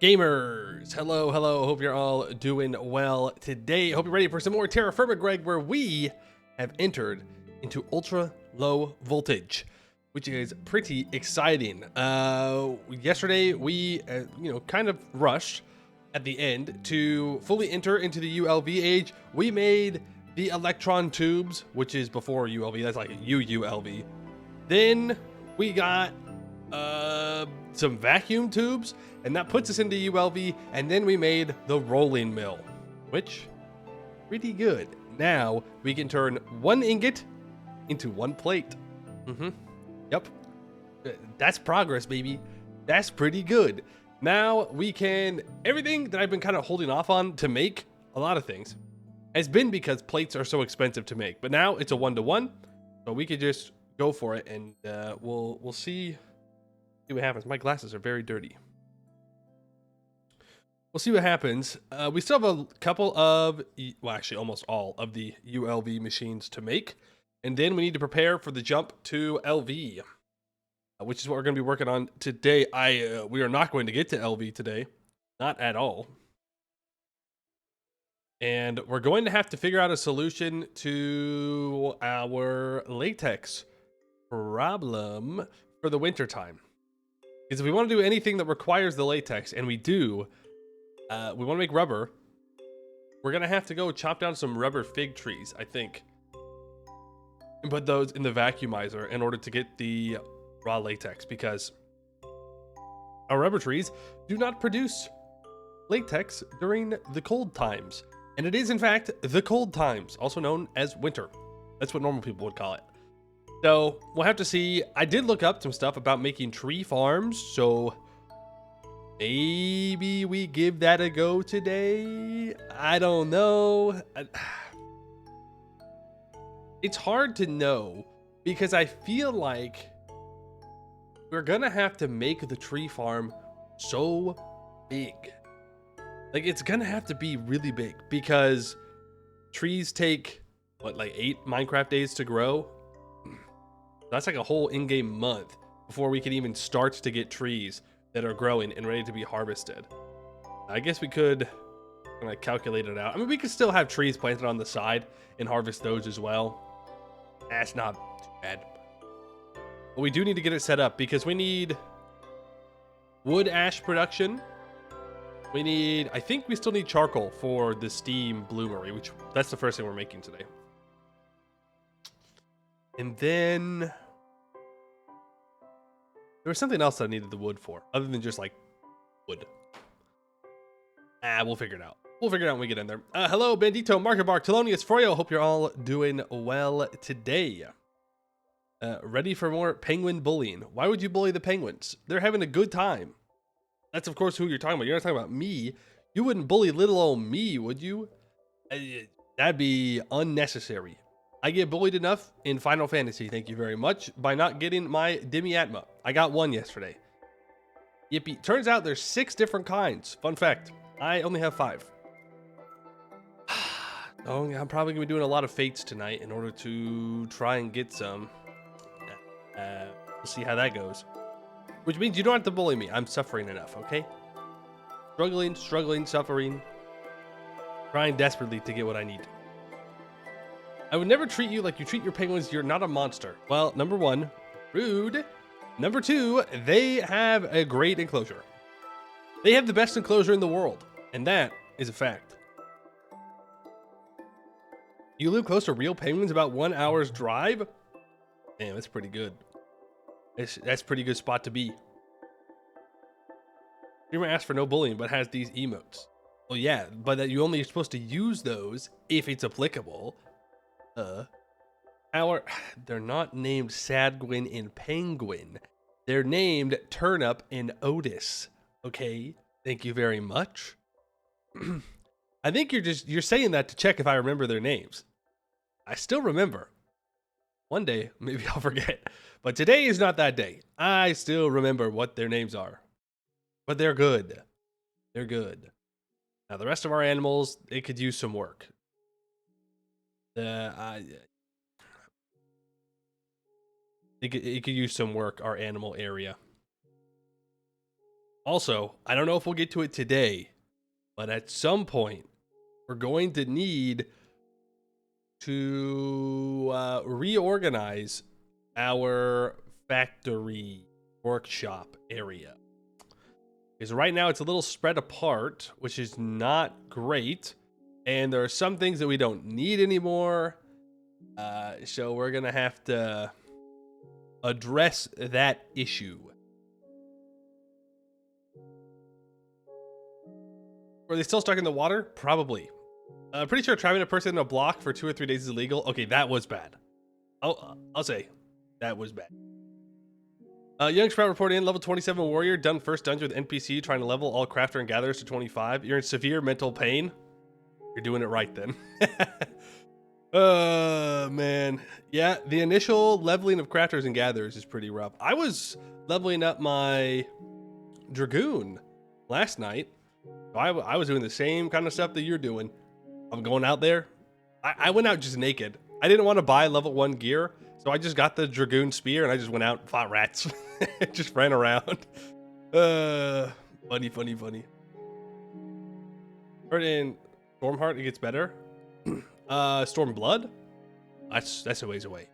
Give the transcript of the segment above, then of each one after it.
Gamers, hello, hope you're all doing well today. Hope you're ready for some more TerraFirmaGreg, where we have entered into ultra low voltage, which is pretty exciting. Yesterday we kind of rushed at the end to fully enter into the ULV age. We made the electron tubes, which is before ULV, that's like UULV. Then we got some vacuum tubes, and that puts us into ULV, and then we made the rolling mill, which pretty good. Now we can turn one ingot into one plate. Yep, that's progress, baby. That's pretty good. Now we can, everything that I've been kind of holding off on to make a lot of things has been because plates are so expensive to make, but now it's a 1-to-1, so we could just go for it, and we'll see what happens. My glasses are very dirty. We'll see what happens. We still have a couple of, well, actually almost all of the ULV machines to make, and then we need to prepare for the jump to LV, which is what we're going to be working on today. We are not going to get to LV today, not at all. And we're going to have to figure out a solution to our latex problem for the winter time. Because if we want to do anything that requires the latex, and we do, we want to make rubber, we're going to have to go chop down some rubber fig trees, I think, and put those in the vacuumizer in order to get the raw latex, because our rubber trees do not produce latex during the cold times. And it is, in fact, the cold times, also known as winter. That's what normal people would call it. So we'll have to see. I did look up some stuff about making tree farms, so maybe we give that a go today. I don't know. It's hard to know, because I feel like we're gonna have to make the tree farm so big. Like, it's gonna have to be really big, because trees take, what, like 8 Minecraft days to grow? That's like a whole in-game month before we can even start to get trees that are growing and ready to be harvested. I guess we could kind of calculate it out. I mean, we could still have trees planted on the side and harvest those as well. That's not too bad. But we do need to get it set up, because we need wood ash production. We need, I think we still need charcoal for the steam bloomery, which that's the first thing we're making today. And then there was something else that I needed the wood for, other than just like wood. We'll figure it out. We'll figure it out when we get in there. Hello, Bandito, Market Bar, Thelonious, Froyo. Hope you're all doing well today. Ready for more penguin bullying. Why would you bully the penguins? They're having a good time. That's, of course, who you're talking about. You're not talking about me. You wouldn't bully little old me, would you? That'd be unnecessary. I get bullied enough in Final Fantasy, thank you very much, by not getting my Demi-Atma. I got one yesterday. Yippee. Turns out there's 6 different kinds. Fun fact. I only have 5. Oh, I'm probably going to be doing a lot of fates tonight in order to try and get some. We'll see how that goes. Which means you don't have to bully me. I'm suffering enough, okay? Struggling, suffering. Trying desperately to get what I need. I would never treat you like you treat your penguins. You're not a monster. Well, number 1, rude. Number 2, they have a great enclosure. They have the best enclosure in the world. And that is a fact. You live close to real penguins, about 1 hour's drive? Damn, that's pretty good. That's a pretty good spot to be. Streamer asks for no bullying, but has these emotes. Well, yeah, but that you only are supposed to use those if it's applicable. They're not named Sadguin and Penguin. They're named Turnip and Otis. Okay, thank you very much. I think you're saying that to check if I remember their names. I still remember. One day, maybe I'll forget. But today is not that day. I still remember what their names are. But they're good. They're good. Now, the rest of our animals, they could use some work. It could use some work, our animal area. Also, I don't know if we'll get to it today, but at some point, we're going to need to reorganize our factory workshop area. Because right now it's a little spread apart, which is not great. And there are some things that we don't need anymore. So we're going to have to address that issue. Are they still stuck in the water? Probably. I'm pretty sure trapping a person in a block for 2 or 3 days is illegal. Okay, that was bad. I'll say that was bad. Young Sprout reporting in, level 27 warrior, done first dungeon with NPC, trying to level all crafter and gatherers to 25. You're in severe mental pain. You're doing it right then. Man. Yeah, the initial leveling of crafters and gatherers is pretty rough. I was leveling up my Dragoon last night. I was doing the same kind of stuff that you're doing. I'm going out there. I went out just naked. I didn't want to buy level 1 gear, so I just got the Dragoon spear and I just went out and fought rats. Just ran around. Funny. Heard in Stormheart it gets better. Stormblood? That's a ways away.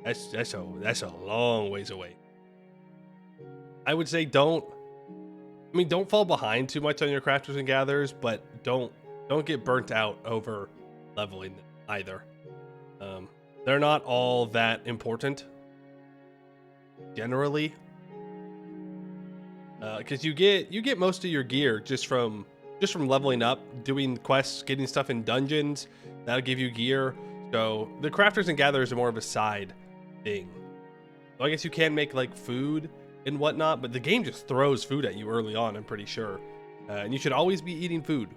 That's a long ways away. I would say don't fall behind too much on your crafters and gatherers, but don't get burnt out over leveling them either. They're not all that important generally, because you get most of your gear just from leveling up, doing quests, getting stuff in dungeons. That'll give you gear. So the crafters and gatherers are more of a side thing. So I guess you can make like food and whatnot, but the game just throws food at you early on, I'm pretty sure. And you should always be eating food.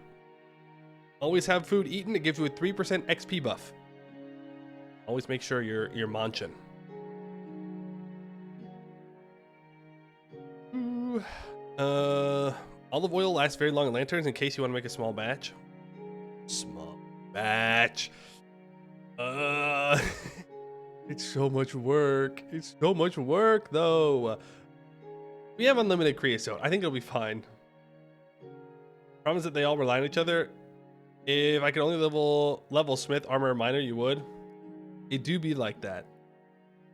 Always have food eaten. It gives you a 3% XP buff. Always make sure you're munching. Olive oil lasts very long in lanterns in case you want to make a small batch. Small batch. It's so much work. It's so much work, though. We have unlimited creosote. I think it'll be fine. Problem is that they all rely on each other. If I could only level smith, armor, and miner, you would. It do be like that.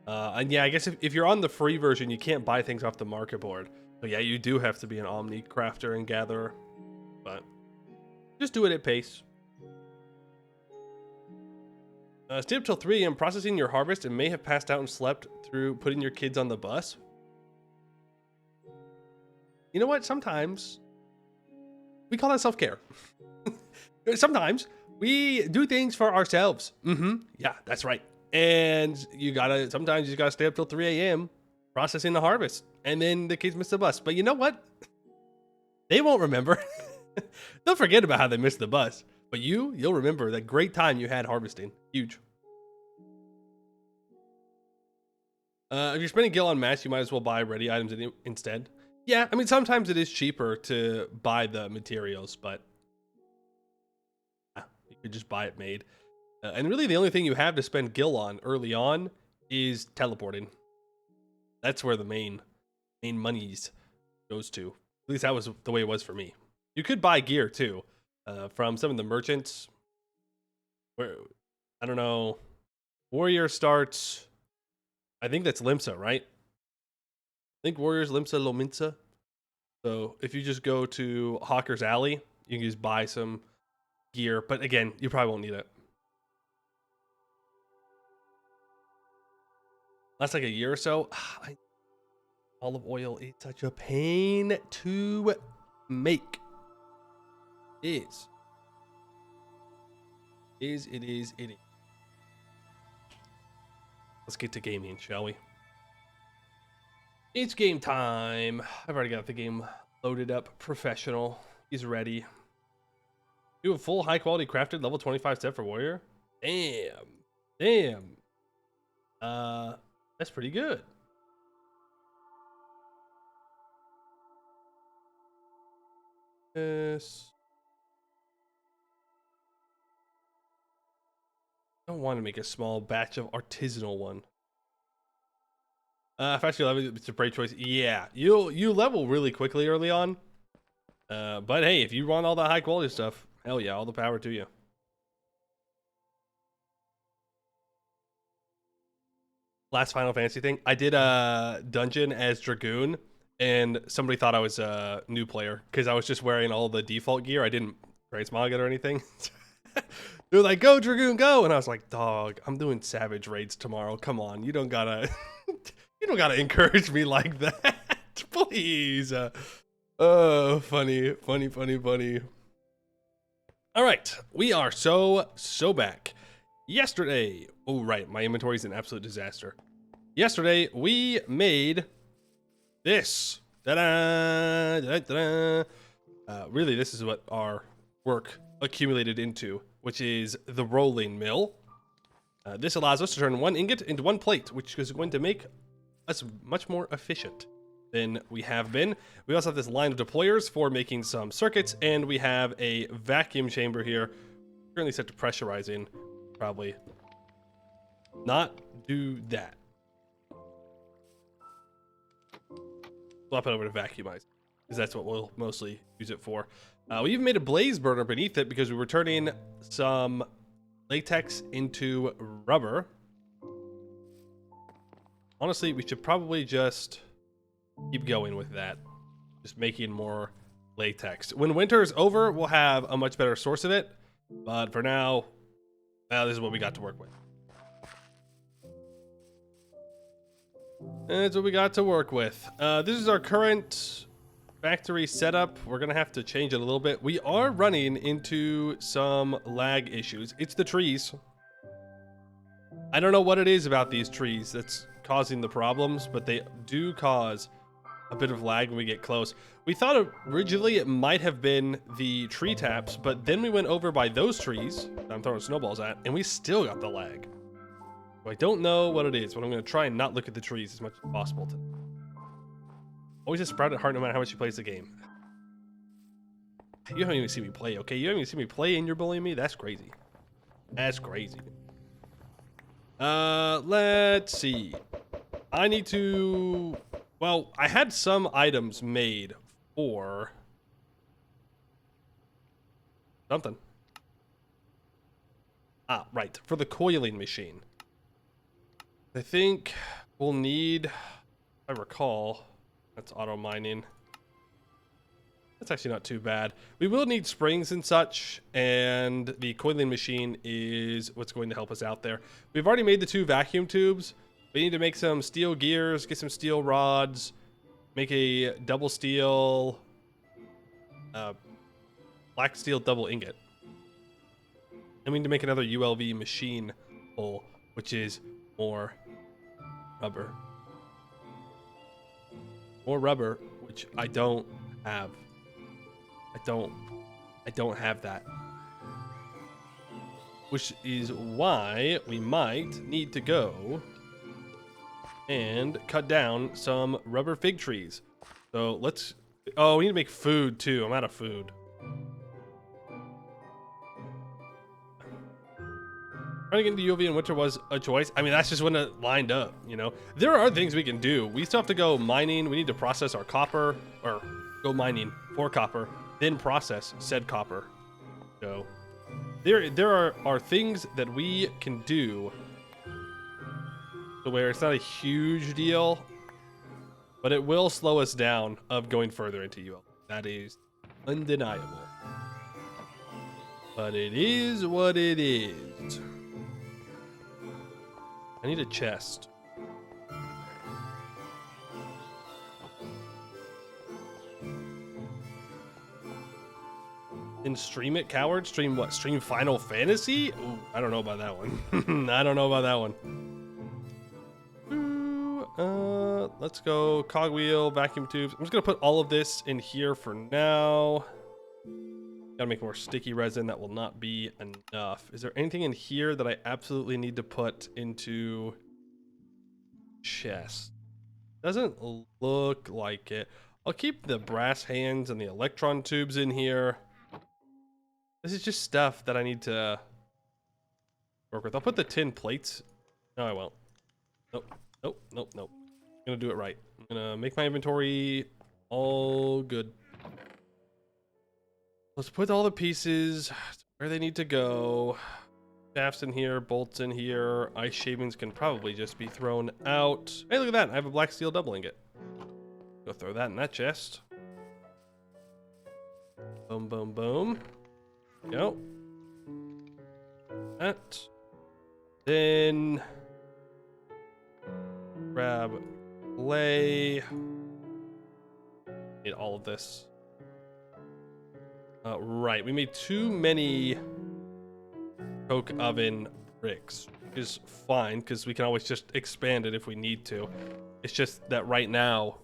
And yeah, I guess if you're on the free version, you can't buy things off the market board. So yeah, you do have to be an omni crafter and gatherer. But just do it at pace. Stay up till 3 a.m. processing your harvest and may have passed out and slept through putting your kids on the bus. You know what? Sometimes we call that self-care. Sometimes we do things for ourselves. Yeah, that's right. And sometimes you gotta stay up till 3 a.m. processing the harvest. And then the kids miss the bus. But you know what? They won't remember. They'll forget about how they missed the bus. But you'll remember that great time you had harvesting. Huge. If you're spending gil on match, you might as well buy ready items instead. Yeah, I mean, sometimes it is cheaper to buy the materials, but you could just buy it made. And really the only thing you have to spend gil on early on is teleporting. That's where the main monies goes to. At least that was the way it was for me. You could buy gear too, from some of the merchants. Where, I don't know, warrior starts, I think that's Limsa, right? I think warriors Limsa Lominsa. So if you just go to Hawker's Alley, you can just buy some gear. But again, you probably won't need it. That's like a year or so. Olive oil is such a pain to make. It is. Let's get to gaming, shall we? It's game time. I've already got the game loaded up. Professional. He's ready. Do a full high quality crafted level 25 set for warrior. Damn. That's pretty good. Yes. I don't want to make a small batch of artisanal one. Fast level, it's a great choice. Yeah, you level really quickly early on. But hey, if you want all the high quality stuff, hell yeah, all the power to you. Last Final Fantasy thing, I did a dungeon as Dragoon, and somebody thought I was a new player because I was just wearing all the default gear. I didn't transmog it or anything. They're like, "Go Dragoon, go!" And I was like, "Dog, I'm doing Savage raids tomorrow. Come on, you don't gotta, you don't gotta encourage me like that, please." Oh, funny. All right, we are so back. Yesterday, oh right, my inventory is an absolute disaster. Yesterday we made this. Ta-da, ta-da. Really, this is what our work accumulated into, which is the rolling mill. This allows us to turn one ingot into one plate, which is going to make us much more efficient than we have been. We also have this line of deployers for making some circuits, and we have a vacuum chamber here, currently set to pressurizing. Probably not do that. Swap it over to vacuumize, because that's what we'll mostly use it for. We even made a blaze burner beneath it because we were turning some latex into rubber. Honestly, we should probably just keep going with that, just making more latex. When winter is over, we'll have a much better source of it, but for now, this is what we got to work with. That's what we got to work with. This is our current factory setup. We're gonna have to change it a little bit. We are running into some lag issues. It's the trees. I don't know what it is about these trees that's causing the problems, but they do cause a bit of lag when we get close. We thought originally it might have been the tree taps, but then we went over by those trees that I'm throwing snowballs at, and we still got the lag. So I don't know what it is, but I'm going to try and not look at the trees as much as possible. Always a sprout at heart no matter how much you play the game. You haven't even seen me play, okay? You haven't even seen me play and you're bullying me? That's crazy. That's crazy. Let's see. I need to... Well, I had some items made for... something. Ah, right. For the coiling machine. I think we'll need... if I recall... That's auto mining. That's actually not too bad. We will need springs and such, and the coiling machine is what's going to help us out there. We've already made the 2 vacuum tubes. We need to make some steel gears, get some steel rods, make a double steel, black steel double ingot. And we need to make another ULV machine hole, which is more rubber. More rubber, which I don't have. I don't have that. Which is why we might need to go and cut down some rubber fig trees. So let's... oh, we need to make food too. I'm out of food. Trying to get into UV in winter was a choice. I mean, that's just when it lined up, you know? There are things we can do. We still have to go mining. We need to process our copper, or go mining for copper, then process said copper. So there are things that we can do to where it's not a huge deal, but it will slow us down of going further into UL. That is undeniable. But it is what it is. I need a chest. Then stream it, coward? Stream what? Stream Final Fantasy? Ooh, I don't know about that one. I don't know about that one. Ooh, let's go cogwheel, vacuum tubes. I'm just gonna put all of this in here for now. Gotta make more sticky resin. That will not be enough. Is there anything in here that I absolutely need to put into chest? Doesn't look like it. I'll keep the brass hands and the electron tubes in here. This is just stuff that I need to work with. I'll put the tin plates. No, I won't. Nope. Nope. Nope. Nope. gonna do it right. I'm gonna make my inventory all good. Let's put all the pieces where they need to go. Shafts in here, bolts in here. Ice shavings can probably just be thrown out. Hey, look at that. I have a black steel double ingot. Go throw that in that chest. Boom, boom, boom. Go. That. Then grab clay. Need all of this. Right, we made too many coke oven bricks, which is fine because we can always just expand it if we need to. It's just that right now,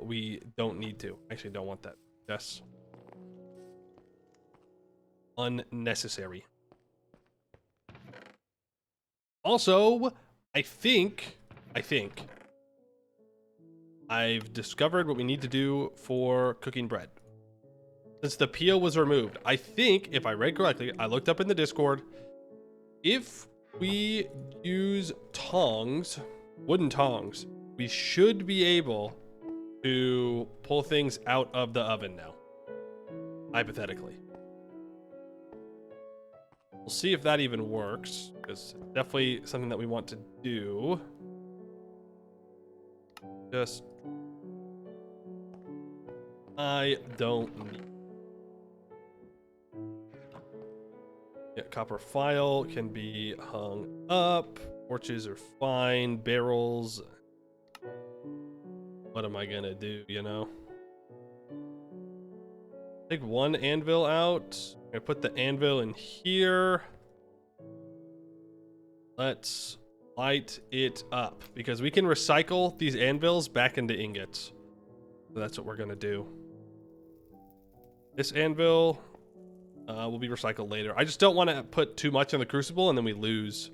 we don't need to. Actually, don't want that. Yes. Unnecessary. Also, I think I've discovered what we need to do for cooking bread. Since the peel was removed, I think, if I read correctly, I looked up in the Discord, if we use tongs, wooden tongs, we should be able to pull things out of the oven now. Hypothetically. We'll see if that even works, because it's definitely something that we want to do. Just... I don't need... Yeah, copper file can be hung up. Torches are fine. Barrels. What am I gonna do, you know? Take one anvil out. I'm gonna put the anvil in here. Let's light it up because we can recycle these anvils back into ingots. So that's what we're gonna do. This anvil will be recycled later. I just don't want to put too much in the crucible and then we lose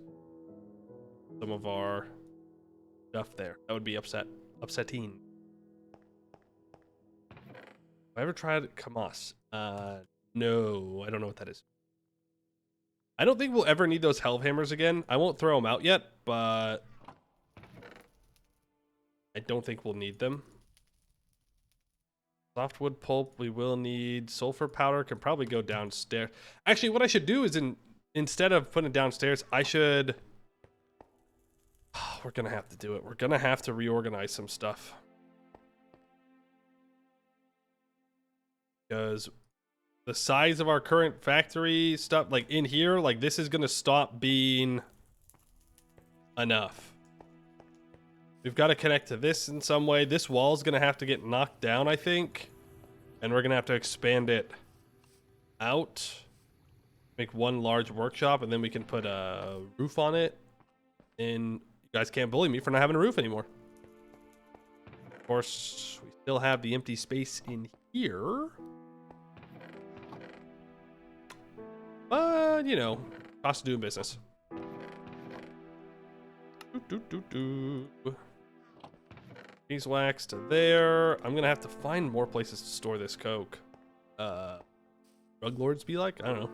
some of our stuff there. That would be upsetting. Have I ever tried Kamas? No, I don't know what that is. I don't think we'll ever need those Hellhammers again. I won't throw them out yet, but I don't think we'll need them. Softwood pulp, we will need. Sulfur powder can probably go downstairs. Actually, what I should do is instead of putting it downstairs, I should... Oh, we're gonna have to do it. We're gonna have to reorganize some stuff. Because the size of our current factory stuff, like in here, like this is gonna stop being enough. We've got to connect to this in some way. This wall's gonna have to get knocked down, I think. And we're gonna have to expand it out. Make one large workshop, and then we can put a roof on it. And you guys can't bully me for not having a roof anymore. Of course, we still have the empty space in here. But, you know, cost of doing business. Beeswax to there. I'm gonna have to find more places to store this coke. Drug lords be like? I don't know.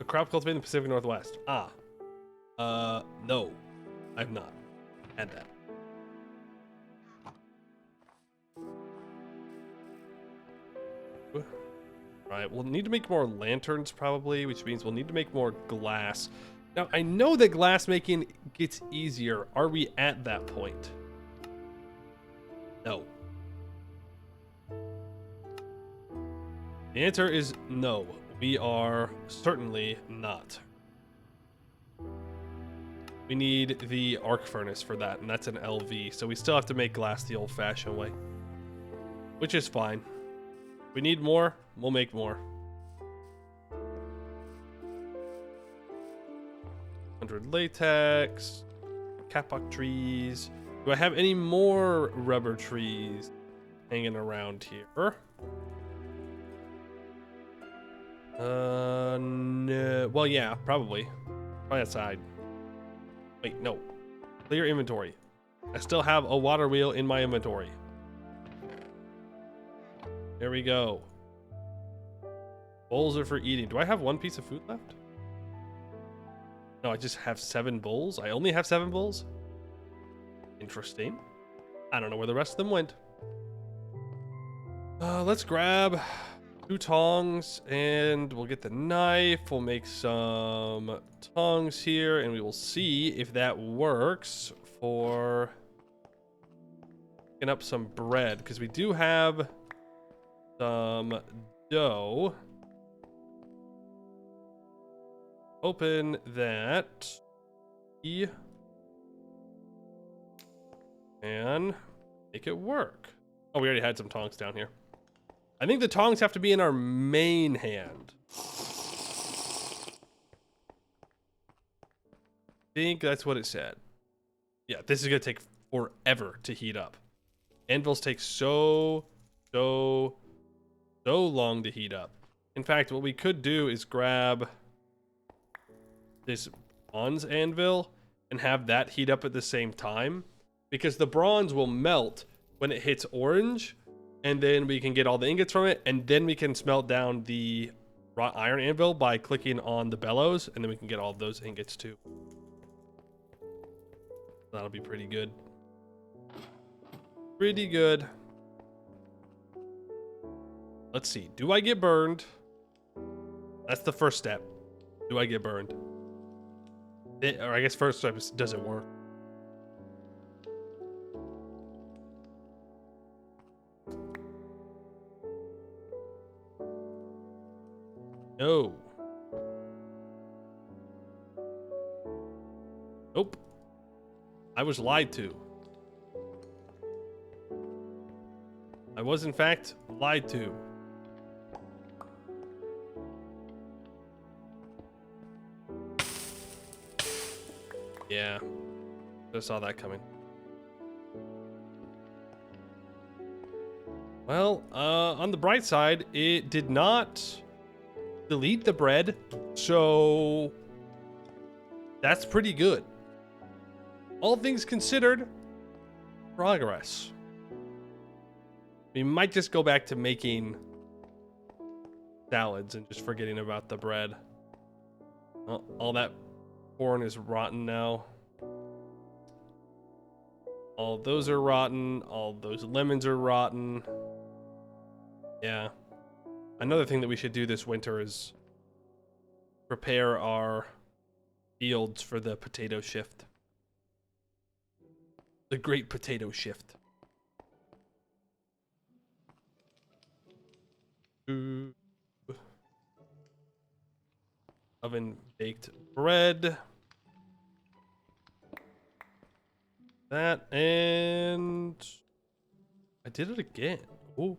A crop cultivated in the Pacific Northwest. No. I've not had that. Right, we'll need to make more lanterns probably, which means we'll need to make more glass. Now, I know that glass making gets easier. Are we at that point? No. The answer is no. We are certainly not. We need the arc furnace for that, and that's an LV. So we still have to make glass the old-fashioned way, which is fine. If we need more, we'll make more. 100 latex, kapok trees. Do I have any more rubber trees hanging around here? No. Well, yeah, probably. Probably outside. Wait, no. Clear inventory. I still have a water wheel in my inventory. There we go. Bowls are for eating. Do I have one piece of food left? No, I just have 7 bulls. I only have 7 bulls? Interesting. I don't know where the rest of them went. Let's grab 2 tongs and we'll get the knife. We'll make some tongs here and we will see if that works for picking up some bread, because we do have some dough. Open that and make it work. Oh, we already had some tongs down here. I think the tongs have to be in our main hand. I think that's what it said. Yeah, this is gonna take forever to heat up. Anvils take so long to heat up. In fact, what we could do is grab this bronze anvil and have that heat up at the same time, because the bronze will melt when it hits orange, and then we can get all the ingots from it, and then we can smelt down the wrought iron anvil by clicking on the bellows, and then we can get all those ingots too. That'll be pretty good. Pretty good. Let's see. Do I get burned? That's the first step. Do I get burned? Or I guess first step is, does it work? No. Nope. I was lied to. I was in fact lied to. Yeah. Just saw that coming. Well, on the bright side, it did not delete the bread, so that's pretty good. All things considered, progress. We might just go back to making salads and just forgetting about the bread. Well, all that corn is rotten now. All those are rotten. All those lemons are rotten. Yeah. Another thing that we should do this winter is prepare our fields for the potato shift. The great potato shift. Oven baked bread. That, and I did it again. Ooh.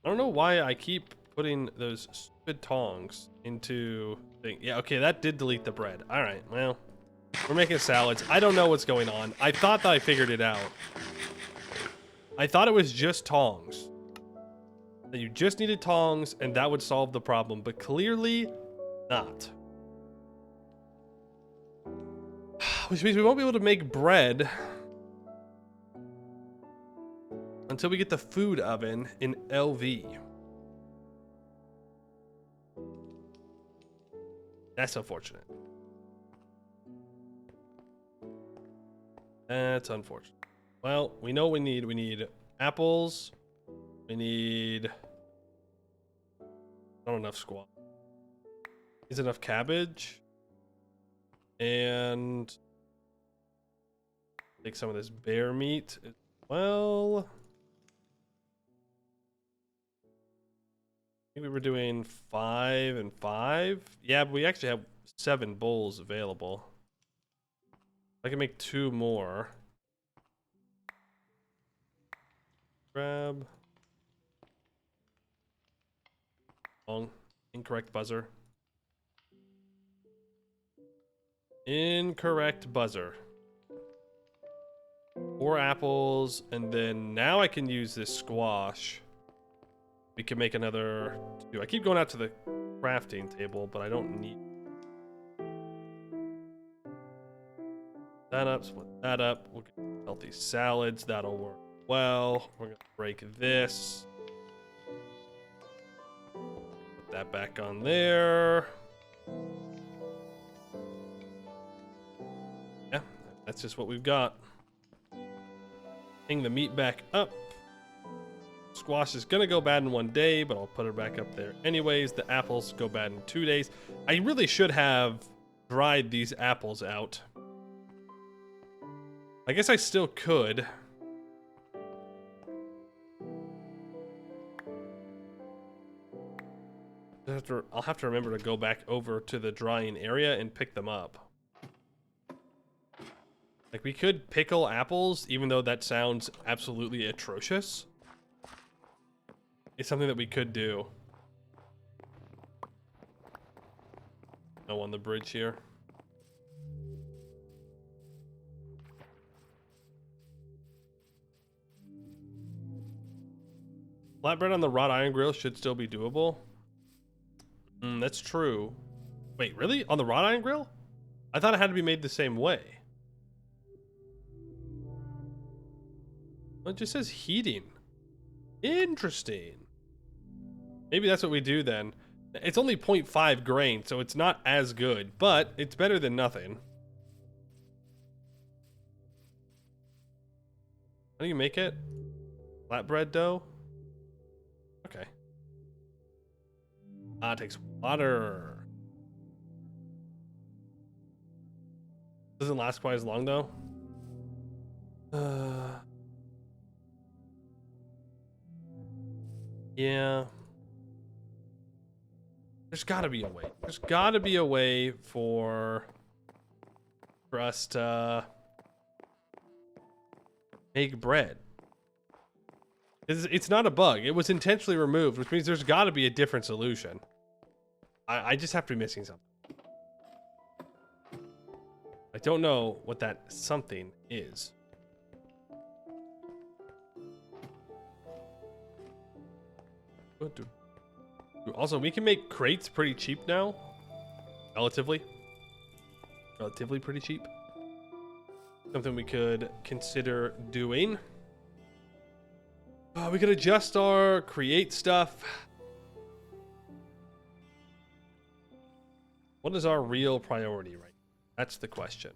I don't know why I keep putting those stupid tongs into thing. Yeah, okay, that did delete the bread. All right, well, we're making salads. I don't know what's going on. I thought that I figured it out. I thought it was just tongs. That you just needed tongs and that would solve the problem, but clearly not. Which means we won't be able to make bread until we get the food oven in LV. That's unfortunate. That's unfortunate. Well, we know what we need. We need apples. We need not enough squash. Is enough cabbage? And take some of this bear meat as well. I think we were doing 5 and 5. Yeah, but we actually have 7 bowls available. I can make 2 more. Grab. Wrong. Incorrect buzzer. Incorrect buzzer. 4 apples, and then now I can use this squash. We can make another 2. I keep going out to the crafting table, but I don't need that up. Split that up. We'll get healthy salads. That'll work well. We're gonna break this. Put that back on there. That's just what we've got. Hang the meat back up. Squash is gonna go bad in 1 day, but I'll put it back up there anyways. The apples go bad in 2 days. I really should have dried these apples out. I guess I still could. I'll have to remember to go back over to the drying area and pick them up. Like, we could pickle apples, even though that sounds absolutely atrocious. It's something that we could do. No on the bridge here. Flatbread on the wrought iron grill should still be doable. That's true. Wait, really? On the wrought iron grill? I thought it had to be made the same way. Well, it just says heating. Interesting. Maybe that's what we do then. It's only 0.5 grain, so it's not as good, but it's better than nothing. How do you make it? Flatbread dough? Okay. It takes water. Doesn't last quite as long though. Yeah. There's gotta be a way. There's gotta be a way for us to make bread. It's not a bug. It was intentionally removed, which means there's gotta be a different solution. I just have to be missing something. I don't know what that something is. Also, we can make crates pretty cheap now. Relatively pretty cheap. Something we could consider doing. We could adjust our create stuff. What is our real priority right now? That's the question.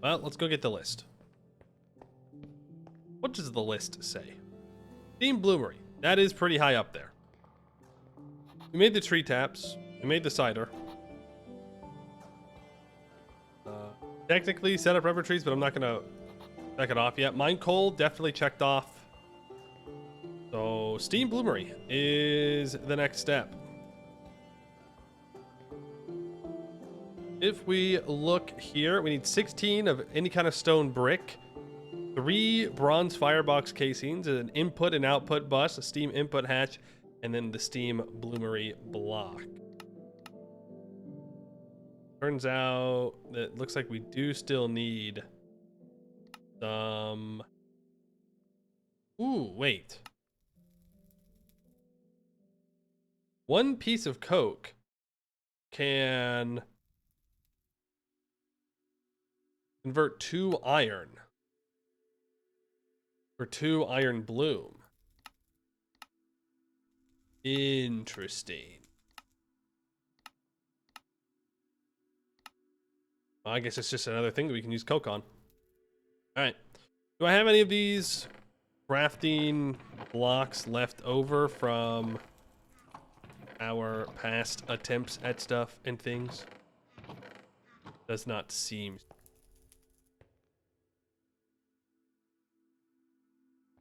Well, let's go get the list. What does the list say? Steam Bloomery. That is pretty high up there. We made the tree taps. We made the cider. Technically set up rubber trees, but I'm not gonna check it off yet. Mine coal definitely checked off. So Steam Bloomery is the next step. If we look here, we need 16 of any kind of stone brick, 3 bronze firebox casings, an input and output bus, a steam input hatch, and then the steam bloomery block. Turns out that it looks like we do still need some... Ooh, wait. 1 piece of coke can convert 2 iron for 2 iron bloom. Interesting. Well, I guess it's just another thing that we can use coke on. All right. Do I have any of these crafting blocks left over from our past attempts at stuff and things? Does not seem.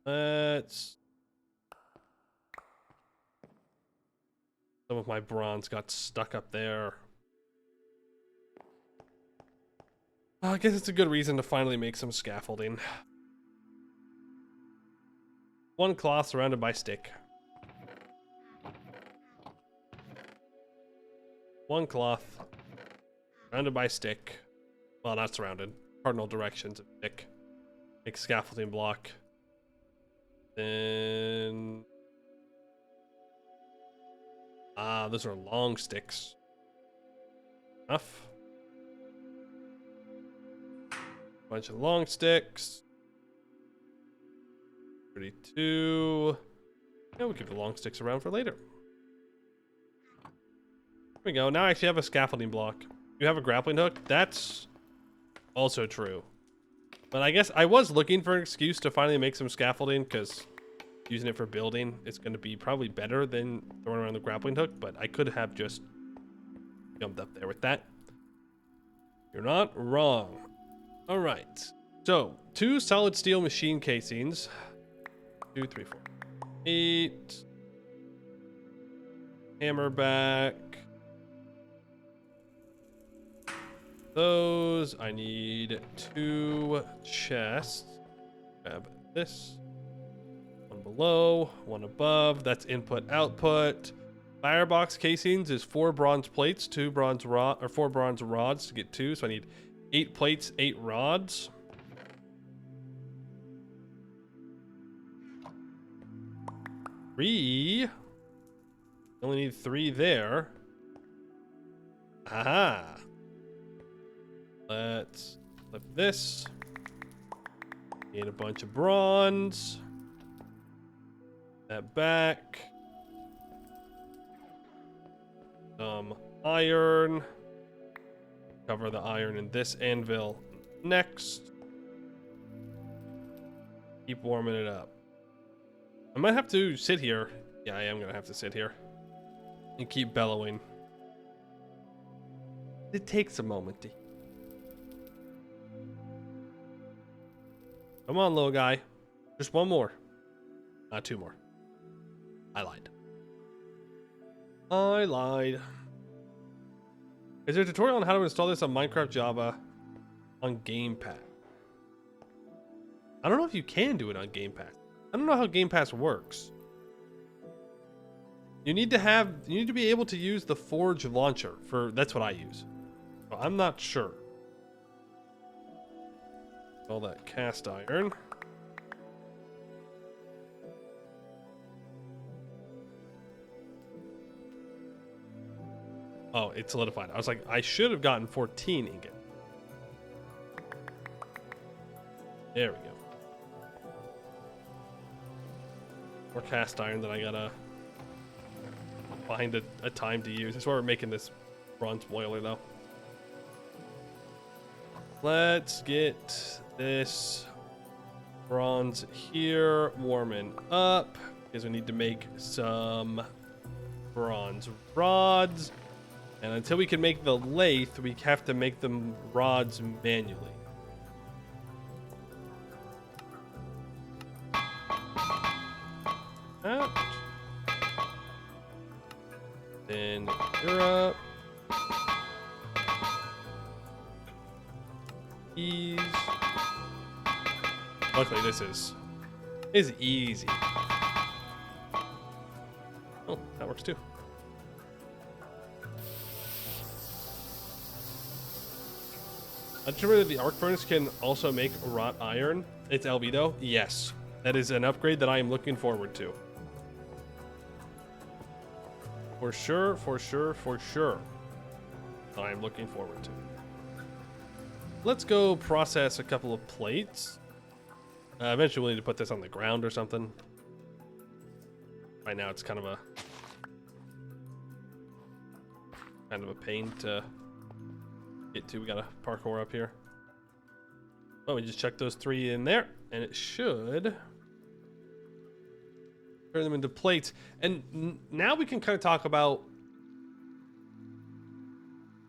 Let's... Some of my bronze got stuck up there. Well, I guess it's a good reason to finally make some scaffolding. 1 cloth surrounded by stick. 1 cloth surrounded by stick. Well, not surrounded. Cardinal directions of stick. Make scaffolding block. Then... those are long sticks. Enough. Bunch of long sticks. 32. Yeah, we'll keep the long sticks around for later. There we go. Now I actually have a scaffolding block. You have a grappling hook? That's also true. But I guess I was looking for an excuse to finally make some scaffolding, because using it for building is going to be probably better than throwing around the grappling hook, but I could have just jumped up there with that. You're not wrong. All right. So, 2 solid steel machine casings. 2, 3, 4, 8. Hammerback. Those. I need 2 chests. Grab this. 1 below, 1 above. That's input output. Firebox casings is 4 bronze plates, 2 bronze rod, or 4 bronze rods to get 2. So I need 8 plates, 8 rods. Three. Only need 3 there. Aha. Let's flip this. Need a bunch of bronze. That back. Some iron. Cover the iron in this anvil next. Keep warming it up. I might have to sit here. Yeah, I am gonna have to sit here and keep bellowing. It takes a moment to... Come on, little guy. Just 1 more. Not 2 more. I lied. I lied. Is there a tutorial on how to install this on Minecraft Java on Game Pass? I don't know if you can do it on Game Pass. I don't know how Game Pass works. You need to be able to use the Forge launcher for, that's what I use. So I'm not sure. All that cast iron. Oh, it's solidified. I was like, I should have gotten 14 ingot. There we go. More cast iron that I gotta find a time to use. That's why we're making this bronze boiler, though. Let's get this bronze here warming up, because we need to make some bronze rods. And until we can make the lathe, we have to make the rods manually. Out. Then you're up. Ease. Luckily, this is easy. Oh, that works too. I just remember that the arc furnace can also make wrought iron. It's albedo. Yes, that is an upgrade that I am looking forward to. For sure, for sure, for sure. I am looking forward to. Let's go process a couple of plates. Eventually we'll need to put this on the ground or something. Right now it's kind of a pain to get to. We gotta parkour up here. Oh, we just chuck those 3 in there, and it should turn them into plates. And now we can kind of talk about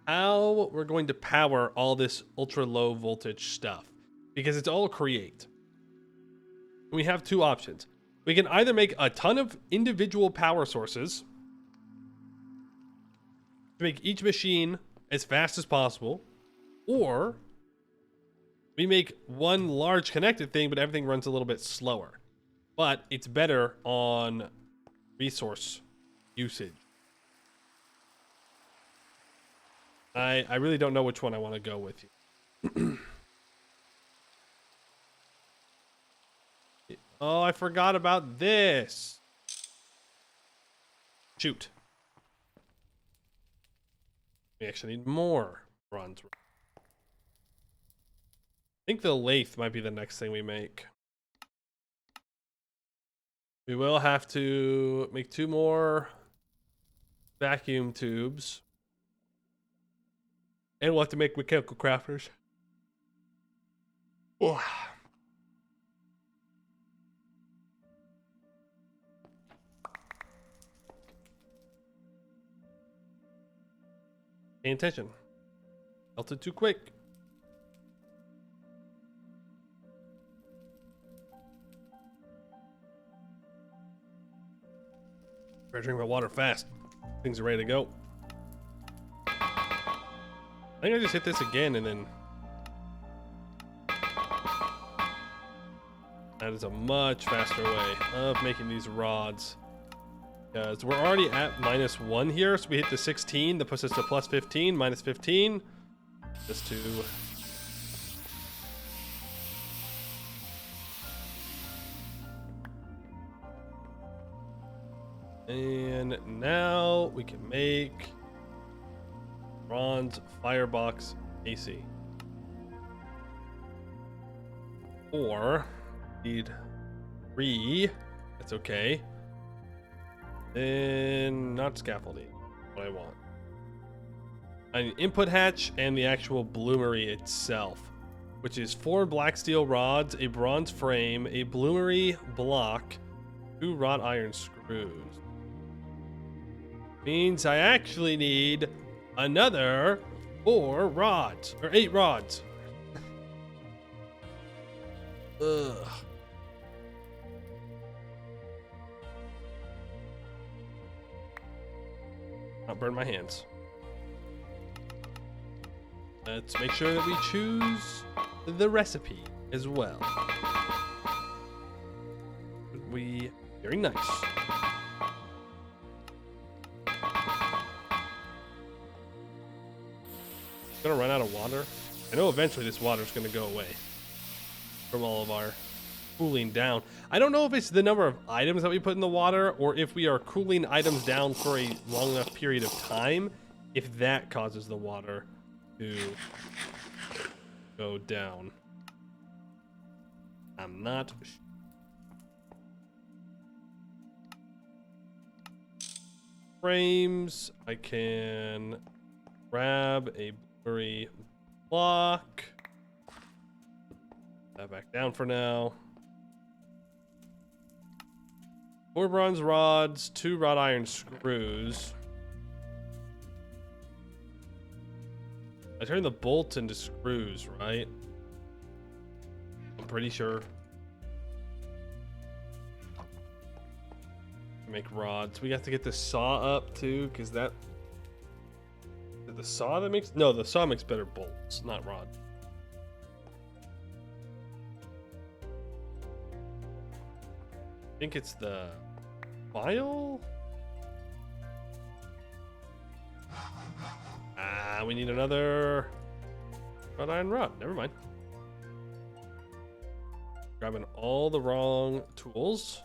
how we're going to power all this ultra low voltage stuff, because it's all create. We have 2 options. We can either make a ton of individual power sources to make each machine as fast as possible, or we make one large connected thing, but everything runs a little bit slower. But it's better on resource usage. I really don't know which one I want to go with you. Oh, I forgot about this. Shoot. We actually need more bronze. I think the lathe might be the next thing we make. We will have to make 2 more vacuum tubes. And we'll have to make mechanical crafters. Oh. Pay attention. Melted too quick. Better drink my water fast. Things are ready to go. I think I just hit this again and then... That is a much faster way of making these rods. Because we're already at -1 here, so we hit the 16. That puts us to +15, -15. Just to... And now we can make bronze firebox AC. Or need 3. That's okay. Then not scaffolding. What I want. An input hatch and the actual bloomery itself, which is 4 black steel rods, a bronze frame, a bloomery block, 2 wrought iron screws. Means I actually need another 4 rods, or 8 rods. Ugh. Not burn my hands. Let's make sure that we choose the recipe as well. We very nice. Gonna run out of water. I know eventually this water is gonna go away from all of our cooling down. I don't know if it's the number of items that we put in the water or if we are cooling items down for a long enough period of time, if that causes the water to go down. I'm not sure. Frames, I can grab a blurry block. Put that back down for now. 4 bronze rods, 2 wrought iron screws. I turned the bolts into screws, right? I'm pretty sure. Make rods. We have to get the saw up too, because that... Is it the saw that makes... No, the saw makes better bolts, not rods. I think it's the file? Ah, we need another wrought iron rod. Never mind. Grabbing all the wrong tools.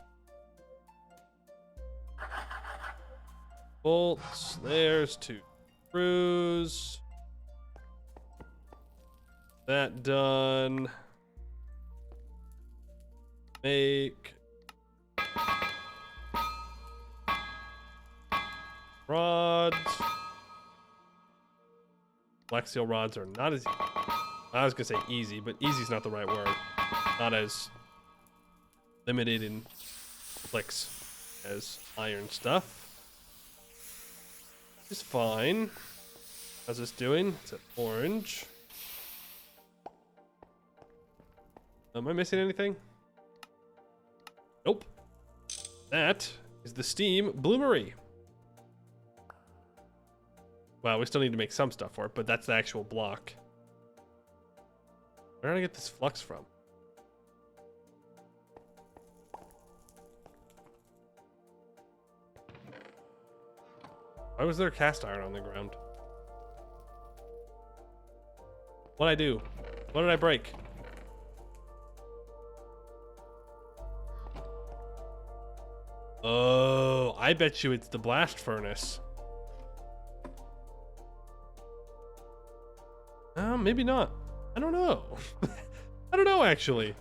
Bolts. There's 2 screws. That done. Make rods. Black steel rods are not as... I was gonna say easy, but easy is not the right word. Not as limited in clicks as iron stuff. It's fine. How's this doing? It's at orange. Am I missing anything? Nope. That is the steam bloomery. Wow, we still need to make some stuff for it, but that's the actual block. Where did I get this flux from? Why was there cast iron on the ground? What'd I do? What did I break? Oh, I bet you it's the blast furnace. Maybe not. I don't know. I don't know, actually.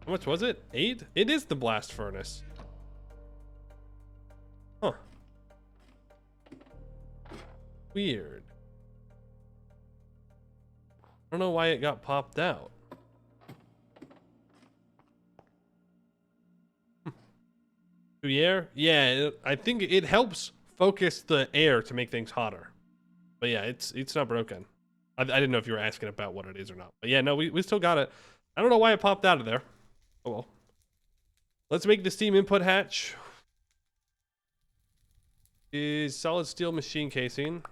How much was it? 8? It is the blast furnace. Huh. Weird. I don't know why it got popped out. To the air? Yeah, I think it helps focus the air to make things hotter. But yeah, it's not broken. I didn't know if you were asking about what it is or not. But yeah, no, we still got it. I don't know why it popped out of there. Oh well. Let's make the steam input hatch. Is solid steel machine casing.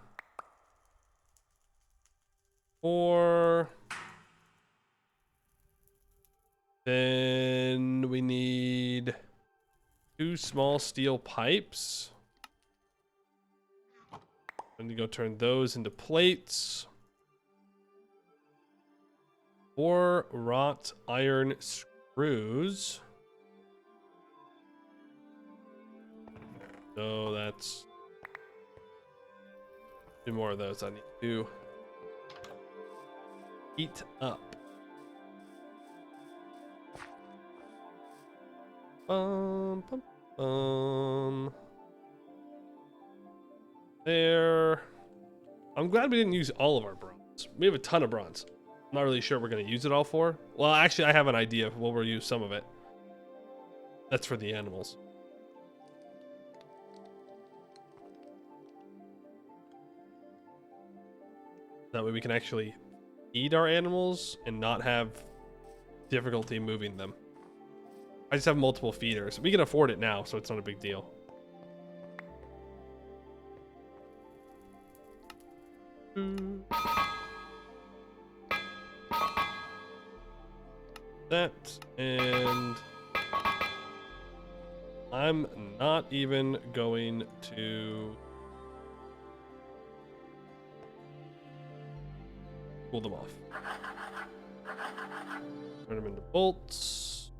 Or then we need 2 small steel pipes. I'm gonna go turn those into plates. 4 wrought iron screws. So that's 2 more of those I need to heat up. There. I'm glad we didn't use all of our bronze. We have a ton of bronze. I'm not really sure we're going to use it all for. Well, actually, I have an idea of what we'll use some of it. That's for the animals. That way we can actually feed our animals and not have difficulty moving them. I just have multiple feeders. We can afford it now, so it's not a big deal. That, and I'm not even going to pull them off. Turn them into bolts.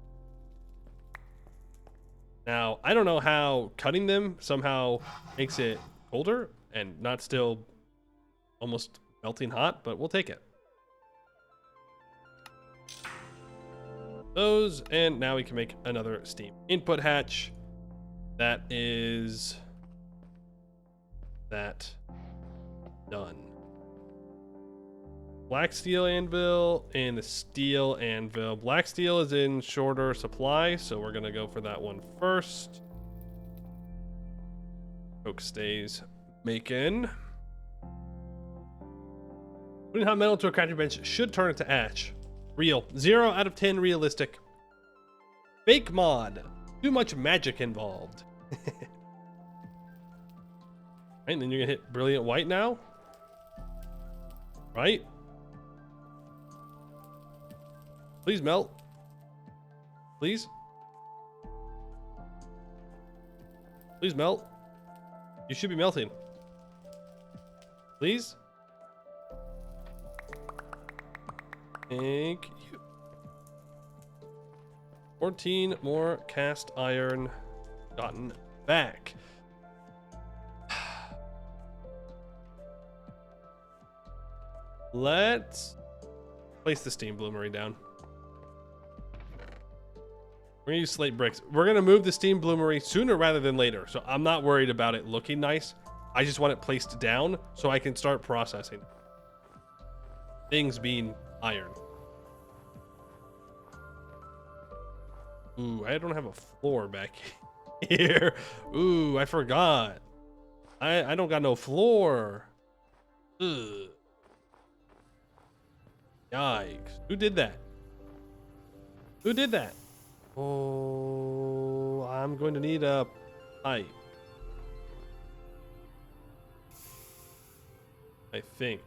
Now, I don't know how cutting them somehow makes it colder and not still almost melting hot, but we'll take it. Those, and now we can make another steam input hatch. That is that done. Black steel anvil and the steel anvil. Black steel is in shorter supply, so we're gonna go for that one first. Coke stays making. Putting hot metal to a crafting bench should turn it to ash. Real. 0 out of 10 realistic. Fake mod. Too much magic involved. Right, and then you're gonna hit brilliant white now. Right? Please melt. Please. Please melt. You should be melting. Please. Thank you. 14 more cast iron gotten back. Let's place the steam bloomery down. We're gonna use slate bricks. We're gonna move the steam bloomery sooner rather than later, so I'm not worried about it looking nice. I just want it placed down so I can start processing things being iron. Ooh, I don't have a floor back here. Ooh, I forgot. I don't got no floor. Ugh. Yikes. Who did that? Who did that? Oh, I'm going to need a pipe. I think.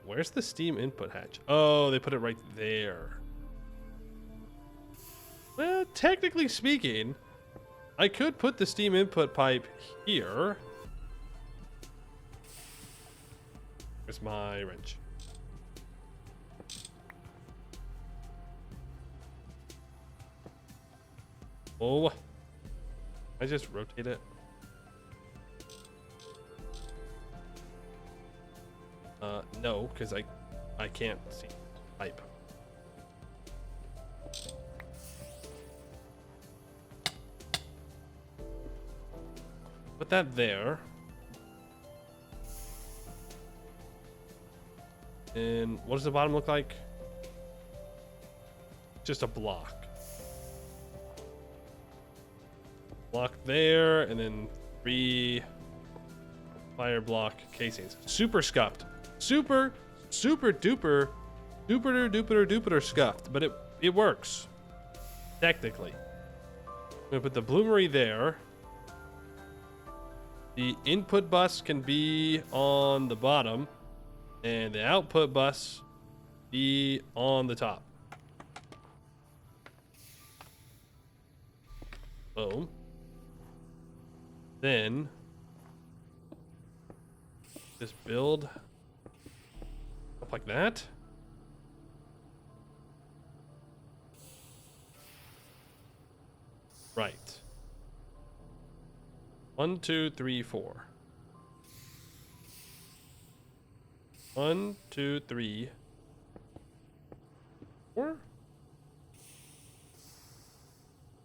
Where's the steam input hatch? Oh, they put it right there. Well, technically speaking, I could put the steam input pipe here. Here's my wrench. Oh, I just rotate it. No, because I can't see pipe. Put that there. And what does the bottom look like? Just a block. Block there, and then 3 fire block casings. Super scuffed. Super duper scuffed, but it works. Technically. I'm gonna put the bloomery there. The input bus can be on the bottom, and the output bus be on the top. Boom. Then just build up like that. Right. 1, 2, 3, 4. 1, 2, 3, 4.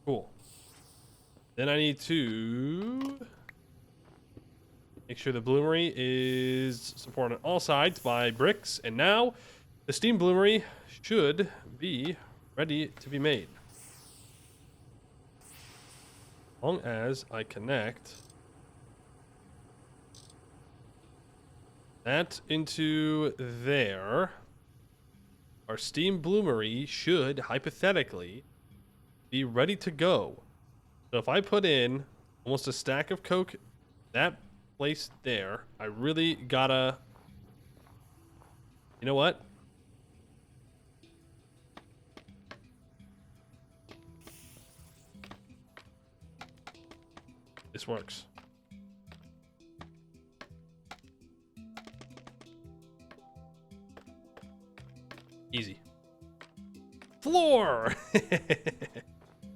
Cool. Then I need to make sure the bloomery is supported on all sides by bricks. And now the steam bloomery should be ready to be made. As long as I connect that into there, our steam bloomery should hypothetically be ready to go. So if I put in almost a stack of coke that place there, I really gotta, you know what? This works. Easy. Floor!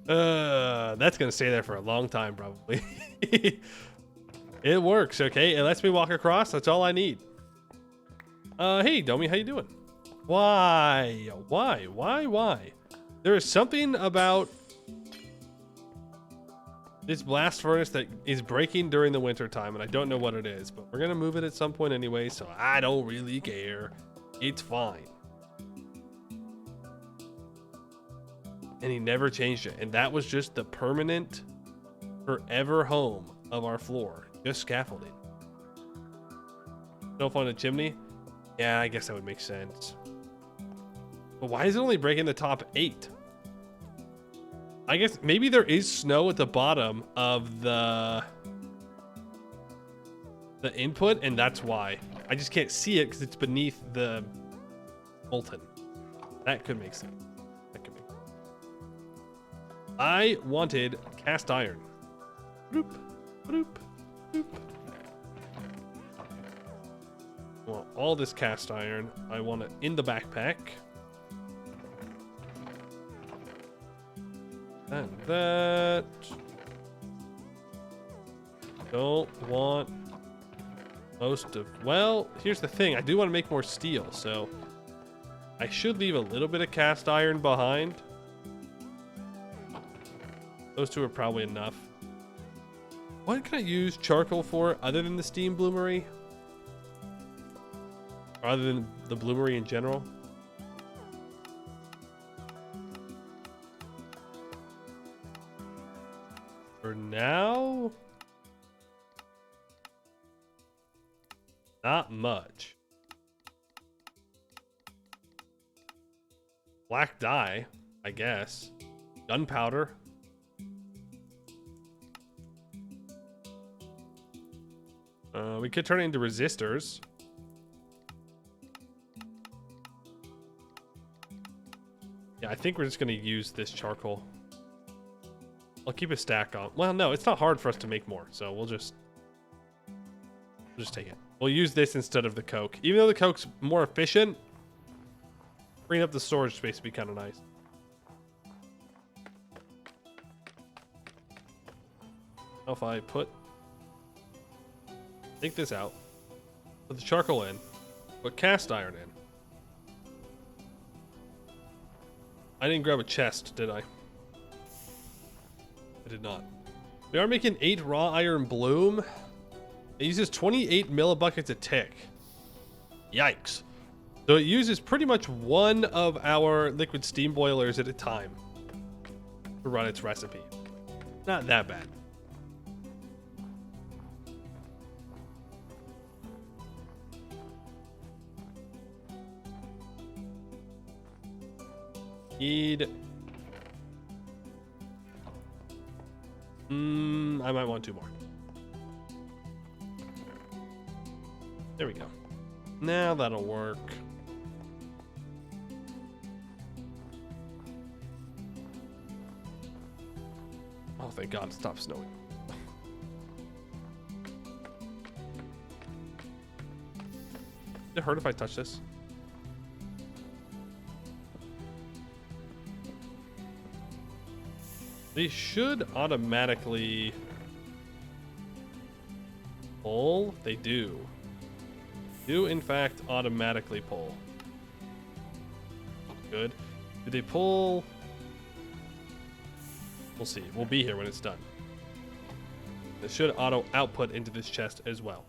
That's gonna stay there for a long time, probably. It works, okay? It lets me walk across. That's all I need. Hey, Domi, how you doing? Why? There is something about this blast furnace that is breaking during the winter time, and I don't know what it is, but we're gonna move it at some point anyway, so I don't really care. It's fine. And he never changed it, and that was just the permanent, forever home of our floor. Just scaffolding. Don't find a chimney? Yeah, I guess that would make sense. But why is it only breaking the top 8? I guess maybe there is snow at the bottom of the input, and that's why. I just can't see it because it's beneath the molten. That could make sense. That could make sense. I wanted cast iron. Bloop, bloop, bloop. I want all this cast iron. I want it in the backpack. And that. Don't want most of. Well, here's the thing. I do want to make more steel, so I should leave a little bit of cast iron behind. Those two are probably enough. What can I use charcoal for other than the steam bloomery? Or other than the bloomery in general? For now, not much. Black dye, I guess. Gunpowder. We could turn it into resistors. Yeah, I think we're just going to use this charcoal. I'll keep a stack on. Well, no, it's not hard for us to make more, so we'll just take it. We'll use this instead of the coke. Even though the coke's more efficient, freeing up the storage space would be kind of nice. Now if I take this out, put the charcoal in, put cast iron in. I didn't grab a chest, did I? I did not. We are making 8 raw iron bloom. It uses 28 millibuckets a tick. Yikes. So it uses pretty much one of our liquid steam boilers at a time to run its recipe. Not that bad. Need... I might want 2 more. There we go. Now that'll work. Oh, thank God, it stopped snowing. Did it hurt if I touch this? They should automatically pull. They do. Do in fact automatically pull. Good. Did they pull? We'll see. We'll be here when it's done. It should auto output into this chest as well.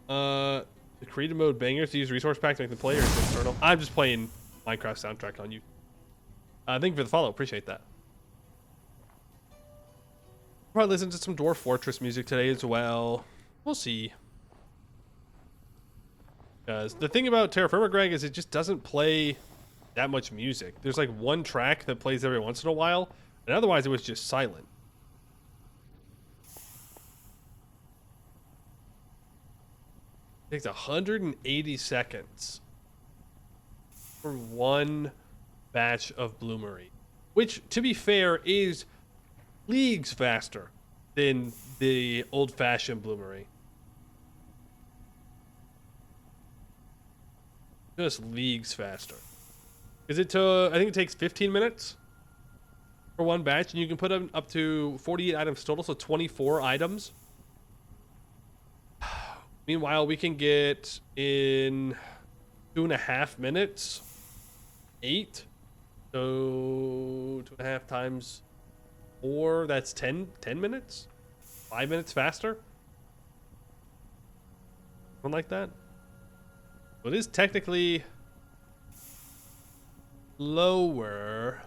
The creative mode bangers to use resource pack to make the player internal. I'm just playing Minecraft soundtrack on you. Thank you for the follow. Appreciate that. Probably listen to some Dwarf Fortress music today as well. We'll see. Because the thing about TerraFirmaGreg is it just doesn't play that much music. There's like one track that plays every once in a while, and otherwise it was just silent. It takes 180 seconds for one batch of bloomery, which, to be fair, is leagues faster than the old-fashioned bloomery. Just leagues faster. Is it I think it takes 15 minutes for one batch, and you can put up to 48 items total, so 24 items. Meanwhile, we can get in 2.5 minutes 8. So 2.5 times 4, that's 10 minutes? 5 minutes faster? Something like that. So it is technically lower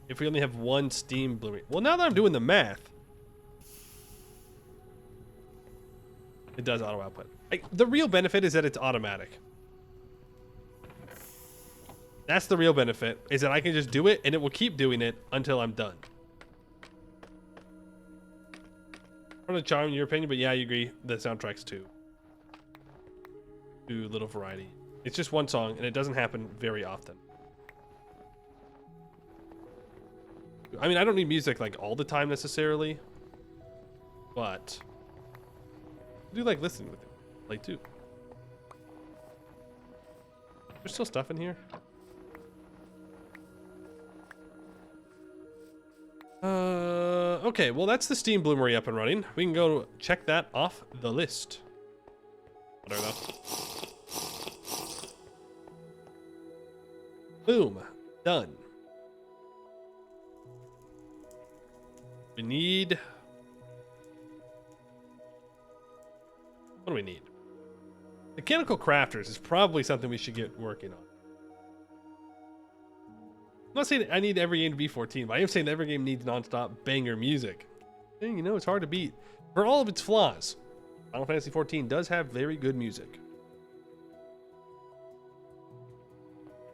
if we only have one steam blooming. Well, now that I'm doing the math, it does auto output. The real benefit is that it's automatic. That's the real benefit, is that I can just do it and it will keep doing it until I'm done. I want to charm your opinion, but yeah, you agree. The soundtrack's too little variety. It's just one song and it doesn't happen very often. I mean, I don't need music like all the time necessarily, but I do like listening with it, like too. There's still stuff in here. Okay, well that's the steam bloomery up and running. We can go check that off the list. I don't know. Boom, done. We need... What do we need? Mechanical crafters is probably something we should get working on. I'm not saying I need every game to be 14, but I am saying every game needs non-stop banger music. And, you know, it's hard to beat. For all of its flaws, Final Fantasy 14 does have very good music.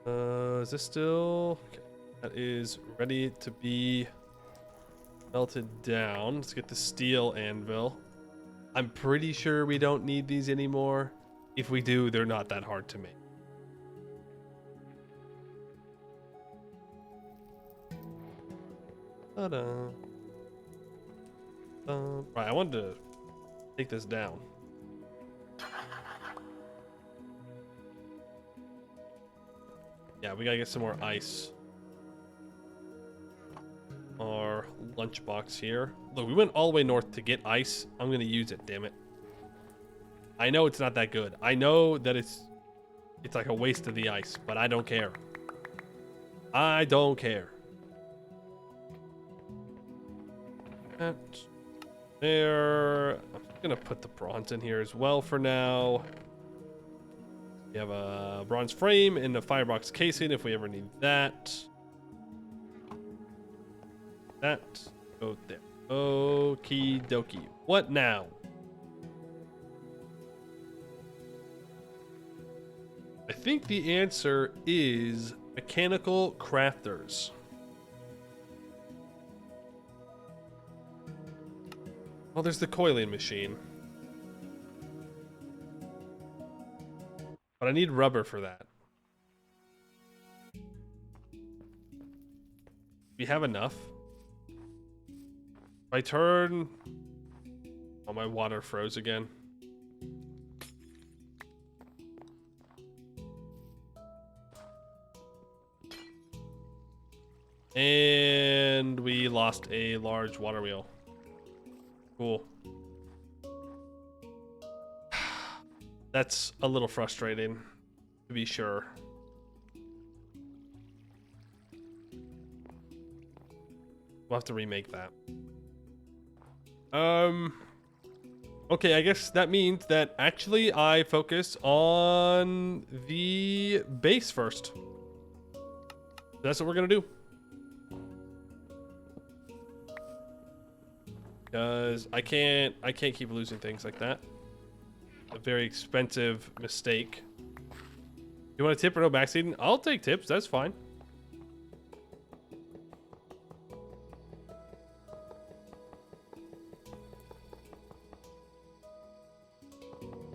Is this still... Okay. That is ready to be melted down. Let's get the steel anvil. I'm pretty sure we don't need these anymore. If we do, they're not that hard to make. Ta-da. Right, I wanted to take this down. Yeah, we gotta get some more ice. Our lunchbox here. Look, we went all the way north to get ice. I'm gonna use it, damn it. I know it's not that good. I know that it's like a waste of the ice, but I don't care. I don't care. That there. I'm Gonna put the bronze in here as well for now. We have a bronze frame and a firebox casing if we ever need that. That go there. Okie dokie. What now? I think the answer is mechanical crafters. Well, there's the coiling machine. But I need rubber for that. We have enough. If I turn... Oh, my water froze again. And we lost a large water wheel. Cool. That's a little frustrating, to be sure. We'll have to remake that. Okay, I guess that means that actually I focus on the base first. That's what we're gonna do. Because I can't keep losing things like that. A very expensive mistake. You want a tip or no backseating? I'll take tips, that's fine.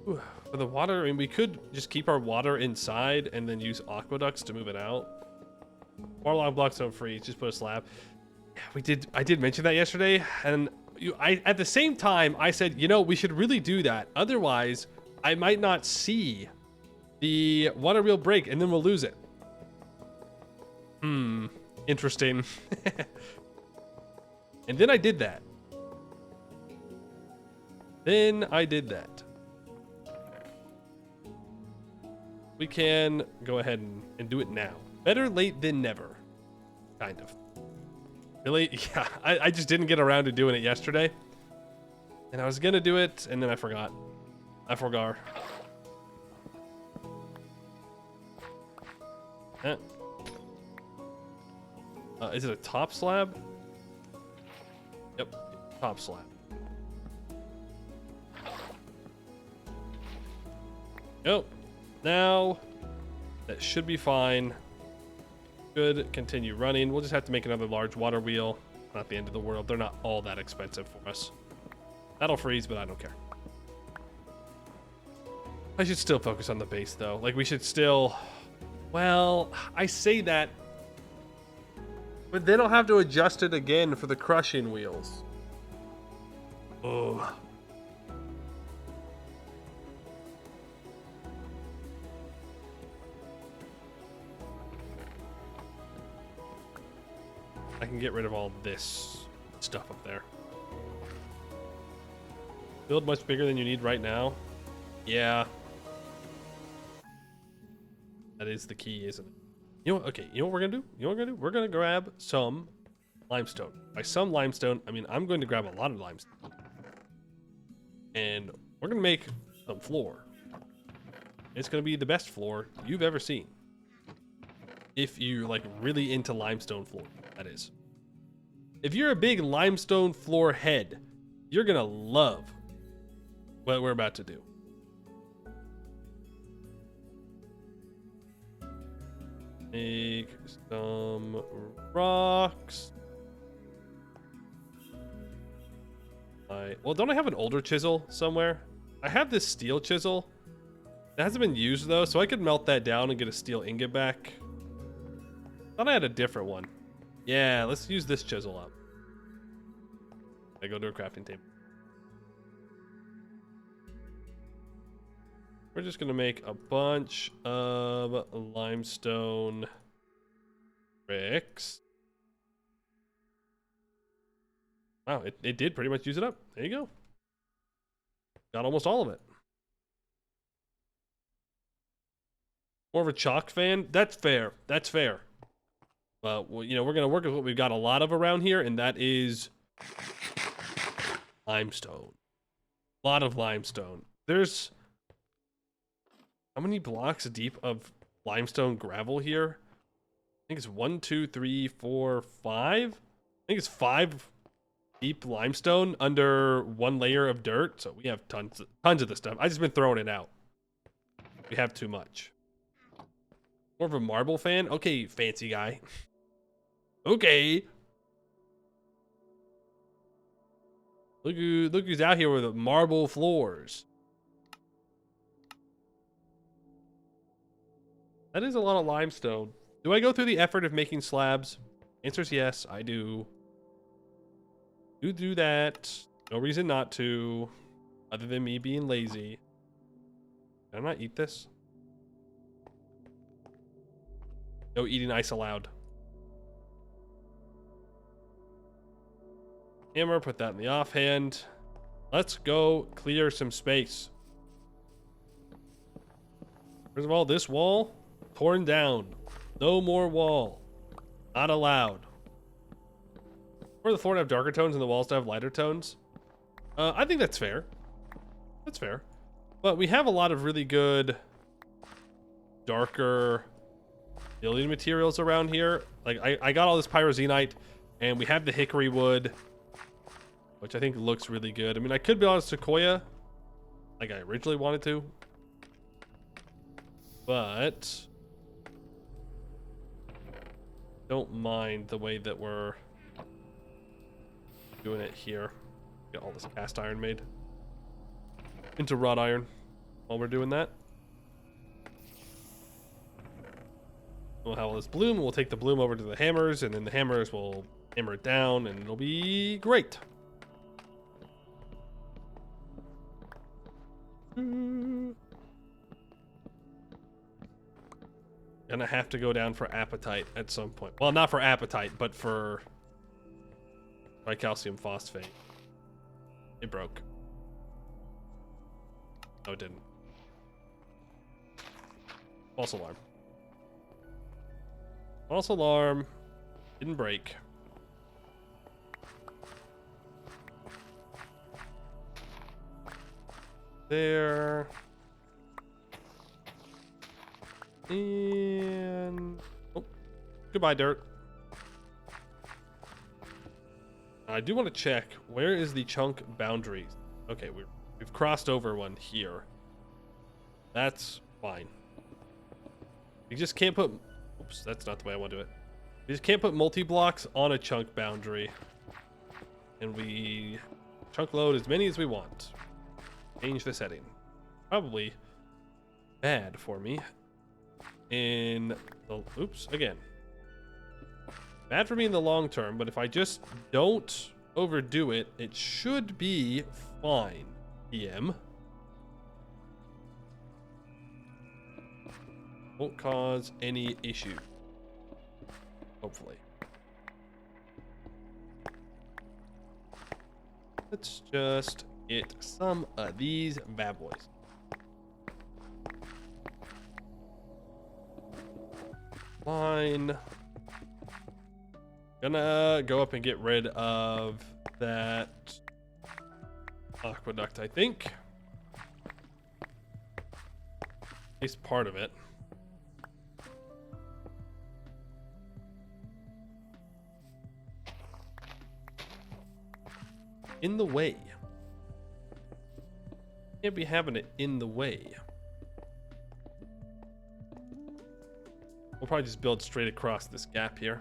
Ooh, for the water, I mean, we could just keep our water inside and then use aqueducts to move it out. Water log blocks don't freeze, just put a slab. Yeah, I did mention that yesterday, and at the same time, I said, you know, we should really do that. Otherwise, I might not see the water wheel break, and then we'll lose it. Interesting. And then I did that. We can go ahead and do it now. Better late than never. Kind of. Really? Yeah, I just didn't get around to doing it yesterday. And I was gonna do it, and then I forgot. I forgot. Is it a top slab? Yep, top slab. Yep. Now, that should be fine. Should continue running. We'll just have to make another large water wheel. Not the end of the world. They're not all that expensive for us. That'll freeze, but I don't care. I should still focus on the base, though. Like, we should still... Well, I say that, but then I'll have to adjust it again for the crushing wheels. Oh. I can get rid of all this stuff up there. Build much bigger than you need right now. Yeah. That is the key, isn't it? You know what? Okay, you know what we're gonna do? You know what we're gonna do? We're gonna grab some limestone. By some limestone, I mean I'm going to grab a lot of limestone. And we're gonna make some floor. It's gonna be the best floor you've ever seen. If you're like really into limestone floor, that is. If you're a big limestone floor head, you're gonna love what we're about to do. Make some rocks. Well, don't I have an older chisel somewhere? I have this steel chisel. It hasn't been used though, so I could melt that down and get a steel ingot back. Thought I had a different one. Yeah, let's use this chisel up. I go to a crafting table. We're just gonna make a bunch of limestone bricks. Wow, it did pretty much use it up. There you go. Got almost all of it. More of a chalk fan? That's fair. That's fair. Well, you know, we're gonna work with what we've got a lot of around here, and that is limestone. A lot of limestone. There's how many blocks deep of limestone gravel here? I think it's 1, 2, 3, 4, 5. I think it's 5 deep limestone under 1 layer of dirt. So we have tons of this stuff. I just been throwing it out. We have too much. More of a marble fan? Okay, fancy guy. Okay. Look who's out here with the marble floors. That is a lot of limestone. Do I go through the effort of making slabs? Answer's yes, I do. Do that. No reason not to, other than me being lazy. Can I not eat this? No eating ice allowed. Hammer, put that in the offhand. Let's go clear some space. First of all, this wall, torn down. No more wall. Not allowed. For the floor to have darker tones and the walls to have lighter tones. I think that's fair. That's fair. But we have a lot of really good darker building materials around here. Like I got all this pyroxenite and we have the hickory wood, which I think looks really good. I mean, I could build on sequoia like I originally wanted to, but don't mind the way that we're doing it here. Get all this cast iron made into wrought iron while we're doing that. We'll have all this bloom. We'll take the bloom over to the hammers, and then the hammers will hammer it down, and it'll be great. Gonna have to go down for appetite at some point. Well, not for appetite, but for calcium phosphate. It broke. No, it didn't. False alarm. False alarm. Didn't break. There. And oh, goodbye, dirt. I do want to check, where is the chunk boundary? Okay, we've crossed over one here. That's fine. You just can't put, oops, that's not the way I want to do it. You just can't put multi-blocks on a chunk boundary. And we chunk load as many as we want. Change the setting. Probably bad for me. In the, oops, again. Bad for me in the long term, but if I just don't overdo it, it should be fine. PM. Won't cause any issue. Hopefully. Let's just get some of these bad boys. Fine. Gonna go up and get rid of that aqueduct, I think. At least part of it. In the way. Can't be having it in the way. We'll probably just build straight across this gap here.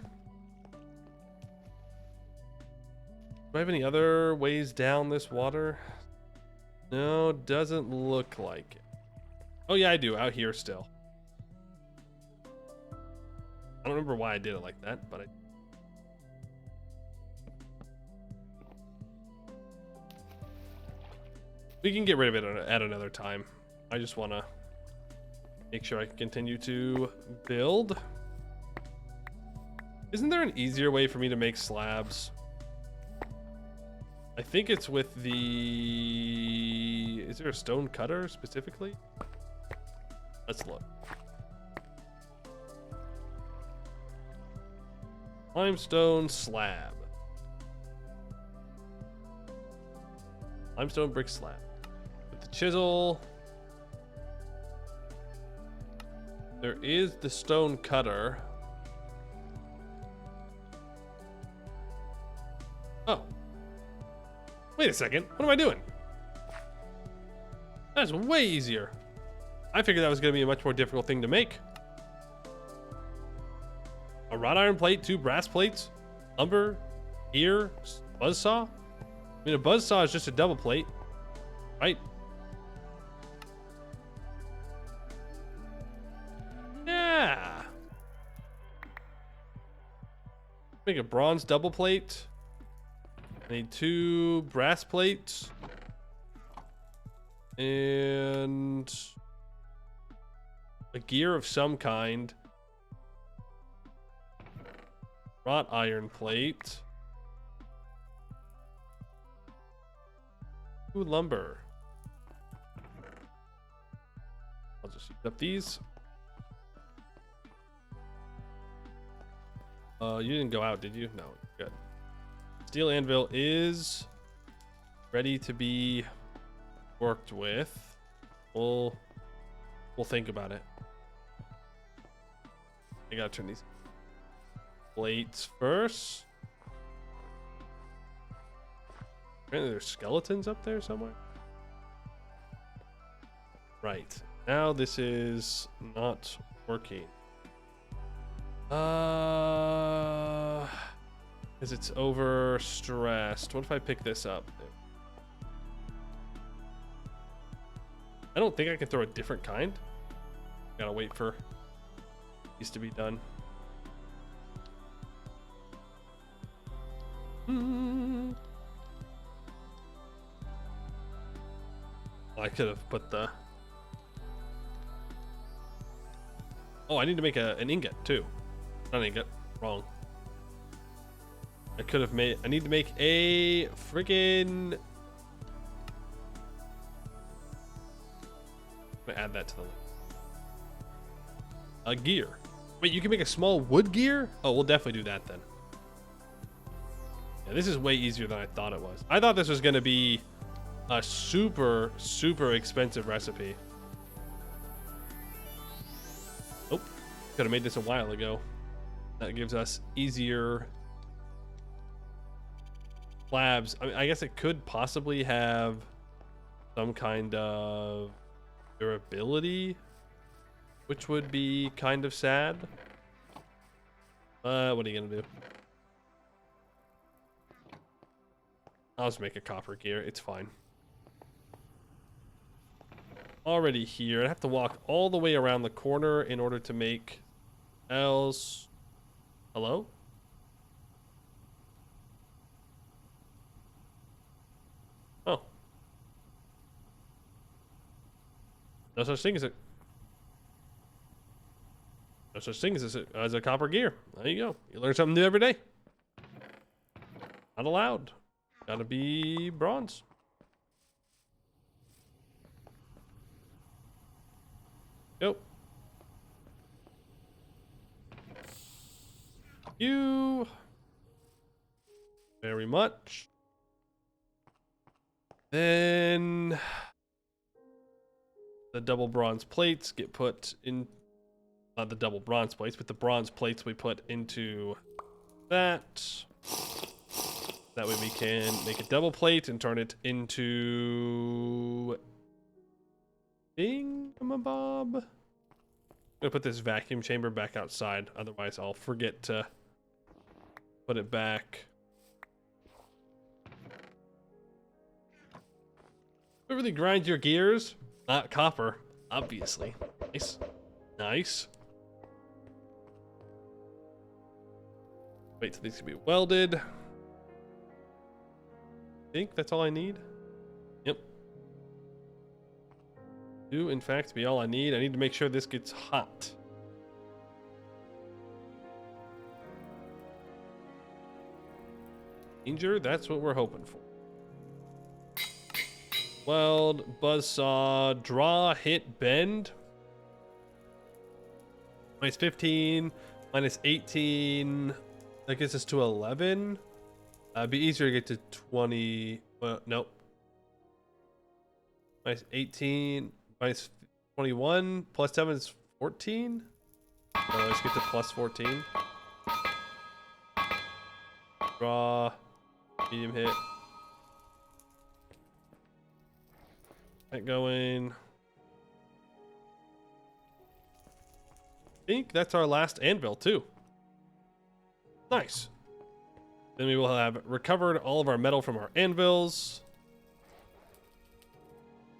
Do I have any other ways down this water? No, doesn't look like it. Oh yeah, I do, out here still. I don't remember why I did it like that, but we can get rid of it at another time. I just want to make sure I can continue to build. Isn't there an easier way for me to make slabs? I think it's with the... Is there a stone cutter specifically? Let's look. Limestone slab. Limestone brick slab. chisel. There is the stone cutter. Oh. Wait a second. What am I doing? That's way easier. I figured that was going to be a much more difficult thing to make. A wrought iron plate, 2 brass plates, lumber, gear, buzzsaw. I mean, a buzzsaw is just a double plate, right? Yeah. Make a bronze double plate. I need 2 brass plates. And a gear of some kind. Wrought iron plate. 2 lumber. I'll just use up these. You didn't go out, did you? No, good. Steel anvil is ready to be worked with. We'll think about it. I gotta turn these plates first. Apparently there's skeletons up there somewhere. Right. Now this is not working. Because it's overstressed. What if I pick this up? I don't think I can throw a different kind. Gotta wait for these to be done. I could have put the... Oh, I need to make an ingot too. Not an ingot. Wrong. I could have made... I need to make a friggin... I'm gonna add that to the list. A gear. Wait, you can make a small wood gear? Oh, we'll definitely do that then. Yeah, this is way easier than I thought it was. I thought this was gonna be a super, super expensive recipe. Nope. Could have made this a while ago. That gives us easier slabs. I mean, I guess it could possibly have some kind of durability, which would be kind of sad. What are you gonna do? I'll just make a copper gear. It's fine. Already here. I have to walk all the way around the corner in order to make else. Hello? Oh. No such thing as a... No such thing as a copper gear. There you go. You learn something new every day. Not allowed. Gotta be bronze. Yep. You very much. Then the double bronze plates get put in, not the double bronze plates, but the bronze plates we put into that. That way we can make a double plate and turn it into thingamabob. I'm gonna put this vacuum chamber back outside, otherwise I'll forget to put it back. You really grind your gears? Not copper, obviously. Nice. Nice. Wait till these can be welded. I think that's all I need. Yep. Do in fact be all I need. I need to make sure this gets hot. Danger, that's what we're hoping for. Weld, buzzsaw, draw, hit, bend. Minus 15, minus 18. That gets us to 11. It'd be easier to get to 20. Well, nope. Minus 18. Minus 21. Plus 7 is 14. So let's get to plus 14. Draw. Medium hit. That going. I think that's our last anvil too. Nice. Then we will have recovered all of our metal from our anvils.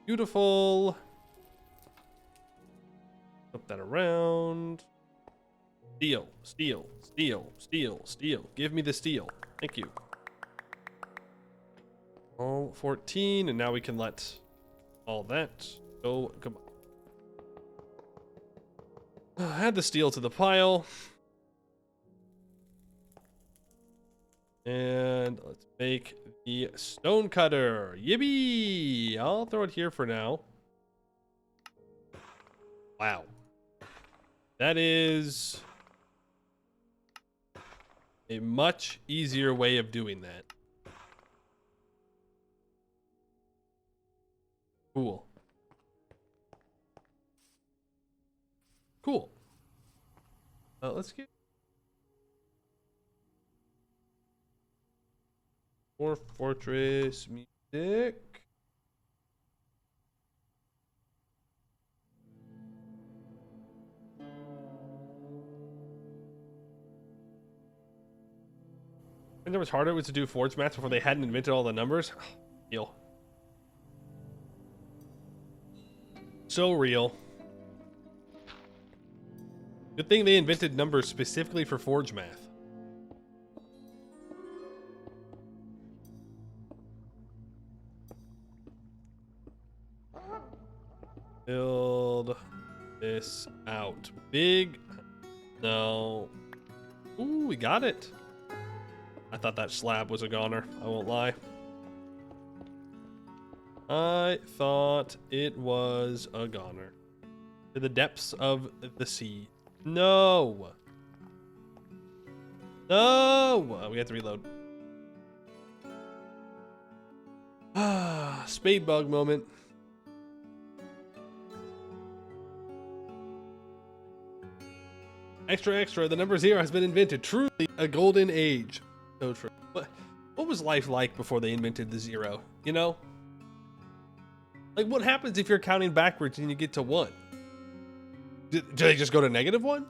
Beautiful. Flip that around. Steel, steel, steel, steel, steel. Give me the steel. Thank you. All 14, and now we can let all that go. Come on. Add the steel to the pile. And let's make the stone cutter. Yippee! I'll throw it here for now. Wow. That is a much easier way of doing that. Cool. Cool. Let's get more fortress music. I think it was harder was to do forge maps before they hadn't invented all the numbers. Real. So real. Good thing they invented numbers specifically for forge math. Build this out. Big. No. Ooh, we got it. I thought that slab was a goner. I won't lie. I thought it was a goner. To the depths of the sea. No. No. We have to reload. Ah, spade bug moment. Extra, extra. The number 0 has been invented. Truly a golden age. So true. What was life like before they invented the 0? You know? Like, what happens if you're counting backwards and you get to 1? Do they just go to -1?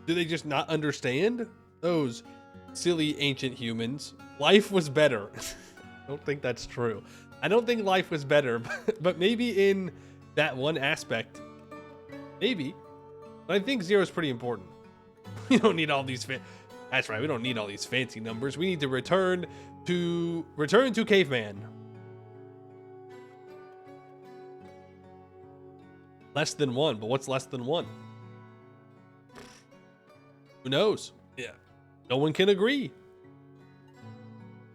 Do they just not understand? Those silly ancient humans. Life was better. I don't think that's true. I don't think life was better, but maybe in that one aspect. Maybe. But I think 0 is pretty important. We don't need all these that's right, we don't need all these fancy numbers. We need to return to caveman. Less than 1, but what's less than 1? Who knows? Yeah. No one can agree.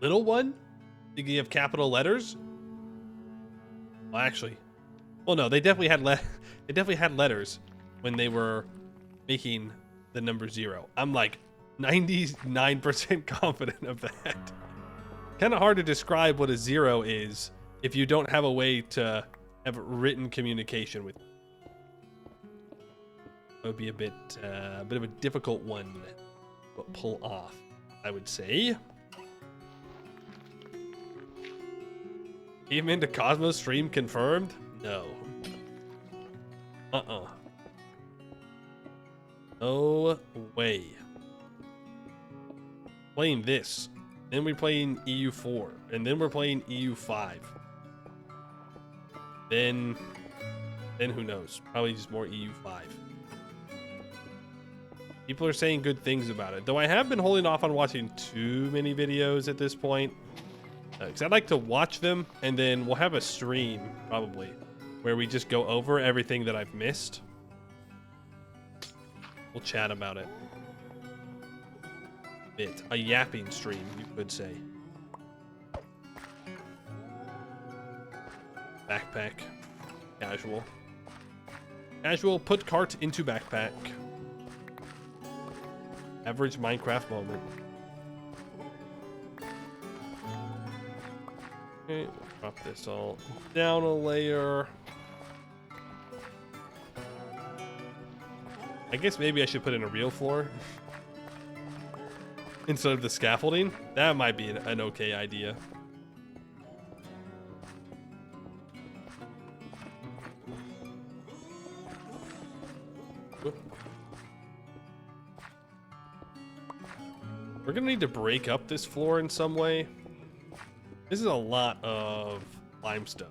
Little one? Think you have capital letters? Well, actually. Well, no, they definitely had letters when they were making the number 0. I'm like 99% confident of that. Kind of hard to describe what a 0 is if you don't have a way to have written communication with. It would be a bit of a difficult one to pull off, I would say. Came into Cosmos stream confirmed? No. No way. Playing this. Then we're playing EU4. And then we're playing EU5. Then who knows? Probably just more EU5. People are saying good things about it. Though I have been holding off on watching too many videos at this point. Because I'd like to watch them. And then we'll have a stream, probably, where we just go over everything that I've missed. We'll chat about it. A yapping stream, you could say. Backpack. Casual. Casual, put cart into backpack. Average Minecraft moment. Okay, we'll drop this all down a layer. I guess maybe I should put in a real floor instead of the scaffolding. That might be an okay idea. We're gonna need to break up this floor in some way. This is a lot of limestone,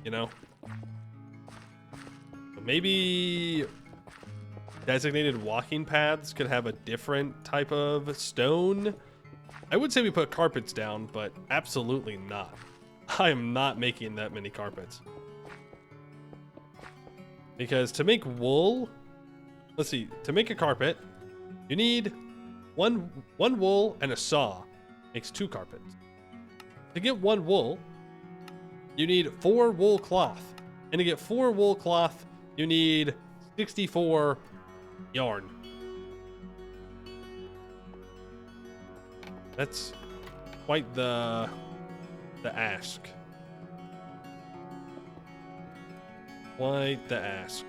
you know? So maybe designated walking paths could have a different type of stone. I would say we put carpets down, but absolutely not. I am not making that many carpets. Because to make wool, let's see, to make a carpet, you need one wool and a saw. Makes 2 carpets. To get 1 wool, you need 4 wool cloth. And to get 4 wool cloth, you need 64 yarn. That's quite the ask. Quite the ask.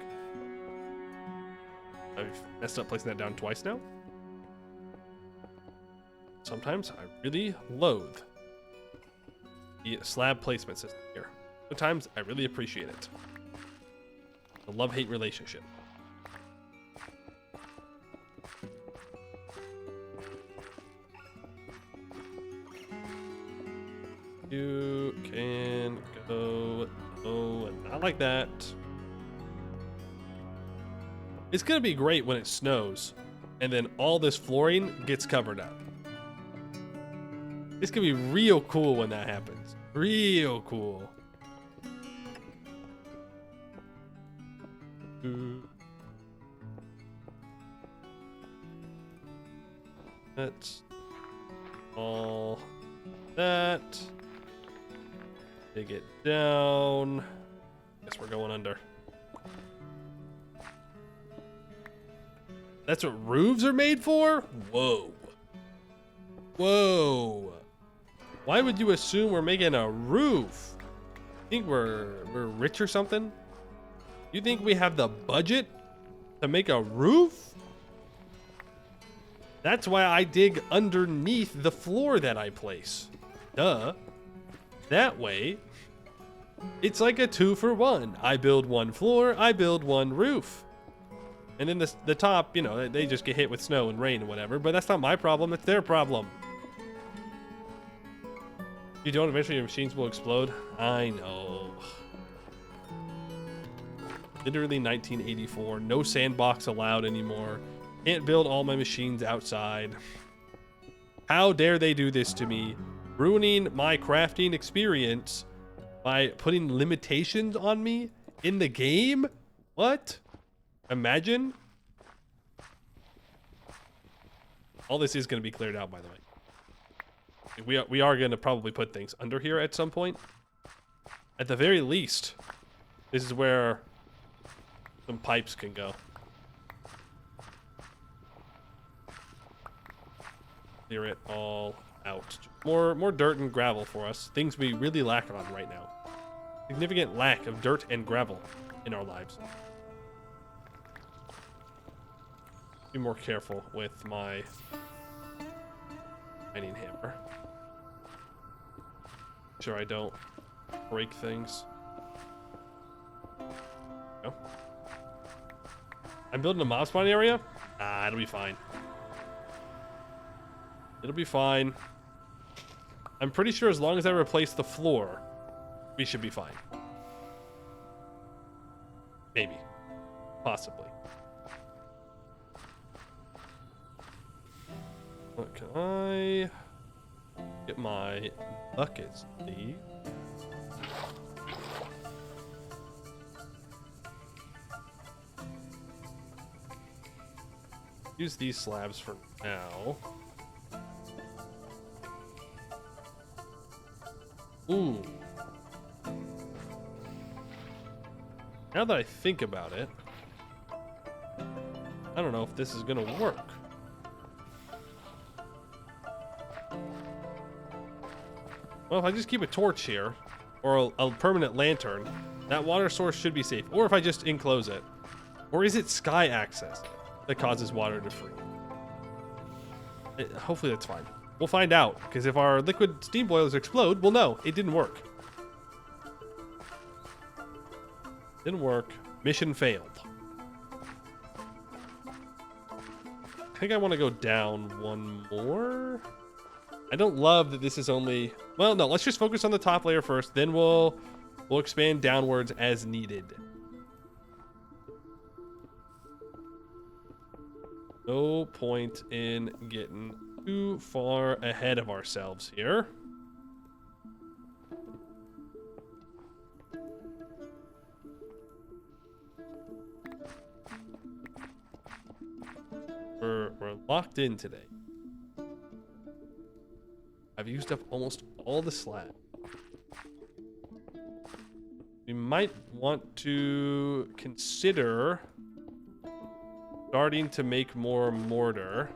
I've messed up placing that down twice now. Sometimes I really loathe the slab placement system here. Sometimes I really appreciate it. The love-hate relationship. You can go, not like that. It's gonna be great when it snows and then all this flooring gets covered up. It's gonna be real cool when that happens. Real cool. That's all that. Dig it down. Guess we're going under. That's what roofs are made for? Whoa. Whoa. Why would you assume we're making a roof? Think we're rich or something? You think we have the budget to make a roof? That's why I dig underneath the floor that I place. Duh. That way, it's like a 2-for-1. I build 1 floor, I build 1 roof. And then the top, you know, they just get hit with snow and rain and whatever, but that's not my problem, it's their problem. You don't, eventually your machines will explode. I know. Literally 1984, no sandbox allowed anymore. Can't build all my machines outside. How dare they do this to me? Ruining my crafting experience by putting limitations on me in the game? What? Imagine. All this is going to be cleared out, by the way. We are going to probably put things under here at some point. At the very least, this is where some pipes can go. Clear it all out. More dirt and gravel for us. Things we really lack on right now. Significant lack of dirt and gravel in our lives. Be more careful with my mining hammer. Sure I don't break things. No. I'm building a mob spawn area? Ah, it'll be fine. It'll be fine. I'm pretty sure as long as I replace the floor, we should be fine. Maybe. Possibly. What can I get my buckets, please? Use these slabs for now. Ooh. Now that I think about it, I don't know if this is gonna work. Well, if I just keep a torch here, or a permanent lantern, that water source should be safe. Or if I just enclose it. Or is it sky access that causes water to freeze? Hopefully that's fine. We'll find out, because if our liquid steam boilers explode, we'll know it didn't work. Didn't work. Mission failed. I think I want to go down one more. I don't love that this is only... Well, no, let's just focus on the top layer first. Then we'll expand downwards as needed. No point in getting too far ahead of ourselves here. We're locked in today. I've used up almost all the slab. We might want to consider starting to make more mortar.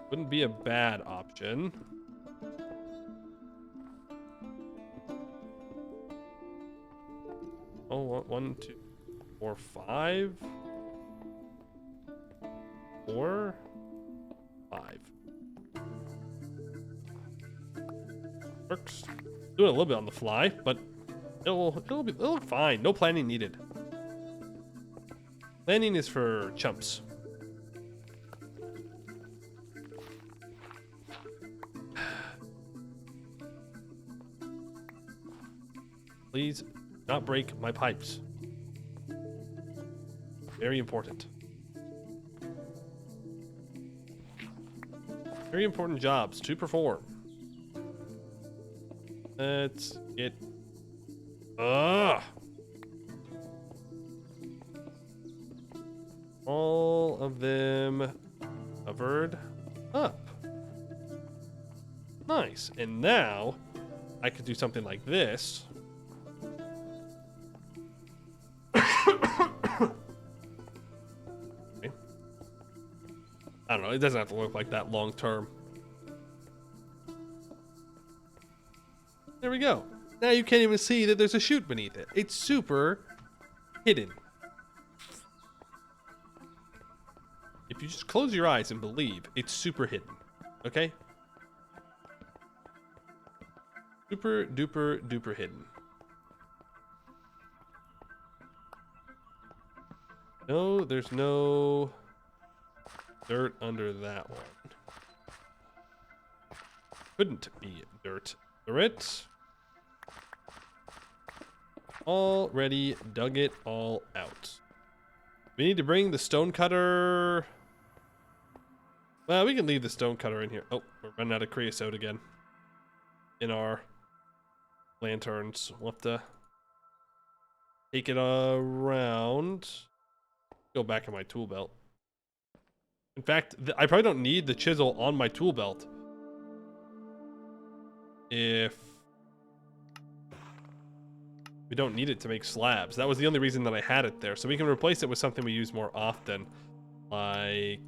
Wouldn't be a bad option. Oh, 1, 2, 4, 5. 4, 5. Works. Doing a little bit on the fly, but it'll look fine. No planning needed. Planning is for chumps. Please not break my pipes. Very important. Very important jobs to perform. Let's get... all of them covered up. Nice. And now I could do something like this. Okay. I don't know. It doesn't have to look like that long term. There we go. Now you can't even see that there's a chute beneath it. It's super hidden. If you just close your eyes and believe, it's super hidden. Okay? Super duper duper hidden. No, there's no dirt under that one. Couldn't be dirt under it. Already dug it all out. We need to bring the stone cutter. Well, we can leave the stone cutter in here. Oh, we're running out of creosote again. In our lanterns. We'll have to take it around. Go back in my tool belt. In fact, I probably don't need the chisel on my tool belt. If we don't need it to make slabs. That was the only reason that I had it there. So we can replace it with something we use more often. Like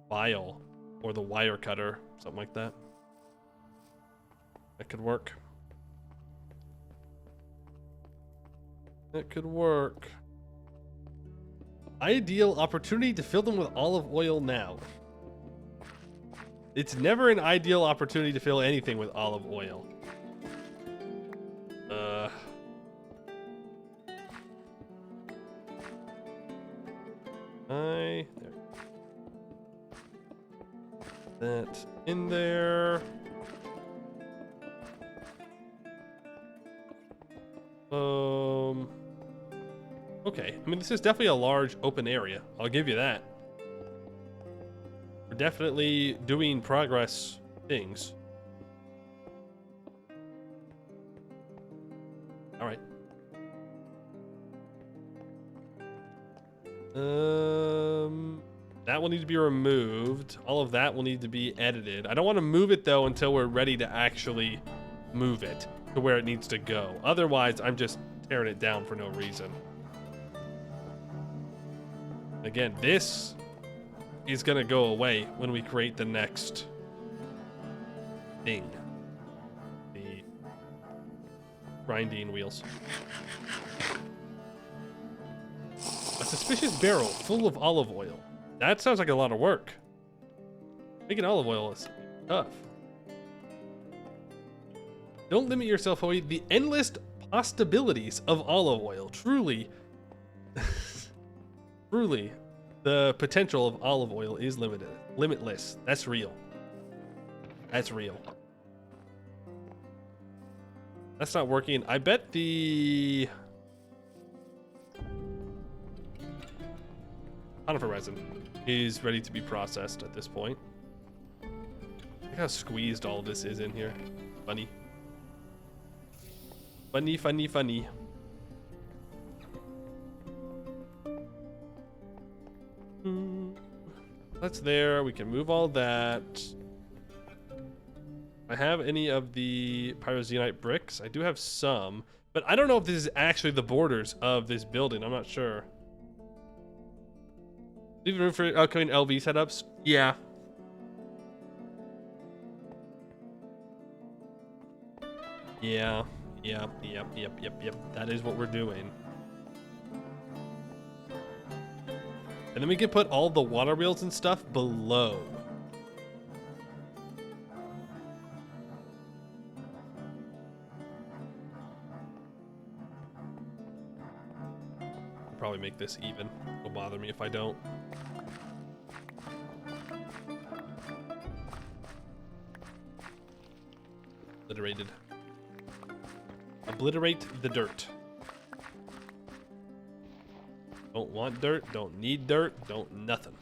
file or the wire cutter. Something like that. That could work. That could work. Ideal opportunity to fill them with olive oil now. It's never an ideal opportunity to fill anything with olive oil. There. That in there. Okay. I mean, this is definitely a large open area. I'll give you that. We're definitely doing progress things. All right. That will need to be removed. All of that will need to be edited. I don't want to move it though until we're ready to actually move it to where it needs to go. Otherwise, I'm just tearing it down for no reason. Again, this is going to go away when we create the next thing. grinding wheels. A suspicious barrel full of olive oil. That sounds like a lot of work. Making olive oil is tough. Don't limit yourself, Hoey. The endless possibilities of olive oil. Truly, truly, the potential of olive oil is limitless. That's real. That's real. That's not working. I bet the conifer resin is ready to be processed at this point. Look how squeezed all of this is in here. Funny. Funny, funny, funny. That's there. We can move all that. I have any of the pyroxenite bricks? I do have some, but I don't know if this is actually the borders of this building. I'm not sure. Leave room for upcoming LV setups? Yeah. Yeah. Yep. That is what we're doing. And then we can put all the water wheels and stuff below. I'll probably make this even. It'll bother me if I don't. Obliterated. Obliterate the dirt. Don't want dirt, don't need dirt, don't nothing.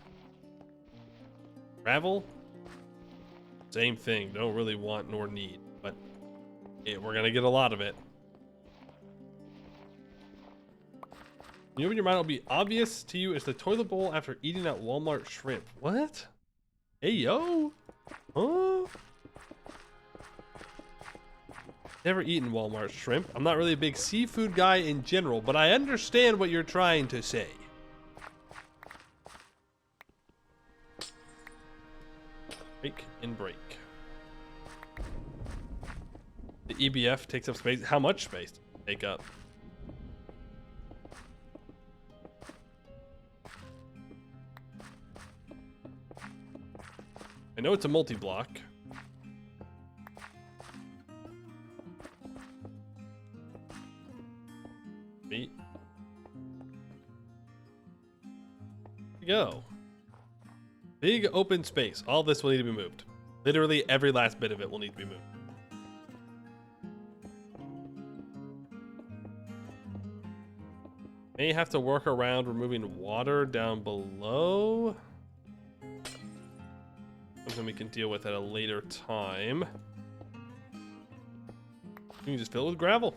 Gravel, same thing. Don't really want nor need, but we're gonna get a lot of it. You open your mind, it'll be obvious to you as the toilet bowl after eating at Walmart shrimp. What? Hey yo, huh? Never eaten Walmart shrimp. I'm not really a big seafood guy in general, but I understand what you're trying to say. Break and break. The EBF takes up space. How much space does it take up? I know it's a multi-block. Go. Big open space. All this will need to be moved. Literally every last bit of it will need to be moved. May have to work around removing water down below. Something we can deal with at a later time. You can just fill it with gravel.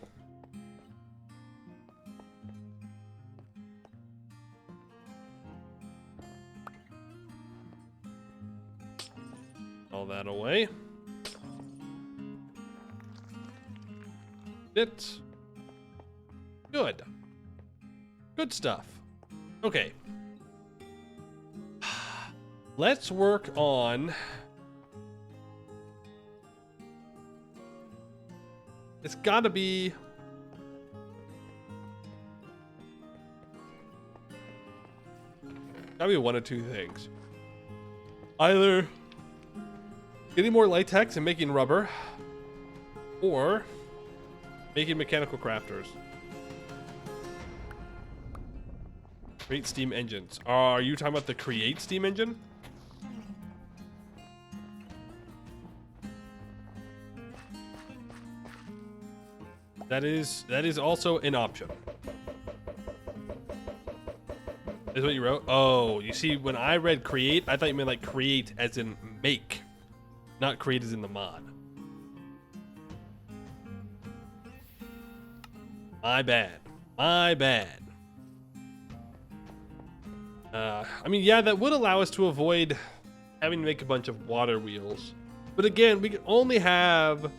All that away. It. Good. Good stuff. Okay. Let's work on... It's gotta be... Gotta be one of two things. Either getting more latex and making rubber, or making mechanical crafters. Create steam engines. Are you talking about the create steam engine? That is also an option. Is what you wrote? Oh, you see, when I read create, I thought you meant like create as in make, not create as in the mod. My bad. My bad. I mean, yeah, that would allow us to avoid having to make a bunch of water wheels. But again, we can only have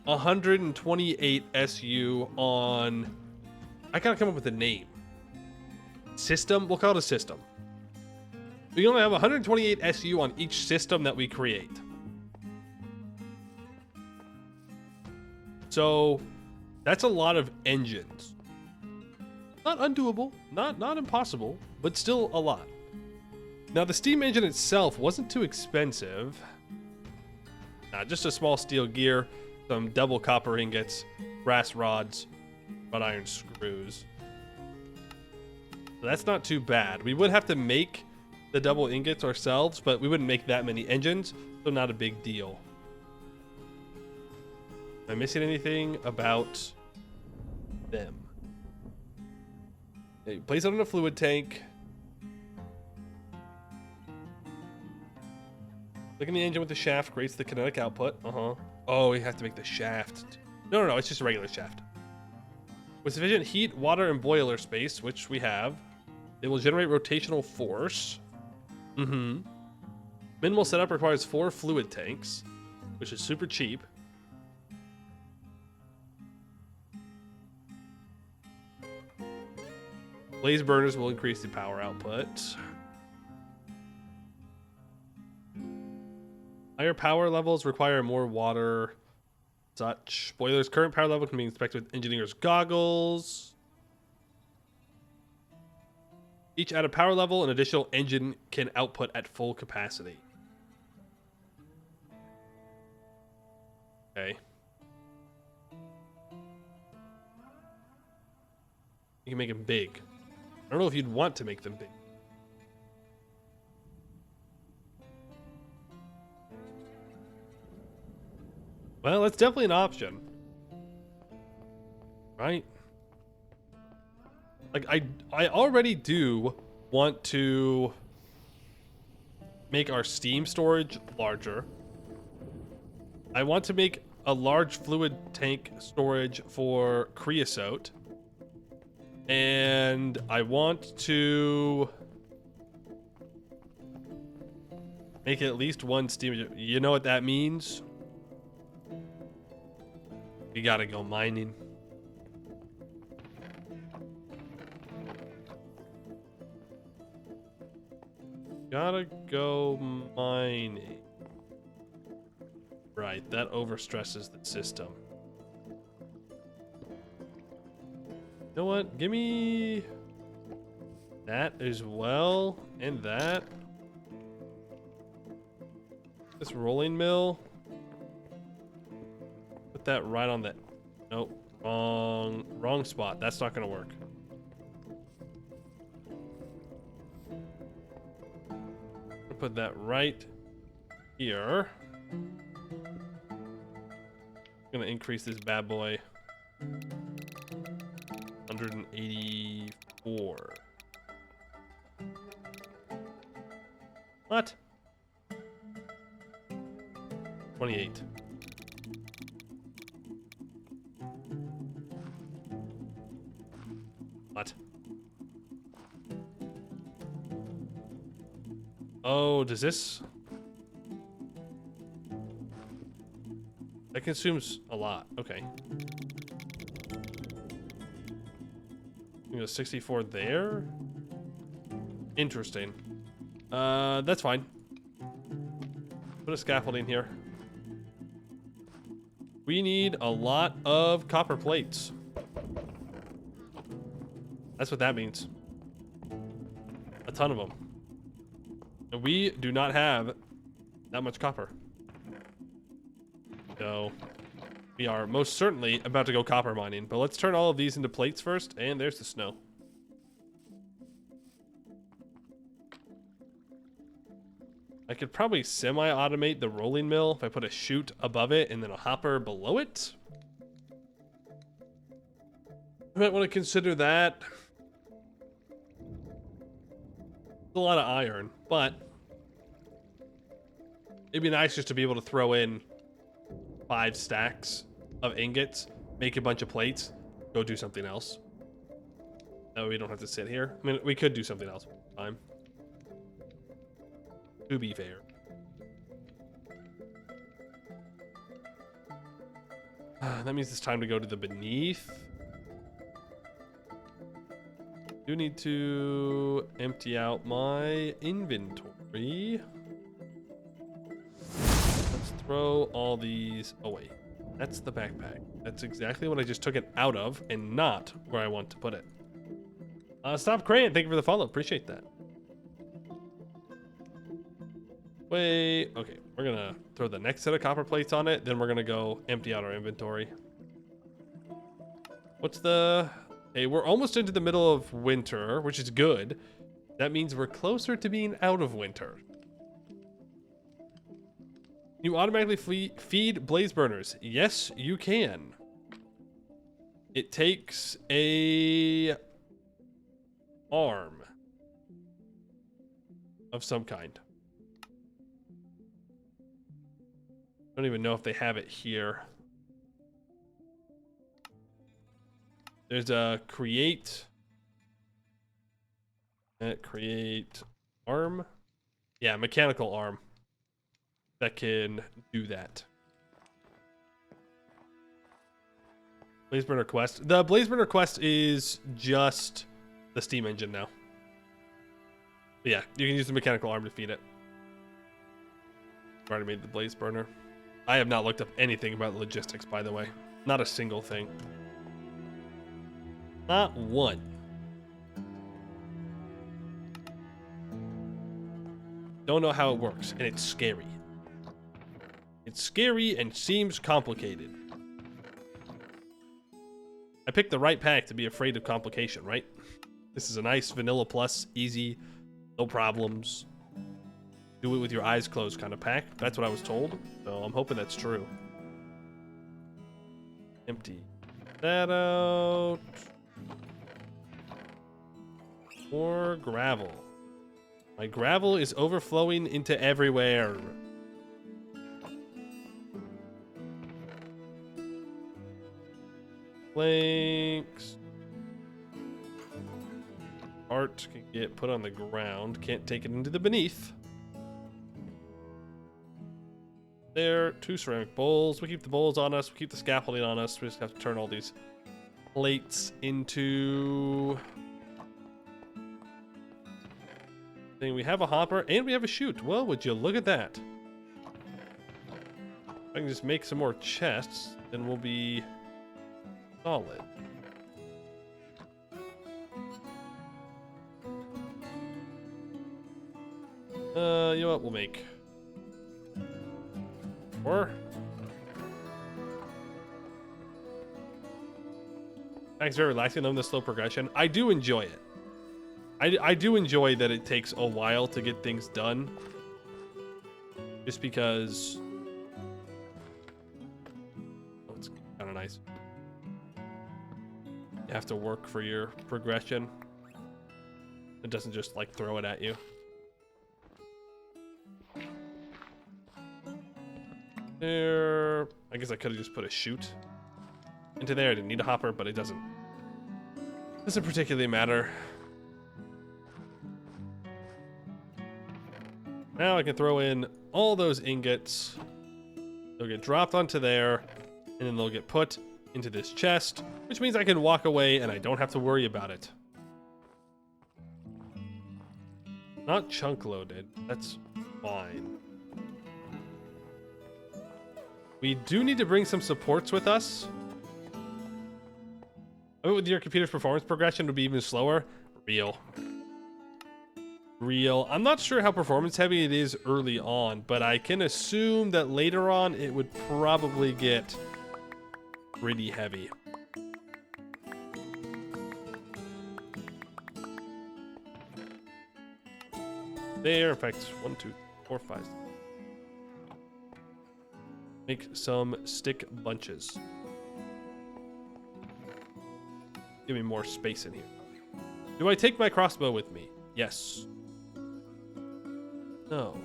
128 SU on... I gotta come up with a name. System? We'll call it a system. We only have 128 SU on each system that we create. So, That's a lot of engines. Not undoable, not impossible, but still a lot. Now the steam engine itself wasn't too expensive. Just a small steel gear, some double copper ingots, brass rods, wrought iron screws. So that's not too bad. We would have to make the double ingots ourselves, but we wouldn't make that many engines, so not a big deal. Am I missing anything about them? Okay, place it on a fluid tank. Clicking the engine with the shaft creates the kinetic output. Oh, we have to make the shaft. No, it's just a regular shaft. With sufficient heat, water, and boiler space, which we have, it will generate rotational force. Minimal setup requires 4 fluid tanks, which is super cheap. Blaze burners will increase the power output. Higher power levels require more water. Such. Boiler's current power level can be inspected with engineer's goggles. Each at a power level, an additional engine can output at full capacity. Okay. You can make them big. I don't know if you'd want to make them big. Well, that's definitely an option. Right? Like, I already do want to make our steam storage larger. I want to make a large fluid tank storage for creosote. And I want to make at least one steam. You know what that means? We gotta go mining. Gotta go mining. Right, that overstresses the system. You know what? Give me that as well, and that. This rolling mill. Put that right on that. Nope, wrong spot. That's not gonna work. I'll put that right here. I'm gonna increase this bad boy. 184. What? 28. What? Oh, does this? That consumes a lot. Okay. You know, 64 there? Interesting. That's fine. Put a scaffolding here. We need a lot of copper plates. That's what that means. A ton of them. And we do not have that much copper. So we are most certainly about to go copper mining. But let's turn all of these into plates first. And there's the snow. I could probably semi-automate the rolling mill if I put a chute above it and then a hopper below it. I might want to consider that. It's a lot of iron, but it'd be nice just to be able to throw in 5 stacks of ingots, make a bunch of plates, go do something else. That way we don't have to sit here. I mean, we could do something else all the time. To be fair. That means it's time to go to the beneath. Do need to empty out my inventory. Let's throw all these away. That's the backpack. That's exactly what I just took it out of and not where I want to put it. Stop Crayon, thank you for the follow. Appreciate that. Wait, okay. We're gonna throw the next set of copper plates on it. Then we're gonna go empty out our inventory. What's the... Hey, we're almost into the middle of winter, which is good. That means we're closer to being out of winter. You automatically feed blaze burners. Yes, you can. It takes a arm of some kind. I don't even know if they have it here. There's a create arm. Yeah, mechanical arm that can do that. Blaze burner quest. The blaze burner quest is just the steam engine now. But yeah, you can use the mechanical arm to feed it. I've already made the blaze burner. I have not looked up anything about logistics, by the way. Not a single thing. Not one. Don't know how it works, and it's scary. It's scary and seems complicated. I picked the right pack to be afraid of complication, right? This is a nice vanilla plus, easy, no problems. Do it with your eyes closed kind of pack. That's what I was told, so I'm hoping that's true. Empty that out. More gravel. My gravel is overflowing into everywhere. Planks. Art can get put on the ground. Can't take it into the beneath. There, 2 ceramic bowls. We keep the bowls on us. We keep the scaffolding on us. We just have to turn all these plates into... We have a hopper and we have a chute. Well, would you look at that? If I can just make some more chests, then we'll be solid. You know what? We'll make 4. It's very relaxing. Love the slow progression. I do enjoy it. I do enjoy that it takes a while to get things done. Just because... Oh, it's kind of nice. You have to work for your progression. It doesn't just, like, throw it at you. There... I guess I could have just put a chute into there. I didn't need a hopper, but it doesn't particularly matter. Now I can throw in all those ingots. They'll get dropped onto there, and then they'll get put into this chest, which means I can walk away and I don't have to worry about it. Not chunk loaded. That's fine. We do need to bring some supports with us. I mean, with your computer's performance progression would be even slower. Real. I'm not sure how performance heavy it is early on, but I can assume that later on it would probably get pretty heavy. There, in fact, 1, 2, 4, 5. Make some stick bunches. Give me more space in here. Do I take my crossbow with me? Yes. No.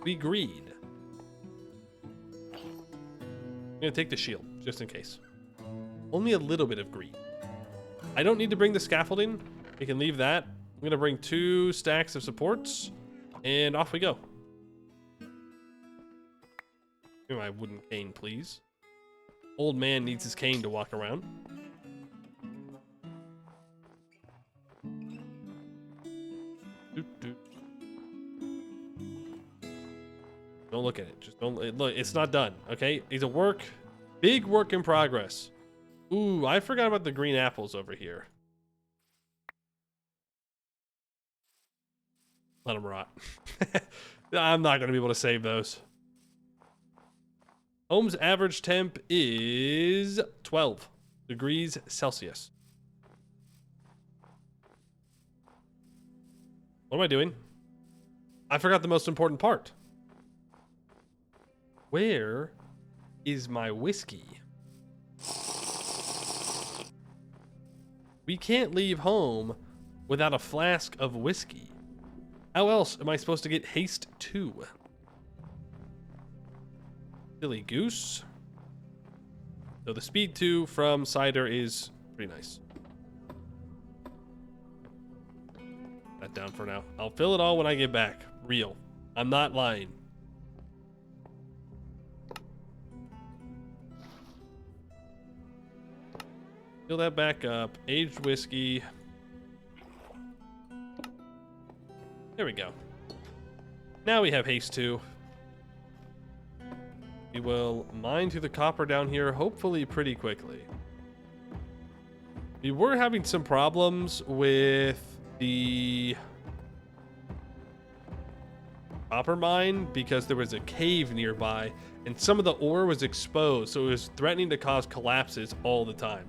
We agreed. I'm gonna take the shield, just in case. Only a little bit of greed. I don't need to bring the scaffolding. We can leave that. I'm gonna bring 2 stacks of supports, and off we go. Give me my wooden cane, please. Old man needs his cane to walk around. Don't look at it. Just don't look. It's not done. Okay, it's a big work in progress. Ooh, I forgot about the green apples over here. Let them rot. I'm not gonna be able to save those. Home's average temp is 12 degrees Celsius. What am I doing? I forgot the most important part. Where is my whiskey? We can't leave home without a flask of whiskey. How else am I supposed to get haste 2? Silly goose. So the speed 2 from cider is pretty nice. That down for now. I'll fill it all when I get back. Real. I'm not lying. Fill that back up. Aged whiskey. There we go. Now we have haste 2. We will mine through the copper down here, hopefully pretty quickly. We were having some problems with the copper mine because there was a cave nearby and some of the ore was exposed, so it was threatening to cause collapses all the time.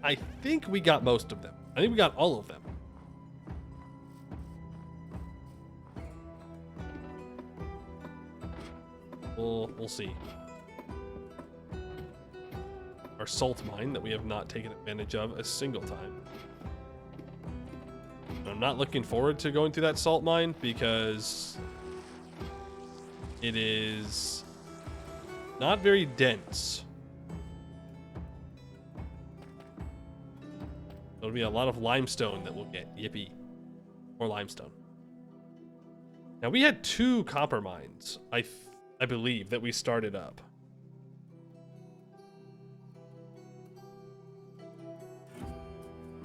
I think we got most of them. I think we got all of them. We'll see. Our salt mine that we have not taken advantage of a single time. I'm not looking forward to going through that salt mine because it is not very dense. There'll be a lot of limestone that we'll get. Yippee. More limestone. Now we had 2 copper mines, I believe, that we started up.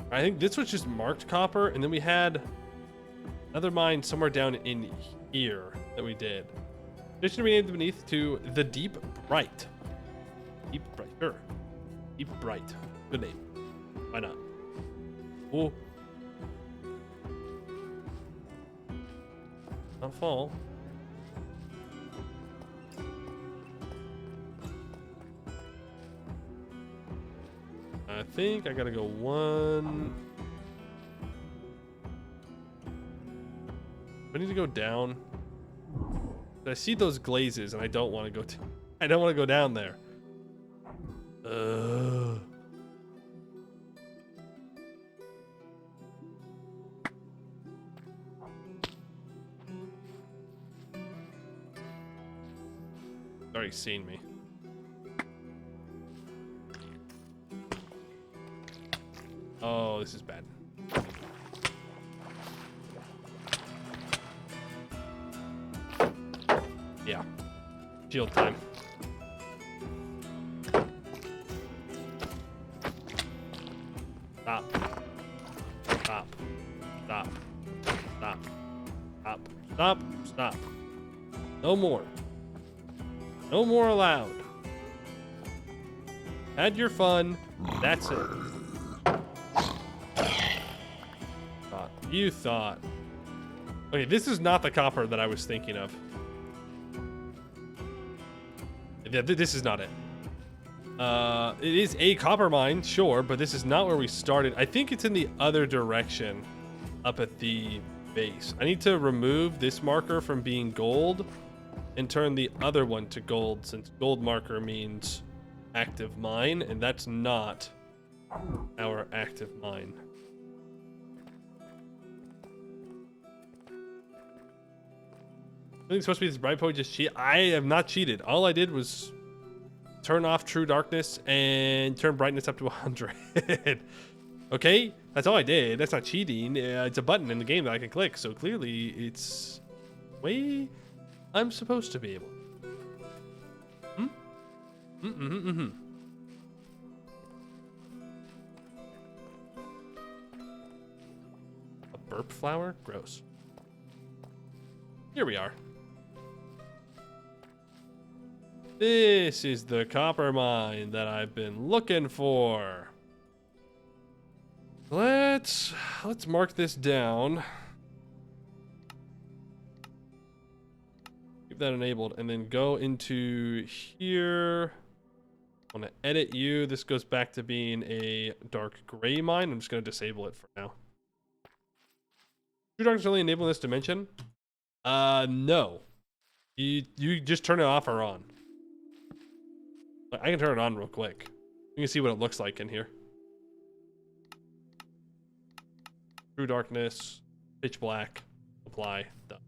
I think this was just marked copper, and then we had another mine somewhere down in here that we did. This should be named beneath to the Deep Bright. Deep Bright, sure. Deep Bright. Good name. Why not? Oh. Not fall. I think I gotta go 1. I need to go down. I see those glazes and I don't want to go I don't want to go down there. Already seen me. Oh, this is bad. Yeah. Shield time. Stop. Stop. Stop. Stop. Stop. Stop. Stop. No more. No more allowed. Had your fun. That's it. You thought. Okay, this is not the copper that I was thinking of. Yeah, this is not it. It is a copper mine, sure, but this is not where we started. I think it's in the other direction up at the base. I need to remove this marker from being gold and turn the other one to gold, since gold marker means active mine, and that's not our active mine. I think it's supposed to be this bright point just cheat. I have not cheated. All I did was turn off true darkness and turn brightness up to 100. Okay, that's all I did. That's not cheating. It's a button in the game that I can click. So clearly it's way I'm supposed to be able. A burp flower? Gross. Here we are. This is the copper mine that I've been looking for. Let's mark this down. Keep that enabled and then go into here. I want to edit you. This goes back to being a dark gray mine. I'm just going to disable it for now. True darkness only enable this dimension? No. You just turn it off or on. I can turn it on real quick. You can see what it looks like in here. True darkness, pitch black, apply, done.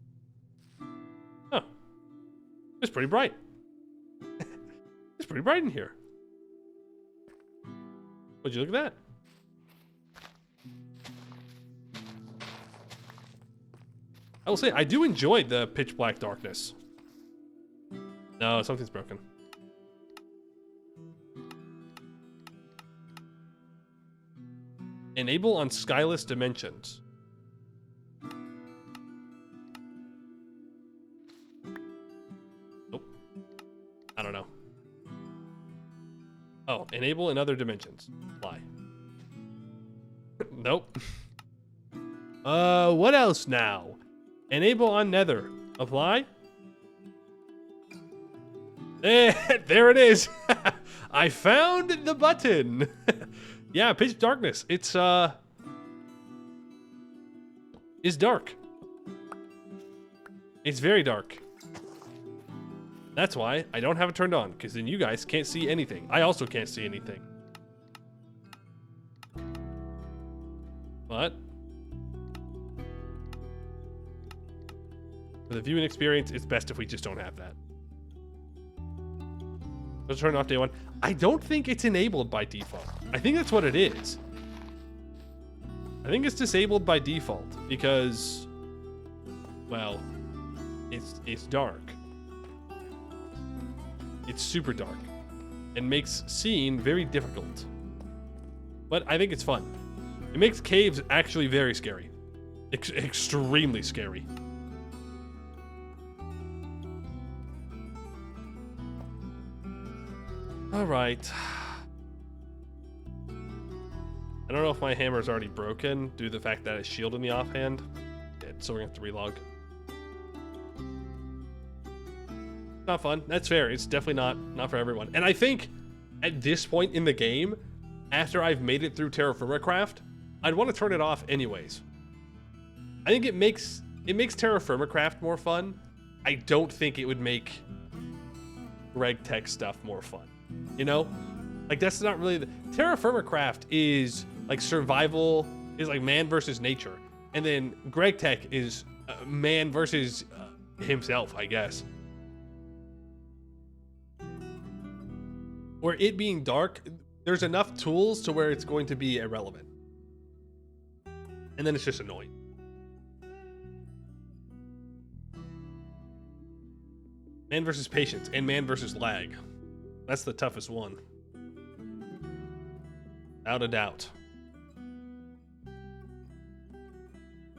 Oh, it's pretty bright. It's pretty bright in here. Would you look at that? I will say, I do enjoy the pitch black darkness. No, something's broken. Enable on skyless dimensions. Nope. I don't know. Oh, enable in other dimensions. Apply. Nope. What else now? Enable on nether. Apply. There it is. I found the button. Yeah, pitch darkness. It's dark. It's very dark. That's why I don't have it turned on, because then you guys can't see anything. I also can't see anything. But for the viewing experience, it's best if we just don't have that. Let's turn it off day one. I don't think it's enabled by default. I think that's what it is. I think it's disabled by default because, well, it's dark. It's super dark and makes seeing very difficult. But I think it's fun. It makes caves actually very scary. Extremely scary. All right. I don't know if my hammer's already broken due to the fact that it's shielded in the offhand. So we're gonna have to relog. Not fun. That's fair. It's definitely not for everyone. And I think at this point in the game, after I've made it through TerraFirmaCraft, I'd want to turn it off anyways. I think it makes TerraFirmaCraft more fun. I don't think it would make Greg Tech stuff more fun. You know? Like, that's not really TerraFirmaCraft is like survival, is like man versus nature. And then Greg Tech is man versus himself, I guess. Where it being dark, there's enough tools to where it's going to be irrelevant. And then it's just annoying. Man versus patience and man versus lag. That's the toughest one. Without a doubt.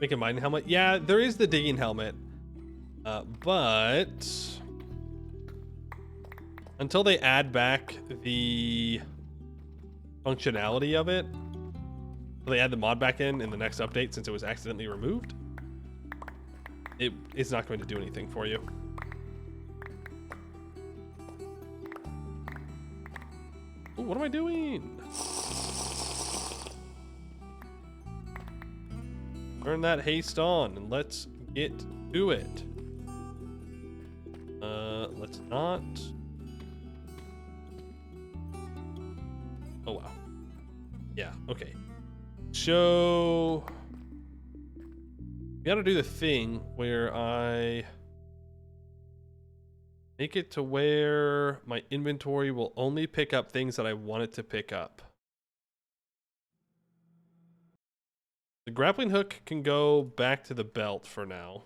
Make a mining helmet. Yeah, there is the digging helmet. But until they add back the functionality of it, they add the mod back in the next update since it was accidentally removed, it's not going to do anything for you. Ooh, what am I doing? Turn that haste on and let's get to it. Let's not. Oh wow. Yeah, okay. So gotta do the thing where I make it to where my inventory will only pick up things that I want it to pick up. The grappling hook can go back to the belt for now.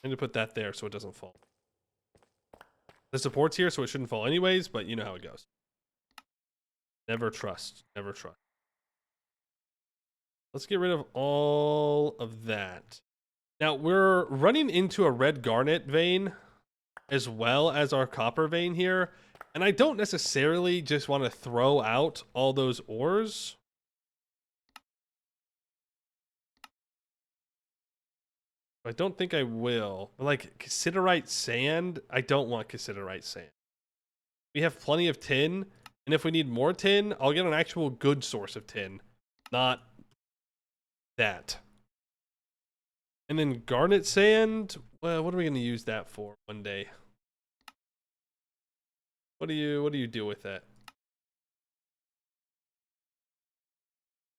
I need to put that there so it doesn't fall. The support's here, so it shouldn't fall anyways, but you know how it goes. Never trust. Never trust. Let's get rid of all of that. Now we're running into a red garnet vein as well as our copper vein here. And I don't necessarily just want to throw out all those ores. I don't think I will. Like cassiterite sand, I don't want cassiterite sand. We have plenty of tin, and if we need more tin, I'll get an actual good source of tin, not that. And then garnet sand, well, what are we going to use that for one day? What do you do with that?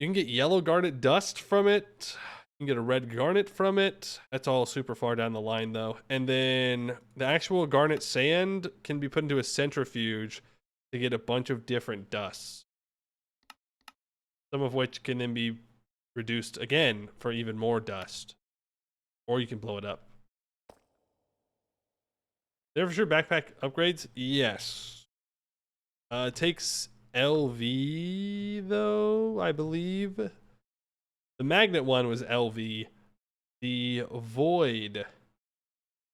You can get yellow garnet dust from it. You can get a red garnet from it. That's all super far down the line though. And then the actual garnet sand can be put into a centrifuge to get a bunch of different dusts. Some of which can then be reduced again for even more dust. Or you can blow it up. There for sure backpack upgrades? Yes. It takes LV though, I believe. The magnet one was LV. The void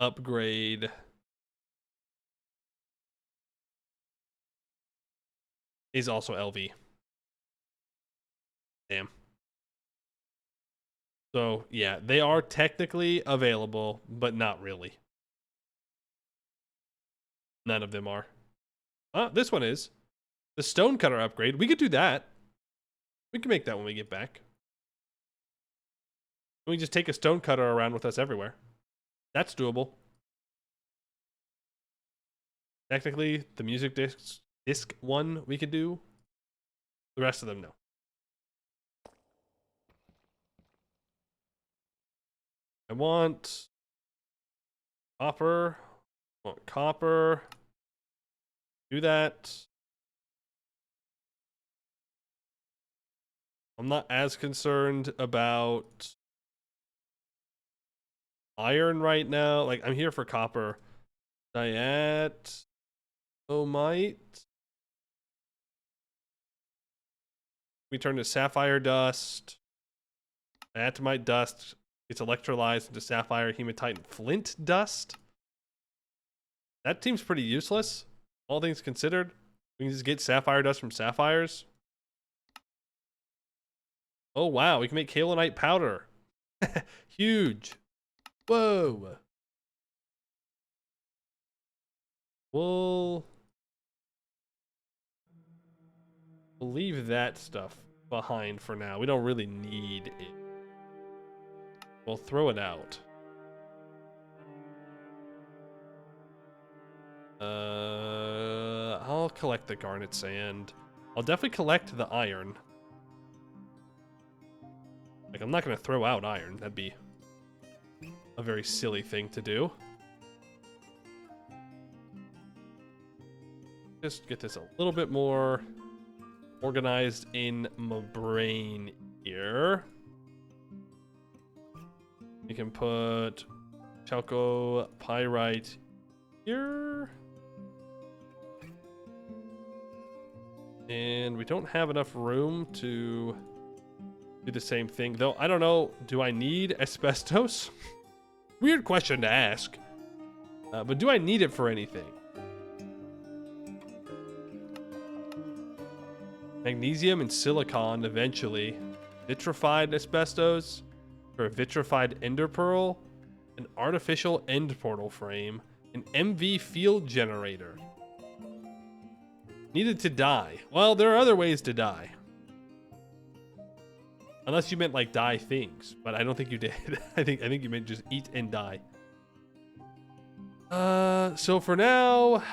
upgrade is also LV. Damn. So yeah, they are technically available, but not really. None of them are. This one is. The stone cutter upgrade. We could do that. We can make that when we get back. We can just take a stone cutter around with us everywhere. That's doable. Technically, the music disc one we could do. The rest of them, no. I want copper. I want copper. Do that. I'm not as concerned about iron right now. Like, I'm here for copper. Diatomite. We turn to sapphire dust. Diatomite dust gets electrolyzed into sapphire, hematite, and flint dust. That seems pretty useless, all things considered. We can just get sapphire dust from sapphires. Oh wow, we can make kaolinite powder. Huge. Whoa. We'll leave that stuff behind for now. We don't really need it. We'll throw it out. I'll collect the garnet sand. I'll definitely collect the iron. Like, I'm not going to throw out iron. That'd be a very silly thing to do. Just get this a little bit more organized in my brain here. We can put chalcopyrite here. And we don't have enough room to do the same thing. Though, I don't know, do I need asbestos? Weird question to ask. But do I need it for anything? Magnesium and silicon eventually. Vitrified asbestos. Or a vitrified ender pearl. An artificial end portal frame. An MV field generator. Needed to die. Well, there are other ways to die. Unless you meant like die things, but I don't think you did. I think you meant just eat and die. So for now,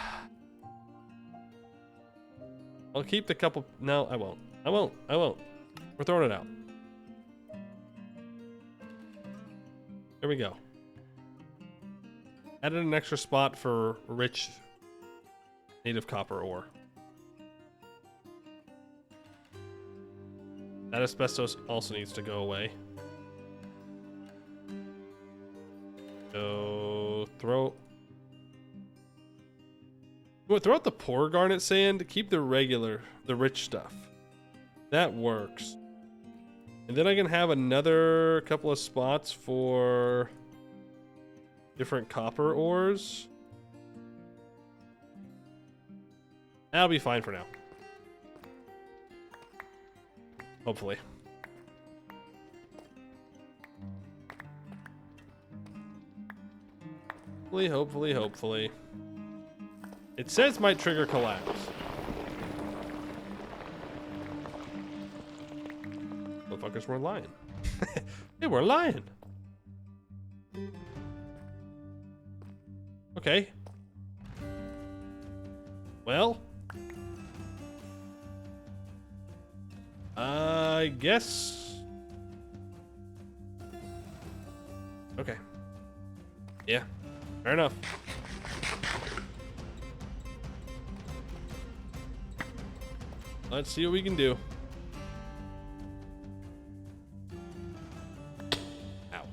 I'll keep the couple. No, I won't. I won't. We're throwing it out. Here we go. Added an extra spot for rich native copper ore. That asbestos also needs to go away. So throw out the poor garnet sand. Keep the rich stuff. That works. And then I can have another couple of spots for different copper ores. That'll be fine for now. Hopefully. Hopefully. It says might trigger collapse. Motherfuckers were lying. They were lying. Okay. Well. I guess. Okay. Yeah. Fair enough. Let's see what we can do. Ow.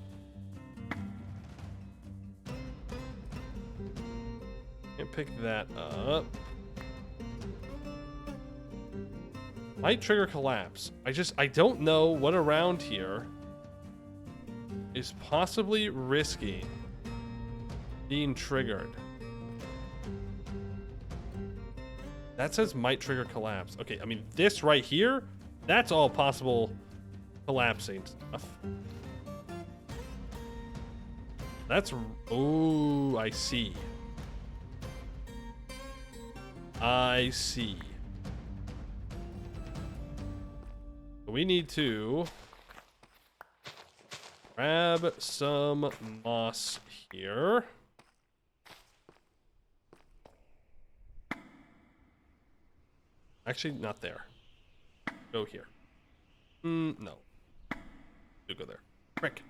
Can't pick that up. Might trigger collapse. I don't know what around here is possibly risky being triggered. That says might trigger collapse. Okay, I mean, this right here, that's all possible collapsing stuff. That's, oh, I see. I see. We need to grab some moss here. Actually, not there. Go here. No. Do go there. Frick.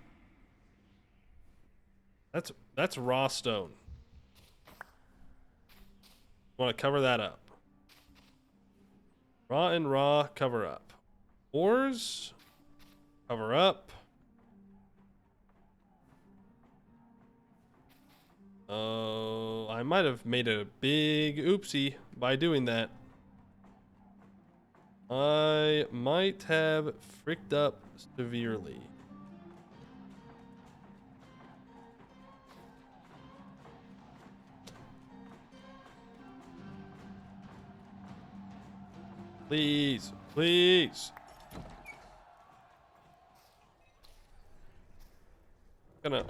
That's raw stone. Want to cover that up. Raw and raw, cover up. Ores, cover up. Oh, I might have made a big oopsie by doing that. I might have fricked up severely. Please, please.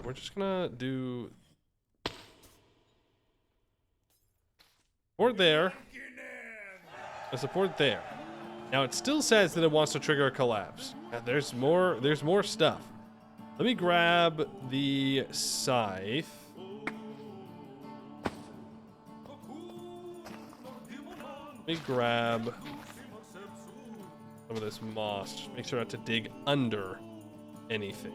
We're just gonna do support there. A support there. Now it still says that it wants to trigger a collapse. There's more stuff. Let me grab the scythe. Let me grab some of this moss. Just make sure not to dig under anything.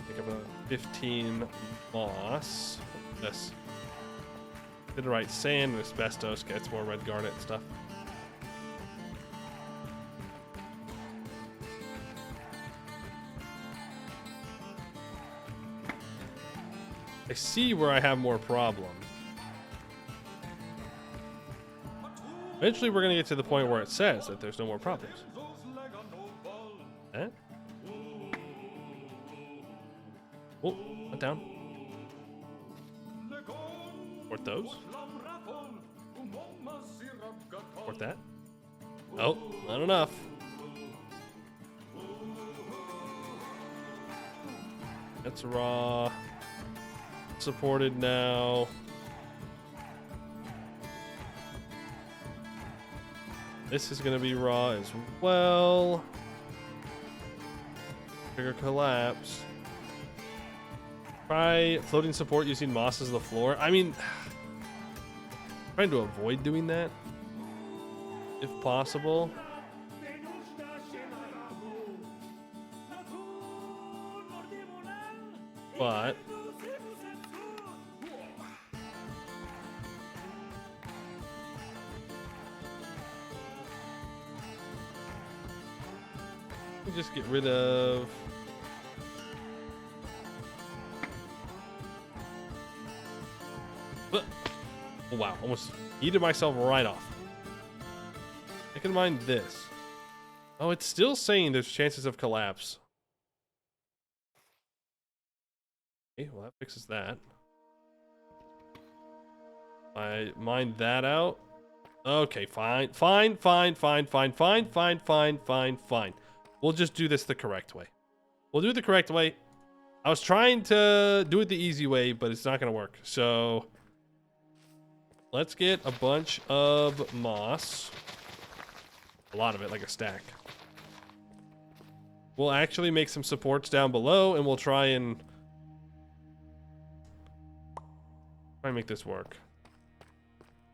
Pick up a 15 moss. This. Right, sand and asbestos gets more red garnet and stuff. I see where I have more problems. Eventually we're gonna get to the point where it says that there's no more problems. Eh? Oh, not down. Port those. Port that. Oh, not enough. That's raw. Supported now. This is going to be raw as well. Trigger collapse. Try floating support using moss as the floor. I mean, trying to avoid doing that if possible. But we'll just get rid of oh, wow, almost eated myself right off. I can mind this. Oh, it's still saying there's chances of collapse. Okay, well, that fixes that. I mined that out. Okay, fine. We'll just do this the correct way. We'll do it the correct way. I was trying to do it the easy way, but it's not going to work. So let's get a bunch of moss. A lot of it, like a stack. We'll actually make some supports down below, and we'll try and make this work.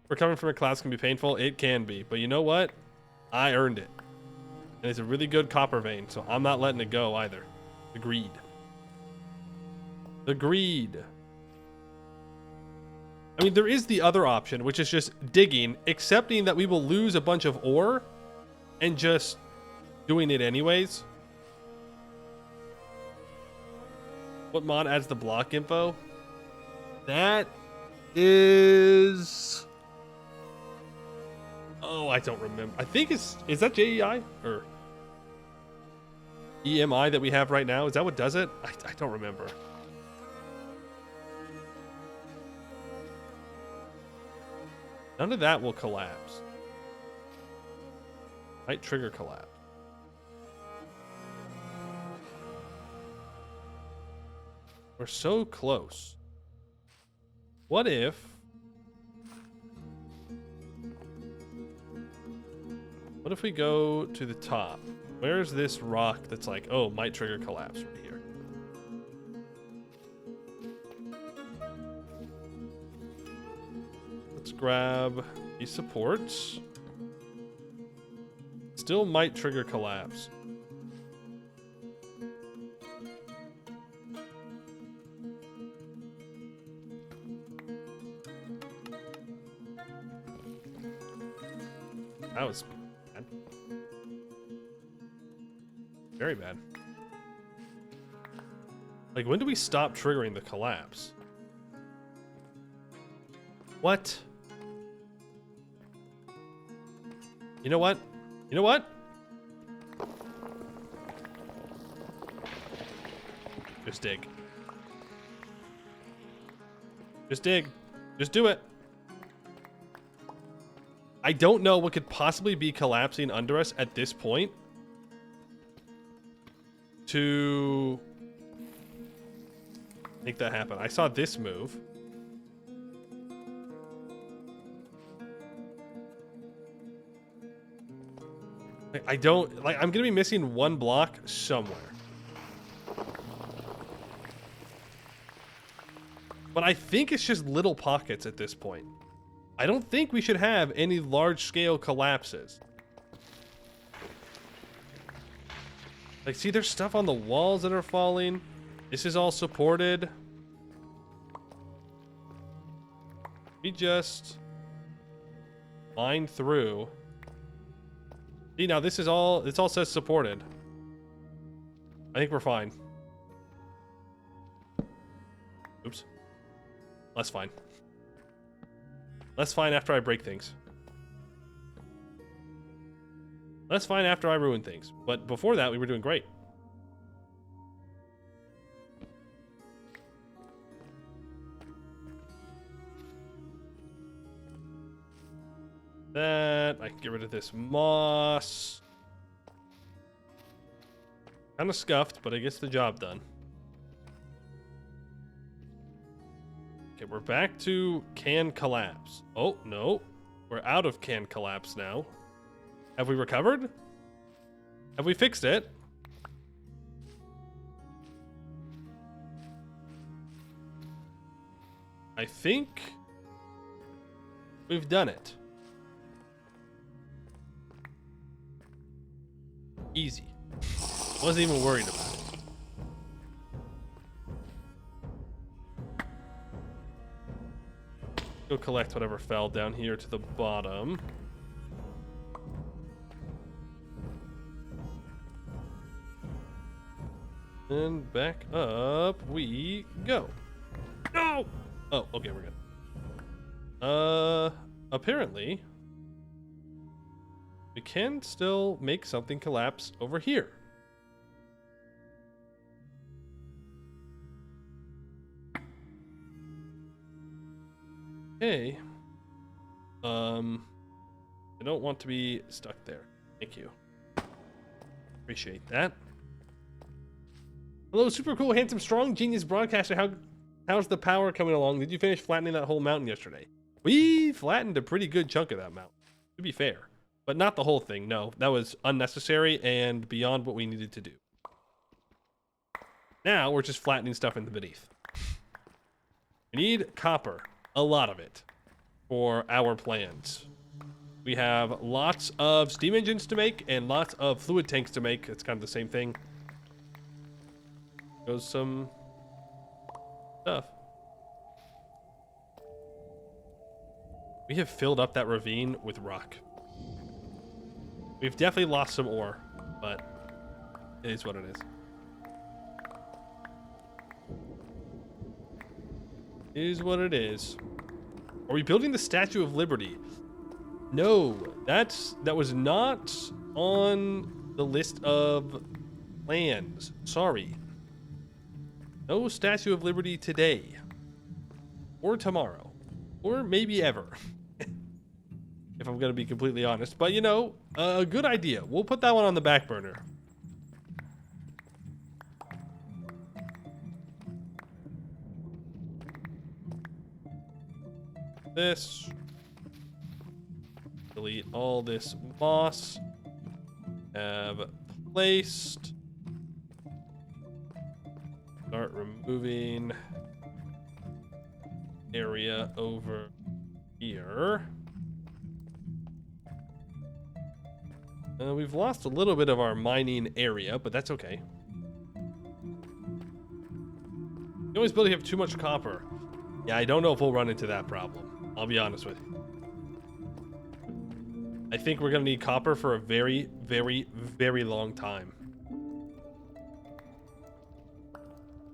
Recovering from a collapse can be painful. It can be, but you know what? I earned it. And it's a really good copper vein, so I'm not letting it go either. Agreed. Agreed. I mean, there is the other option, which is just digging, accepting that we will lose a bunch of ore, and just doing it anyways. What mod adds the block info? That is... Oh, I don't remember. I think it's... Is that JEI? Or EMI that we have right now? Is that what does it? I don't remember. None of that will collapse. Might trigger collapse. We're so close. What if... What if we go to the top? Where's this rock that's like, oh, might trigger collapse right here? Let's grab these supports. Still might trigger collapse. That was bad. Very bad. Like, when do we stop triggering the collapse? What? You know what? You know what? Just dig. Just dig. Just do it. I don't know what could possibly be collapsing under us at this point to make that happen. I saw this move. I don't, like, I'm gonna be missing one block somewhere. But I think it's just little pockets at this point. I don't think we should have any large-scale collapses. Like, see, there's stuff on the walls that are falling. This is all supported. We just mine through. See, now this is all, it all says supported. I think we're fine. Oops. That's fine. That's fine after I break things. That's fine after I ruin things. But before that, we were doing great. That, I can get rid of this moss. Kind of scuffed, but it gets the job done. Okay, we're back to can collapse. Oh, no. We're out of can collapse now. Have we recovered? Have we fixed it? I think we've done it. Easy. Wasn't even worried about it. Go collect whatever fell down here to the bottom. And back up we go. No! Oh, okay, we're good. Apparently we can still make something collapse over here. Okay. I don't want to be stuck there. Thank you. Appreciate that. Hello, super cool, handsome, strong, genius broadcaster. How's the power coming along? Did you finish flattening that whole mountain yesterday? We flattened a pretty good chunk of that mountain, to be fair. But not the whole thing, no. That was unnecessary and beyond what we needed to do. Now, we're just flattening stuff in the beneath. We need copper. A lot of it. For our plans. We have lots of steam engines to make and lots of fluid tanks to make. It's kind of the same thing. Goes some stuff. We have filled up that ravine with rock. We've definitely lost some ore, but it is what it is. It is what it is. Are we building the Statue of Liberty? No, that was not on the list of plans. Sorry. No Statue of Liberty today. Or tomorrow. Or maybe ever. If I'm going to be completely honest. But, you know, a good idea. We'll put that one on the back burner. This. Delete all this moss. Have placed. Start removing area over here. We've lost a little bit of our mining area, but that's okay. You always build you have too much copper. Yeah, I don't know if we'll run into that problem. I'll be honest with you. I think we're gonna need copper for a very, very, very long time.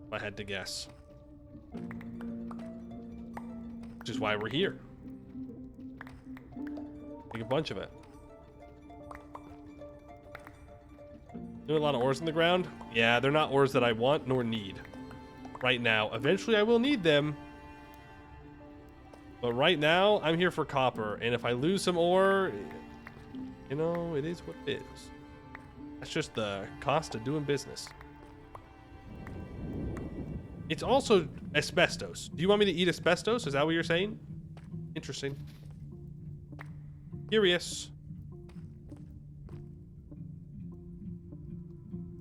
If I had to guess. Which is why we're here. Take a bunch of it. There are a lot of ores in the ground. Yeah, they're not ores that I want nor need right now. Eventually I will need them. But right now, I'm here for copper. And if I lose some ore, you know, it is what it is. That's just the cost of doing business. It's also asbestos. Do you want me to eat asbestos? Is that what you're saying? Interesting. Curious.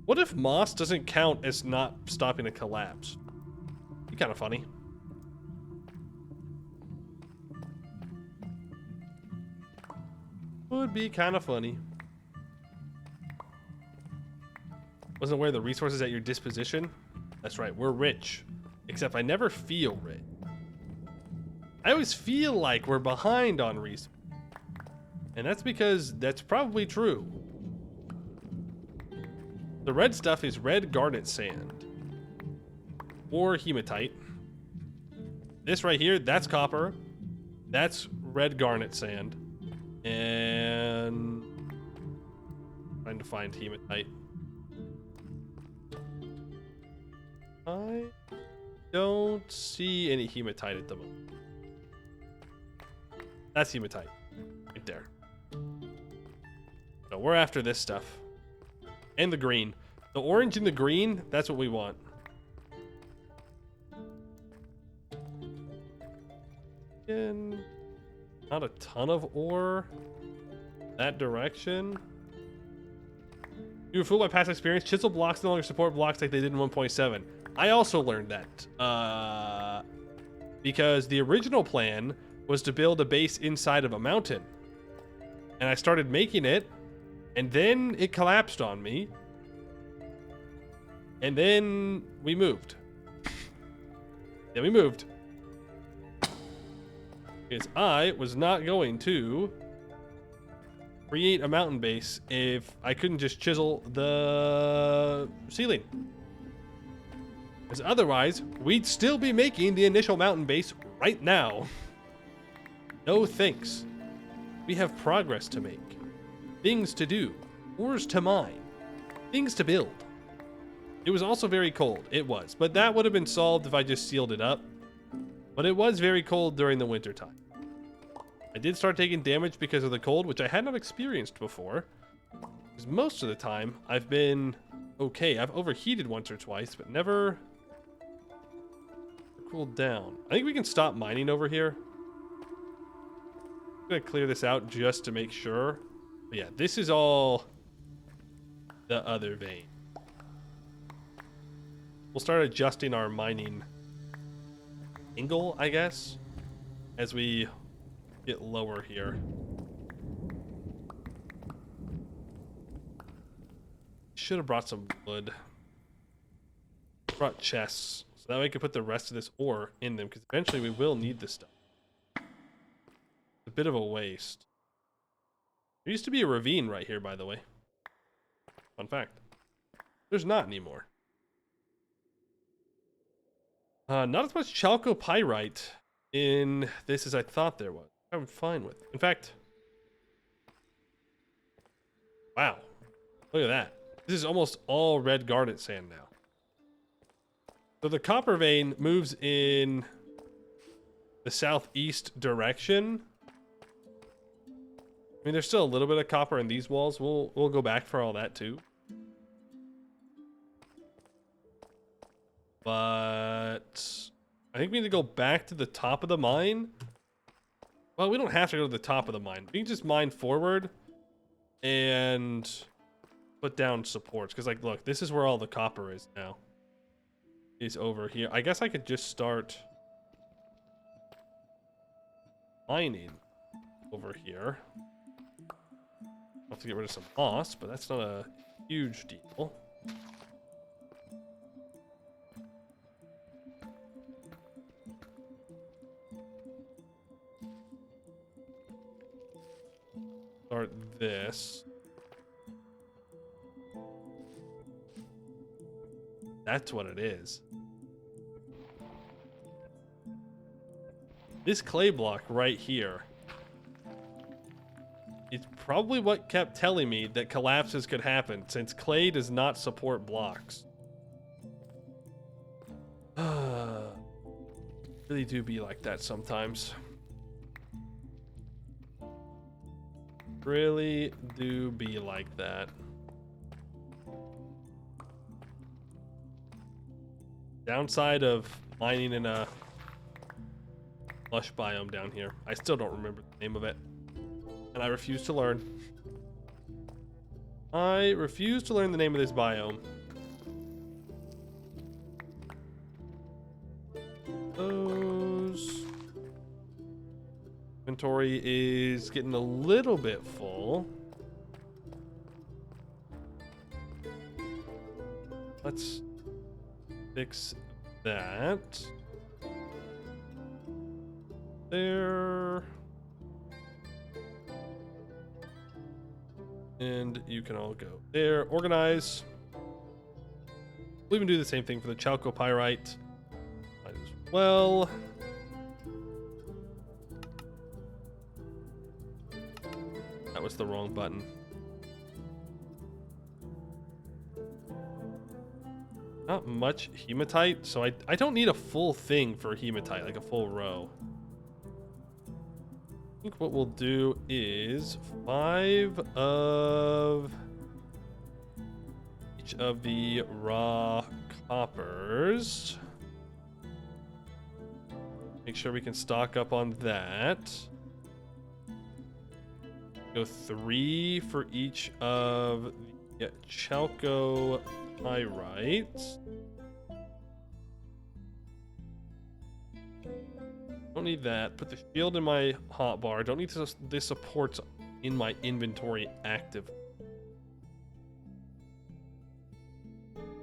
What if moss doesn't count as not stopping a collapse? Be kind of funny. Would be kind of funny. Wasn't aware of the resources at your disposition. That's right, we're rich. Except I never feel rich. I always feel like we're behind on resources. And that's because that's probably true. The red stuff is red garnet sand. Or hematite. This right here, that's copper. That's red garnet sand. And trying to find hematite. I don't see any hematite at the moment. That's hematite. Right there. So we're after this stuff. And the green. The orange and the green, that's what we want. And not a ton of ore. That direction. You were fooled by past experience. Chisel blocks no longer support blocks like they did in 1.7. I also learned that. Because the original plan was to build a base inside of a mountain. And I started making it. And then it collapsed on me. And then we moved. Then we moved. Because I was not going to create a mountain base if I couldn't just chisel the ceiling. Because otherwise, we'd still be making the initial mountain base right now. No thanks. We have progress to make. Things to do. Ores to mine. Things to build. It was also very cold. It was. But that would have been solved if I just sealed it up. But it was very cold during the winter time. I did start taking damage because of the cold, which I had not experienced before. Because most of the time, I've been okay. I've overheated once or twice, but never cooled down. I think we can stop mining over here. I'm gonna clear this out just to make sure. But yeah, this is all the other vein. We'll start adjusting our mining angle, I guess, as we get lower here. Should have brought some wood. Brought chests, so that way we can put the rest of this ore in them, because eventually we will need this stuff. It's a bit of a waste. There used to be a ravine right here, by the way. Fun fact. There's not anymore. Not as much chalcopyrite in this as I thought there was. I'm fine with. In fact, wow, look at that. This is almost all red garnet sand now. So the copper vein moves in the southeast direction. I mean, there's still a little bit of copper in these walls. We'll go back for all that too. But I think we need to go back to the top of the mine. Well, we don't have to go to the top of the mine. We can just mine forward and put down supports. Because, like, look, this is where all the copper is now. Is over here. I guess I could just start mining over here. I'll have to get rid of some moss, but that's not a huge deal. Start this. That's what it is. This clay block right here. It's probably what kept telling me that collapses could happen, since clay does not support blocks. Really do be like that sometimes. Really do be like that. Downside of mining in a lush biome down here. I still don't remember the name of it. And I refuse to learn. I refuse to learn the name of this biome. Those... Inventory is getting a little bit full. Let's fix that. There. And you can all go there. Organize. We'll even do the same thing for the chalcopyrite. Might as well. That was the wrong button. Not much hematite, so I don't need a full thing for hematite, like a full row. I think what we'll do is 5 of each of the raw coppers. Make sure we can stock up on that. Go 3 for each of the chalcopyrite. Don't need that. Put the shield in my hotbar. Don't need this supports in my inventory active.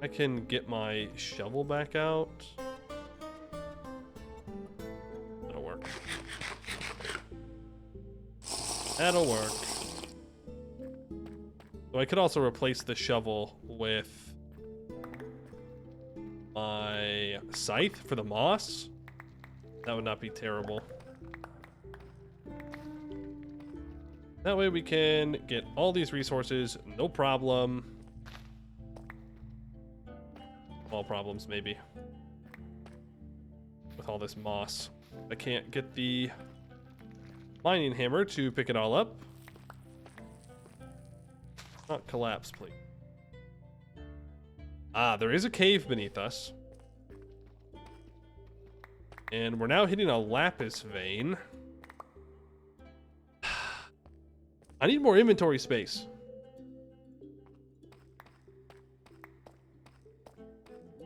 I can get my shovel back out. That'll work. That'll work. So I could also replace the shovel with my scythe for the moss. That would not be terrible. That way we can get all these resources, no problem. Small problems, maybe. With all this moss. I can't get the mining hammer to pick it all up. Not collapse, please. Ah, there is a cave beneath us. And we're now hitting a lapis vein. I need more inventory space.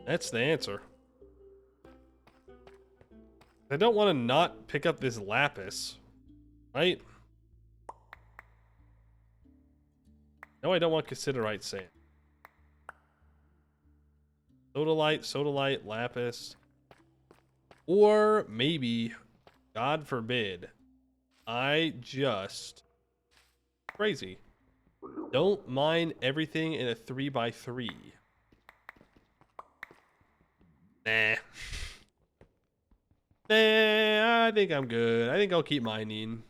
That's the answer. I don't want to not pick up this lapis, right? No, I don't want cassiterite sand. Sodalite, lapis. Or maybe, God forbid, I just... Crazy. Don't mine everything in a 3x3. Nah. Nah, I think I'm good. I think I'll keep mining.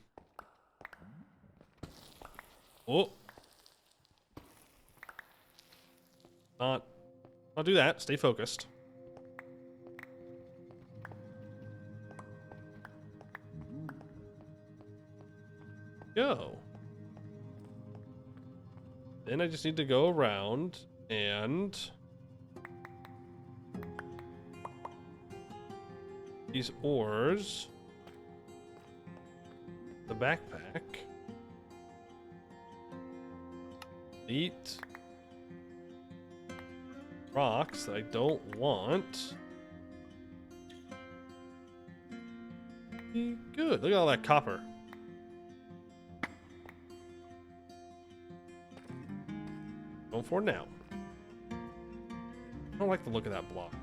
Oh. Not. I'll do that. Stay focused. Go. Then I just need to go around and these ores, the backpack, eat rocks that I don't want. Good. Look at all that copper. Going for it now. I don't like the look of that block.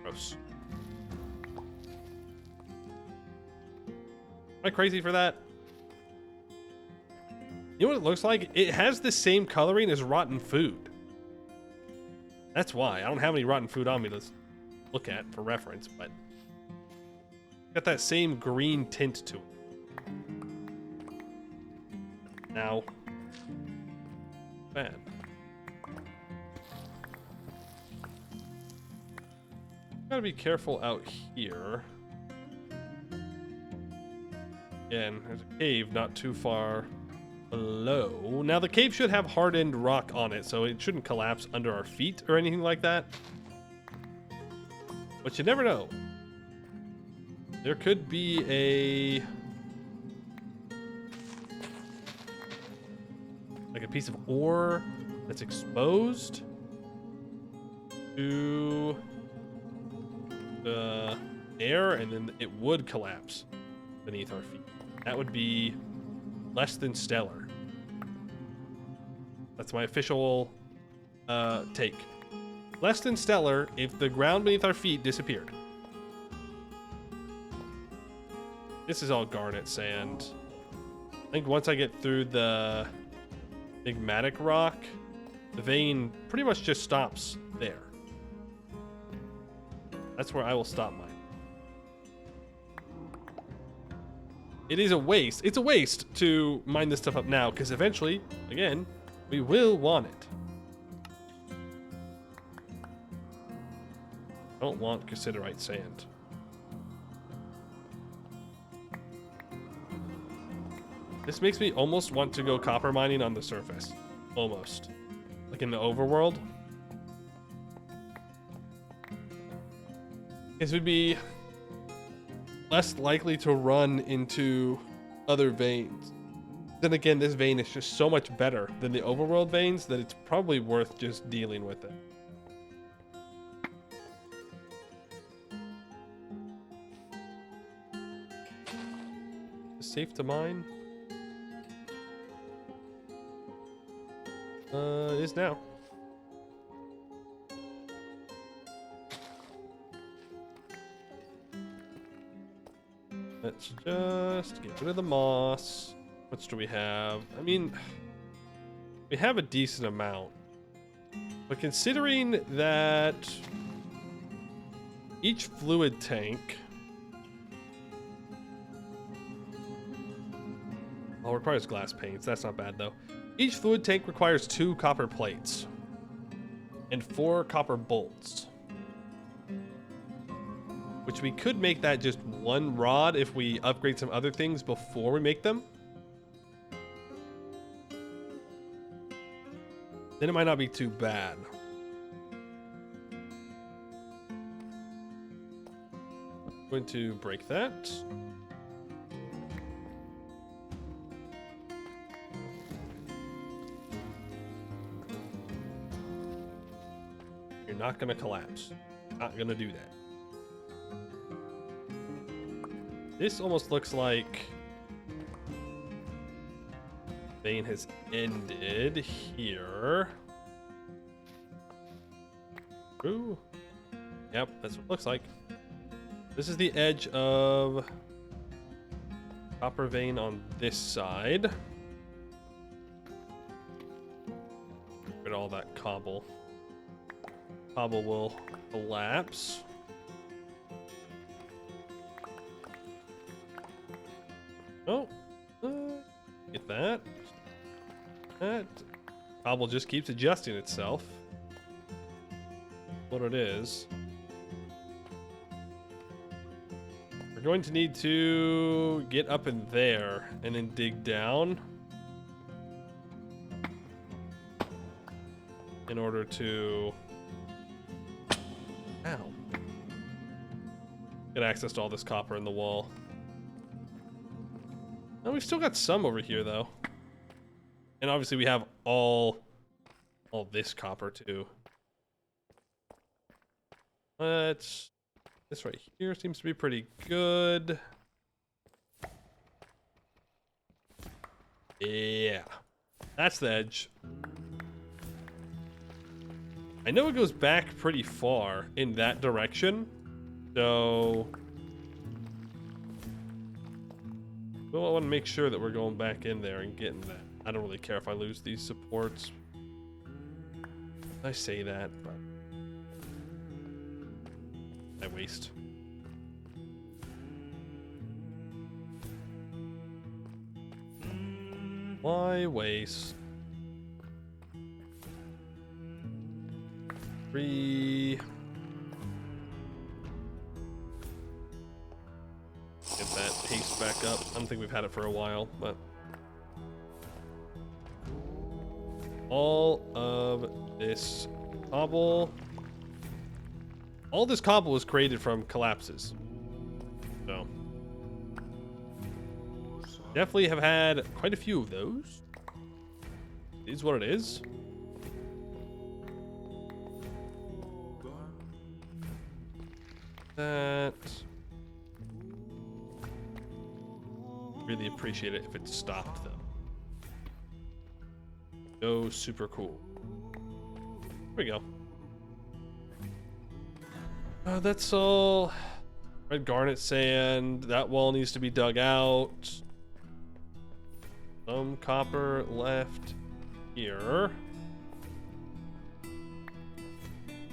Gross. Am I crazy for that? You know what it looks like? It has the same coloring as rotten food. That's why. I don't have any rotten food on me to look at for reference, but got that same green tint to it. Now, bad. Gotta be careful out here. Again, there's a cave not too far below. Now the cave should have hardened rock on it, so it shouldn't collapse under our feet or anything like that. But you never know. There could be like a piece of ore that's exposed to the air, and then it would collapse beneath our feet. That would be less than stellar. That's my official take. Less than stellar if the ground beneath our feet disappeared. This is all garnet sand. I think once I get through the enigmatic rock, the vein pretty much just stops there. That's where I will stop mine. It is a waste. It's a waste to mine this stuff up now, because eventually, again, we will want it. Don't want cassiterite sand. This makes me almost want to go copper mining on the surface. Almost. Like in the overworld. This would be less likely to run into other veins. Then again, this vein is just so much better than the overworld veins that it's probably worth just dealing with it. Is it safe to mine? It is now. Let's just get rid of the moss. What do we have? I mean, we have a decent amount. But considering that each fluid tank... Oh, requires glass panes. That's not bad, though. Each fluid tank requires 2 copper plates and 4 copper bolts, which which we could make that just one rod if we upgrade some other things before we make them. Then it might not be too bad. I'm going to break that. You're not going to collapse. Not going to do that. This almost looks like vein has ended here. Ooh. Yep, that's what it looks like. This is the edge of copper vein on this side. Get all that cobble. Cobble will collapse. Oh, get that. That cobble just keeps adjusting itself. What it is. We're going to need to get up in there and then dig down in order to get access to all this copper in the wall. No, we've still got some over here though. And obviously we have all this copper too. Let's this right here seems to be pretty good. Yeah. That's the edge. I know it goes back pretty far in that direction. So we'll want to make sure that we're going back in there and getting that. I don't really care if I lose these supports. I say that, but I waste. Why waste? 3. Get that pace back up. I don't think we've had it for a while, but all of this cobble. All this cobble was created from collapses. So definitely have had quite a few of those. Is what it is. That. Really appreciate it if it stopped though. Oh, super cool. There we go. That's all. Red garnet sand. That wall needs to be dug out. Some copper left here.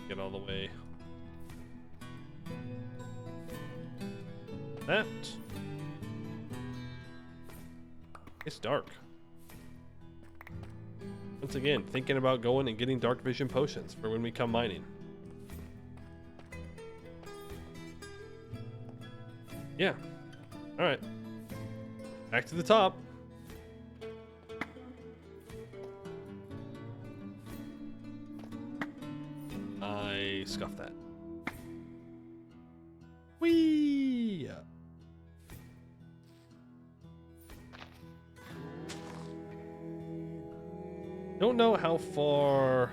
Get all the way. That. It's dark. Once again, thinking about going and getting dark vision potions for when we come mining. Yeah. All right. Back to the top. I scuffed that. Whee! Don't know how far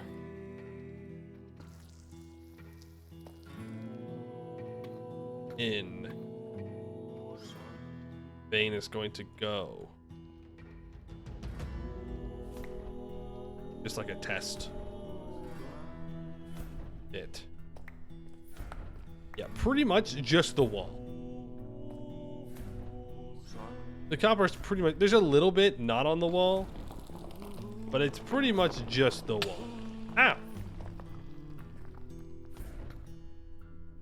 in vein is going to go. Just like a test. Yeah, pretty much just the wall. The copper is pretty much, there's a little bit not on the wall, but it's pretty much just the wall. Ow!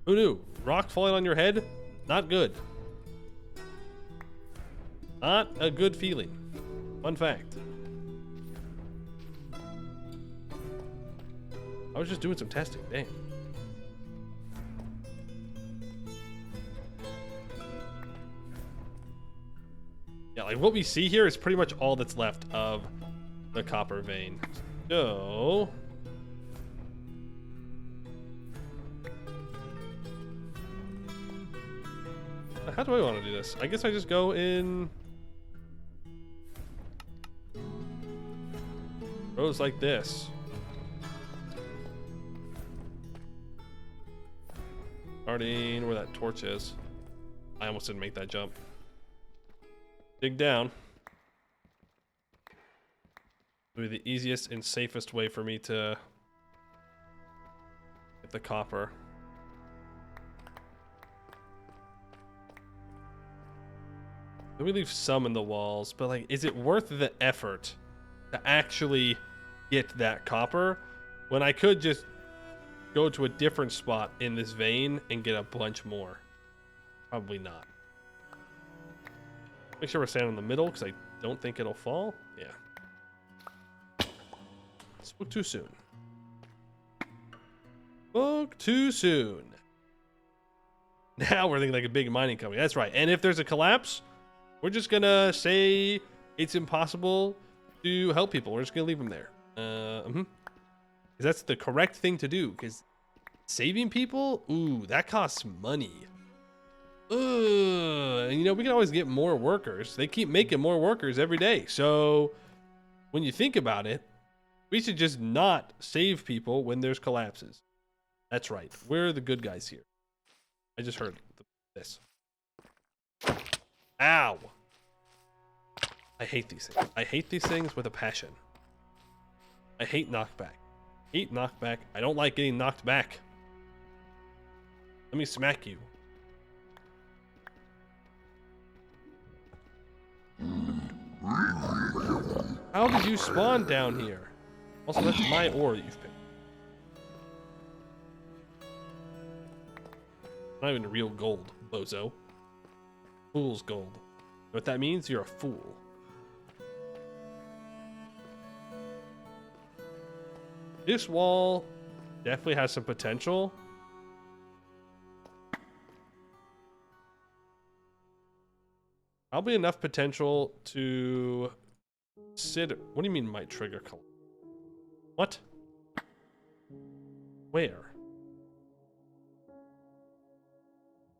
Who knew? Rock falling on your head? Not good. Not a good feeling. Fun fact. I was just doing some testing. Damn. Yeah, like what we see here is pretty much all that's left of the copper vein. So how do I want to do this? I guess I just go in rows like this. Starting where that torch is. I almost didn't make that jump. Dig down. It'll be the easiest and safest way for me to get the copper. Let me leave some in the walls, but like, is it worth the effort to actually get that copper when I could just go to a different spot in this vein and get a bunch more? Probably not. Make sure we're standing in the middle because I don't think it'll fall. Yeah. Spoke too soon. Spoke too soon. Now we're thinking like a big mining company. That's right. And if there's a collapse, we're just gonna say it's impossible to help people. We're just gonna leave them there. Because that's the correct thing to do. Because saving people, ooh, that costs money. And you know, we can always get more workers. They keep making more workers every day. So when you think about it, we should just not save people when there's collapses. That's right. We're the good guys here. I just heard this. Ow. I hate these things. I hate these things with a passion. I hate knockback. Hate knockback. I don't like getting knocked back. Let me smack you. How did you spawn down here? Also, that's my ore that you've picked. Not even real gold, bozo. Fool's gold. You know what that means? You're a fool. This wall definitely has some potential. Probably enough potential to sit. What do you mean might trigger? What? Where?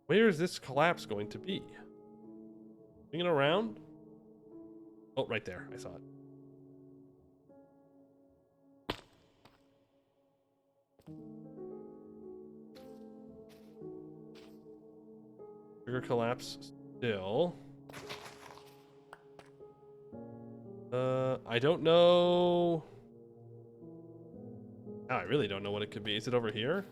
Where is this collapse going to be? Swinging around? Oh, right there. I saw it. Trigger collapse still. I don't know. Oh, I really don't know what it could be. Is it over here?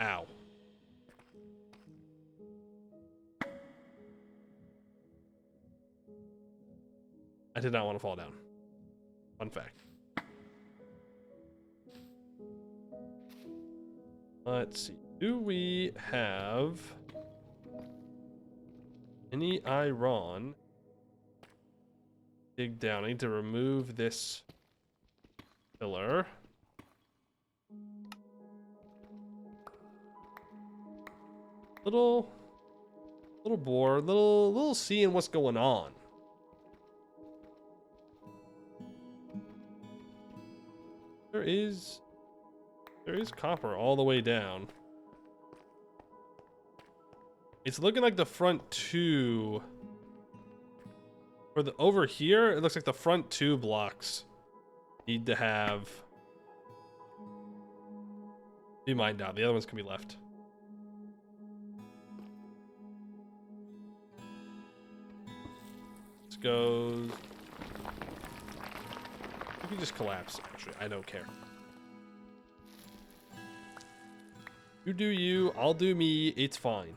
Ow. I did not want to fall down. Fun fact. Let's see. Do we have any iron? Dig down. I need to remove this pillar. Little bored, little seeing what's going on. There is copper all the way down. It's looking like the front two, or over here, it looks like the front two blocks need to have be mined out. The other ones can be left. This goes. You can just collapse, actually. I don't care. You do you, I'll do me, it's fine.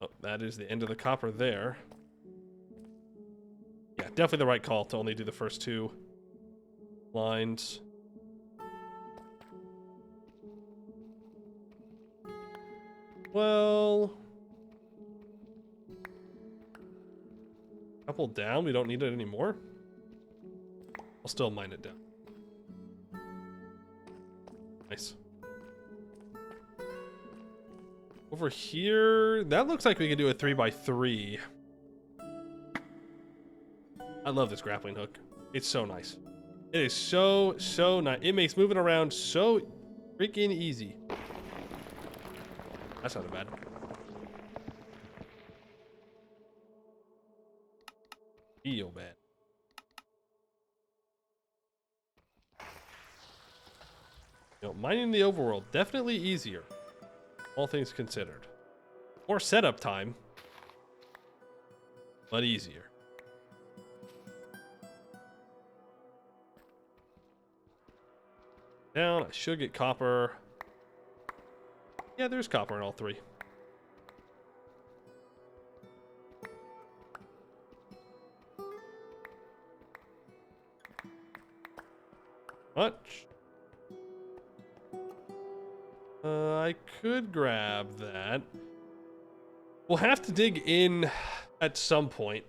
Oh, that is the end of the copper there. Yeah, definitely the right call to only do the first two lines. Well, Couple down. We don't need it anymore. I'll still mine it down. Nice. Over here, that looks like we can do a 3x3. I love this grappling hook. It's so nice. It is so nice. It makes moving around so freaking easy. That's not bad. Feel bad. You know, mining the overworld, definitely easier. All things considered. More setup time, but easier. Down, I should get copper. Yeah, there's copper in all three. Much. I could grab that. We'll have to dig in at some point.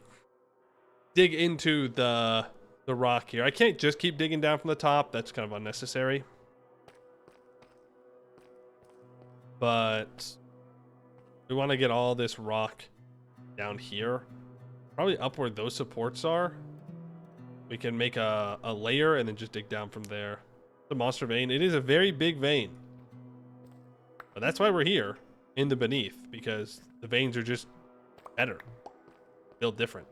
Dig into the rock here. I can't just keep digging down from the top. That's kind of unnecessary. But we want to get all this rock down here. Probably up where those supports are. We can make a layer and then just dig down from there. The monster vein. It is a very big vein. But that's why we're here in the beneath, because the veins are just better, built different.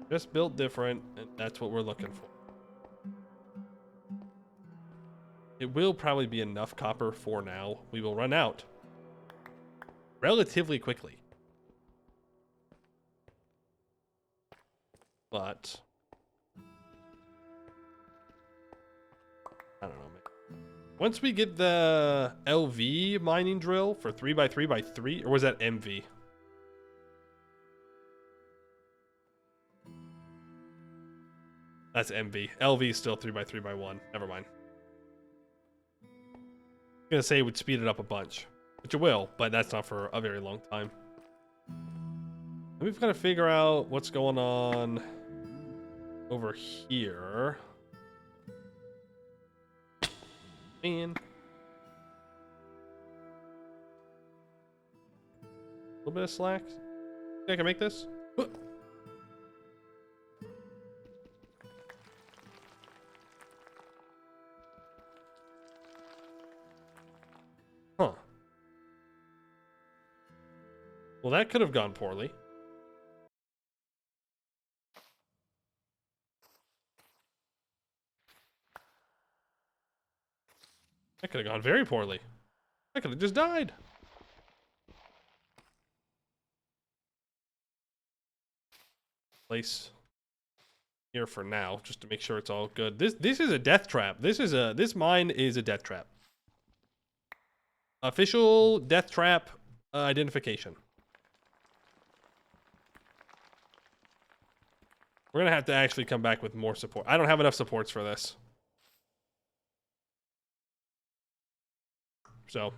Just built different, and that's what we're looking for. It will probably be enough copper for now. We will run out relatively quickly. But I don't know, man. Once we get the LV mining drill for 3x3x3, or was that MV? That's MV. LV is still 3x3x1. Never mind. I'm gonna say it would speed it up a bunch, which it will, but that's not for a very long time. And we've got to figure out what's going on over here. Man. A little bit of slack. Think I can make this? Huh. Well, that could have gone poorly. That could have gone very poorly. I could have just died. Place here for now, just to make sure it's all good. This is a death trap. This mine is a death trap. Official death trap identification. We're gonna have to actually come back with more support. I don't have enough supports for this. So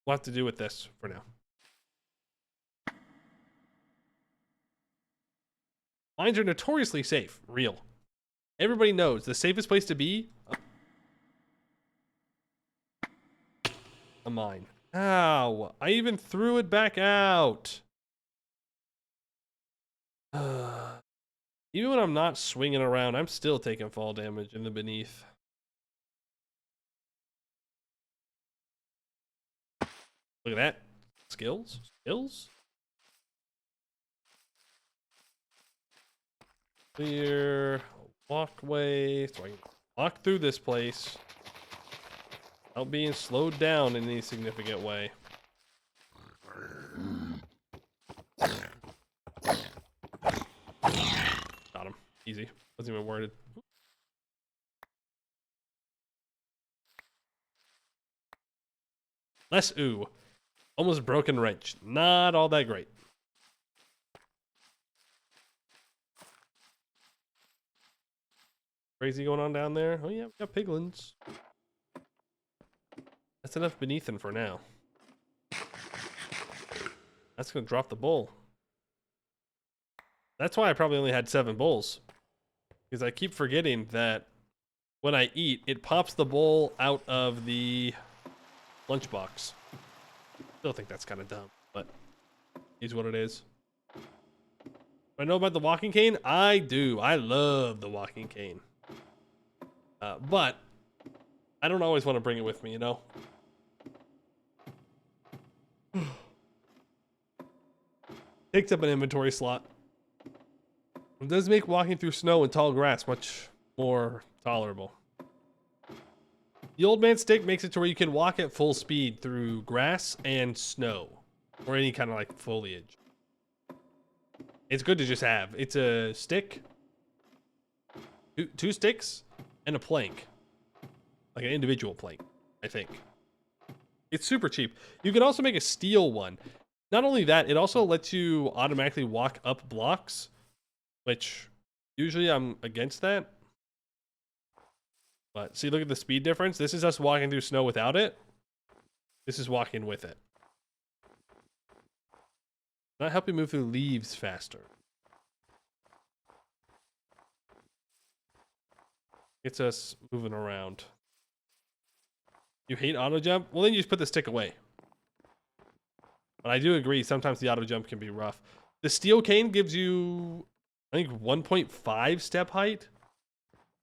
we'll have to do with this for now. Mines are notoriously safe. Real. Everybody knows the safest place to be, a mine. Ow. I even threw it back out. Even when I'm not swinging around, I'm still taking fall damage in the beneath. Look at that. Skills? Skills? Clear walkway so I can walk through this place without being slowed down in any significant way. Got him. Easy. Wasn't even worded. Less ooh. Almost broken wrench. Not all that great. Crazy going on down there. Oh yeah, we got piglins. That's enough beneathin for now. That's gonna drop the bowl. That's why I probably only had 7 bowls. Because I keep forgetting that when I eat, it pops the bowl out of the lunchbox. Still think that's kind of dumb, but is what it is. Do I know about the walking cane? I do. I love the walking cane. But I don't always want to bring it with me, you know? Takes up an inventory slot. It does make walking through snow and tall grass much more tolerable. The old man stick makes it to where you can walk at full speed through grass and snow, or any kind of like foliage. It's good to just have. It's a stick, two sticks, and a plank, like an individual plank, I think. It's super cheap. You can also make a steel one. Not only that, it also lets you automatically walk up blocks, which usually I'm against that. But see, look at the speed difference. This is us walking through snow without it. This is walking with it. Not help you move through leaves faster. Gets us moving around. You hate auto jump? Well, then you just put the stick away. But I do agree, sometimes the auto jump can be rough. The steel cane gives you, I think, 1.5 step height.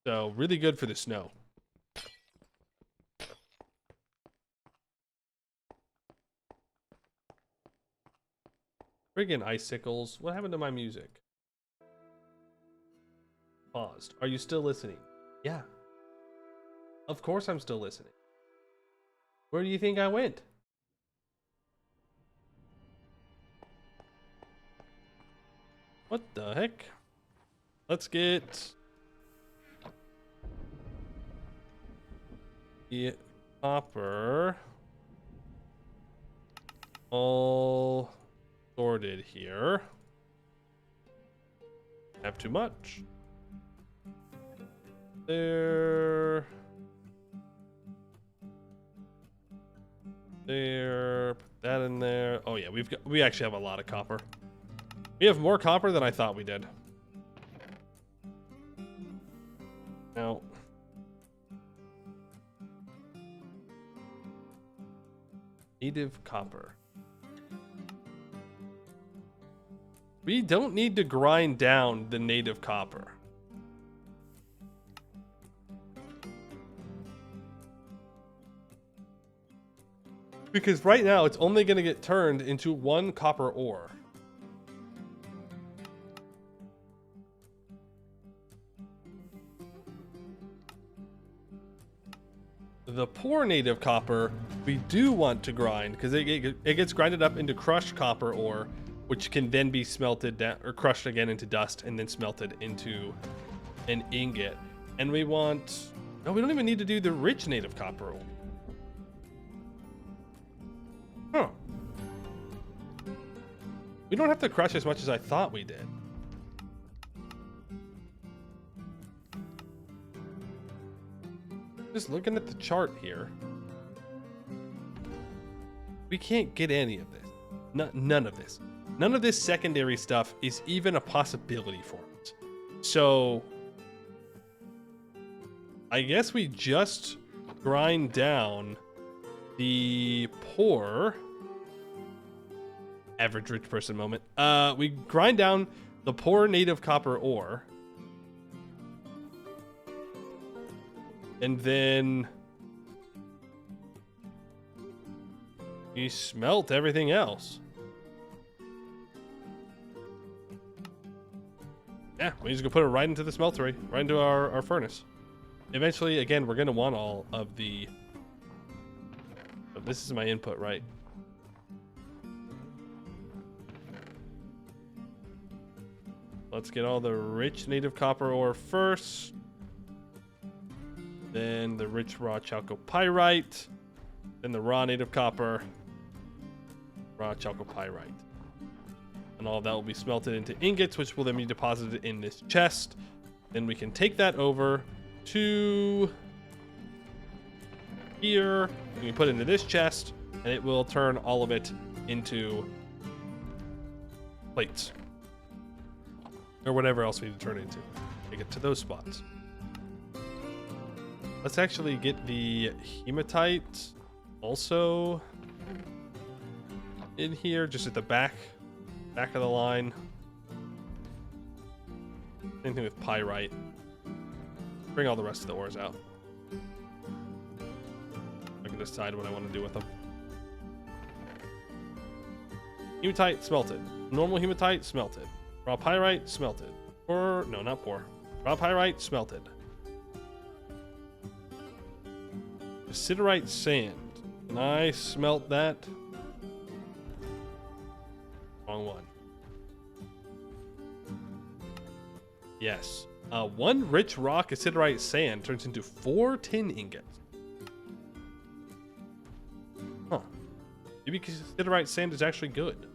So really good for the snow. Friggin' icicles. What happened to my music? Paused. Are you still listening? Yeah. Of course I'm still listening. Where do you think I went? What the heck? Let's get the copper all sorted here. Have too much. There. Put that in there. Oh yeah, we actually have a lot of copper. We have more copper than I thought we did. Now, native copper. We don't need to grind down the native copper. Because right now it's only going to get turned into 1 copper ore. The poor native copper, we do want to grind because it gets grinded up into crushed copper ore, which can then be smelted down or crushed again into dust and then smelted into an ingot. And we want, no, we don't even need to do the rich native copper ore. Huh. We don't have to crush as much as I thought we did. Just looking at the chart here, we can't get any of this. None of this. None of this secondary stuff is even a possibility for us. So I guess we just grind down the poor average rich person moment. We grind down the poor native copper ore. And then we smelt everything else. Yeah, we just go put it right into the smeltery, right into our furnace. Eventually, again, we're going to want all of the... Oh, this is my input, right? Let's get all the rich native copper ore first. Then the rich raw chalcopyrite. Then the raw native copper. Raw chalcopyrite. And all of that will be smelted into ingots, which will then be deposited in this chest. Then we can take that over to here. We can put it into this chest, and it will turn all of it into plates. Or whatever else we need to turn it into. To get to those spots. Let's actually get the hematite also in here, just at the back of the line. Same thing with pyrite. Bring all the rest of the ores out. I can decide what I want to do with them. Hematite smelted. Normal hematite smelted. Raw pyrite smelted. Or no, not poor. Raw pyrite smelted. Siderite sand. Can I smelt that? Wrong one. Yes. One rich rock siderite sand turns into 4 tin ingots. Huh. Maybe siderite sand is actually good.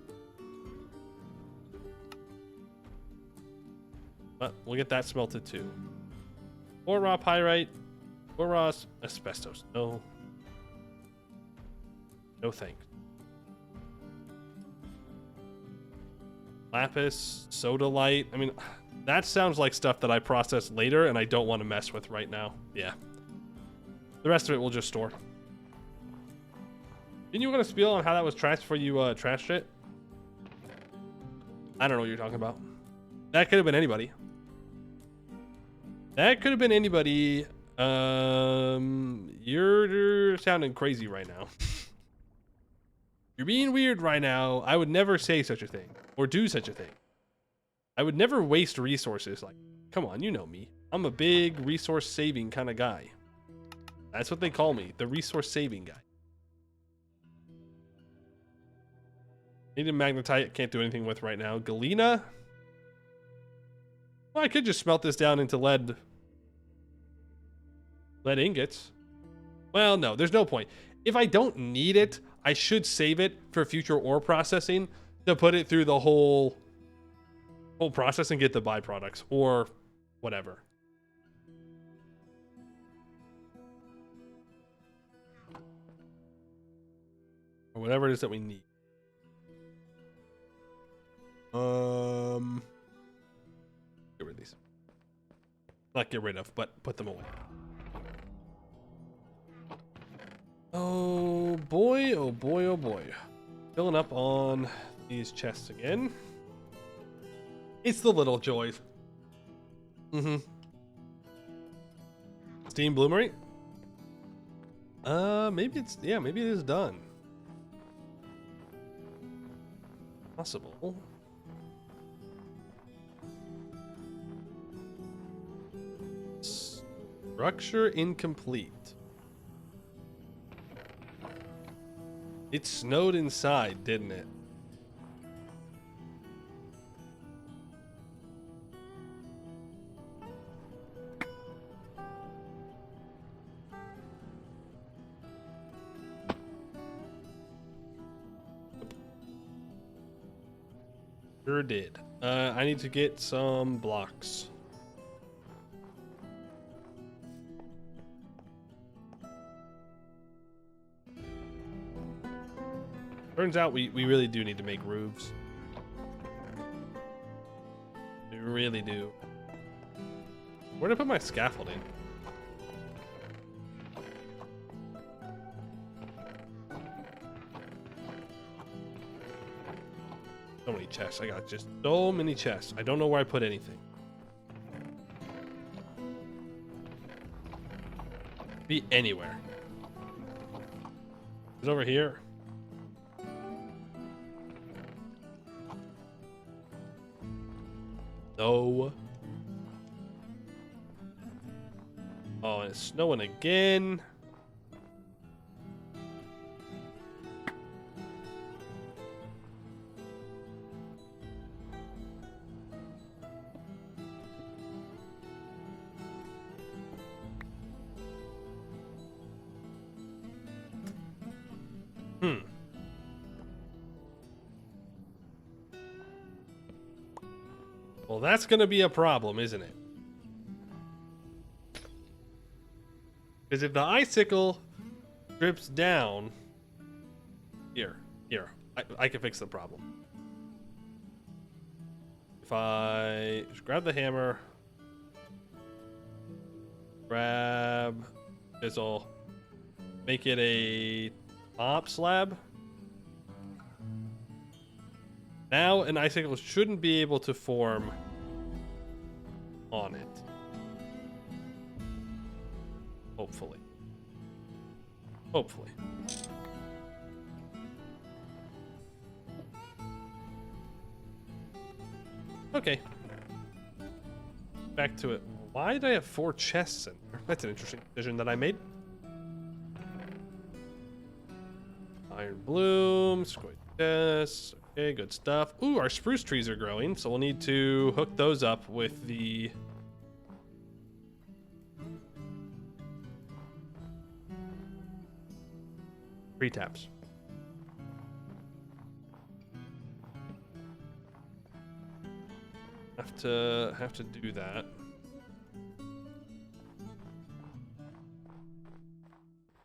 But we'll get that smelted too. Or raw pyrite. Or raw asbestos. No. No thanks. Lapis, sodalite. I mean, that sounds like stuff that I process later and I don't want to mess with right now. Yeah. The rest of it we'll just store. Didn't you want to spiel on how that was trashed before you trashed it? I don't know what you're talking about. That could have been anybody. That could have been anybody. You're sounding crazy right now. You're being weird right now. I would never say such a thing or do such a thing. I would never waste resources. Like, come on, you know me. I'm a big resource saving kind of guy. That's what they call me, the resource saving guy. Need a magnetite, can't do anything with right now. Galena. Well, I could just smelt this down into lead ingots. Well, no, there's no point. If I don't need it, I should save it for future ore processing to put it through the whole process and get the byproducts or whatever. Or whatever it is that we need. Get rid of these. Not get rid of, but put them away. Oh boy, oh boy, oh boy. Filling up on these chests again. It's the little joys. Steam bloomery? Maybe it's, yeah, maybe it is done. Possible. Structure incomplete. It snowed inside, didn't it? Sure did. I need to get some blocks. Turns out we really do need to make roofs. We really do. Where did I put my scaffolding? So many chests. I got just so many chests. I don't know where I put anything. Be anywhere. It's over here. No. Oh, and it's snowing again. Well, that's going to be a problem, isn't it? Because if the icicle drips down... Here. I can fix the problem. if I just grab the hammer, grab chisel, make it a top slab. Now an icicle shouldn't be able to form on it. Hopefully. Hopefully. Okay. Back to it. Why did I have 4 chests in there? That's an interesting decision that I made. Iron bloom, squid chests. Okay, good stuff. Ooh, our spruce trees are growing, so we'll need to hook those up with the tree taps. Have to do that.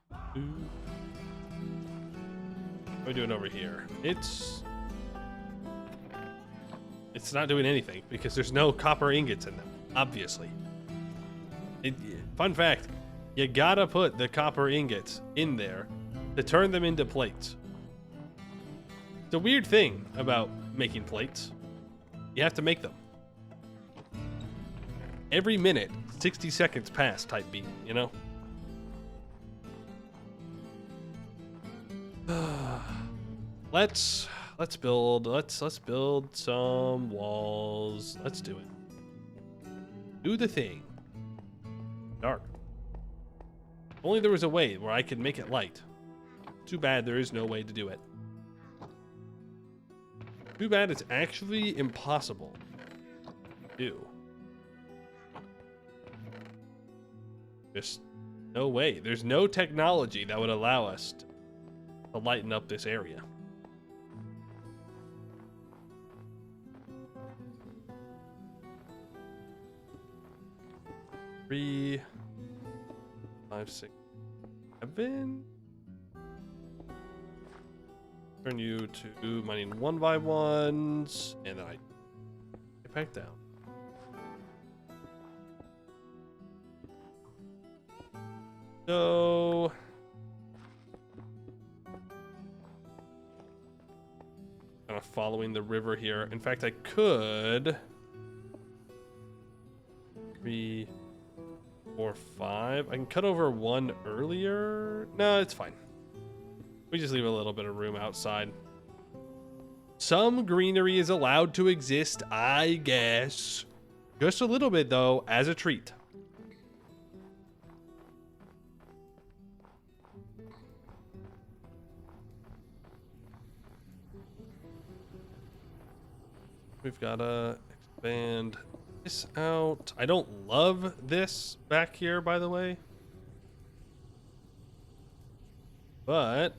What are we doing over here? It's not doing anything because there's no copper ingots in them, obviously. Fun fact, you gotta put the copper ingots in there to turn them into plates. It's a weird thing about making plates. You have to make them. Every minute, 60 seconds pass type beat, you know? Let's build some walls. Let's do it. Do the thing. Dark. If only there was a way where I could make it light. Too bad there is no way to do it. Too bad it's actually impossible to do. Just no way. There's no technology that would allow us to lighten up this area. 3, 5, 6, 7. Turn you to mining 1x1s, and then I get back down. So kind of following the river here. In fact, I could 3, 4, 5. I can cut over 1 earlier. No, it's fine. We just leave a little bit of room outside. Some greenery is allowed to exist, I guess. Just a little bit, though, as a treat. We've got to expand this out. I don't love this back here, by the way. But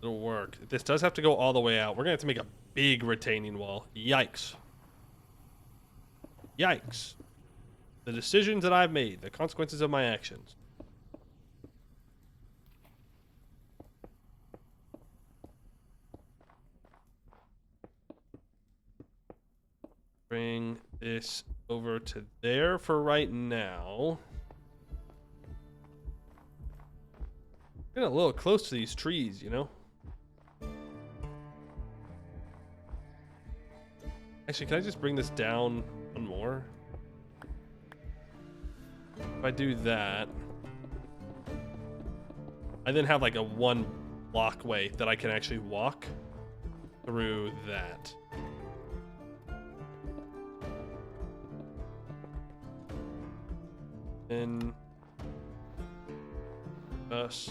it'll work. This does have to go all the way out. We're going to have to make a big retaining wall. Yikes. Yikes. The decisions that I've made, the consequences of my actions. Bring this over to there for right now. Getting a little close to these trees, you know? Actually, can I just bring this down 1 more? If I do that, I then have like a 1 block way that I can actually walk through that. And us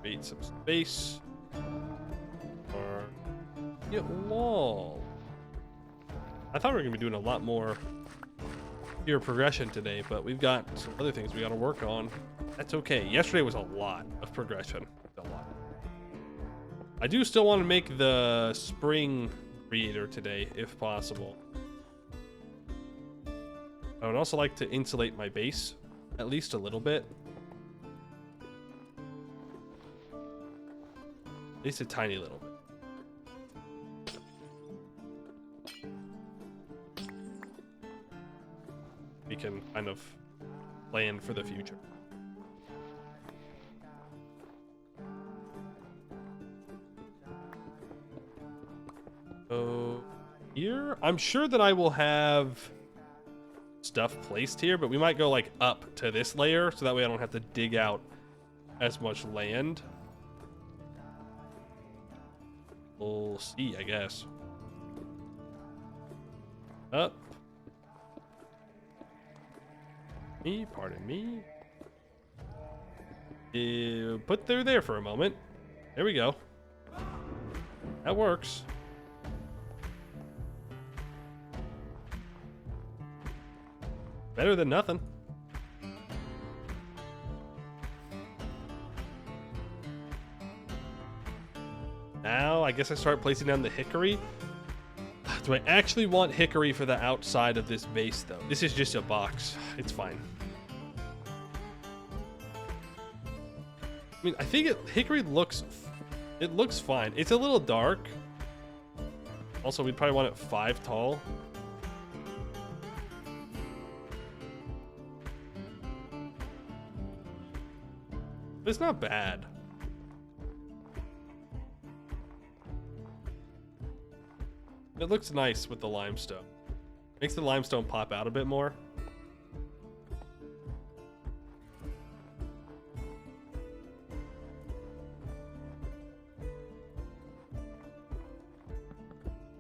create some space for get wall. I thought we were gonna be doing a lot more pure progression today, but we've got some other things we got to work on. That's okay. Yesterday was a lot of progression. A lot. I do still want to make the spring creator today, if possible. I would also like to insulate my base at least a little bit. At least a tiny little bit. we can kind of plan for the future. So here, I'm sure that I will have stuff placed here, but we might go like up to this layer so that way I don't have to dig out as much land. We'll see, I guess. Up. Pardon me. Put through there for a moment. There we go. That works. Better than nothing. Now, I guess I start placing down the hickory. Do I actually want hickory for the outside of this base, though? This is just a box. It's fine. I mean, I think hickory looks fine. It's a little dark. Also, we'd probably want it 5 tall. But it's not bad. It looks nice with the limestone. Makes the limestone pop out a bit more.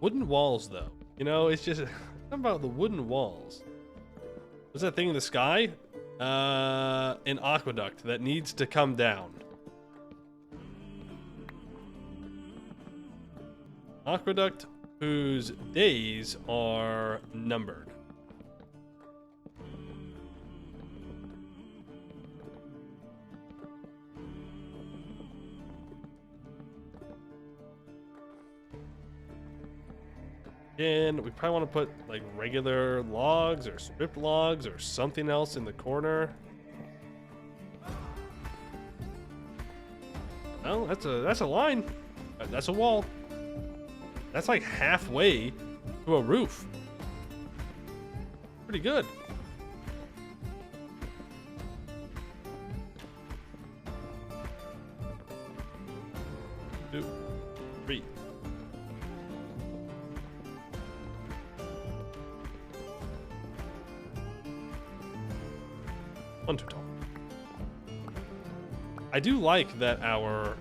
Wooden walls, though. You know, it's just something about the wooden walls. What's that thing in the sky? An aqueduct that needs to come down. Aqueduct whose days are numbered. And we probably want to put like regular logs or strip logs or something else in the corner. Well, that's a line. That's a wall. That's like halfway to a roof. Pretty good. Two, three. One too tall. I do like that our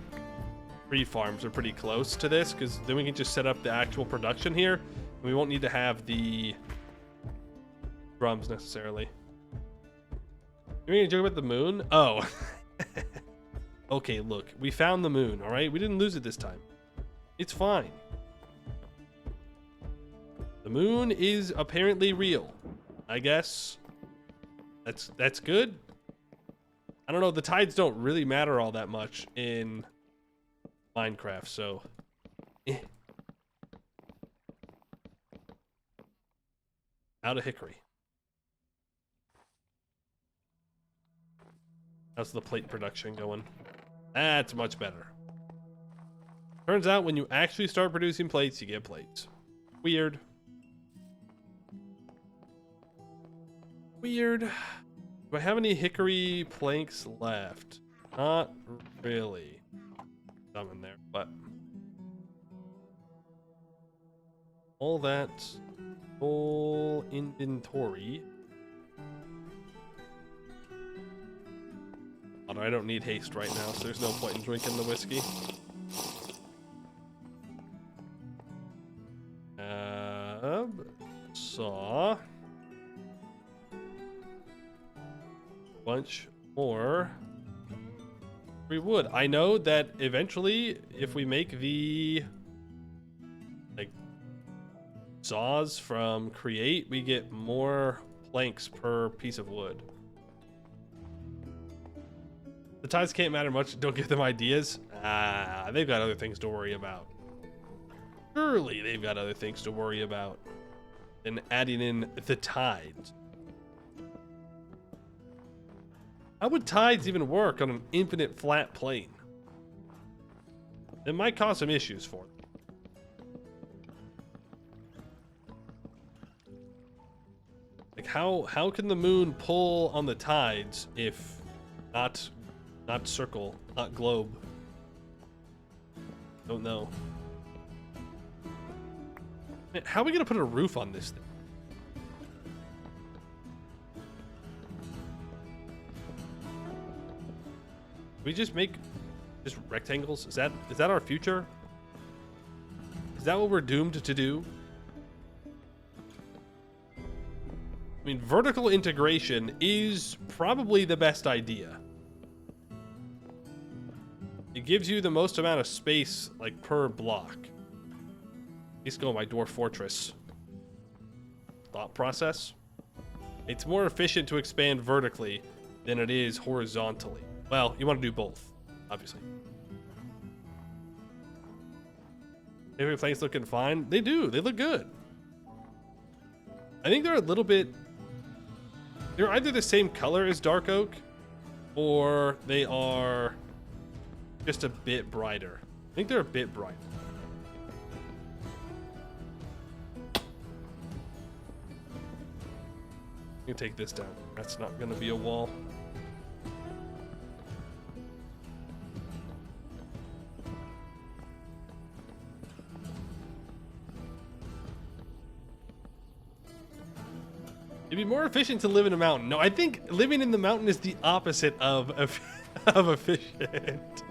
tree farms are pretty close to this, because then we can just set up the actual production here, and we won't need to have the drums necessarily. You're gonna joke about the moon? Oh. Okay, look, we found the moon, all right? We didn't lose it this time. It's fine. The moon is apparently real, I guess. That's good. I don't know, the tides don't really matter all that much in Minecraft, so out of hickory. How's the plate production going? That's much better. Turns out when you actually start producing plates, you get plates. Weird. Weird. Do I have any hickory planks left? Not really. Some in there, but all that whole inventory. Although I don't need haste right now, so there's no point in drinking the whiskey. Saw. Bunch more. We would. I know that eventually, if we make the like saws from create, we get more planks per piece of wood. The tides can't matter much. Don't give them ideas. They've got other things to worry about. Surely they've got other things to worry about than adding in the tides. How would tides even work on an infinite flat plane? It might cause some issues for them. Like how can the moon pull on the tides if not circle, not globe? Don't know. Man, how are we gonna put a roof on this thing? We just make just rectangles? Is that our future? Is that what we're doomed to do? I mean, vertical integration is probably the best idea. It gives you the most amount of space, like, per block. Let's go my dwarf fortress. Thought process. It's more efficient to expand vertically than it is horizontally. Well, you want to do both, obviously. Favorite flanks looking fine? They do. They look good. I think they're a little bit... They're either the same color as dark oak, or they are just a bit brighter. I think they're a bit brighter. You can take this down. That's not going to be a wall. It'd be more efficient to live in a mountain. No, I think living in the mountain is the opposite of efficient.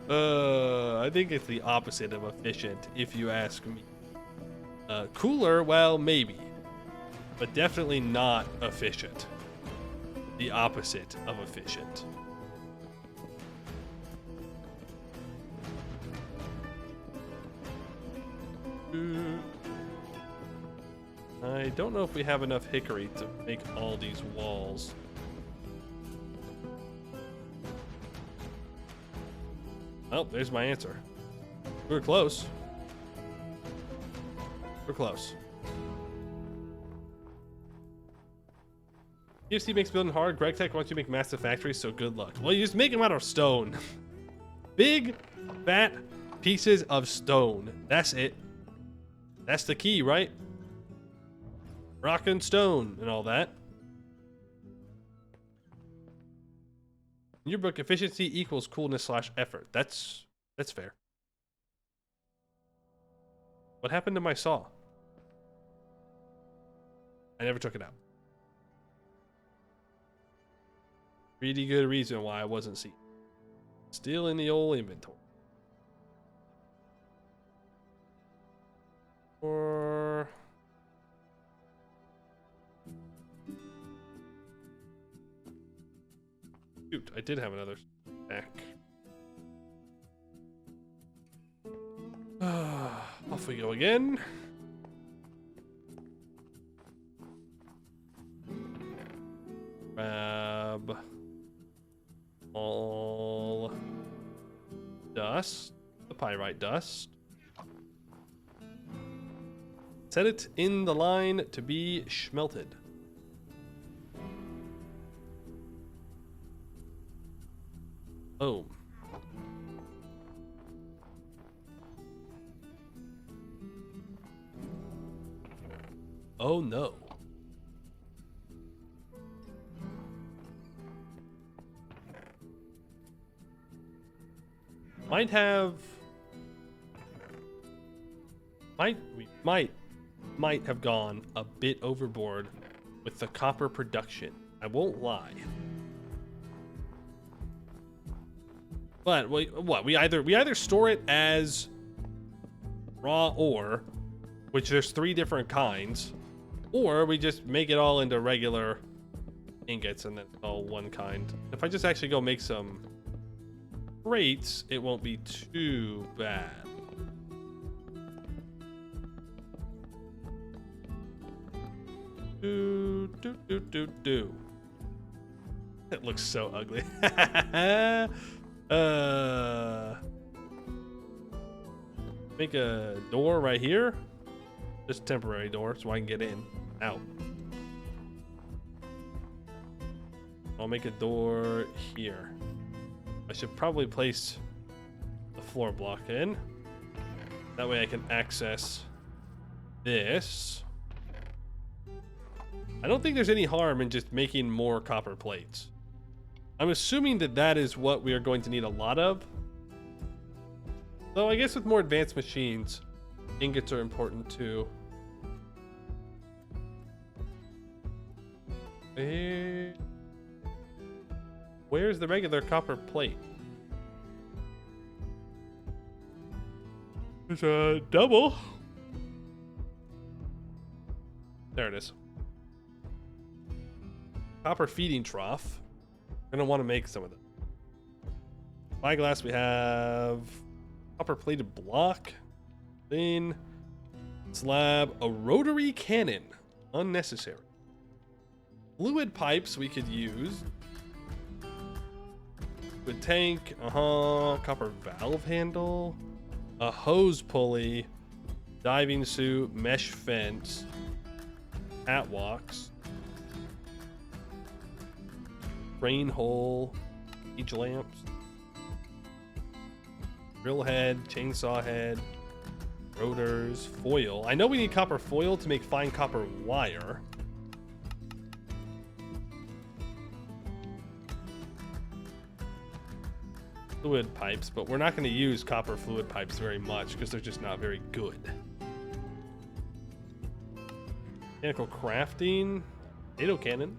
I think it's the opposite of efficient, if you ask me. Cooler, well, maybe. But definitely not efficient. The opposite of efficient. I don't know if we have enough hickory to make all these walls. Oh, there's my answer. We're close. We're close. UFC makes building hard. Greg Tech wants you to make massive factories, so good luck. Well, you just make them out of stone. Big, fat pieces of stone. That's it. That's the key, right? Rock and stone and all that. In your book, efficiency equals coolness / effort. That's fair. What happened to my saw? I never took it out. Pretty good reason why I wasn't seen. Still in the old inventory. Or... Shoot, I did have another stack. Off we go again. Grab all dust, the pyrite dust. Set it in the line to be smelted. Boom. Oh no. We might have gone a bit overboard with the copper production. I won't lie. But we either store it as raw ore, which there's 3 different kinds, or we just make it all into regular ingots and then all one kind. If I just actually go make some crates, it won't be too bad. Do. It looks so ugly. Make a door right here. Just a temporary door so I can get in. Out. I'll make a door here. I should probably place the floor block in. That way I can access this. I don't think there's any harm in just making more copper plates. I'm assuming that that is what we are going to need a lot of. Though I guess with more advanced machines, ingots are important too. Where's the regular copper plate? There's a double. There it is. Copper feeding trough. I'm gonna want to make some of them. Spyglass, we have copper plated block. Thin slab, a rotary cannon. Unnecessary. Fluid pipes we could use. Fluid tank, copper valve handle. A hose pulley. Diving suit, mesh fence. Catwalks. Rain hole. Siege lamps. Drill head, chainsaw head. Rotors, foil. I know we need copper foil to make fine copper wire. Fluid pipes, but we're not going to use copper fluid pipes very much because they're just not very good. Mechanical crafting, potato cannon.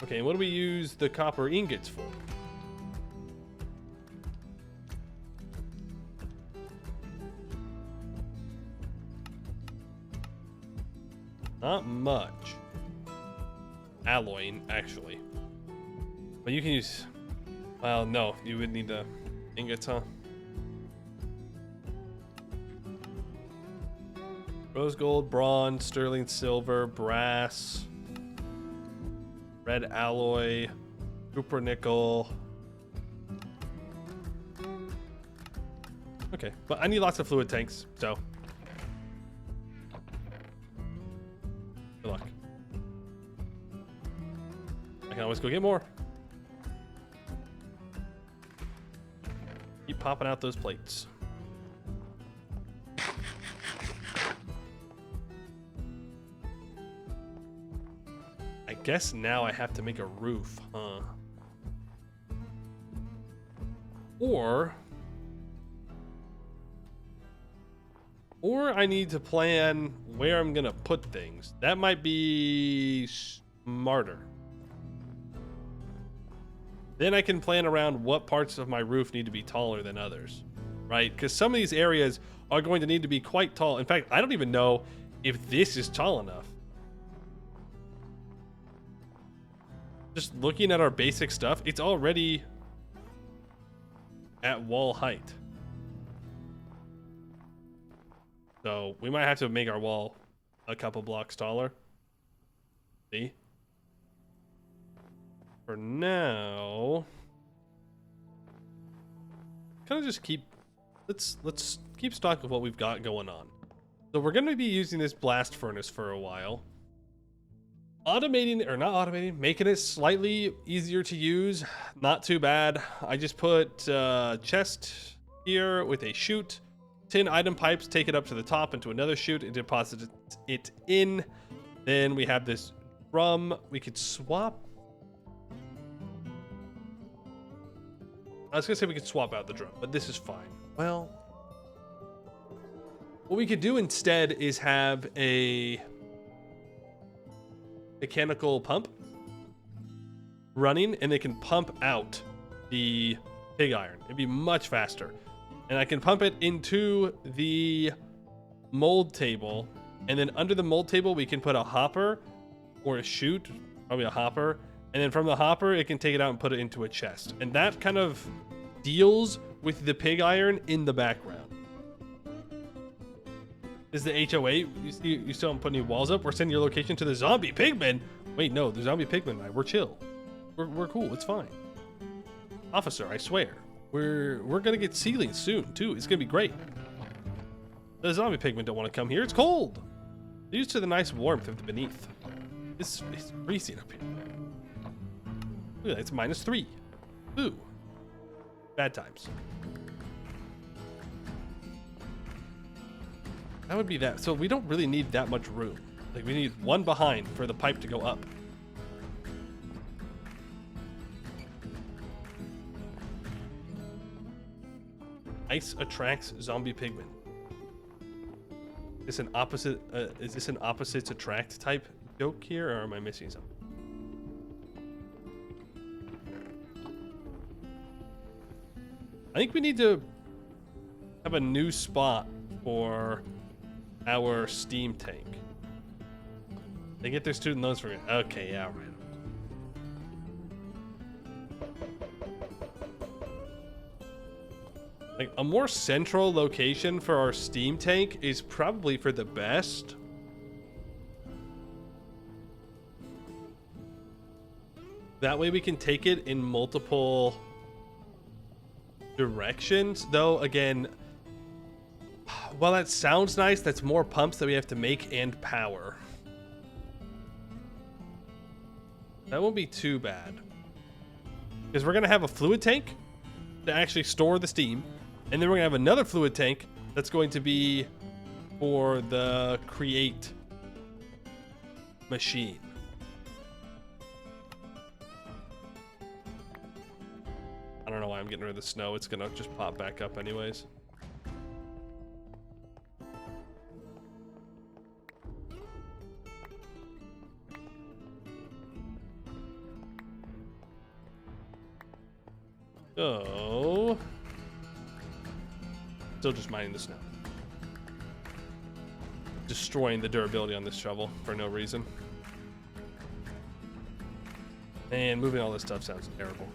Okay, what do we use the copper ingots for? Not much. Alloying, actually. But you can use... Well, no. You would need the ingots, huh? Rose gold, bronze, sterling silver, brass, red alloy, copper nickel. Okay, but I need lots of fluid tanks, so... Good luck. I can always go get more. Keep popping out those plates. I guess now I have to make a roof, huh? Or I need to plan where I'm gonna put things. That might be smarter. Then I can plan around what parts of my roof need to be taller than others, right? Because some of these areas are going to need to be quite tall. In fact, I don't even know if this is tall enough. Just looking at our basic stuff, it's already at wall height. So we might have to make our wall a couple blocks taller. See? For now, kind of just keep, let's keep stock of what we've got going on. So we're going to be using this blast furnace for a while. Automating, or not automating, making it slightly easier to use. Not too bad. I just put chest here with a chute. 10 item pipes, take it up to the top into another chute and deposit it in. Then we have this drum. We could swap. I was gonna say we could swap out the drum, but this is fine. Well, what we could do instead is have a mechanical pump running, and they can pump out the pig iron. It'd be much faster. And I can pump it into the mold table, and then under the mold table we can put a hopper or a chute, probably a hopper, and then from the hopper it can take it out and put it into a chest. And that kind of deals with the pig iron in the background. Is the HOA, you still haven't put any walls up? We're sending your location to the zombie pigmen. Wait, no, the zombie pigmen, we're chill. We're cool, it's fine. Officer, I swear. We're gonna get ceilings soon too. It's gonna be great. The zombie pigmen don't want to come here. It's cold. They're used to the nice warmth of the beneath. It's freezing up here. Look at that, it's -3. Ooh. Bad times. That would be that. So we don't really need that much room. Like, we need one behind for the pipe to go up. Ice attracts zombie pigmen. Is this an opposites attract type joke here, or am I missing something? I think we need to have a new spot for our steam tank. They get their student loans for it. Okay, yeah, right. Like, a more central location for our steam tank is probably for the best. That way we can take it in multiple directions. Though, again, while that sounds nice, that's more pumps that we have to make and power. That won't be too bad. Because we're going to have a fluid tank to actually store the steam. And then we're going to have another fluid tank that's going to be for the create machine. I don't know why I'm getting rid of the snow. It's going to just pop back up anyways. So, still just mining the snow. Destroying the durability on this shovel for no reason. And moving all this stuff sounds terrible.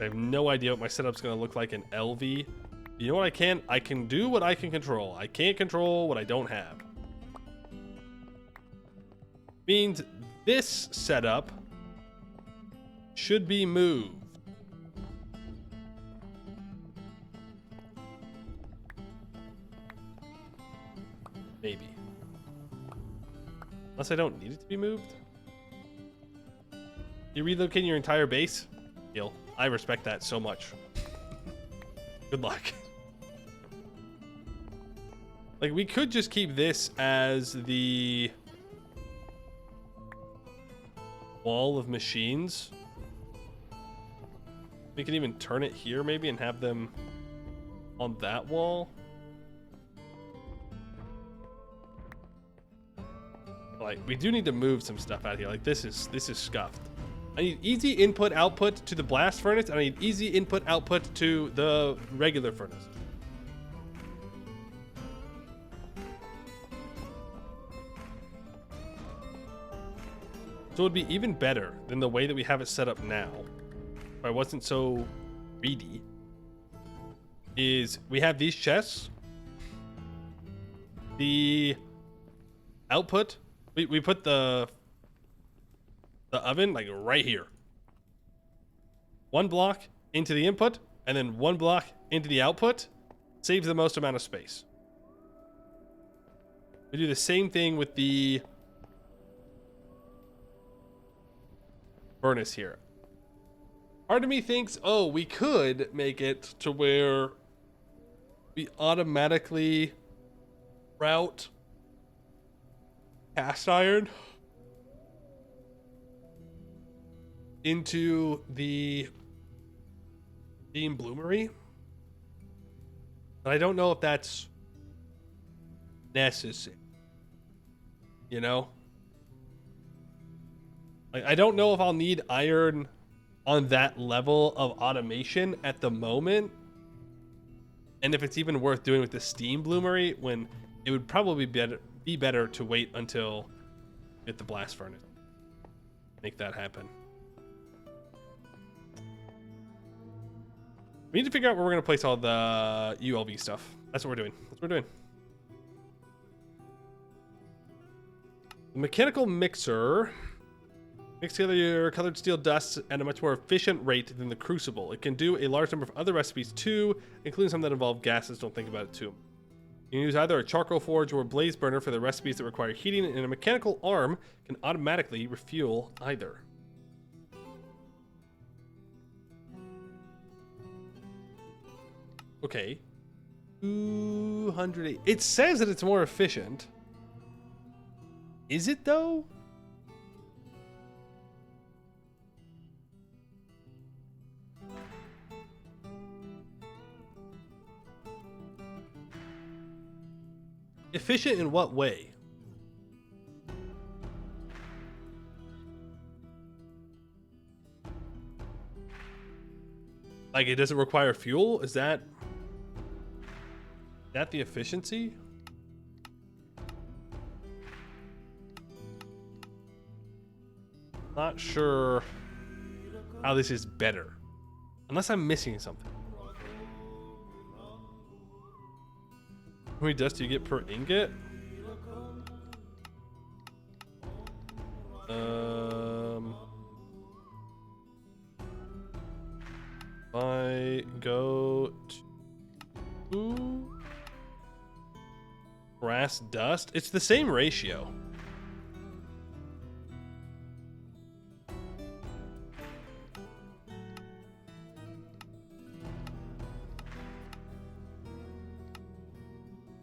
I have no idea what my setup's going to look like in LV. You know what I can? I can do what I can control. I can't control what I don't have. Means this setup should be moved. Maybe. Unless I don't need it to be moved. You relocating your entire base? Deal. I respect that so much. Good luck. Like, we could just keep this as the wall of machines. We can even turn it here maybe and have them on that wall. Like, we do need to move some stuff out here. Like, this is scuffed. I need easy input output to the blast furnace, and I need easy input output to the regular furnace. So it would be even better than the way that we have it set up now, if I wasn't so greedy, is we have these chests. The output, we put the oven like right here. One block into the input and then one block into the output. Saves the most amount of space. We do the same thing with the furnace here. Part of me thinks, oh, we could make it to where we automatically route cast iron into the steam bloomery. But I don't know if that's necessary. You know? Like, I don't know if I'll need iron on that level of automation at the moment. And if it's even worth doing with the steam bloomery, when it would probably be better to wait until we get the blast furnace. Make that happen. We need to figure out where we're going to place all the ULV stuff. That's what we're doing. That's what we're doing. The mechanical mixer mix together your colored steel dusts at a much more efficient rate than the crucible. It can do a large number of other recipes too, including some that involve gases. Don't think about it too. You can use either a charcoal forge or a blaze burner for the recipes that require heating, and a mechanical arm can automatically refuel either. Okay. 208. It says that it's more efficient. Is it though? Efficient in what way? Like, it doesn't require fuel? Is that the efficiency? Not sure how this is better. Unless I'm missing something. How many dust do you get per ingot? If I go to brass dust, it's the same ratio.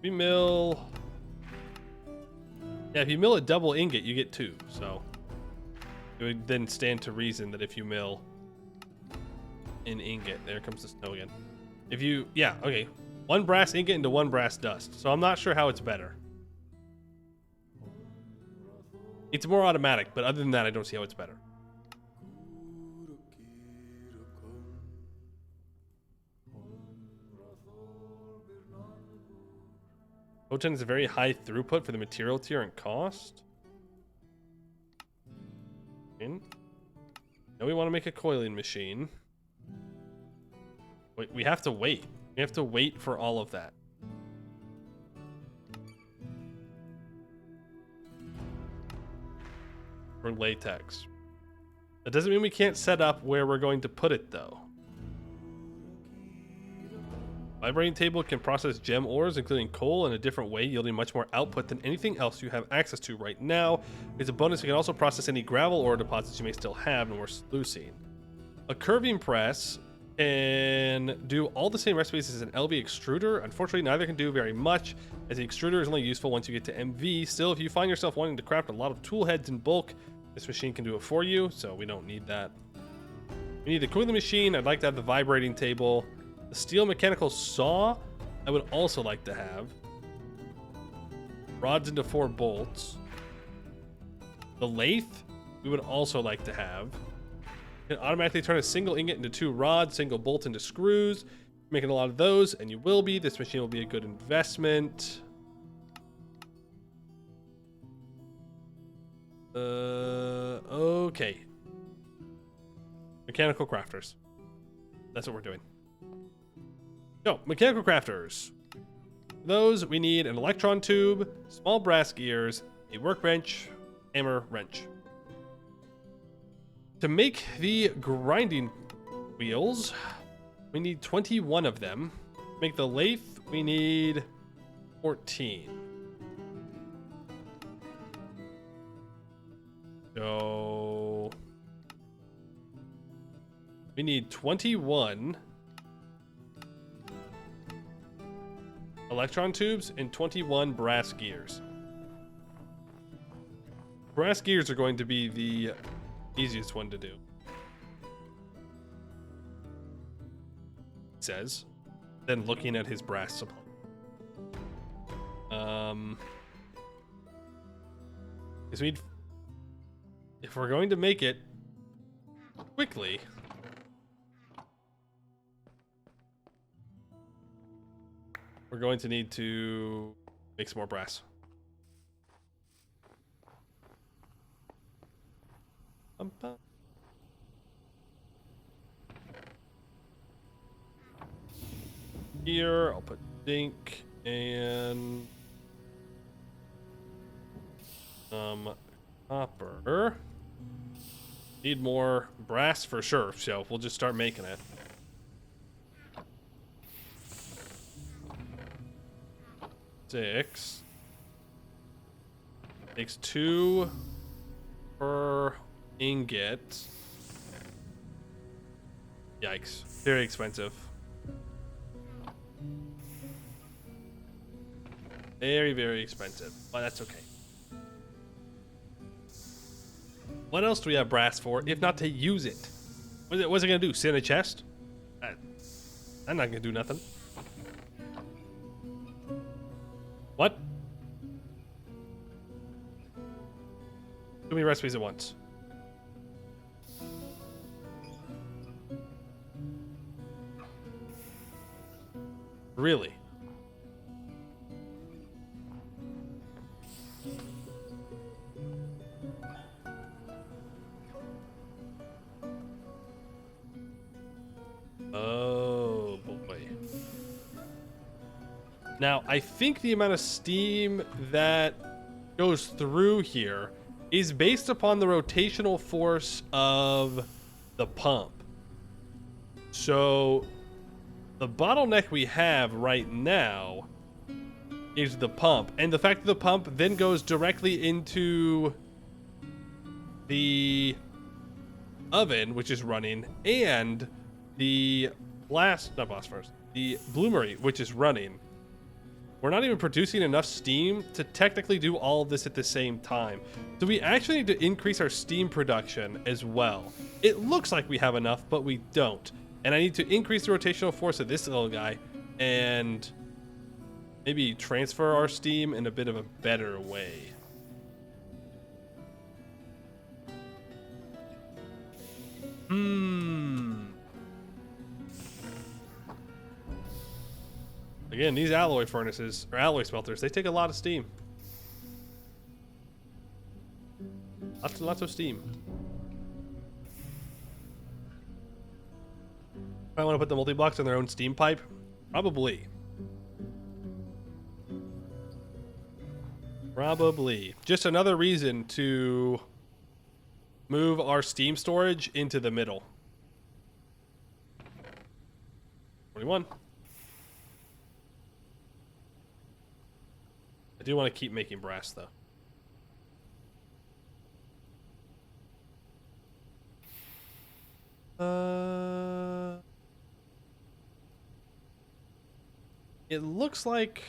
We mill. Yeah, if you mill a double ingot, you get 2. So it would then stand to reason that if you mill an ingot, there comes the snow again. If you, yeah, okay, 1 brass ingot into 1 brass dust. So I'm not sure how it's better. It's more automatic, but other than that, I don't see how it's better. O10 is a very high throughput for the material tier and cost. Now we want to make a coiling machine. Wait, we have to wait. We have to wait for all of that. For latex. That doesn't mean we can't set up where we're going to put it, though. Vibrating table can process gem ores, including coal, in a different way, yielding much more output than anything else you have access to right now. As a bonus, it can also process any gravel ore deposits you may still have when we're sluicing. A curving press can do all the same recipes as an LV extruder. Unfortunately, neither can do very much, as the extruder is only useful once you get to MV. Still, if you find yourself wanting to craft a lot of tool heads in bulk, this machine can do it for you, so we don't need that. We need the cooling machine. I'd like to have the vibrating table. The steel mechanical saw, I would also like to have. Rods into 4 bolts. The lathe, we would also like to have. It can automatically turn a single ingot into 2 rods, single bolt into screws. Making a lot of those, and you will be. This machine will be a good investment. Okay. Mechanical crafters. That's what we're doing. So, mechanical crafters. For those, we need an electron tube, small brass gears, a workbench, hammer, wrench. To make the grinding wheels, we need 21 of them. To make the lathe, we need 14. So we need 21 electron tubes and 21 brass gears. Brass gears are going to be the easiest one to do. It says, then looking at his brass supply. Because if we're going to make it quickly, we're going to need to make some more brass. Here, I'll put zinc and some copper. Need more brass for sure, so we'll just start making it. Six. Takes 2 per ingot. Yikes. Very expensive. Very, very expensive, but that's okay. What else do we have brass for, if not to use it? What's it gonna do? Sit in a chest? I'm not gonna do nothing. What? Too many recipes at once. Really? Oh boy. Now, I think the amount of steam that goes through here is based upon the rotational force of the pump. So, the bottleneck we have right now is the pump. And the fact that the pump then goes directly into the oven, which is running, and the the bloomery, which is running. We're not even producing enough steam to technically do all of this at the same time. So we actually need to increase our steam production as well. It looks like we have enough, but we don't. And I need to increase the rotational force of this little guy and maybe transfer our steam in a bit of a better way. Again, these alloy furnaces, or alloy smelters, they take a lot of steam. Lots and lots of steam. I want to put the multi-blocks in their own steam pipe? Probably. Probably. Just another reason to move our steam storage into the middle. 21. I do want to keep making brass, though. It looks like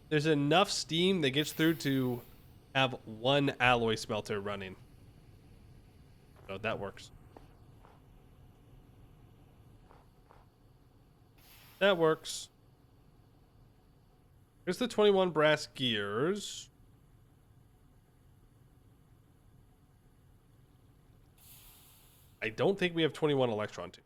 there's enough steam that gets through to have one alloy smelter running. So that works. That works. Here's the 21 brass gears. I don't think we have 21 electron tubes.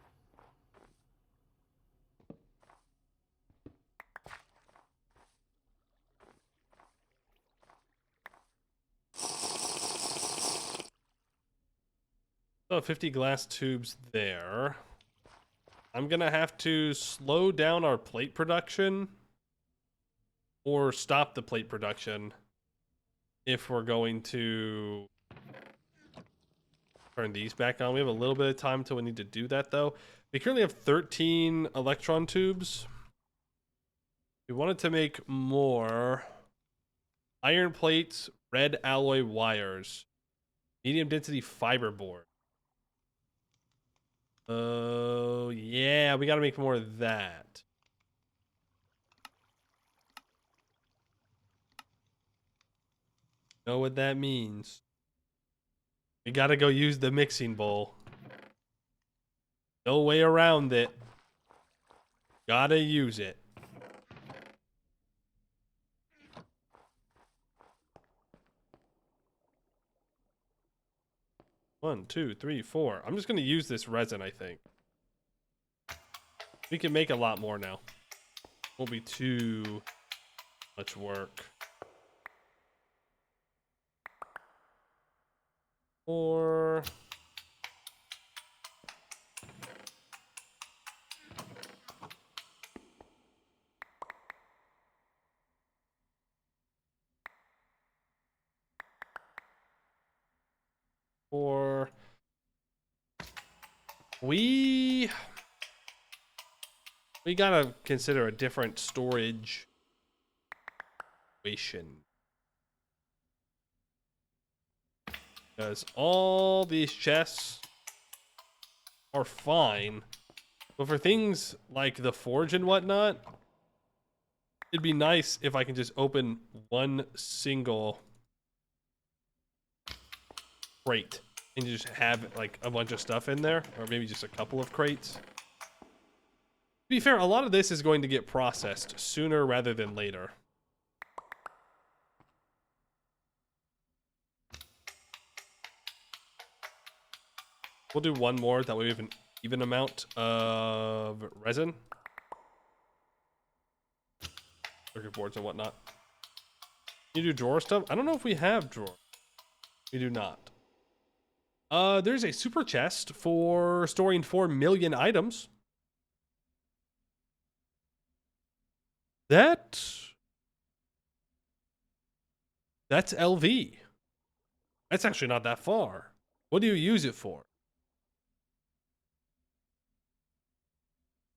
So 50 glass tubes there. I'm gonna have to slow down our plate production or stop the plate production if we're going to turn these back on. We have a little bit of time until we need to do that, though. We currently have 13 electron tubes. We wanted to make more iron plates, red alloy wires, medium density fiberboard. Oh, yeah, we got to make more of that. Know what that means. We gotta go use the mixing bowl. No way around it. Gotta use it. One, two, three, four. I'm just gonna use this resin, I think. We can make a lot more now. Won't be too much work. Or we gotta consider a different storage situation. Because all these chests are fine, but for things like the forge and whatnot, It'd be nice if I can just open one single crate and just have like a bunch of stuff in there, or maybe just a couple of crates. To be fair, a lot of this is going to get processed sooner rather than later. We'll do one more, that way we have an even amount of resin. Circuit boards and whatnot. You do drawer stuff? I don't know if we have drawer. We do not. There's a super chest for storing 4 million items. That's LV. That's actually not that far. What do you use it for?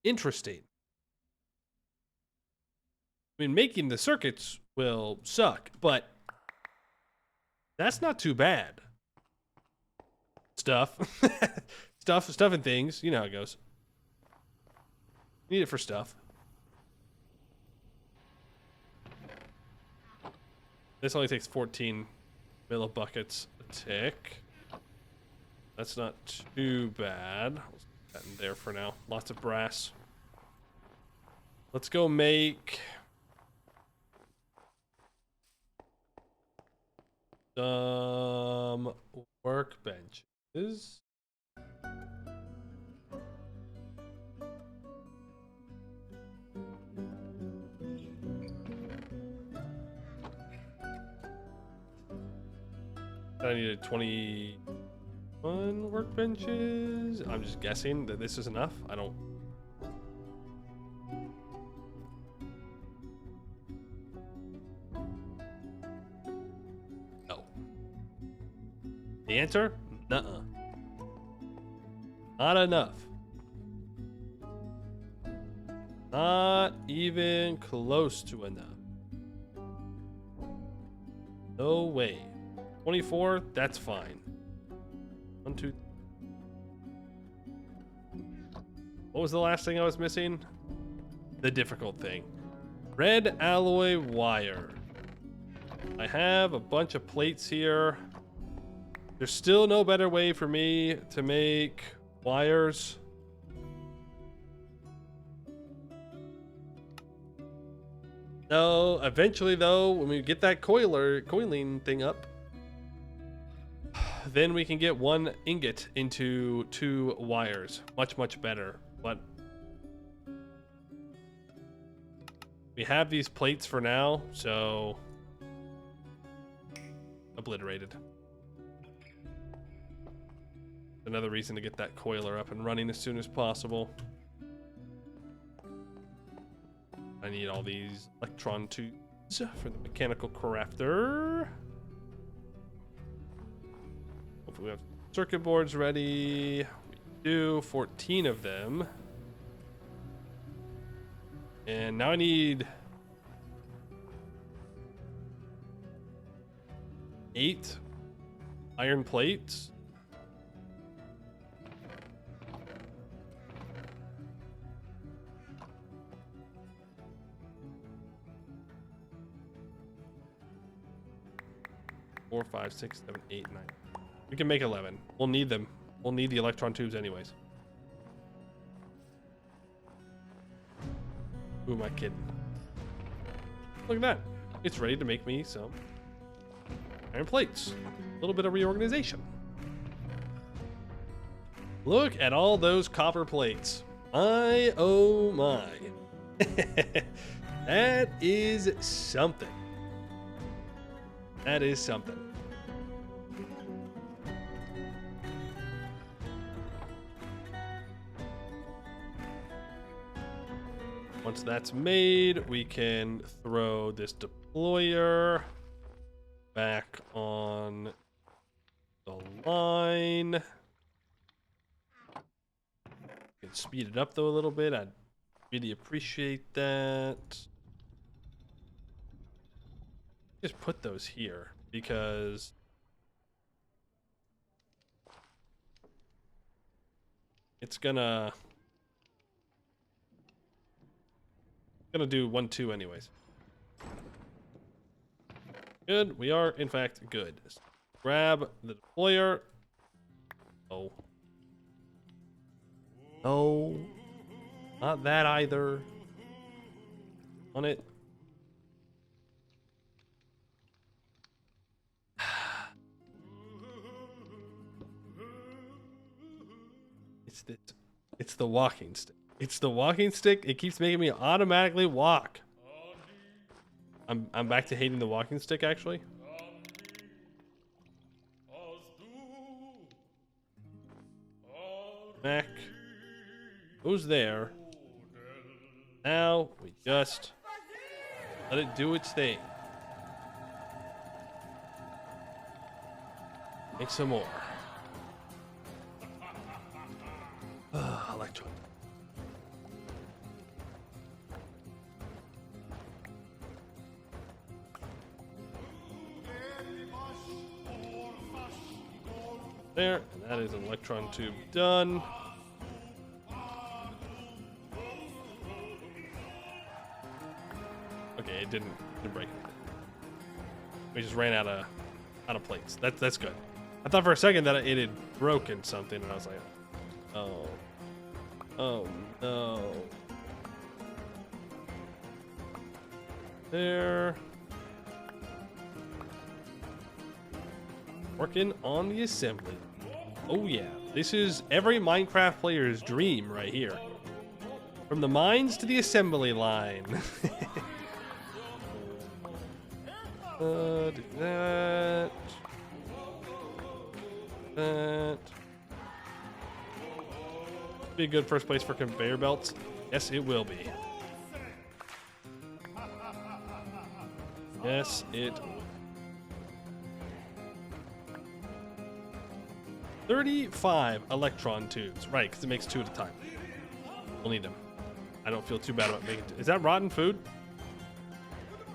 Interesting. I mean, making the circuits will suck, but that's not too bad. Stuff. stuff and things. You know how it goes. Need it for stuff. This only takes 14 millibuckets a tick. That's not too bad. Let's put that in there for now. Lots of brass. Let's go make some workbenches. I needed 21 workbenches. I'm just guessing that this is enough. I don't. No. The answer? Nuh-uh. Not enough. Not even close to enough. No way. 24, that's fine. 1, 2. What was the last thing I was missing? The difficult thing. Red alloy wire. I have a bunch of plates here. There's still no better way for me to make wires. No, eventually though, when we get that coiling thing up, then we can get 1 ingot into 2 wires. Much better. But we have these plates for now, so obliterated. Another reason to get that coiler up and running as soon as possible. I need all these electron tubes for the mechanical crafter. Hopefully we have circuit boards ready. We do 14 of them. And now I need 8 iron plates. Four, 5, 6, 7, 8, 9. We can make 11. We'll need them. We'll need the electron tubes anyways. Who am I kidding? Look at that. It's ready to make me some iron plates. A little bit of reorganization. Look at all those copper plates. My, oh my. That is something. That is something. Once that's made, we can throw this deployer back on the line. Can speed it up though a little bit. I'd really appreciate that. Just put those here because it's gonna do 1, 2 anyways. Good. We are, in fact, good. Grab the deployer. Oh. No. Not that either. On it. It's the walking stick. It's the walking stick. It keeps making me automatically walk. I'm back to hating the walking stick, actually. Back. Who's there? Now we just let it do its thing. Make some more. Electron. There, and that is an electron tube done. Okay, it didn't break it. We just ran out of plates. That's good. I thought for a second that it had broken something, and I was like, oh no. There. Working on the assembly. Oh yeah, this is every Minecraft player's dream right here. From the mines to the assembly line. Do that. That. Be a good first place for conveyor belts. Yes, it will be. Yes, it will. 35 electron tubes. Right, because it makes 2 at a time. We'll need them. I don't feel too bad about making Is that rotten food?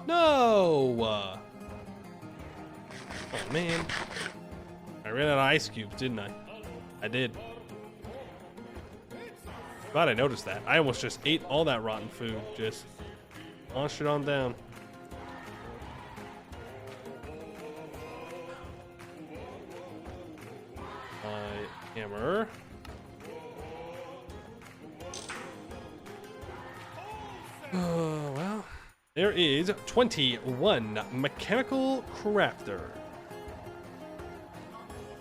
No! Oh, man. I ran out of ice cubes, didn't I? I did. Glad I noticed that. I almost just ate all that rotten food. Just launched it on down. My hammer. Oh, well. There is 21 mechanical crafter.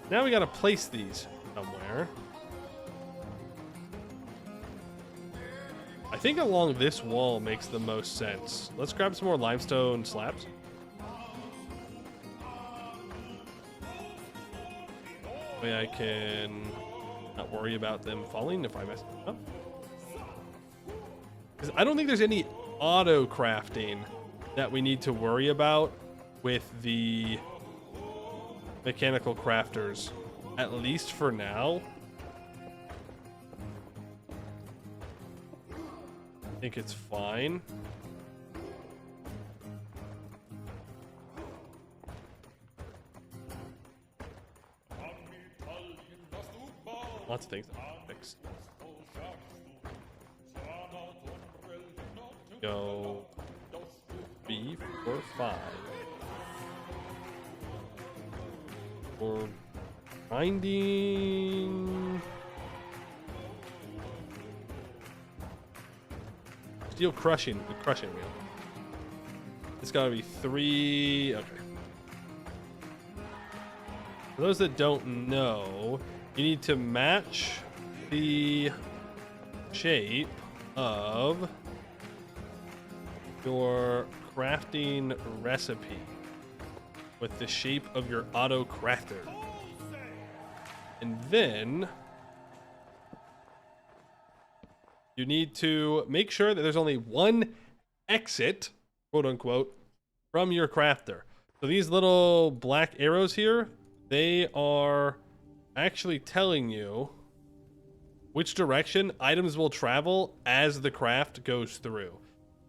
Now we gotta place these somewhere. I think along this wall makes the most sense. Let's grab some more limestone slabs. That way I can not worry about them falling if I mess up. Because I don't think there's any auto crafting that we need to worry about with the mechanical crafters, at least for now. I think it's fine. Lots of things fixed. Go B for 5. For grinding. Steel crushing, the crushing wheel. It's gotta be 3. Okay. For those that don't know, you need to match the shape of your crafting recipe with the shape of your auto crafter. And then you need to make sure that there's only one exit, quote unquote, from your crafter. So these little black arrows here, they are actually telling you which direction items will travel as the craft goes through.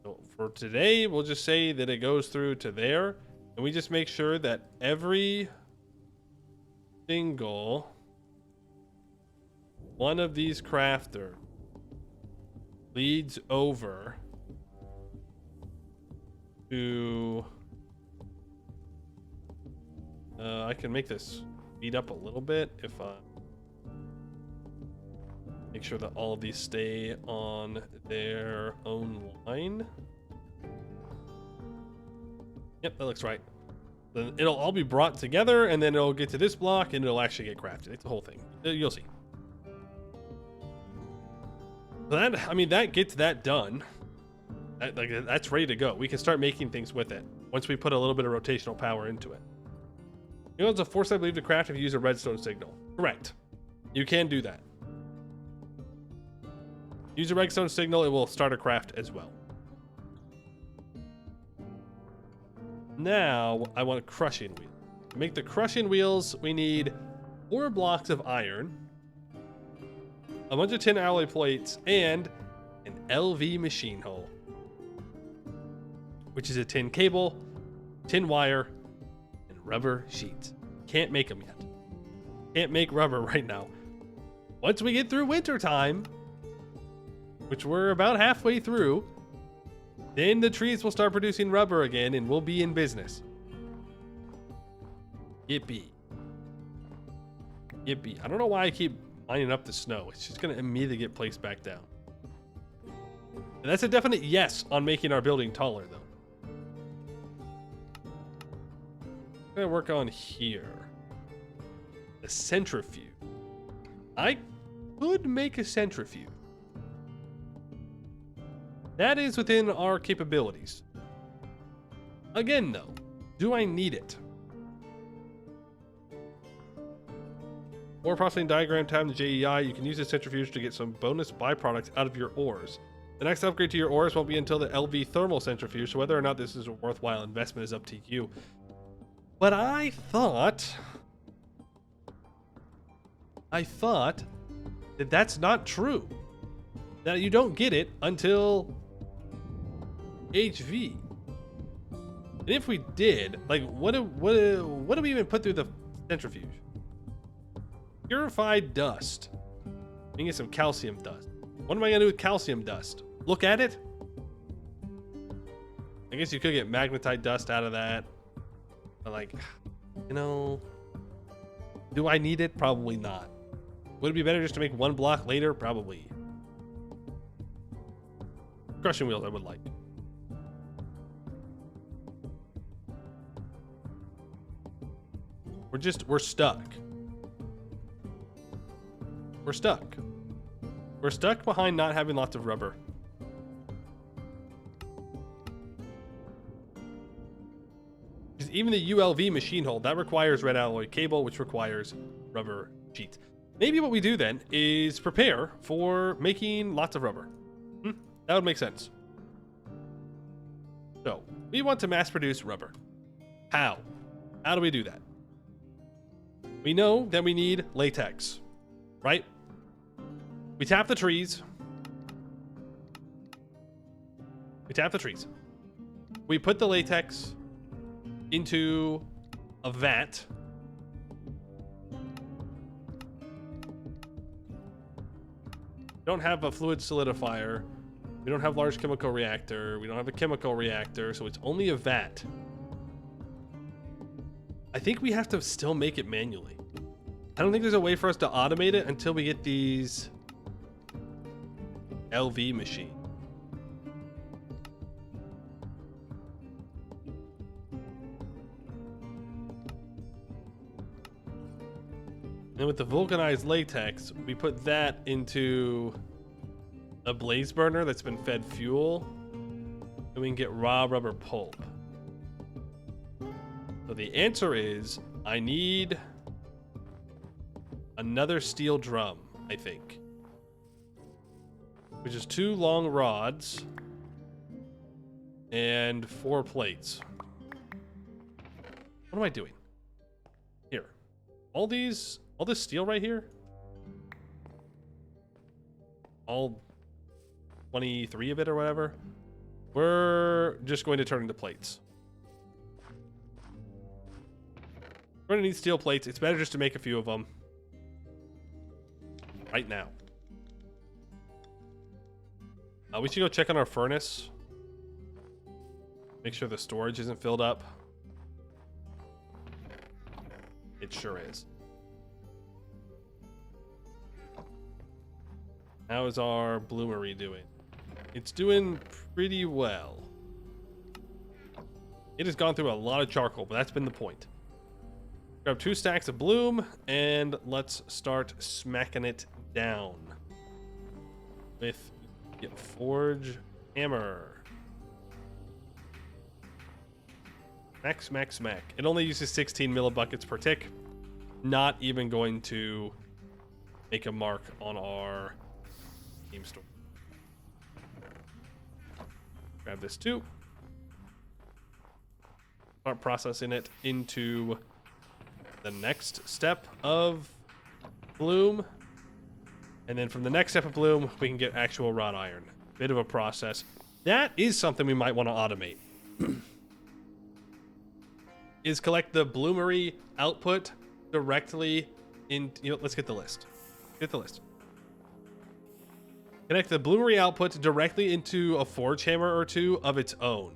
So for today, we'll just say that it goes through to there, and we just make sure that every single one of these crafter leads over to I can make this speed up a little bit if I make sure that all of these stay on their own line. Yep, that looks right. Then it'll all be brought together, and then it'll get to this block, and it'll actually get crafted. It's the whole thing. You'll see. So that, I mean, that gets that done. That's ready to go. We can start making things with it once we put a little bit of rotational power into it. You know, it's a force, I believe, to craft if you use a redstone signal. Correct. You can do that. Use a redstone signal, it will start a craft as well. Now, I want a crushing wheel. To make the crushing wheels, we need 4 blocks of iron, a bunch of tin alloy plates, and an LV machine hull, which is a tin cable, tin wire, and rubber sheets. Can't make them yet. Can't make rubber right now. Once we get through winter time, which we're about halfway through, then the trees will start producing rubber again and we'll be in business. Yippee. Yippee. I don't know why I keep lining up the snow. It's just going to immediately get placed back down. And that's a definite yes on making our building taller, though. I'm going to work on here. The centrifuge. I could make a centrifuge. That is within our capabilities. Again, though, do I need it? Ore processing diagram tab in the JEI. You can use the centrifuge to get some bonus byproducts out of your ores. The next upgrade to your ores won't be until the LV thermal centrifuge, so whether or not this is a worthwhile investment is up to you. But I thought that that's not true. That you don't get it until HV. And if we did, like, what do we even put through the centrifuge? Purified dust. We can get some calcium dust. What am I gonna do with calcium dust? Look at it? I guess you could get magnetite dust out of that. But, like, you know, do I need it? Probably not. Would it be better just to make 1 block later? Probably. Crushing wheels I would like. We're stuck. We're stuck. We're stuck behind not having lots of rubber. Because even the ULV machine hull, that requires red alloy cable, which requires rubber sheets. Maybe what we do then is prepare for making lots of rubber. That would make sense. So, we want to mass produce rubber. How? How do we do that? We know that we need latex, right? We tap the trees. We put the latex into a vat. We don't have a fluid solidifier. We don't have large chemical reactor. We don't have a chemical reactor, so it's only a vat. I think we have to still make it manually. I don't think there's a way for us to automate it until we get these LV machine. And with the vulcanized latex, we put that into a blaze burner that's been fed fuel, and we can get raw rubber pulp. So the answer is, I need another steel drum, I think. Which is 2 long rods and 4 plates. What am I doing? Here. All this steel right here? All 23 of it or whatever? We're just going to turn into plates. We're gonna need steel plates. It's better just to make a few of them right now. We should go check on our furnace. Make sure the storage isn't filled up. It sure is. How is our bloomery doing? It's doing pretty well. It has gone through a lot of charcoal, but that's been the point. Grab 2 stacks of bloom, and let's start smacking it down. With forge hammer. Smack, smack, smack. It only uses 16 millibuckets per tick. Not even going to make a mark on our game store. Grab this too. Start processing it into the next step of bloom. And then from the next step of bloom, we can get actual wrought iron. Bit of a process. That is something we might want to automate. Is collect the bloomery output directly in, let's get the list. Get the list. Connect the bloomery output directly into a forge hammer or two of its own.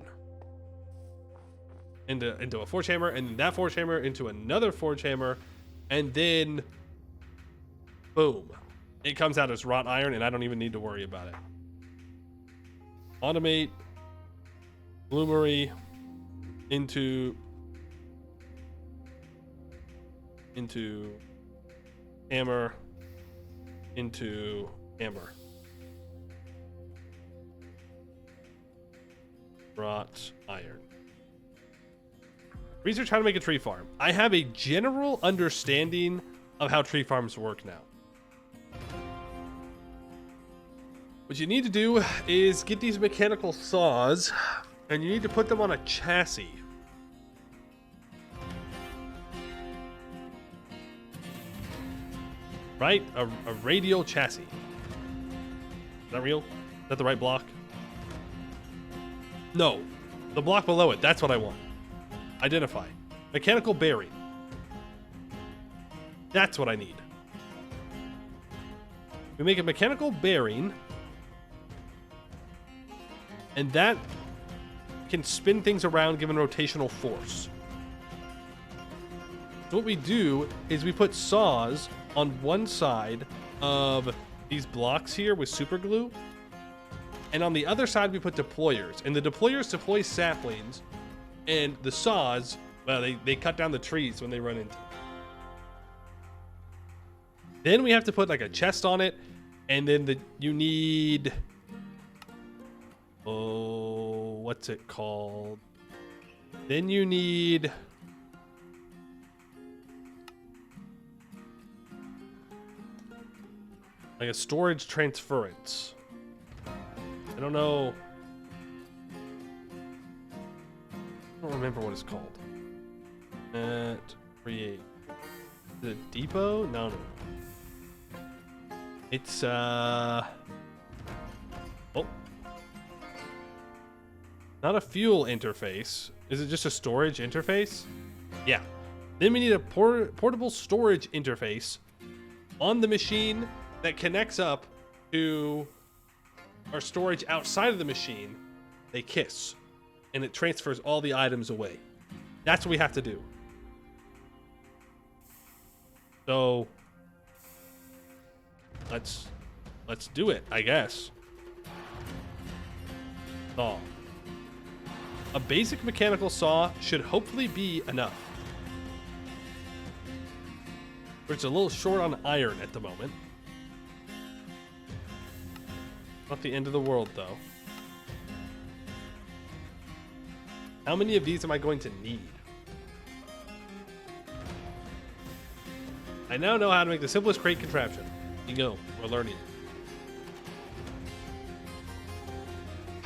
Into a forge hammer, and that forge hammer into another forge hammer, and then boom. It comes out as wrought iron, and I don't even need to worry about it. Automate bloomery into hammer into hammer. Wrought iron. Research how to make a tree farm. I have a general understanding of how tree farms work now. What you need to do is get these mechanical saws, and you need to put them on a chassis. Right? A radial chassis. Is that real? Is that the right block? No. The block below it. That's what I want. Identify. Mechanical bearing. That's what I need. We make a mechanical bearing, and that can spin things around given rotational force. So what we do is we put saws on one side of these blocks here with super glue, and on the other side we put deployers, and the deployers deploy saplings, and the saws, well, they cut down the trees when they run into them. Then we have to put like a chest on it, and then you need, oh, what's it called? Then you need like a storage transference. I don't know. I don't remember what it's called. Create. Is it depot? No. It's oh. Not a fuel interface. Is it just a storage interface? Yeah. Then we need a portable storage interface on the machine that connects up to our storage outside of the machine. They kiss, and it transfers all the items away. That's what we have to do. So let's do it, I guess. Saw. A basic mechanical saw should hopefully be enough. It's a little short on iron at the moment. Not the end of the world, though. How many of these am I going to need? I now know how to make the simplest crate contraption. You go, we're learning.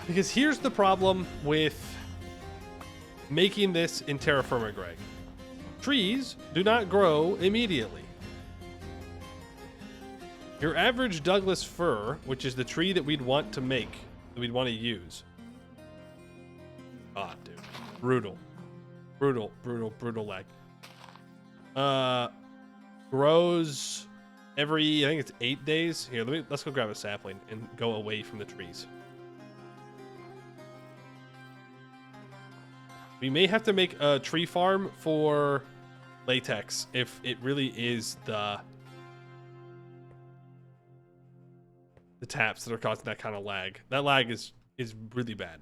Because here's the problem with making this in TerraFirmaGreg. Trees do not grow immediately. Your average Douglas fir, which is the tree that we'd want to make, that we'd want to use. Ah, dude. Brutal. Brutal lag. Grows every, I think it's 8 days. Here, let's go grab a sapling and go away from the trees. We may have to make a tree farm for latex if it really is the taps that are causing that kind of lag. That lag is really bad.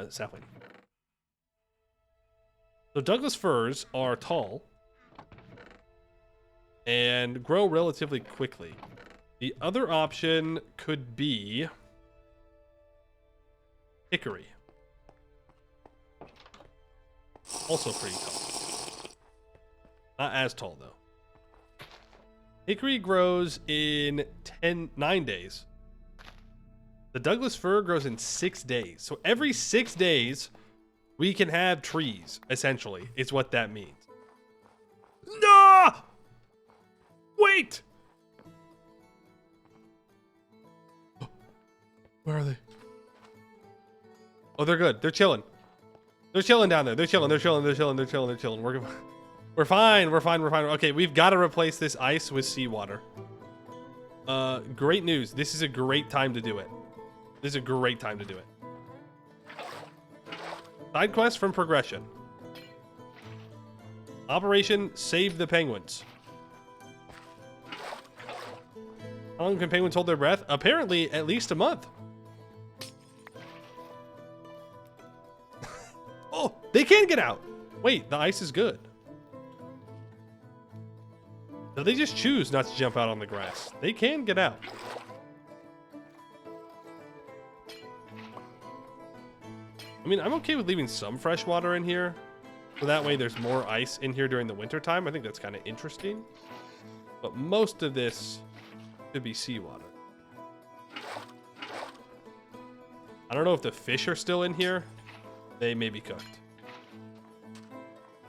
Sapling. So Douglas firs are tall and grow relatively quickly. The other option could be hickory. Also pretty tall. Not as tall though. Hickory grows in 9 days. The Douglas fir grows in 6 days. So every 6 days, we can have trees, essentially, is what that means. No! Wait! Where are they? Oh, they're good. They're chilling. They're chilling down there. They're chilling. We're fine. We're fine. Okay, we've got to replace this ice with seawater. Great news. This is a great time to do it. Side quest from progression. Operation Save the Penguins. How long can penguins hold their breath? Apparently, at least a month. Oh, they can get out. Wait, the ice is good. So they just choose not to jump out on the grass. They can get out. I mean, I'm okay with leaving some fresh water in here. So that way there's more ice in here during the winter time. I think that's kind of interesting. But most of this could be seawater. I don't know if the fish are still in here. They may be cooked.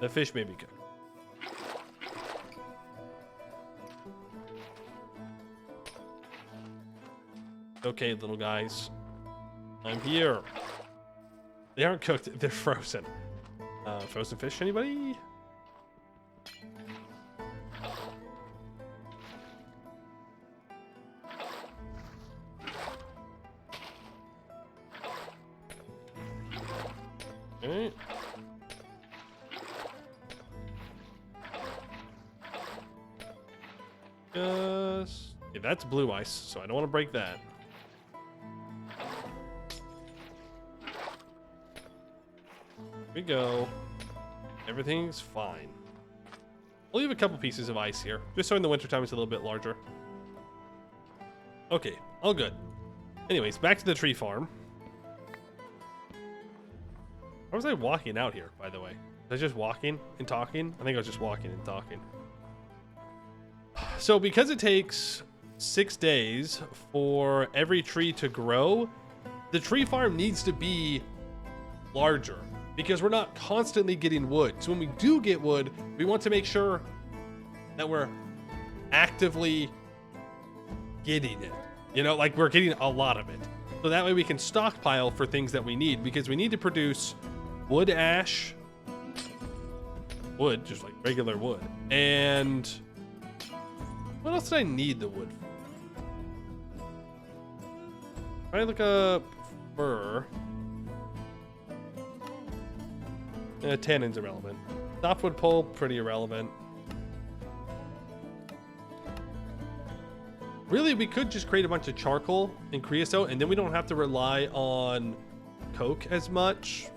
The fish may be cooked. Okay, little guys. I'm here. They aren't cooked. They're frozen. Frozen fish, anybody? Okay. Yeah, that's blue ice, so I don't want to break that. Here we go. Everything's fine. I'll leave a couple pieces of ice here, just so in the wintertime it's a little bit larger. Okay, all good. Anyways, back to the tree farm. How was I walking out here, by the way? Was I just walking and talking? I think I was just walking and talking. So because it takes 6 days for every tree to grow, the tree farm needs to be larger because we're not constantly getting wood. So when we do get wood, we want to make sure that we're actively getting it. You know, like we're getting a lot of it. So that way we can stockpile for things that we need, because we need to produce wood ash, wood, just like regular wood. And what else did I need the wood for? Try to look up fur. Tannin's irrelevant. Softwood pulp, pretty irrelevant. Really, we could just create a bunch of charcoal and creosote, and then we don't have to rely on coke as much.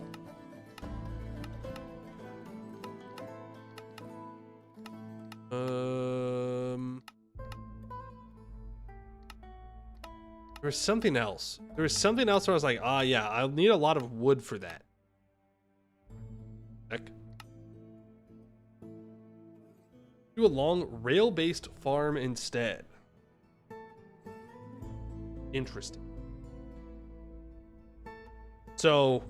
There was something else. There was something else where I was like, ah, yeah, I'll need a lot of wood for that. Heck. Do a long rail-based farm instead. Interesting. So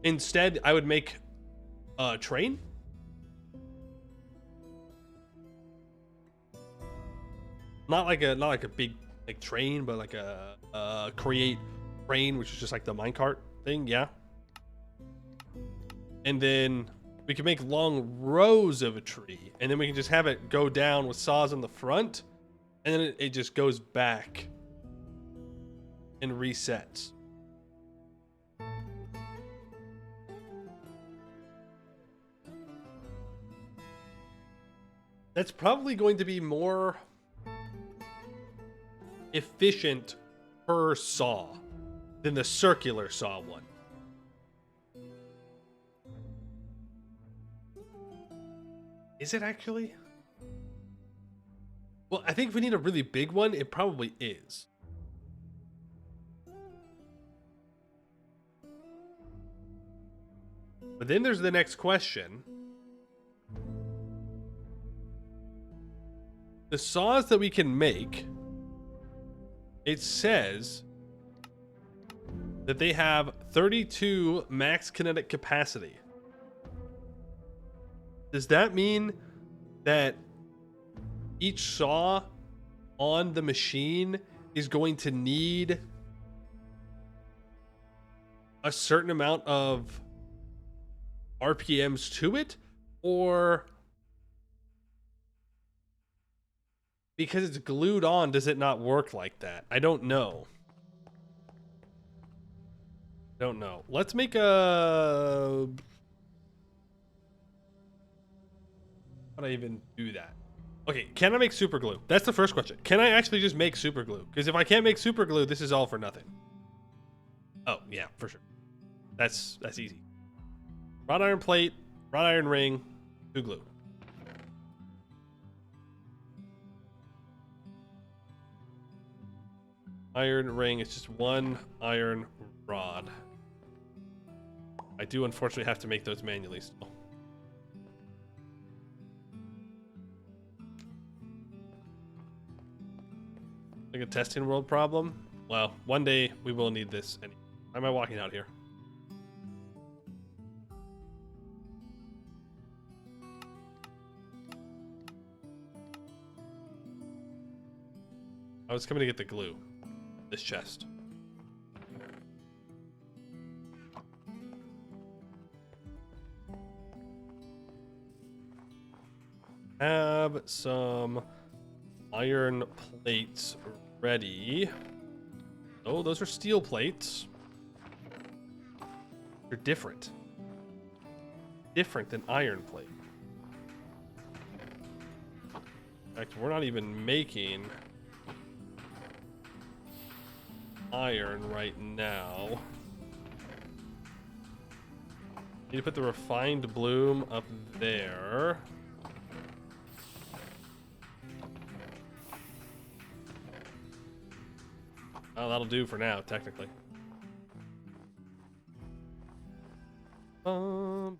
instead, I would make a train. Not like a big like train, but like a create train, which is just like the minecart thing, yeah. And then we can make long rows of a tree, and then we can just have it go down with saws on the front, and then it just goes back and resets. That's probably going to be more efficient per saw than the circular saw one. Is it actually? Well, I think if we need a really big one, it probably is. But then there's the next question. The saws that we can make, it says that they have 32 max kinetic capacity. Does that mean that each saw on the machine is going to need a certain amount of RPMs to it? Or because it's glued on, does it not work like that? I don't know. Don't know. Let's make a... How do I even do that? Okay, can I make super glue? That's the first question. Can I actually just make super glue? Because if I can't make super glue, this is all for nothing. Oh, yeah, for sure. That's easy. Wrought iron plate, wrought iron ring, 2 glue. Iron ring, it's just 1 iron rod. I do unfortunately have to make those manually still. Like a testing world problem? Well, one day we will need this. Why am I walking out here? I was coming to get the glue. This chest. Have some iron plates ready. Oh, those are steel plates. They're different. Different than iron plate. In fact, we're not even making iron right now. Need to put the refined bloom up there. Oh, that'll do for now, technically. Then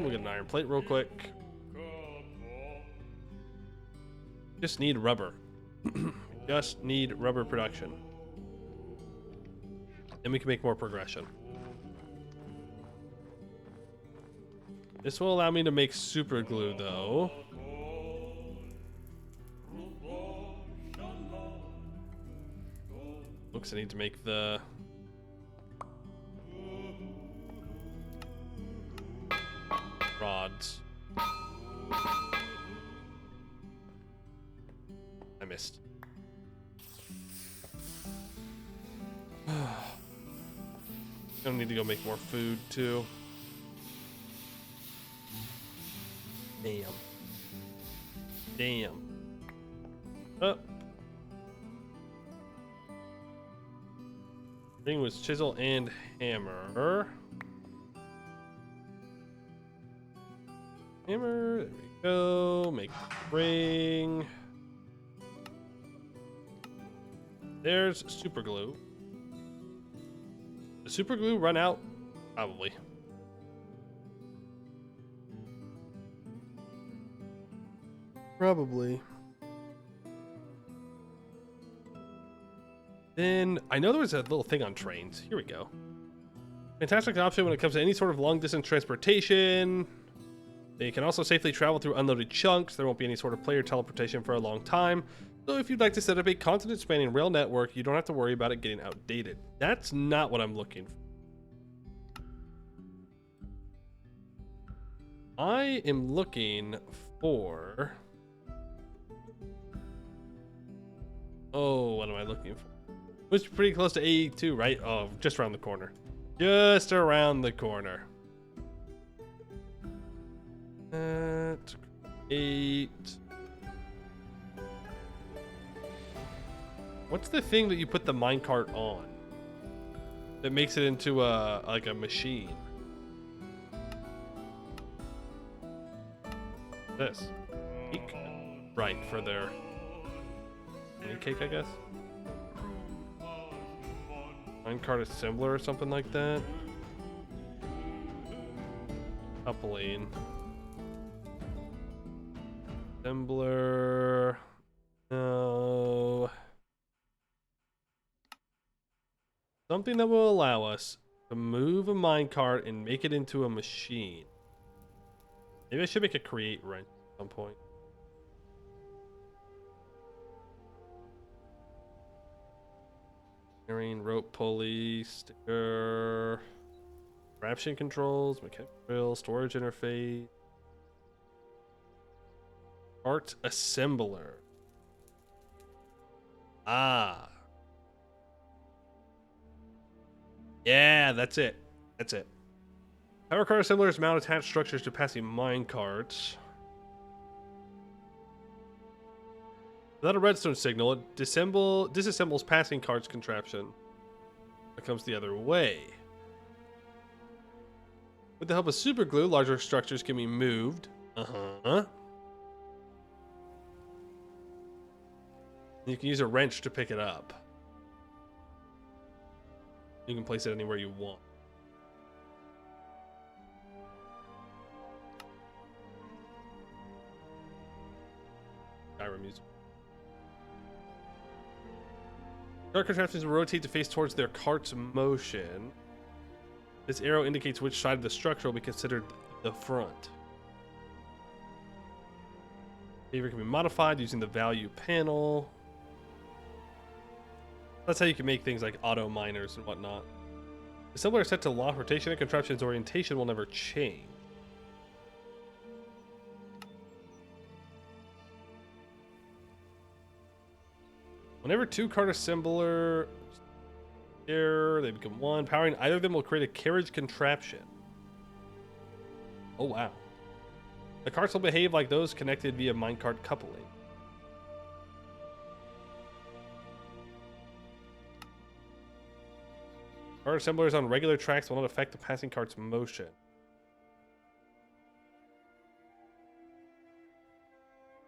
we'll get an iron plate real quick. Just need rubber. Just need rubber production. Then we can make more progression. This will allow me to make super glue, though. Looks I need to make the rods. I missed. Gonna need to go make more food too. Damn. Damn. Oh. Ring was chisel and hammer. Hammer, there we go. Make ring. There's super glue. Does super glue run out? Probably. Probably. Then, I know there was a little thing on trains. Here we go. Fantastic option when it comes to any sort of long distance transportation. They can also safely travel through unloaded chunks. There won't be any sort of player teleportation for a long time. So if you'd like to set up a continent spanning rail network, you don't have to worry about it getting outdated. That's not what I'm looking for. I am looking for... Oh, what am I looking for? It's pretty close to 82, right? Oh, just around the corner. Just around the corner. Eight. What's the thing that you put the minecart on that makes it into a like a machine? This cake, right? For their cake, I guess. Minecart assembler or something like that. Coupling. Assembler. No. Something that will allow us to move a minecart and make it into a machine. Maybe I should make a create wrench at some point. Carrying rope pulley, sticker, traction controls, mechanical drill, storage interface, cart assembler. Ah. Yeah, that's it. That's it. Power cart assemblers mount attached structures to passing mine carts. Without a redstone signal, it disassembles passing carts contraption. It comes the other way. With the help of super glue, larger structures can be moved. You can use a wrench to pick it up. You can place it anywhere you want. Skyrim music. Cart contraptions will rotate to face towards their cart's motion. This arrow indicates which side of the structure will be considered the front. Behavior can be modified using the value panel. That's how you can make things like auto miners and whatnot. Assembler is set to lock rotation and contraption's orientation will never change. Whenever two cart assembler share, they become one. Powering either of them will create a carriage contraption. Oh wow. The carts will behave like those connected via minecart coupling. Cart assemblers on regular tracks will not affect the passing cart's motion.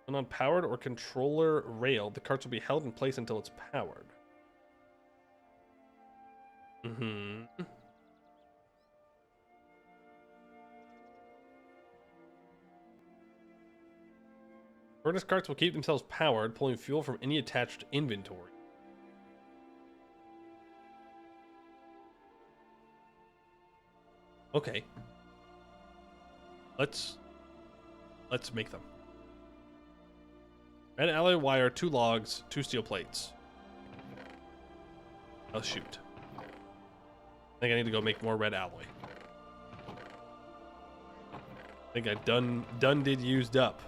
When on powered or controller rail, the carts will be held in place until it's powered. Furnace carts will keep themselves powered, pulling fuel from any attached inventory. Okay. Let's make them. Red alloy wire, 2 logs, 2 steel plates. Oh shoot. I think I need to go make more red alloy. I think I done did used up.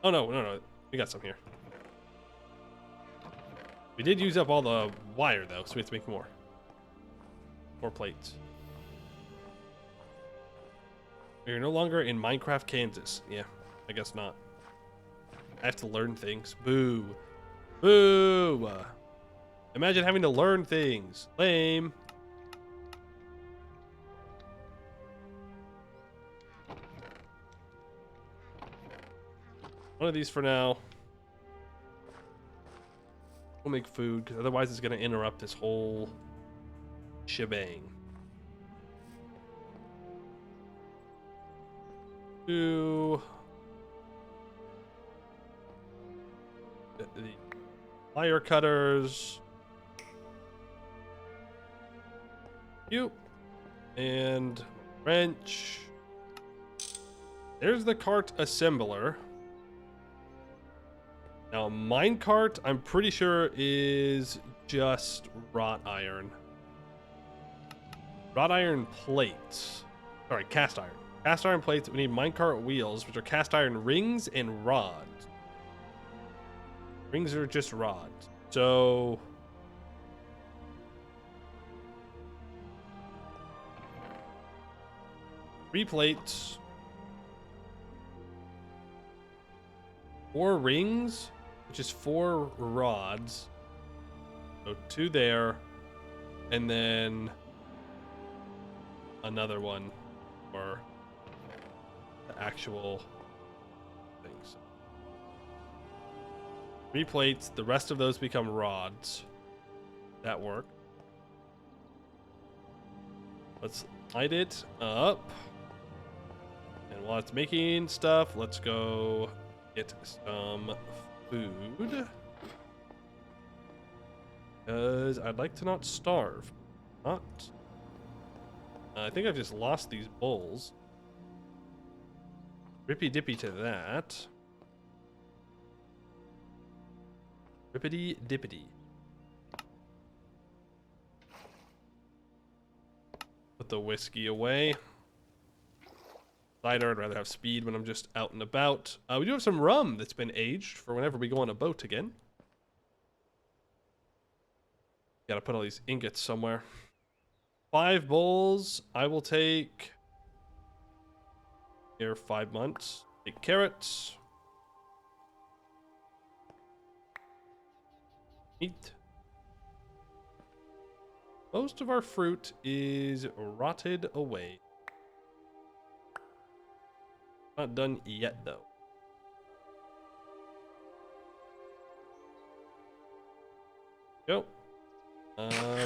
Oh no. We got some here. We did use up all the wire though, so we have to make more. More plates. We're no longer in Minecraft, Kansas. Yeah, I guess not. I have to learn things. Boo. Boo! Imagine having to learn things. Lame. One of these for now. We'll make food, because otherwise it's going to interrupt this whole shebang. The wire cutters. And wrench. There's the cart assembler. Now minecart, I'm pretty sure is just wrought iron. Wrought iron plates. Sorry, cast iron. Cast iron plates. We need minecart wheels, which are cast iron rings and rods. Rings are just rods. So 3 plates. 4 rings, which is 4 rods. So 2 there, and then another one for the actual things. 3 plates, the rest of those become rods. That work. Let's light it up. And while it's making stuff, let's go get some food. Because I'd like to not starve. Not. I think I've just lost these bowls. Rippy dippy to that. Rippity dippity. Put the whiskey away. Cider, I'd rather have speed when I'm just out and about. We do have some rum that's been aged for whenever we go on a boat again. Gotta put all these ingots somewhere. 5 bowls. I will take here 5 months. Take carrots. Meat. Most of our fruit is rotted away. Not done yet, though. Go.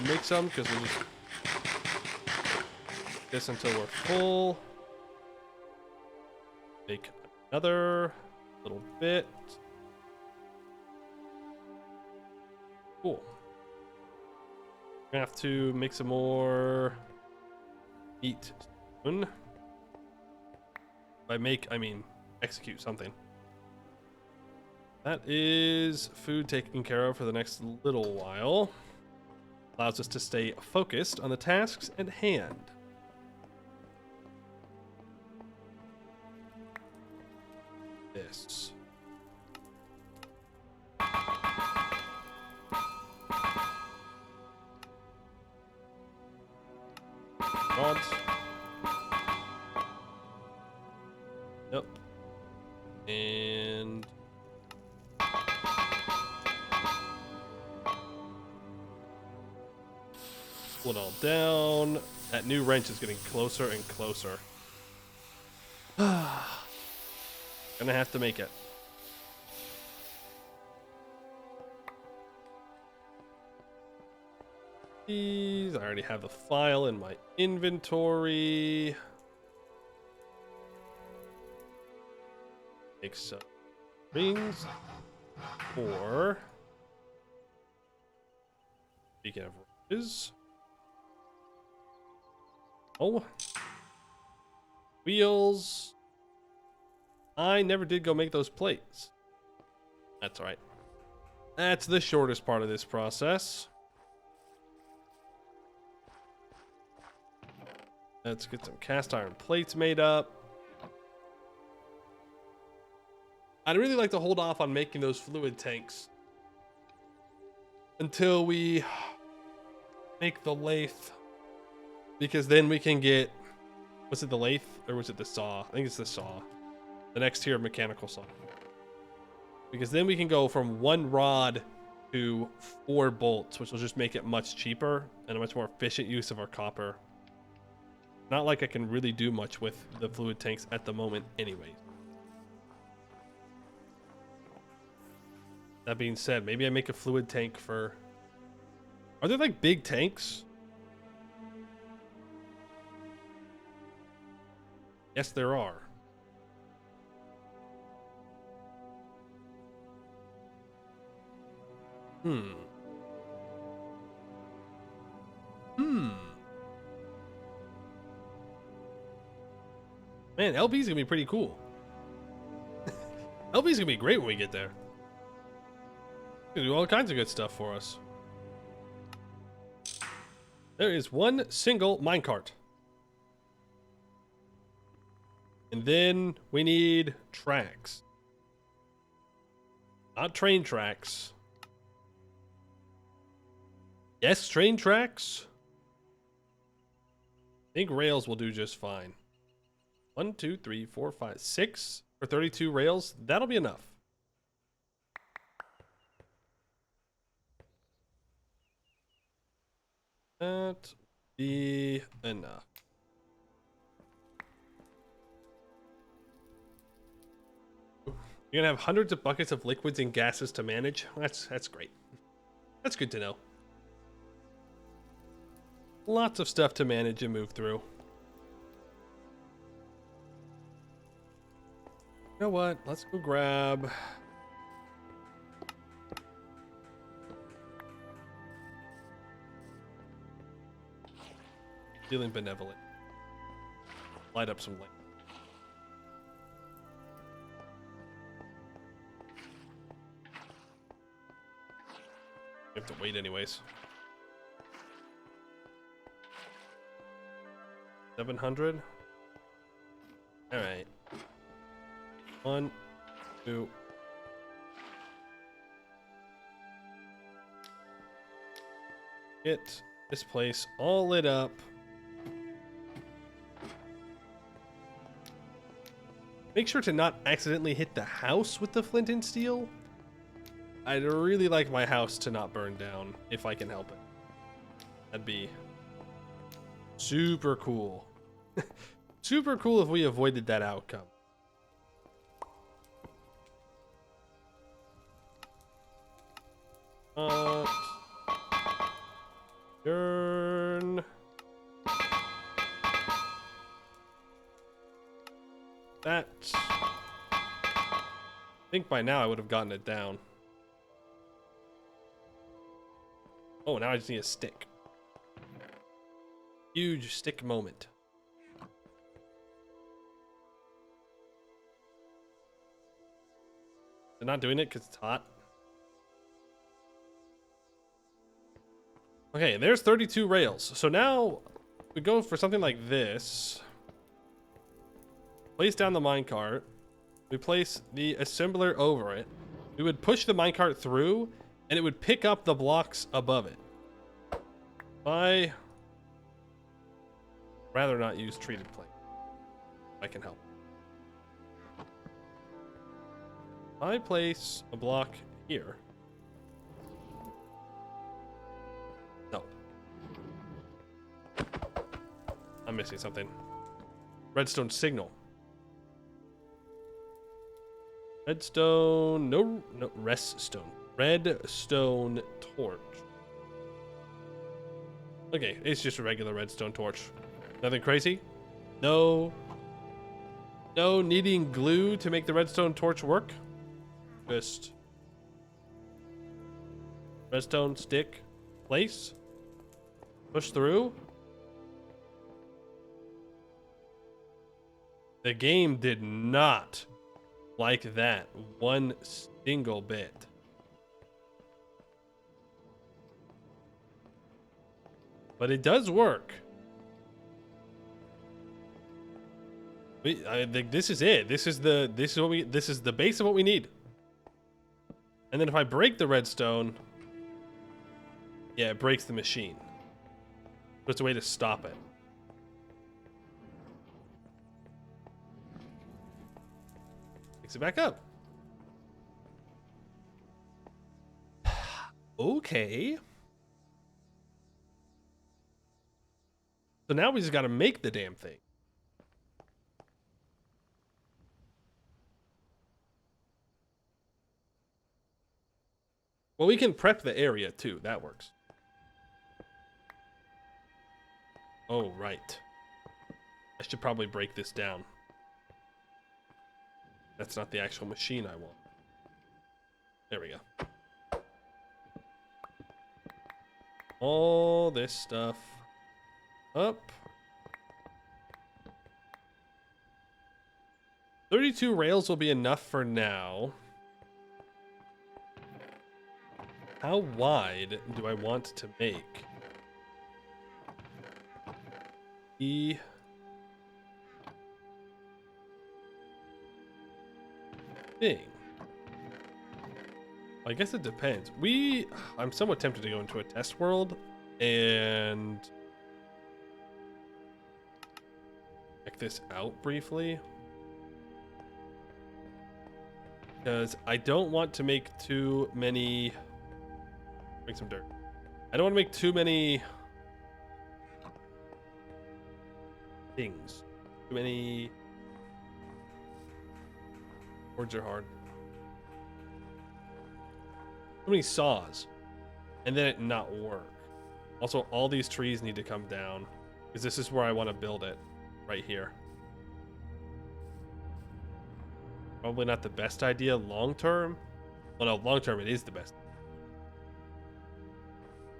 Make some, because we'll just this until we're full. Make another little bit. Cool. We're gonna have to make some more meat soon. By make, I mean execute something. That is food taken care of for the next little while. Allows us to stay focused on the tasks at hand. This. Rods. Yep. And pull it all down. That new wrench is getting closer and closer. Gonna have to make it. These, I already have the file in my inventory. Make some rings. Or, speaking of riches. Oh. Wheels. I never did go make those plates. That's all right. That's the shortest part of this process. Let's get some cast iron plates made up. I'd really like to hold off on making those fluid tanks until we make the lathe, because then we can get, was it the lathe or was it the saw? I think it's the saw. The next tier of mechanical saw. Because then we can go from 1 rod to 4 bolts, which will just make it much cheaper and a much more efficient use of our copper. Not like I can really do much with the fluid tanks at the moment anyways. That being said, maybe I make a fluid tank for... Are there like big tanks? Yes, there are. Man, LB's gonna be pretty cool. LB's gonna be great when we get there. Gonna do all kinds of good stuff for us. There is 1 single minecart. And then we need tracks. Not train tracks. Yes, train tracks. I think rails will do just fine. 1, 2, 3, 4, 5, 6 for 32 rails. That'll be enough. That be enough. You're gonna have hundreds of buckets of liquids and gases to manage. That's great. That's good to know. Lots of stuff to manage and move through. You know what? Let's go grab. Feeling benevolent. Light up some light. We have to wait anyways. 700. All right. 1, 2. Get this place all lit up. Make sure to not accidentally hit the house with the flint and steel. I'd really like my house to not burn down if I can help it. That'd be super cool. Super cool if we avoided that outcome. Turn. That. I think by now I would have gotten it down. Oh, now I just need a stick. Huge stick moment. They're not doing it because it's hot. Okay, there's 32 rails. So now we go for something like this. Place down the minecart. We place the assembler over it. We would push the minecart through, and it would pick up the blocks above it. I rather not use treated plate. I can help. I place a block here. No. I'm missing something. Redstone signal. Redstone, no, redstone. Redstone torch. Okay, it's just a regular redstone torch. Nothing crazy. No needing glue to make the redstone torch work. Just redstone stick, place, push through. The game did not like that one single bit. But it does work. I think this is it. This is the base of what we need. And then if I break the redstone, yeah, it breaks the machine. So it's a way to stop it. Picks it back up. Okay. So now we just got to make the damn thing. Well, we can prep the area too. That works. Oh, right. I should probably break this down. That's not the actual machine I want. There we go. All this stuff up. 32 rails will be enough for now. How wide do I want to make the thing? I guess it depends. I'm somewhat tempted to go into a test world and check this out briefly, because I don't want to make too many. Bring some dirt. I don't want to make too many things. Too many boards are hard. Too many saws. And then it not work. Also, all these trees need to come down. Because this is where I want to build it. Right here. Probably not the best idea long term. Well, no, long term it is the best.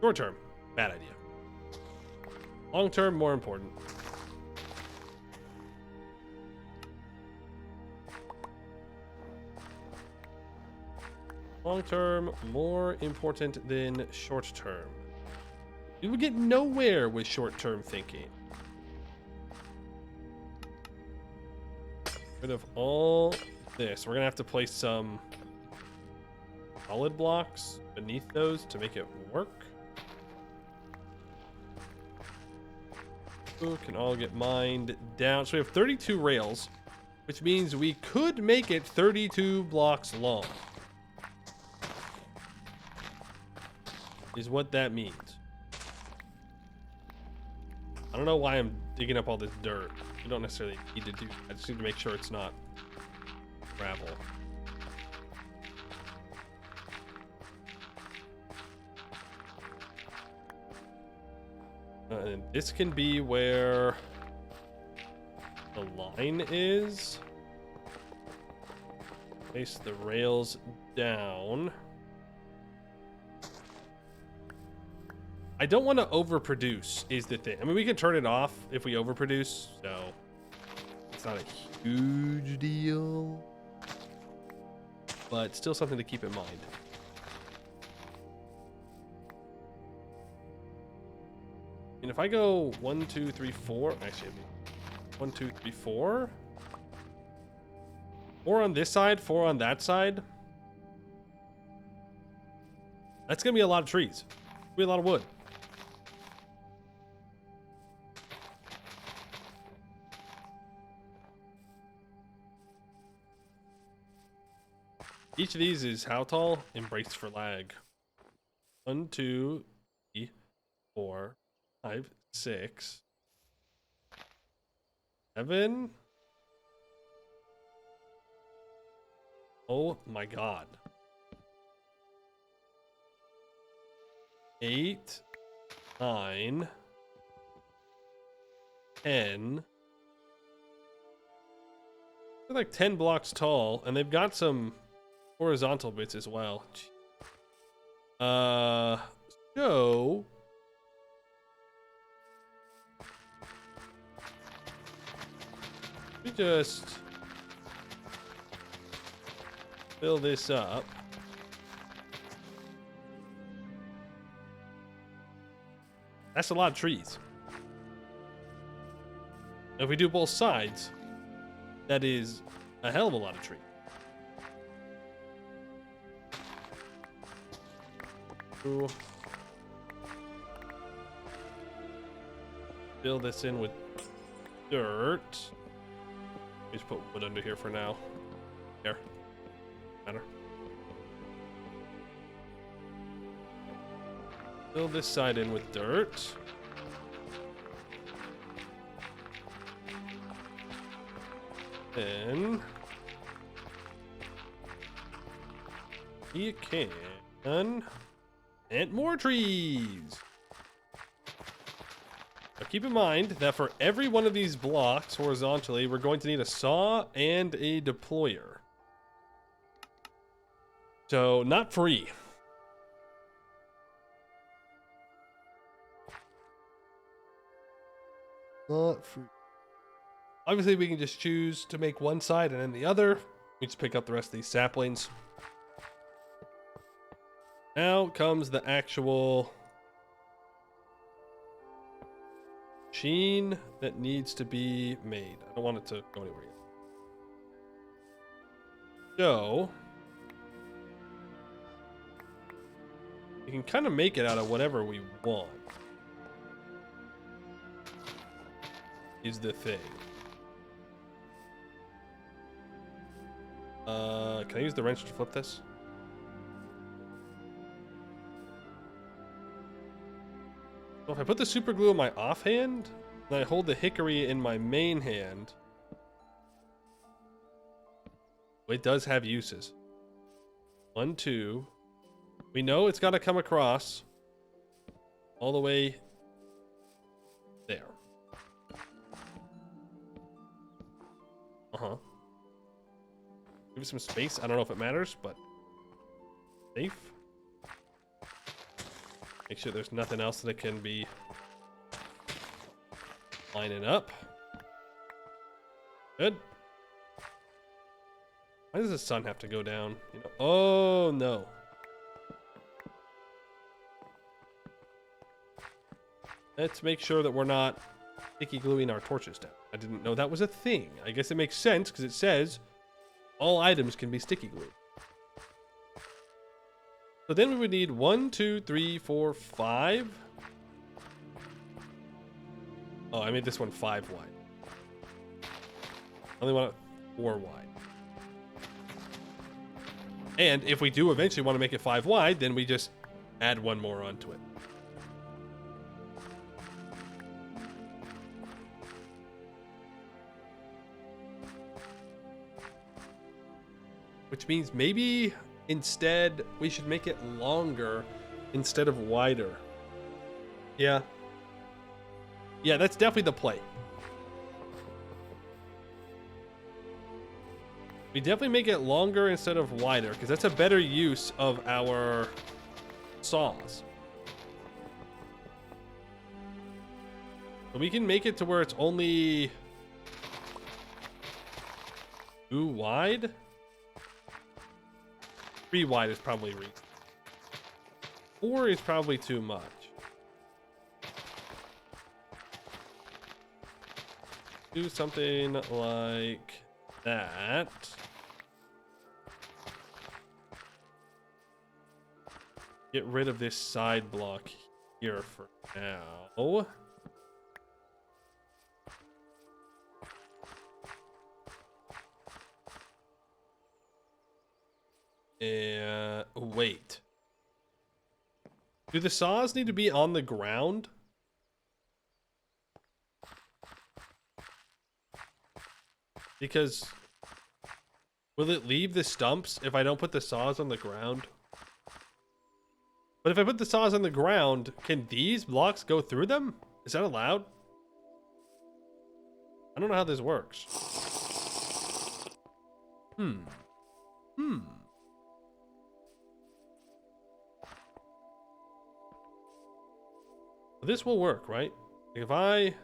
Short term, bad idea. Long term, more important. Long term, more important than short term. You would get nowhere with short term thinking. Rid of all this. We're gonna have to place some solid blocks beneath those to make it work. Ooh, can all get mined down. So we have 32 rails, which means we could make it 32 blocks long. Is what that means. I don't know why I'm digging up all this dirt. You don't necessarily need to do that. I just need to make sure it's not gravel. And this can be where the line is. Place the rails down. I don't want to overproduce is the thing. I mean, we can turn it off if we overproduce, so it's not a huge deal, but still something to keep in mind. And if I go 1, 2, 3, 4, actually 1, 2, 3, 4, 4 on this side, 4 on that side, that's gonna be a lot of trees. Be a lot of wood. Each of these is how tall? Embrace for lag. 1, 2, 3, 4, 5, 6, 7. Oh my god. 8, 9, 10. They're like 10 blocks tall, and they've got some horizontal bits as well. So we just fill this up. That's a lot of trees. If we do both sides, that is a hell of a lot of trees. Fill this in with dirt. Just put wood under here for now. There. Matter. Fill this side in with dirt. Then you can plant more trees. Now keep in mind that for every one of these blocks horizontally, we're going to need a saw and a deployer. So not free. Not free. Obviously, we can just choose to make one side and then the other. We just pick up the rest of these saplings. Now comes the actual machine that needs to be made. I don't want it to go anywhere yet. So you can kind of make it out of whatever we want. Is the thing. Can I use the wrench to flip this? So if I put the super glue in my offhand, And I hold the hickory in my main hand. It does have uses. 1, 2. We know it's got to come across all the way there. Uh-huh. Give it some space. I don't know if it matters, but safe. Make sure there's nothing else that can be lining up. Good. Why does the sun have to go down? You know, oh no. Let's make sure that we're not sticky gluing our torches down. I didn't know that was a thing. I guess it makes sense because it says all items can be sticky glued. So then we would need 1, 2, 3, 4, 5. Oh, I made this one 5 wide. I only want it 4 wide. And if we do eventually want to make it 5 wide, then we just add 1 more onto it. Which means maybe instead we should make it longer instead of wider. Yeah. Yeah, that's definitely the play. We definitely make it longer instead of wider because that's a better use of our saws. So we can make it to where it's only 2 wide. 3 wide is probably reasonable. 4 is probably too much. Do something like that. Get rid of this side block here for now. Wait. Do the saws need to be on the ground? Because will it leave the stumps if I don't put the saws on the ground? But if I put the saws on the ground, can these blocks go through them? Is that allowed? I don't know how this works. This will work, right? If I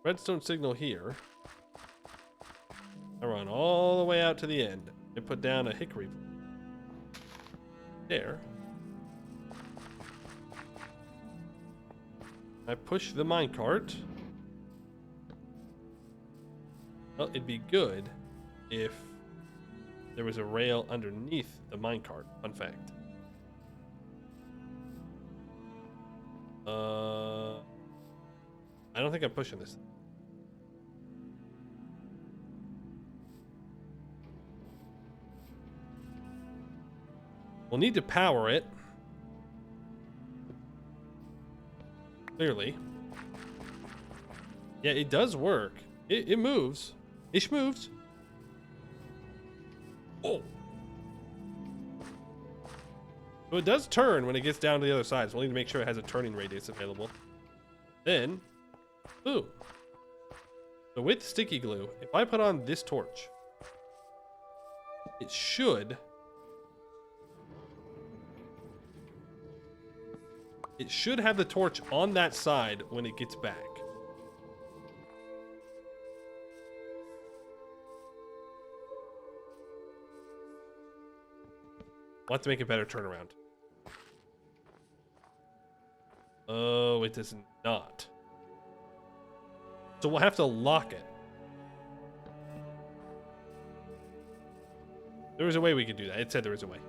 redstone signal here, I run all the way out to the end and put down a hickory there. I push the minecart. Well, it'd be good if there was a rail underneath the minecart. Fun fact. I don't think I'm pushing this. We'll need to power it. Clearly. Yeah, it does work. It moves. It moves. Oh. So it does turn when it gets down to the other side. So we'll need to make sure it has a turning radius available. Then, ooh. So with sticky glue, if I put on this torch, it should have the torch on that side when it gets back. We'll have to make a better turnaround. Oh, it does not. So we'll have to lock it. There was a way we could do that. It said there was a way.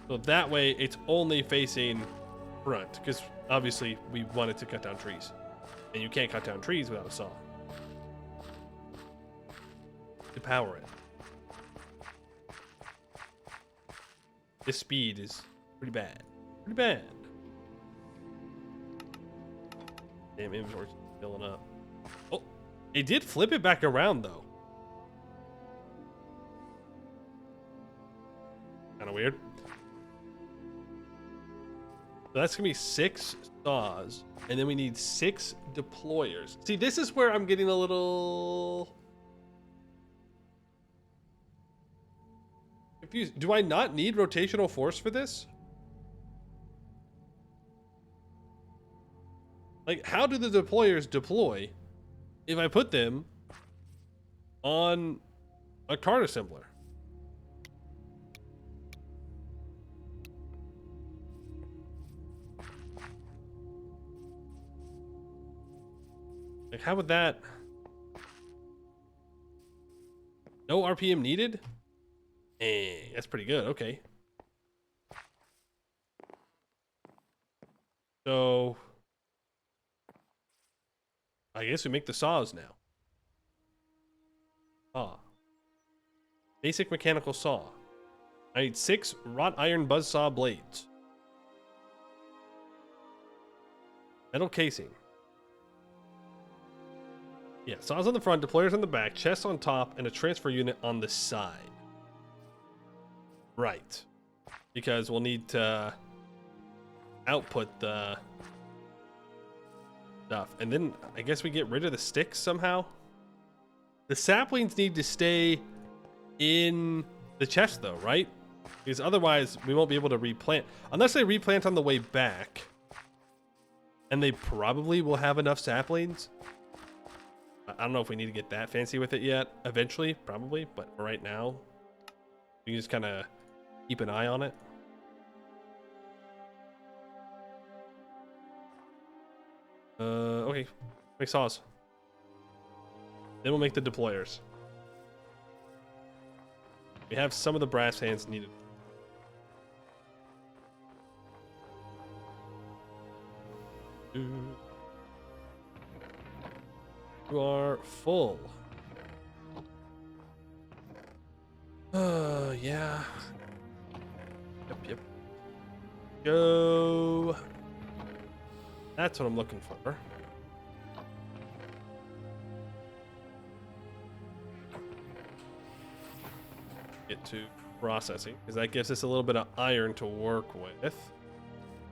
So that way it's only facing front, because obviously we wanted to cut down trees. And you can't cut down trees without a saw. To power it. This speed is pretty bad. Pretty bad. Damn, inventory's filling up. Oh, it did flip it back around though. Kind of weird. So that's gonna be 6 saws, and then we need 6 deployers. See, this is where I'm getting a little confused. Do I not need rotational force for this? Like, how do the deployers deploy if I put them on a cart assembler? Like, how would that... No RPM needed? That's pretty good. Okay. So... I guess we make the saws now. Saw. Basic mechanical saw. I need 6 wrought iron buzzsaw blades. Metal casing. Yeah, saws on the front, deployers on the back, chest on top, and a transfer unit on the side. Right. Because we'll need to output the stuff. And then I guess we get rid of the sticks somehow. The saplings need to stay in the chest though, right? Because otherwise we won't be able to replant. Unless they replant on the way back. And they probably will have enough saplings. I don't know if we need to get that fancy with it yet. Eventually, probably. But for right now, you can just kind of keep an eye on it. Okay. Make saws. Then we'll make the deployers. We have some of the brass hands needed. You are full. Yeah. Yep. Go. That's what I'm looking for. Get to processing, because that gives us a little bit of iron to work with.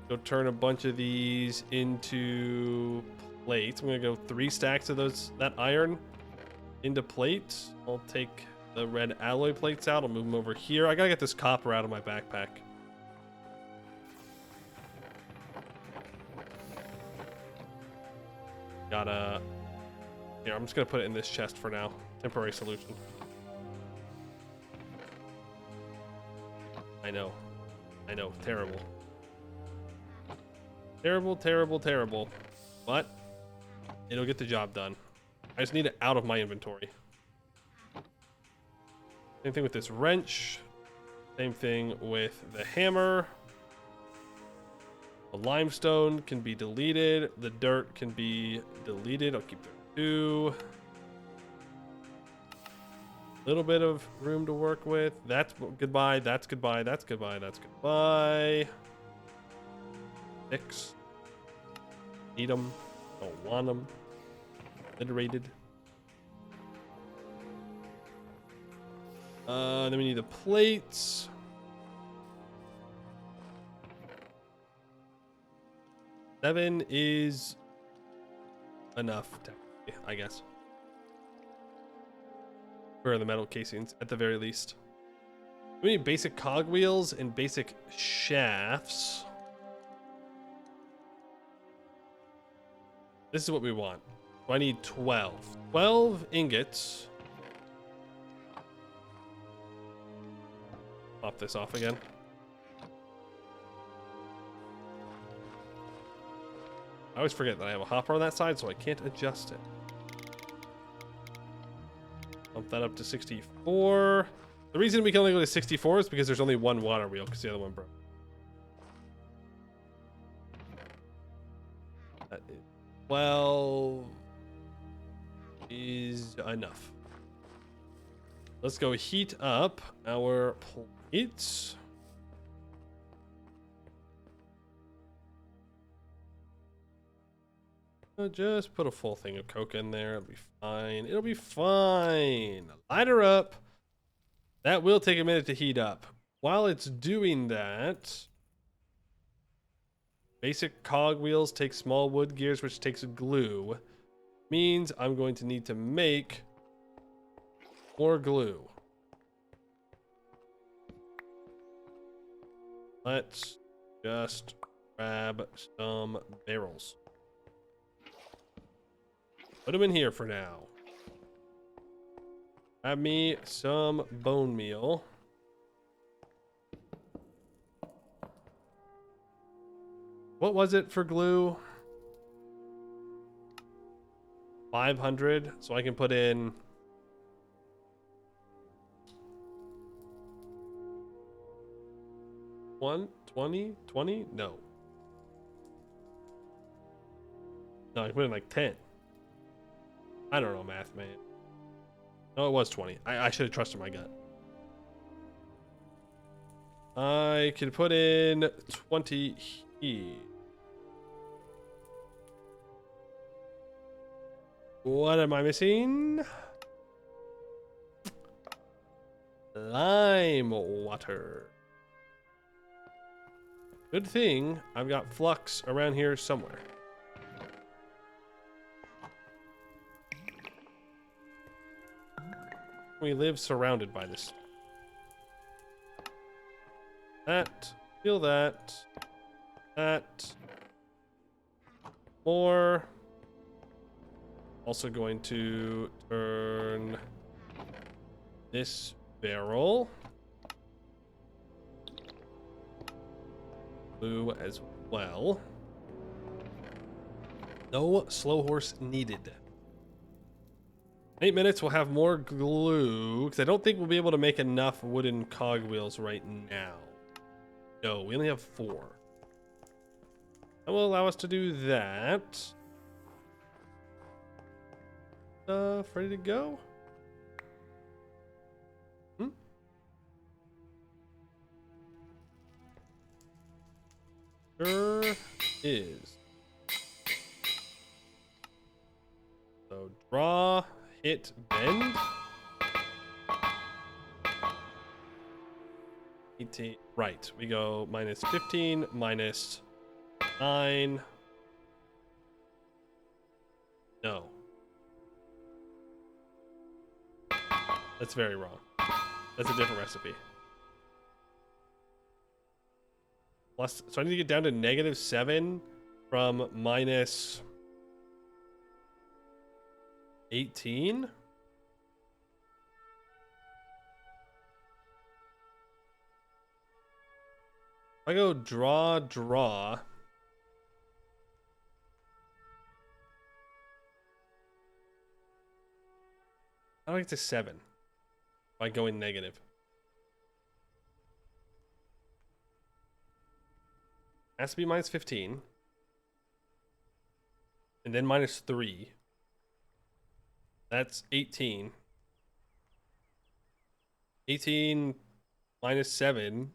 Go turn a bunch of these into plates. I'm gonna go 3 stacks of that iron into plates. I'll take the red alloy plates out. I'll move them over here. I gotta get this copper out of my backpack. Here, I'm just gonna put it in this chest for now. Temporary solution. I know. Terrible. Terrible. But it'll get the job done. I just need it out of my inventory. Same thing with this wrench. Same thing with the hammer. The limestone can be deleted. The dirt can be deleted. I'll keep the 2. Little bit of room to work with. That's goodbye. That's goodbye. 6. Need them. Don't want them. Obliterated. Then we need the plates. Seven is enough, I guess. For the metal casings, at the very least. We need basic cogwheels and basic shafts. This is what we want. So I need 12. 12 ingots. Pop this off again. I always forget that I have a hopper on that side, so I can't adjust it. Bump that up to 64. The reason we can only go to 64 is because there's only one water wheel, because the other one broke. That is 12 is enough. Let's go heat up our plates. Just put a full thing of coke in there. It'll be fine. It'll be fine. Light her up. That will take a minute to heat up. While it's doing that, basic cogwheels take small wood gears, which takes glue. Means I'm going to need to make more glue. Let's just grab some barrels. Put them in here for now. Grab me some bone meal. What was it for glue? 500. So I can put in 20? No. No, I can put in like 10. I don't know math, man. No, it was 20. I should have trusted my gut. I can put in 20 here. What am I missing? Lime water. Good thing I've got flux around here somewhere. We live surrounded by this. That. Feel that. That. More. Also going to turn this barrel blue as well. No slow horse needed. 8 minutes, we'll have more glue, because I don't think we'll be able to make enough wooden cogwheels right now. No, we only have 4. That will allow us to do that. Ready to go? Sure is. So draw, hit, bend. 18. Right. We go minus 15, minus 9. No. That's very wrong. That's a different recipe. Plus, so I need to get down to -7 from minus 18. If I go draw. How do I get to 7 by going negative? Has to be minus 15. And then minus 3. That's 18. 18 minus 7.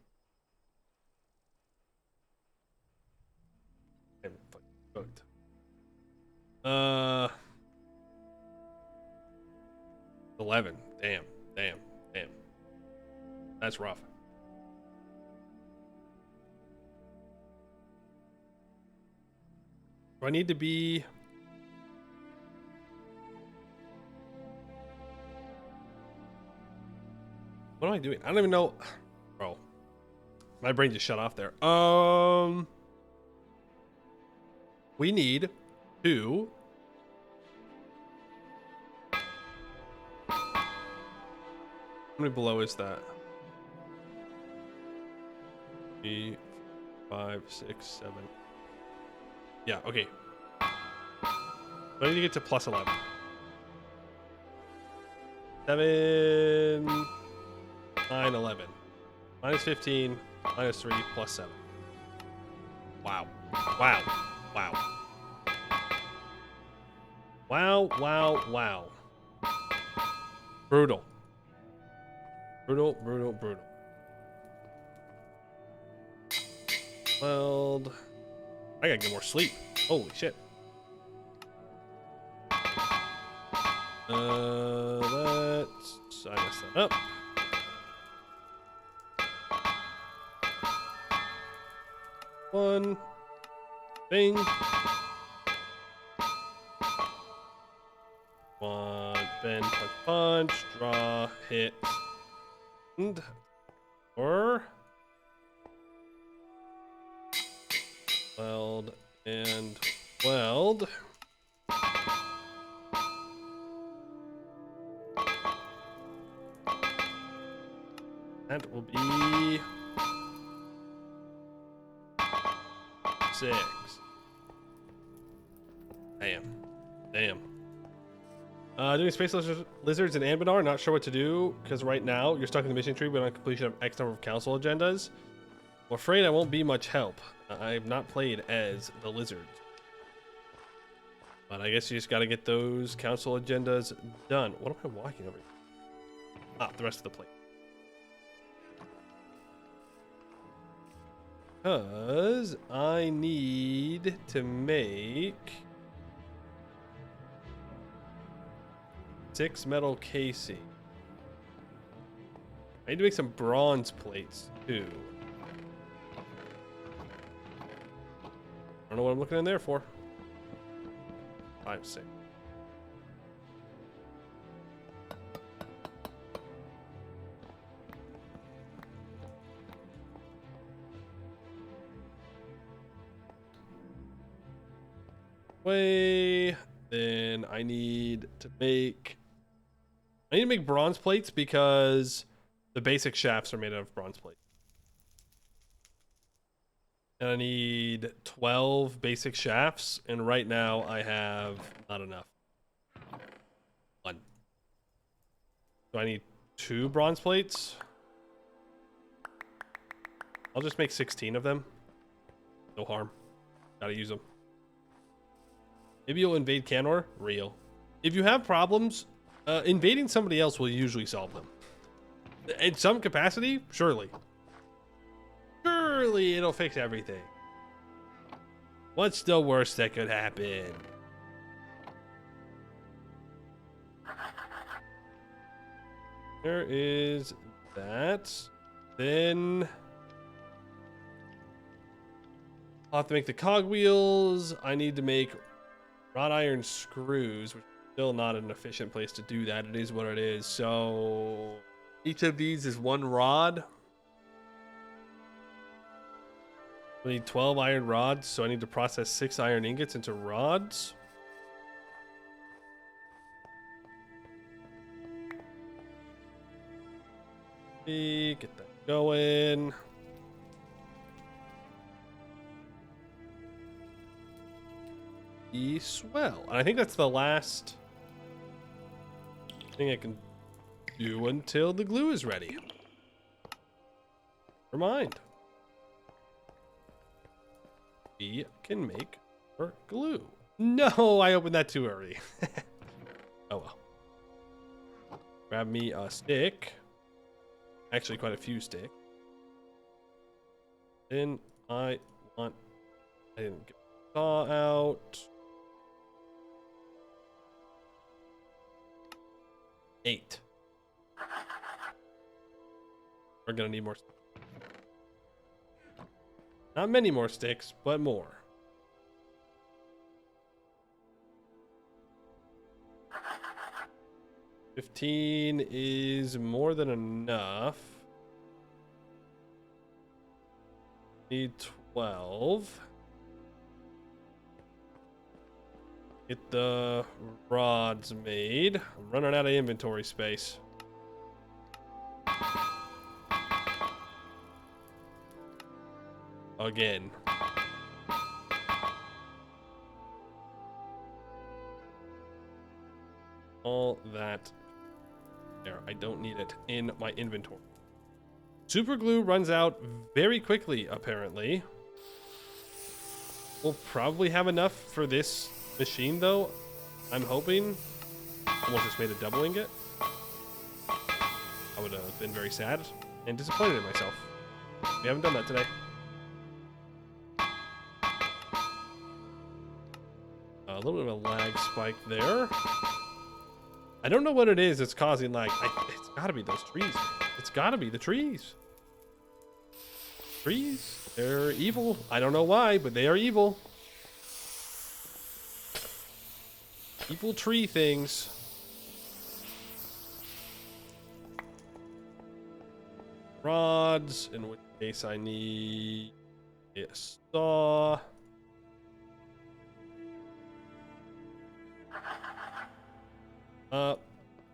I'm fucking cooked. 11. Damn. That's rough. Do I need to be... What am I doing? I don't even know. Bro. My brain just shut off there. We need to... How many below is that? 3, 5, 6, 7. Yeah, okay. I need to get to plus 11. 7, 9, 11. Minus 15, minus 3, plus 7. Wow. Brutal. Well, I gotta get more sleep. Holy shit. I messed that up. One thing. One, bend, punch, draw, hit, and or weld and weld. That will be 6. Damn. Doing space lizards and Anbinar, not sure what to do, because right now you're stuck in the mission tree, but on completion of X number of council agendas. I'm afraid I won't be much help. I've not played as the lizards. But I guess you just gotta get those council agendas done. What am I walking over here? Ah, the rest of the plate. Because I need to make 6 metal casing. I need to make some bronze plates too. I don't know what I'm looking in there for. 5, 6. Then I need to make bronze plates because the basic shafts are made out of bronze plate. And I need 12 basic shafts, and right now I have not enough. 1. So I need 2 bronze plates. I'll just make 16 of them. No harm. Gotta use them. Maybe you'll invade Canor? Real. If you have problems, invading somebody else will usually solve them. In some capacity, surely. Surely it'll fix everything. What's the worst that could happen? There is that. Then I'll have to make the cogwheels. I need to make wrought iron screws, which is still not an efficient place to do that. It is what it is. So each of these is 1 rod. We need 12 iron rods, so I need to process 6 iron ingots into rods. Get that going. Swell. And I think that's the last thing I can do until the glue is ready. Never mind. We can make our glue. No, I opened that too early. Oh well. Grab me a stick. Actually, quite a few sticks. Then I didn't get the saw out. 8. We're gonna need more. Not many more sticks, but more. $15 is more than enough. Need 12. Get the rods made. I'm running out of inventory space. Again. All that there. I don't need it in my inventory. Super glue runs out very quickly, apparently. We'll probably have enough for this machine, though. I'm hoping. Almost just made a double ingot. I would have been very sad and disappointed in myself. We haven't done that today. A little bit of a lag spike there. I don't know what it is that's causing lag. It's gotta be those trees. It's gotta be the trees. Trees, they're evil. I don't know why, but they are evil. Evil tree things. Rods, in which case I need a saw.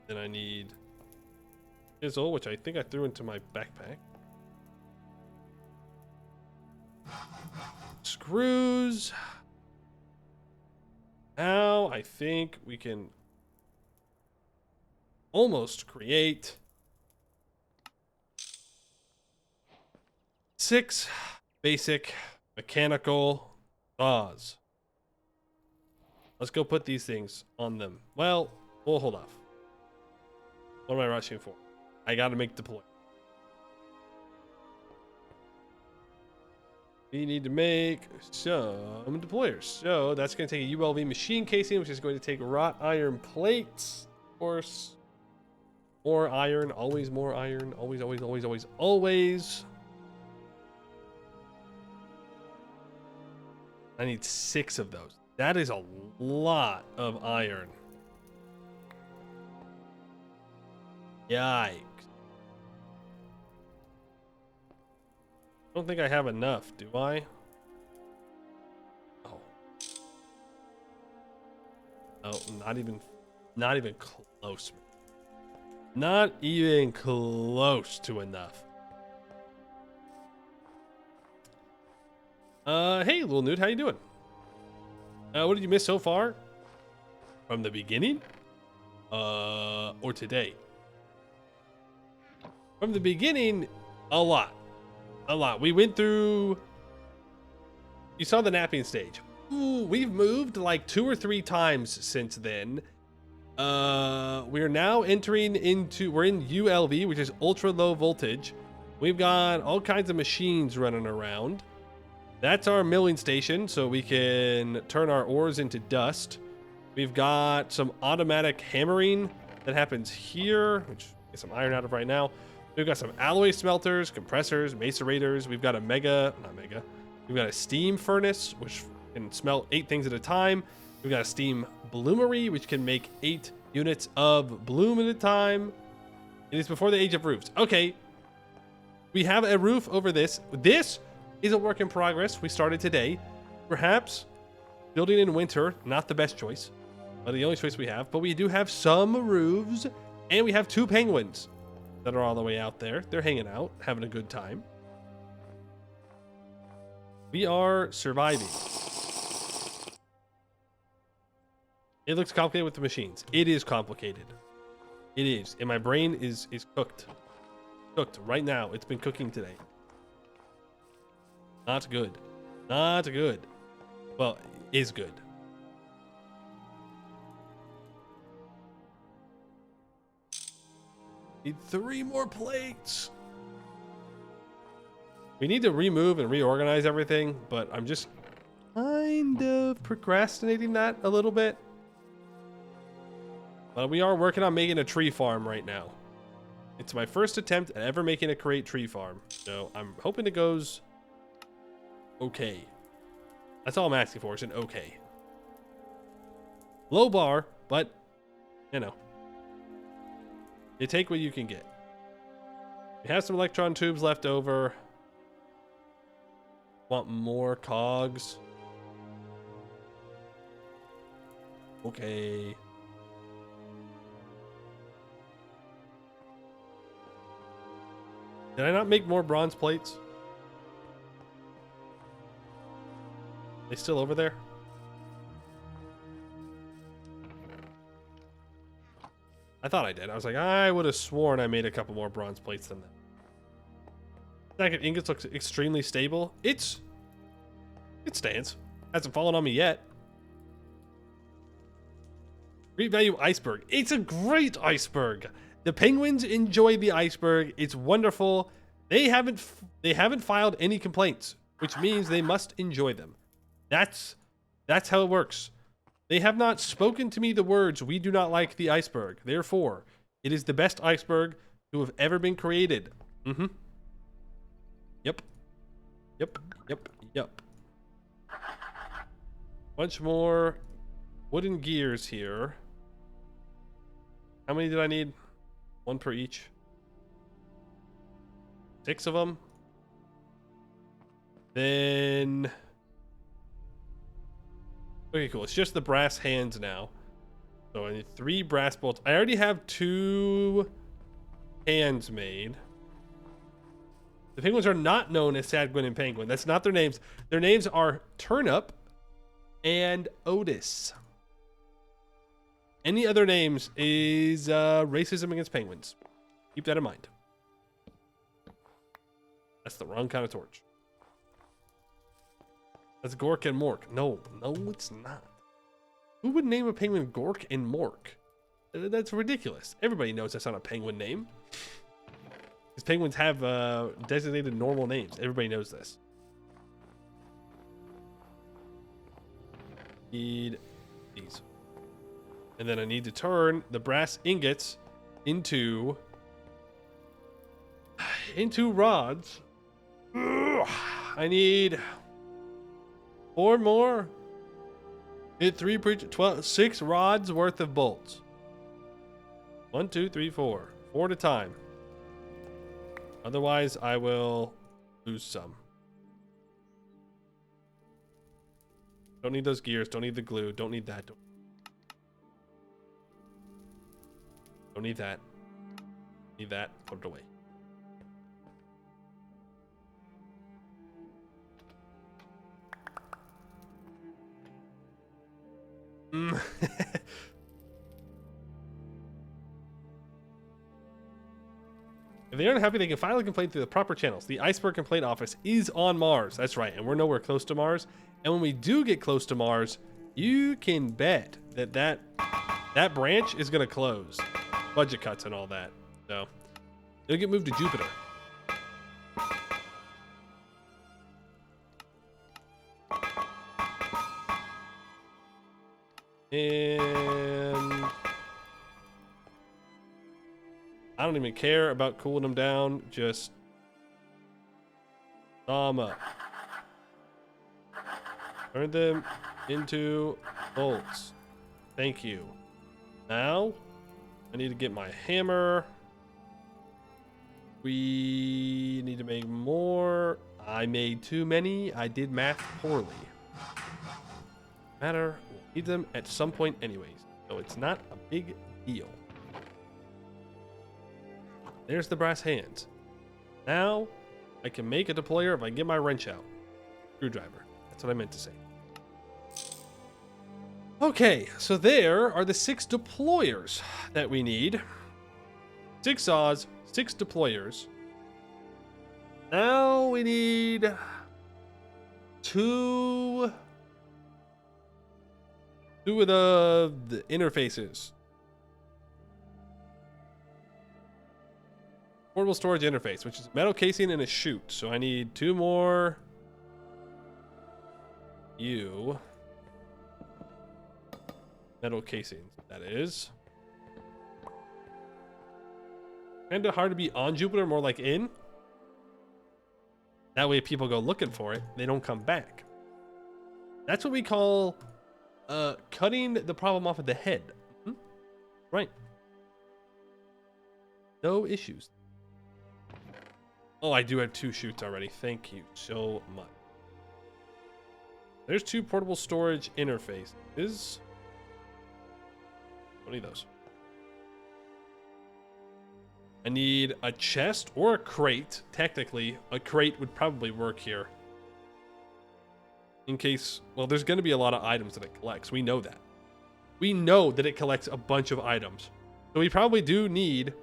Then I need chisel, which I think I threw into my backpack. Screws. Now I think we can almost create 6 basic mechanical saws. Let's go put these things on them. Well, we'll hold off. What am I rushing for? I gotta make deploy. We need to make some deployers. So that's going to take a ULV machine casing, which is going to take wrought iron plates. Of course, more iron, always more iron. Always, always, always, always, always. I need 6 of those. That is a lot of iron. Yikes. I don't think I have enough, do I? Oh. Oh, not even close. Not even close to enough. Hey, little nude, how you doing? What did you miss so far? From the beginning? Or today? From the beginning, a lot. A lot. We went through... You saw the napping stage. Ooh, we've moved like 2 or 3 times since then. We are now entering into... We're in ULV, which is ultra low voltage. We've got all kinds of machines running around. That's our milling station, so we can turn our ores into dust. We've got some automatic hammering that happens here, which get some iron out of right now. We've got some alloy smelters, compressors, macerators. We've got we've got a steam furnace, which can smelt 8 things at a time. We've got a steam bloomery, which can make 8 units of bloom at a time. It is before the age of roofs. Okay. We have a roof over this. This is a work in progress. We started today. Perhaps building in winter, not the best choice, but the only choice we have. But we do have some roofs, and we have 2 penguins that are all the way out there. They're hanging out, having a good time. We are surviving. It looks complicated with the machines. It is complicated. It is. And my brain is cooked. Cooked right now. It's been cooking today. Not good. Not good. Well, is good. Need 3 more plates. We need to remove and reorganize everything, but I'm just kind of procrastinating that a little bit. But we are working on making a tree farm right now. It's my first attempt at ever making a crate tree farm, so I'm hoping it goes okay. That's all I'm asking for, is an okay. Low bar, but you know. You take what you can get. We have some electron tubes left over. Want more cogs? Okay. Did I not make more bronze plates? They still over there? I thought I did. I was like, I would have sworn I made a couple more bronze plates than that. Stack of ingots looks extremely stable. It stands. Hasn't fallen on me yet. Great value iceberg. It's a great iceberg. The penguins enjoy the iceberg. It's wonderful. They haven't filed any complaints, which means they must enjoy them. That's how it works. They have not spoken to me the words, "We do not like the iceberg. Therefore, it is the best iceberg to have ever been created." Mm-hmm. Yep. Yep. Yep. Yep. Bunch more wooden gears here. How many did I need? 1 per each. 6 of them. Then... Okay, cool. It's just the brass hands now. So I need 3 brass bolts. I already have 2 hands made. The penguins are not known as Sadguin and Penguin. That's not their names. Their names are Turnip and Otis. Any other names is racism against penguins. Keep that in mind. That's the wrong kind of torch. That's Gork and Mork. No, it's not. Who would name a penguin Gork and Mork? That's ridiculous. Everybody knows that's not a penguin name. Because penguins have designated normal names. Everybody knows this. Need these. And then I need to turn the brass ingots into rods. Ugh. I need 4 more. Hit 3 12, 6 rods worth of bolts. 1, 2, 3, 4. 4 at a time. Otherwise, I will lose some. Don't need those gears. Don't need the glue. Don't need that. Don't need that. Need that. Put it away. If they aren't happy, they can file a complaint through the proper channels. The Iceberg Complaint Office is on Mars. That's right, and we're nowhere close to Mars. And when we do get close to Mars, you can bet that branch is going to close. Budget cuts and all that. So it'll get moved to Jupiter. And I don't even care about cooling them down. Just saw them up. Turn them into bolts. Thank you. Now, I need to get my hammer. We need to make more. I made too many. I did math poorly. Matter. We'll need them at some point anyways. So it's not a big deal. There's the brass hands. Now, I can make a deployer if I get my wrench out. Screwdriver. That's what I meant to say. Okay, so there are the 6 deployers that we need. 6 saws, 6 deployers. Now we need 2 of the interfaces. Portable storage interface, which is a metal casing and a chute. So I need 2 more. Metal casings, that is. Kinda hard to be on Jupiter, more like in. That way if people go looking for it, they don't come back. That's what we call cutting the problem off of the head. Mm-hmm. Right. No issues. Oh, I do have 2 chutes already. Thank you so much. There's 2 portable storage interfaces. Don't need those. I need a chest or a crate. Technically, a crate would probably work here. In case, well, there's going to be a lot of items that it collects. We know that. We know that it collects a bunch of items. So we probably do need...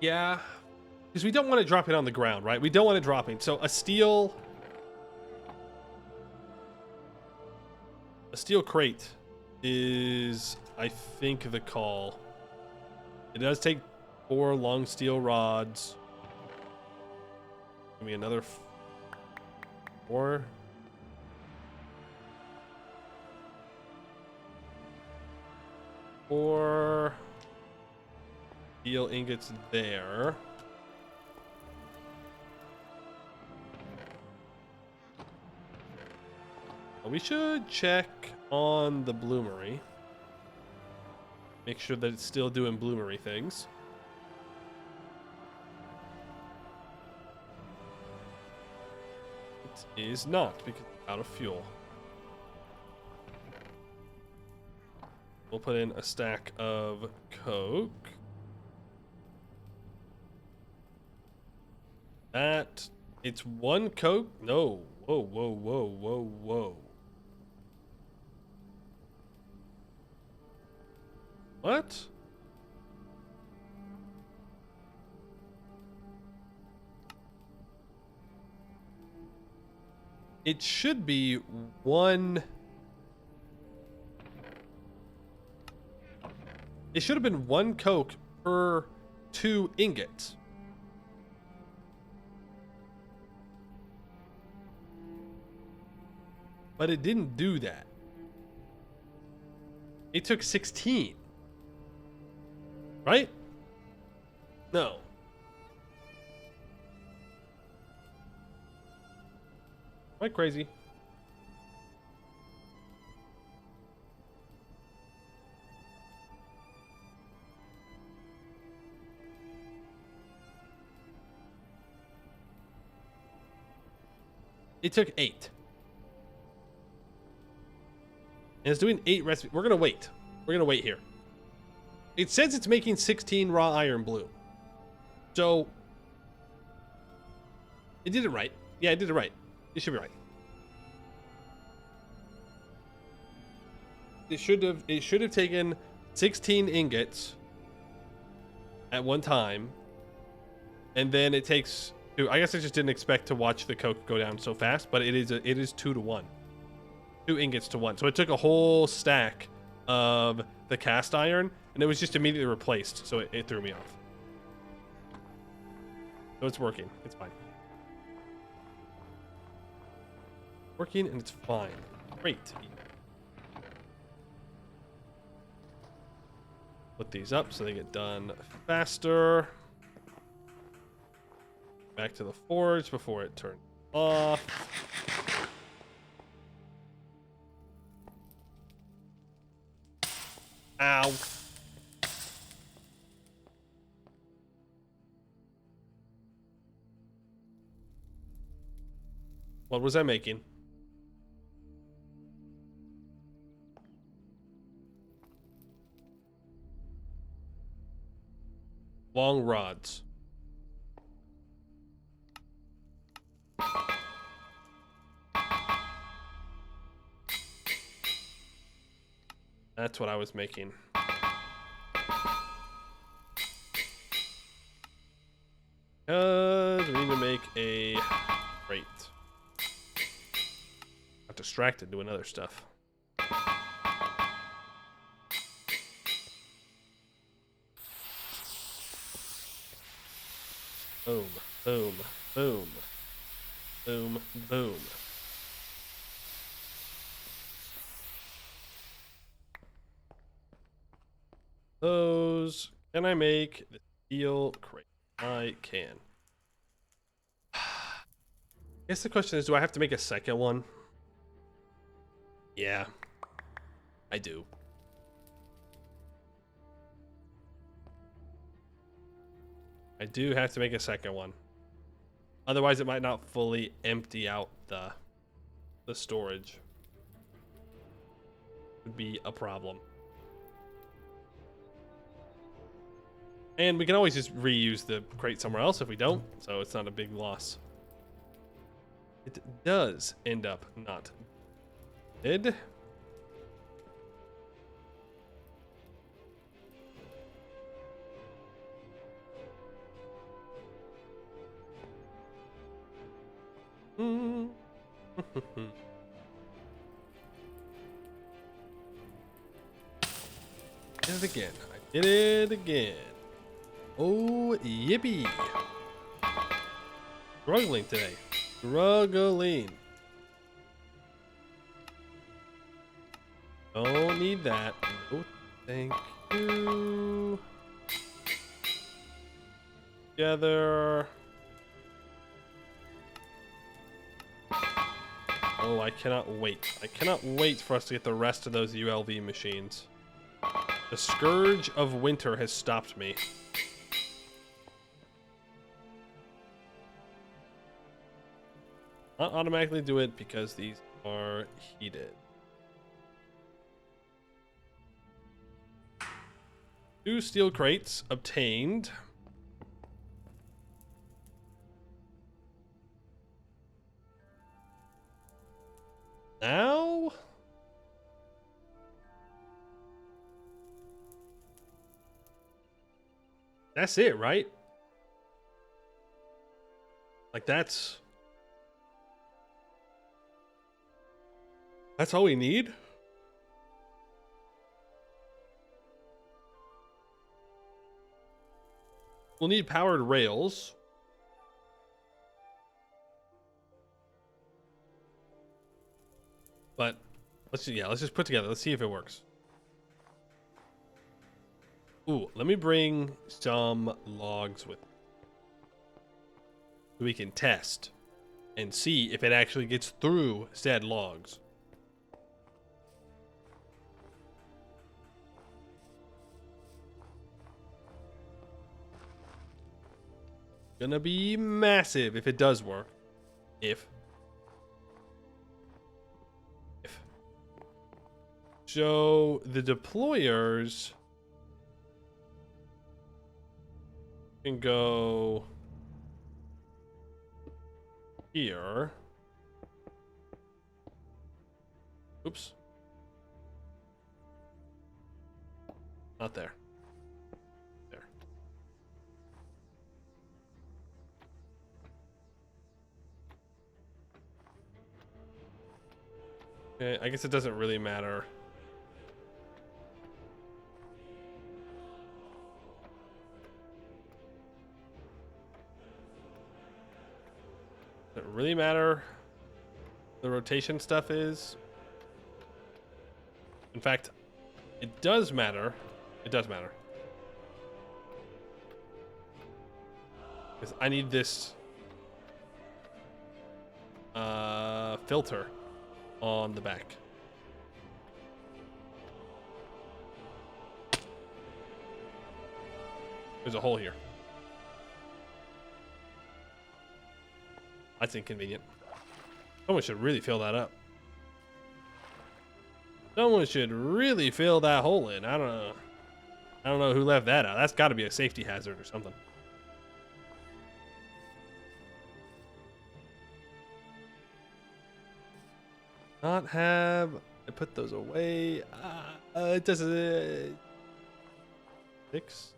Yeah, because we don't want to drop it on the ground, right? We don't want it dropping. So a steel crate is, I think, the call. It does take 4 long steel rods. Give me another 4. Four steel ingots there. We should check on the bloomery. Make sure that it's still doing bloomery things. It is not, because it's out of fuel. We'll put in a stack of coke. That, it's 1 coke? No. Whoa, whoa, whoa, whoa, whoa. What? It should be 1. It should have been 1 coke per 2 ingots. But it didn't do that. It took 16. Right? No. Am I crazy? It took 8. And it's doing 8 recipes. We're gonna wait. We're gonna wait here. It says it's making 16 raw iron blue. So it did it right. Yeah, it did it right. It should be right. It should have taken 16 ingots at one time. And then it takes 2. I guess I just didn't expect to watch the coke go down so fast, but it is 2 to 1. 2 ingots to 1. So it took a whole stack of the cast iron, and it was just immediately replaced, so it threw me off. So it's working. It's fine. Working, and it's fine. Great. Put these up so they get done faster. Back to the forge before it turns off. Ow. What was I making? Long rods. That's what I was making. Because we need to make a crate. Got distracted doing other stuff. Boom, boom, boom, boom, boom. Those. Can I make the steel crate? I can. I guess the question is, do I have to make a second one? Yeah, I do. I do have to make a second one. Otherwise, it might not fully empty out the storage. Would be a problem. And we can always just reuse the crate somewhere else if we don't, so it's not a big loss. It does end up not dead. Did it again. I did it again. Oh, yippee. Struggling today. Struggling. Don't need that. No, thank you. Together. Oh, I cannot wait. I cannot wait for us to get the rest of those ULV machines. The Scourge of Winter has stopped me. Not automatically do it because these are heated. 2 steel crates obtained. Now? That's it, right? Like that's all we need? We'll need powered rails. But let's just put together. Let's see if it works. Ooh, let me bring some logs with me so we can test and see if it actually gets through said logs. Gonna be massive if it does work. If. So the deployers can go here. Oops. Not there. There. Okay, I guess it doesn't really matter. Does it really matter? The rotation stuff is. In fact, it does matter. It does matter. Because I need this filter on the back. There's a hole here. That's inconvenient. Someone should really fill that up. Someone should really fill that hole in. I don't know. I don't know who left that out. That's got to be a safety hazard or something. Not have. I put those away. It doesn't. 6.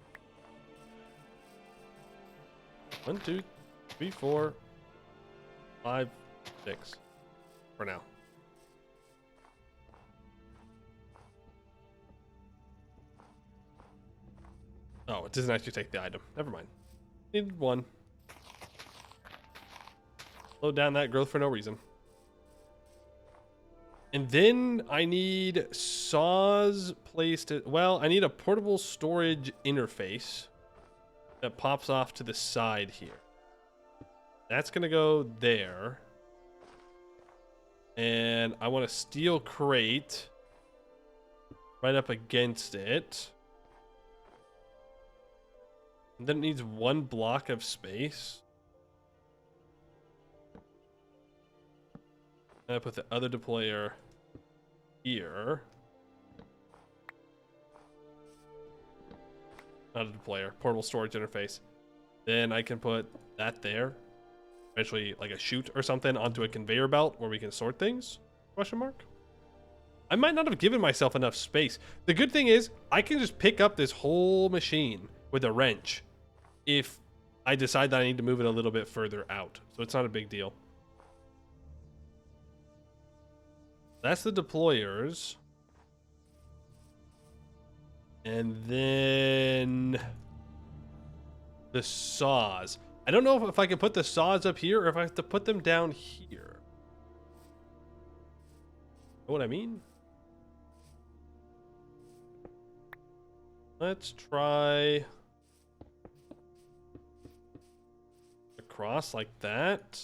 1, 2, 3, 4, 5, 6. For now. Oh, it doesn't actually take the item. Never mind. Need 1. Slow down that growth for no reason. And then I need saws placed at, well, I need a portable storage interface that pops off to the side here. That's gonna go there. And I want a steel crate right up against it. And then it needs 1 block of space. And I put the other deployer here. Not a deployer, portable storage interface. Then I can put that there. Eventually like a chute or something onto a conveyor belt where we can sort things? Question mark? I might not have given myself enough space. The good thing is I can just pick up this whole machine with a wrench if I decide that I need to move it a little bit further out. So it's not a big deal. That's the deployers. And then the saws. I don't know if I can put the saws up here or if I have to put them down here. Know what I mean? Let's try across like that.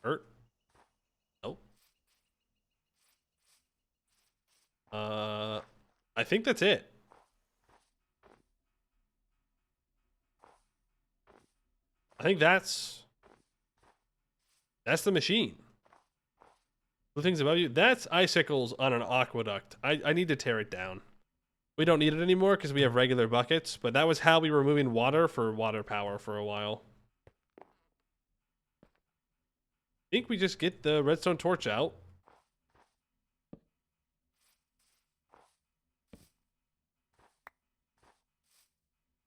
Hurt. Nope. I think that's it. I think that's the machine. The things above you, that's icicles on an aqueduct. I need to tear it down. We don't need it anymore because we have regular buckets, but that was how we were moving water for water power for a while. I think we just get the redstone torch out.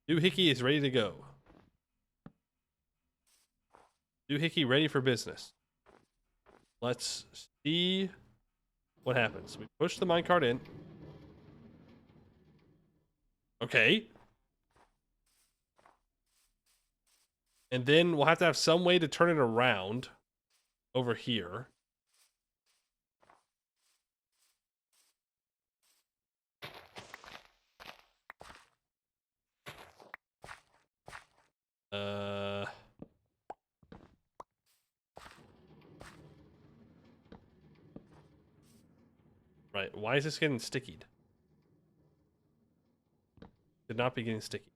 Doohickey is ready to go. Doohickey ready for business. Let's see what happens. We push the minecart in. Okay. And then we'll have to have some way to turn it around over here. Right, why is this getting stickied? Should not be getting sticky.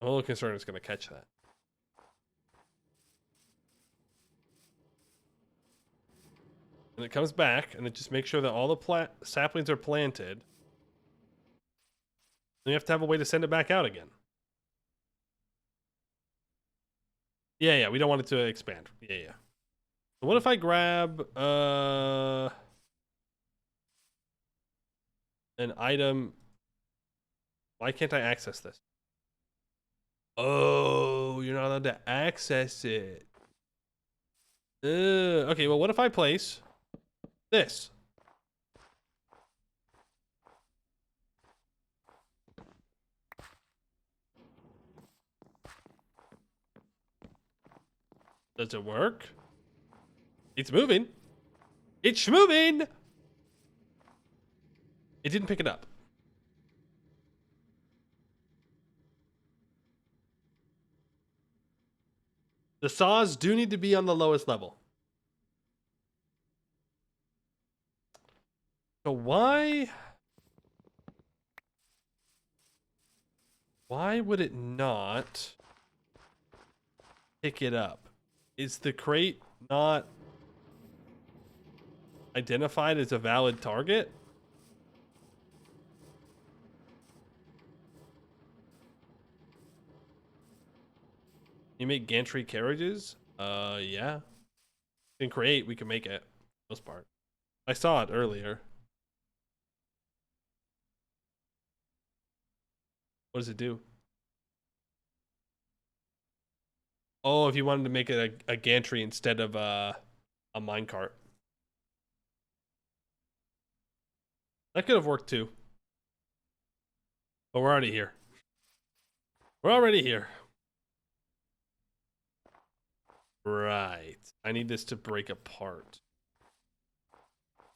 I'm a little concerned it's going to catch that. And it comes back, and it just makes sure that all the saplings are planted. Then you have to have a way to send it back out again. Yeah, we don't want it to expand. Yeah. So what if I grab an item? Why can't I access this? Oh, you're not allowed to access it. Okay, well, what if I place this? Does it work? It's moving. It's moving. It didn't pick it up. The saws do need to be on the lowest level. So why would it not pick it up? Is the crate not identified as a valid target? You make gantry carriages? Yeah. In create, we can make it. Most part. I saw it earlier. What does it do? Oh, if you wanted to make it a gantry instead of a minecart. That could have worked too. But we're already here. We're already here. Right. I need this to break apart.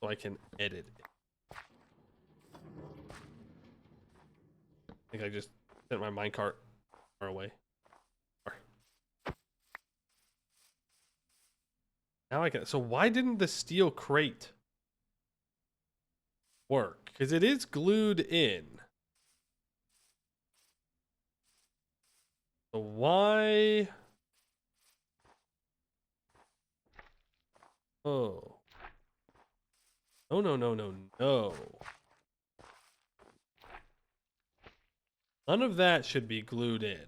So I can edit it. I think I just sent my minecart far away. Now I can. So why didn't the steel crate work? Because it is glued in. So why? Oh. Oh, no. None of that should be glued in.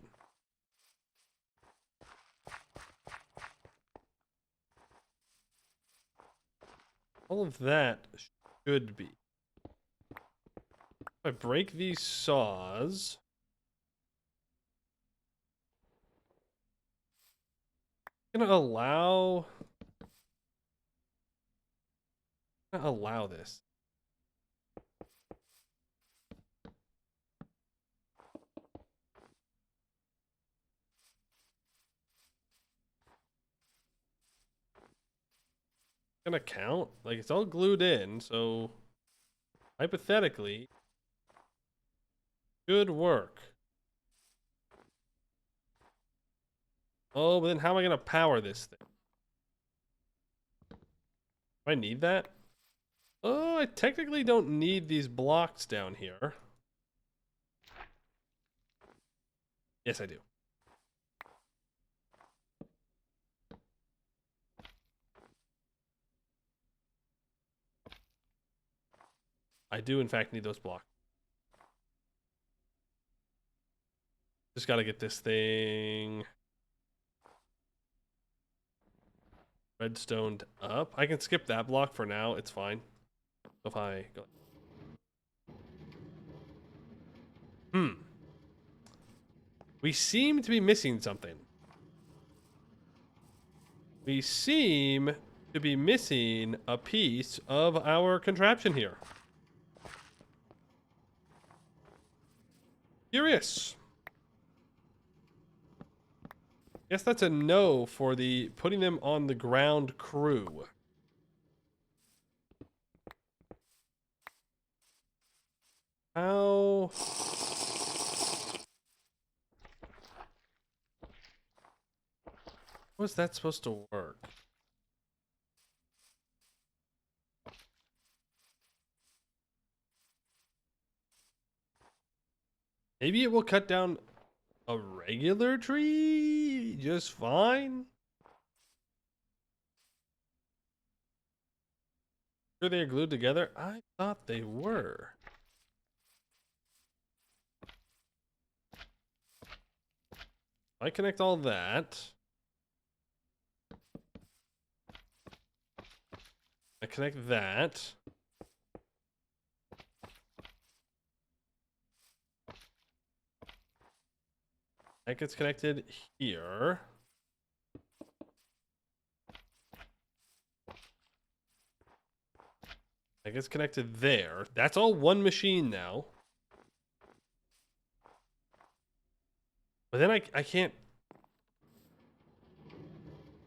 All of that should be. If I break these saws, I'm gonna allow Allow this. Gonna count? Like, it's all glued in, so hypothetically, good work. Oh, but then how am I gonna power this thing? Do I need that? Oh, I technically don't need these blocks down here. Yes, I do. I do, in fact, need those blocks. Just gotta get this thing redstoned up. I can skip that block for now. It's fine. If I go... We seem to be missing something. We seem to be missing a piece of our contraption here. Curious. Guess that's a no for the putting them on the ground crew. How... was that supposed to work? Maybe it will cut down a regular tree just fine. Sure they're glued together? I thought they were. I connect all that. I connect that. That gets connected here. That gets connected there. That's all one machine now. But then I can't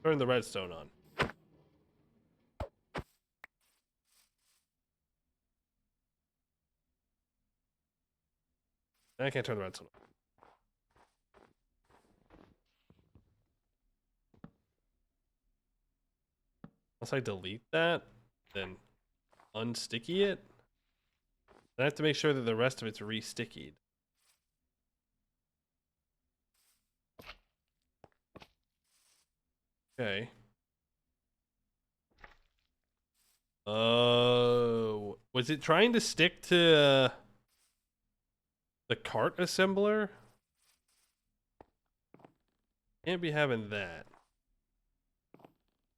turn the redstone on. I can't turn the redstone on. Once I delete that, then unsticky it, then I have to make sure that the rest of it's re-stickied. Okay. Oh, was it trying to stick to the cart assembler? Can't be having that.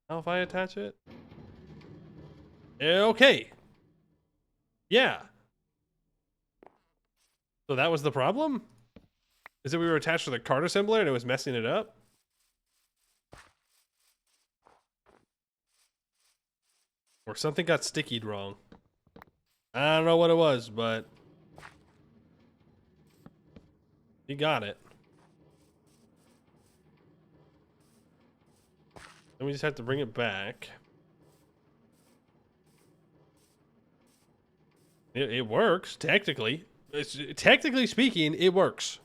How if I attach it? Okay. Yeah. So that was the problem? Is that we were attached to the cart assembler and it was messing it up? Or something got stickied wrong. I don't know what it was, but he got it. Then we just have to bring it back. It works, technically. Technically speaking, it works.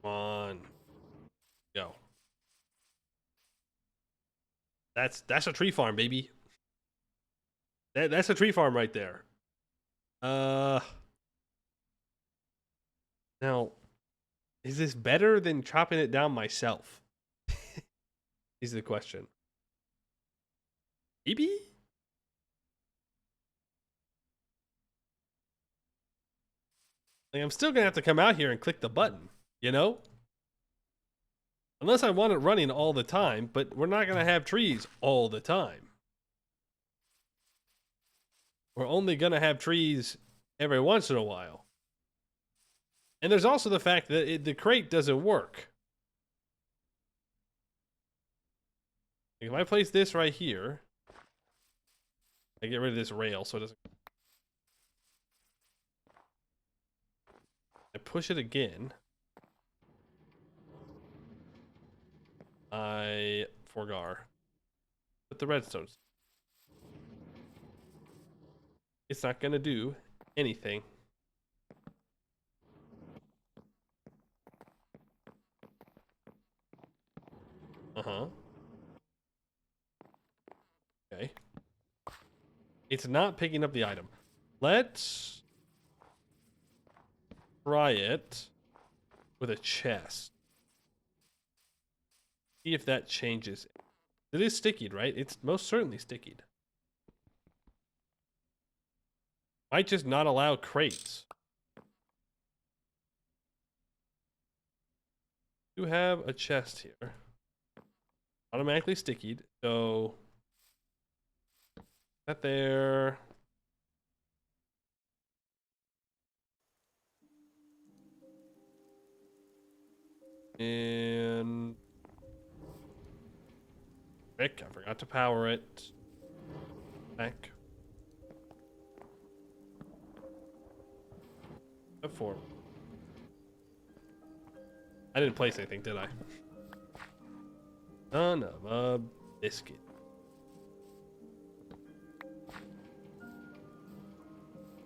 Come on. Go. That's a tree farm, baby. That's a tree farm right there. Now, is this better than chopping it down myself? Is the question. Maybe? Like, I'm still gonna have to come out here and click the button, you know? Unless I want it running all the time, but we're not gonna have trees all the time. We're only gonna have trees every once in a while. And there's also the fact that the crate doesn't work. If I place this right here, I get rid of this rail so it doesn't. I push it again. I forgar. Put the redstones. It's not gonna do anything. Uh-huh. Okay. It's not picking up the item. Let's try it with a chest. See if that changes. It is stickied, right? It's most certainly stickied. Might just not allow crates. You have a chest here. Automatically stickied, so that there. And Rick, I forgot to power it. Back. F4. I didn't place anything, did I? Son of a biscuit.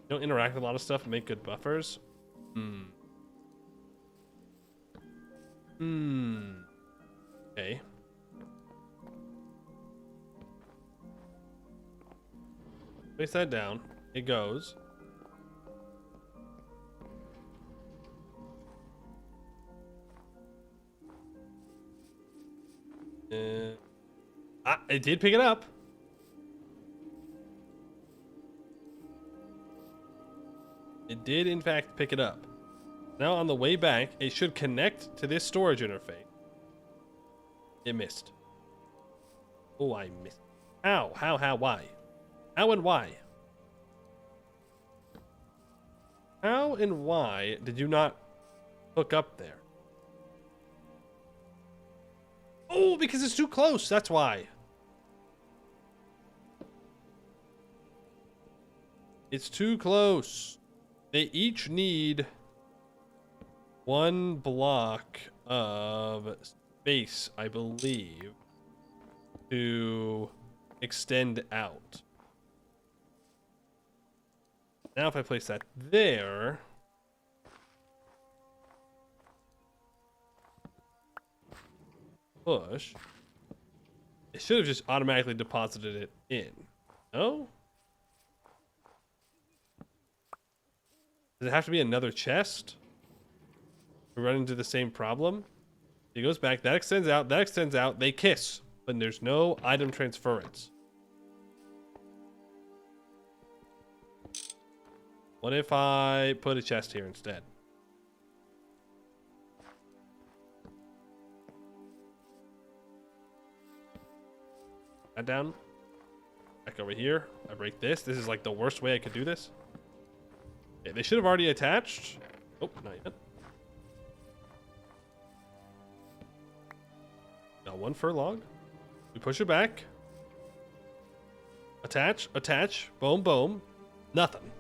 Don't interact with a lot of stuff and make good buffers. Okay. Place that down. It goes. It did pick it up. It did, in fact, pick it up. Now, on the way back, it should connect to this storage interface. It missed. Oh, I missed. How, why? How and why? How and why did you not hook up there? Oh, because it's too close. That's why. It's too close. They each need 1 block of space, I believe, to extend out. Now if I place that there, push, it should have just automatically deposited it in. No? Does it have to be another chest? We run into the same problem. He goes back, that extends out, they kiss, but there's no item transference. What if I put a chest here instead? That down. Back over here. I break this. This is like the worst way I could do this. Okay, they should have already attached. Oh, not yet. Got 1 furlong. We push it back. Attach, attach. Boom, boom. Nothing.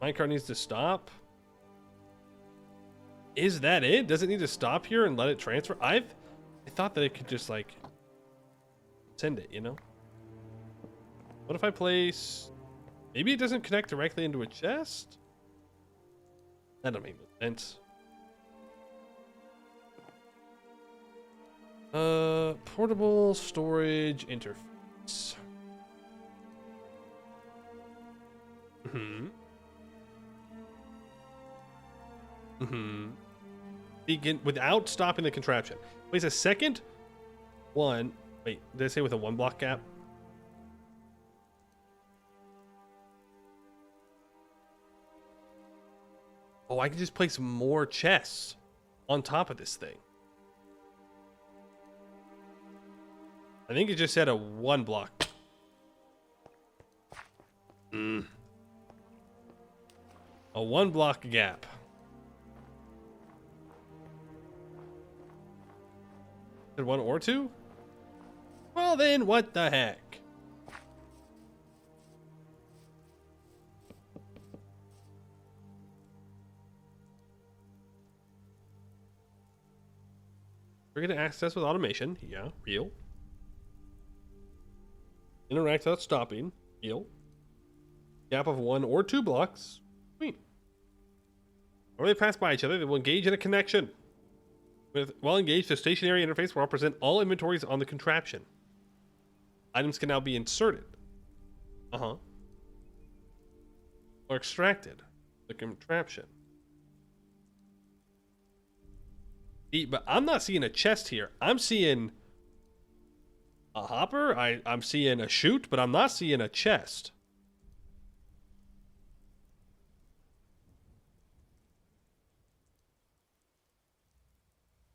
Minecart needs to stop. Is that it? Does it need to stop here and let it transfer? I thought that it could just like send it, you know? What if I place... Maybe it doesn't connect directly into a chest? That don't make sense. Portable storage interface. Begin without stopping the contraption. Place a second one. Wait, did I say with a 1 block gap? Oh, I can just place more chests on top of this thing. I think it just said a 1 block. A 1 block gap. Did 1 or 2? Well then, what the heck? We're gonna access with automation. Yeah, real. Interact without stopping. Real. Gap of 1 or 2 blocks. Sweet. When they pass by each other, they will engage in a connection. With well engaged, the stationary interface will represent all inventories on the contraption. Items can now be inserted. Or extracted. The contraption. But I'm not seeing a chest here. I'm seeing a hopper. I'm seeing a chute, but I'm not seeing a chest.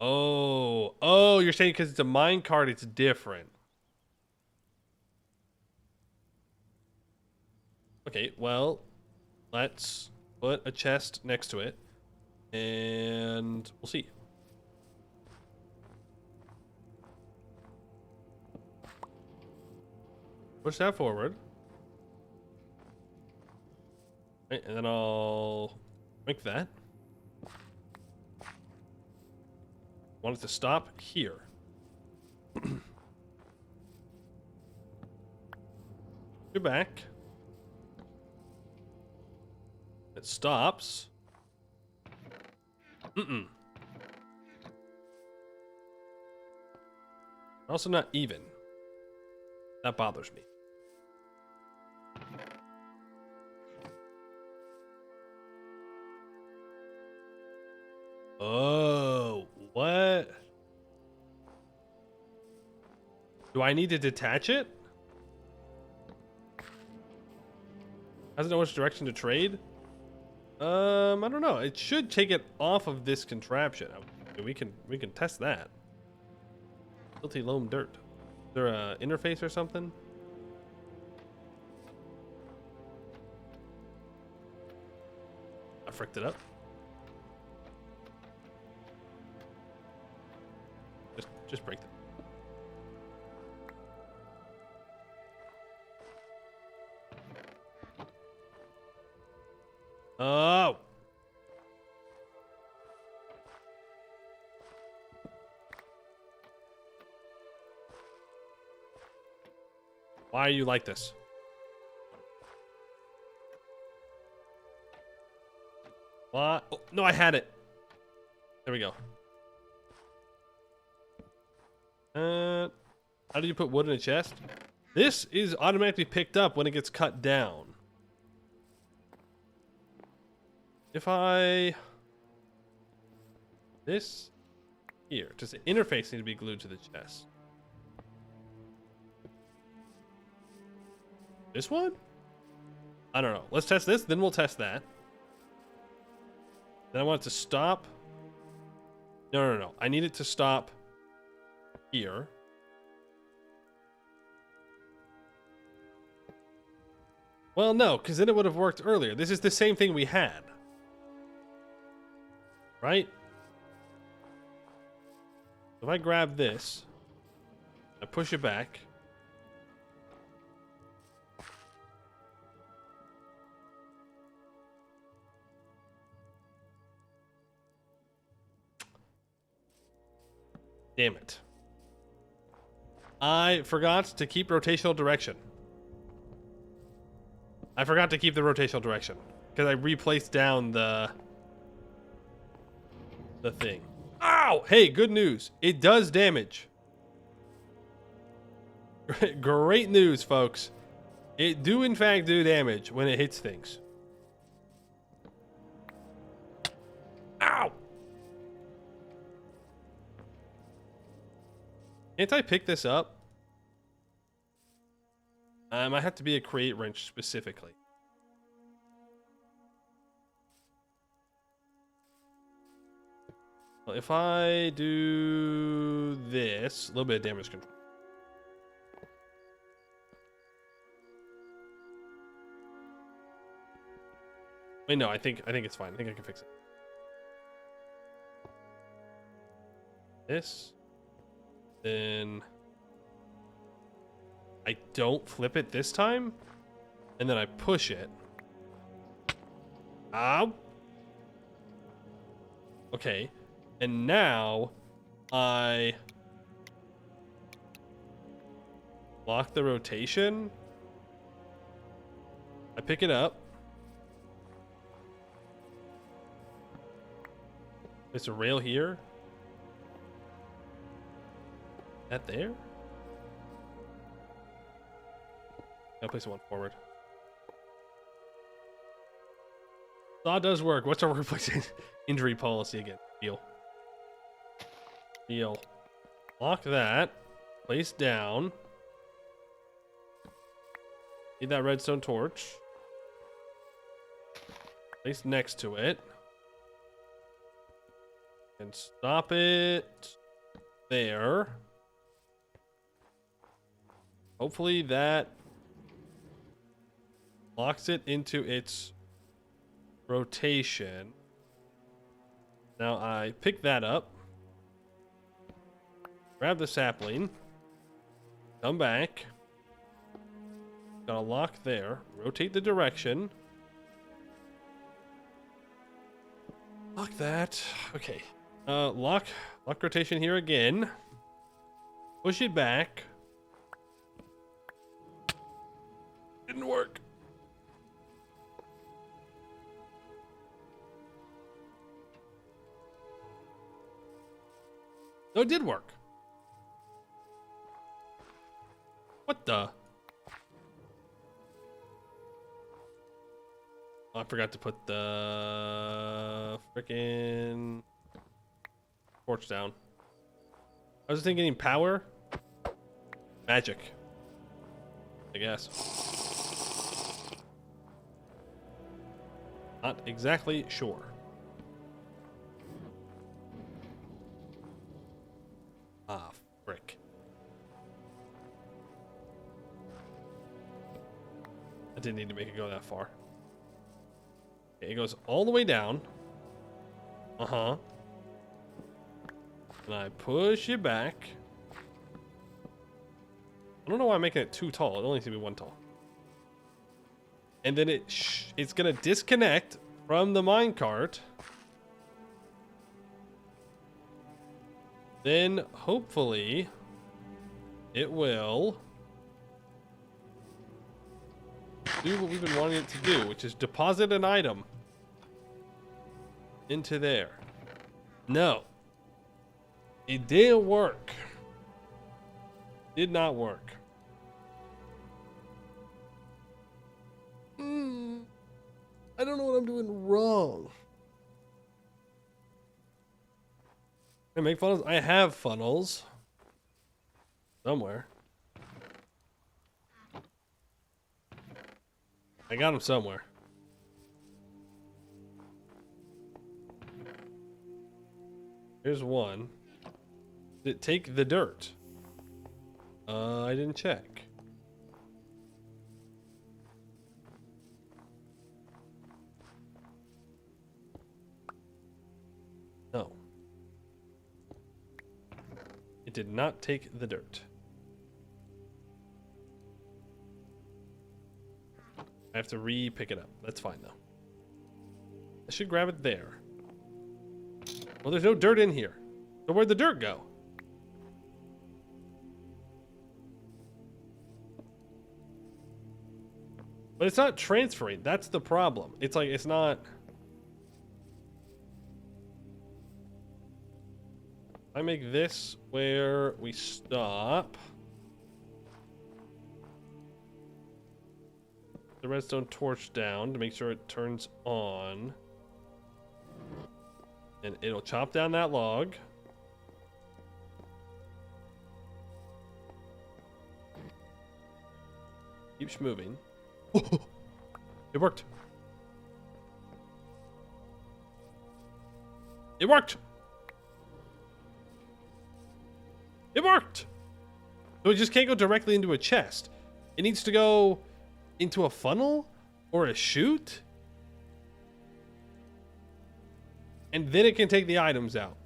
Oh, you're saying because it's a mine cart, it's different. Okay, well, let's put a chest next to it, and we'll see. Push that forward. Okay, and then I'll make that. Want it to stop here. Go back. It stops. Also not even. That bothers me. Oh, what? Do I need to detach it? Doesn't know which direction to trade? I don't know. It should take it off of this contraption. We can test that. Guilty loam dirt. Is there a interface or something? I fricked it up. Just break them. Oh. Why are you like this? What? Oh, no, I had it. There we go. How do you put wood in a chest? This is automatically picked up when it gets cut down. If I... This here, does the interface need to be glued to the chest? This one? I don't know. Let's test this, then we'll test that. Then I want it to stop. No. I need it to stop here. Well, no, because then it would have worked earlier. This is the same thing we had. Right? If I grab this, I push it back. Damn it. I forgot to keep rotational direction. I forgot to keep the rotational direction because I replaced down the thing. Ow! Hey, good news. It does damage. Great news, folks. It do in fact do damage when it hits things. Ow! Can't I pick this up? I might have to be a create wrench specifically. Well, if I do this, a little bit of damage control. Wait, no, I think it's fine. I think I can fix it. This. Then I don't flip it this time. And then I push it. Ow. Okay. And now I lock the rotation. I pick it up. There's a rail here. That there? I'll place one forward. Saw does work. What's our workplace injury policy again? Deal. Lock that. Place down. Need that redstone torch. Place next to it. And stop it there. Hopefully that locks it into its rotation. Now I pick that up. Grab the sapling. Come back. Gotta lock there. Rotate the direction. Lock that. Okay. Lock rotation here again. Push it back. Didn't work. No, it did work. What the? Oh, I forgot to put the frickin' torch down. I was thinking power. Magic. I guess. Not exactly sure. Ah, frick. I didn't need to make it go that far. Okay, it goes all the way down. Uh-huh. And I push it back. I don't know why I'm making it too tall. It only needs to be one tall. And then it's gonna disconnect from the minecart. Then hopefully it will do what we've been wanting it to do, which is deposit an item into there. No. It didn't work. Did not work. I don't know what I'm doing wrong. I make funnels? I have funnels. Somewhere. I got them somewhere. Here's one. Did it take the dirt? I didn't check. No. It did not take the dirt. I have to re-pick it up. That's fine though. I should grab it there. Well, there's no dirt in here. So where'd the dirt go? But it's not transferring. That's the problem. It's like, it's not. I make this where we stop. The redstone torch down to make sure it turns on. And it'll chop down that log. Keeps moving. It worked. It worked. It worked. So it just can't go directly into a chest. It needs to go into a funnel or a chute. and then it can take the items out.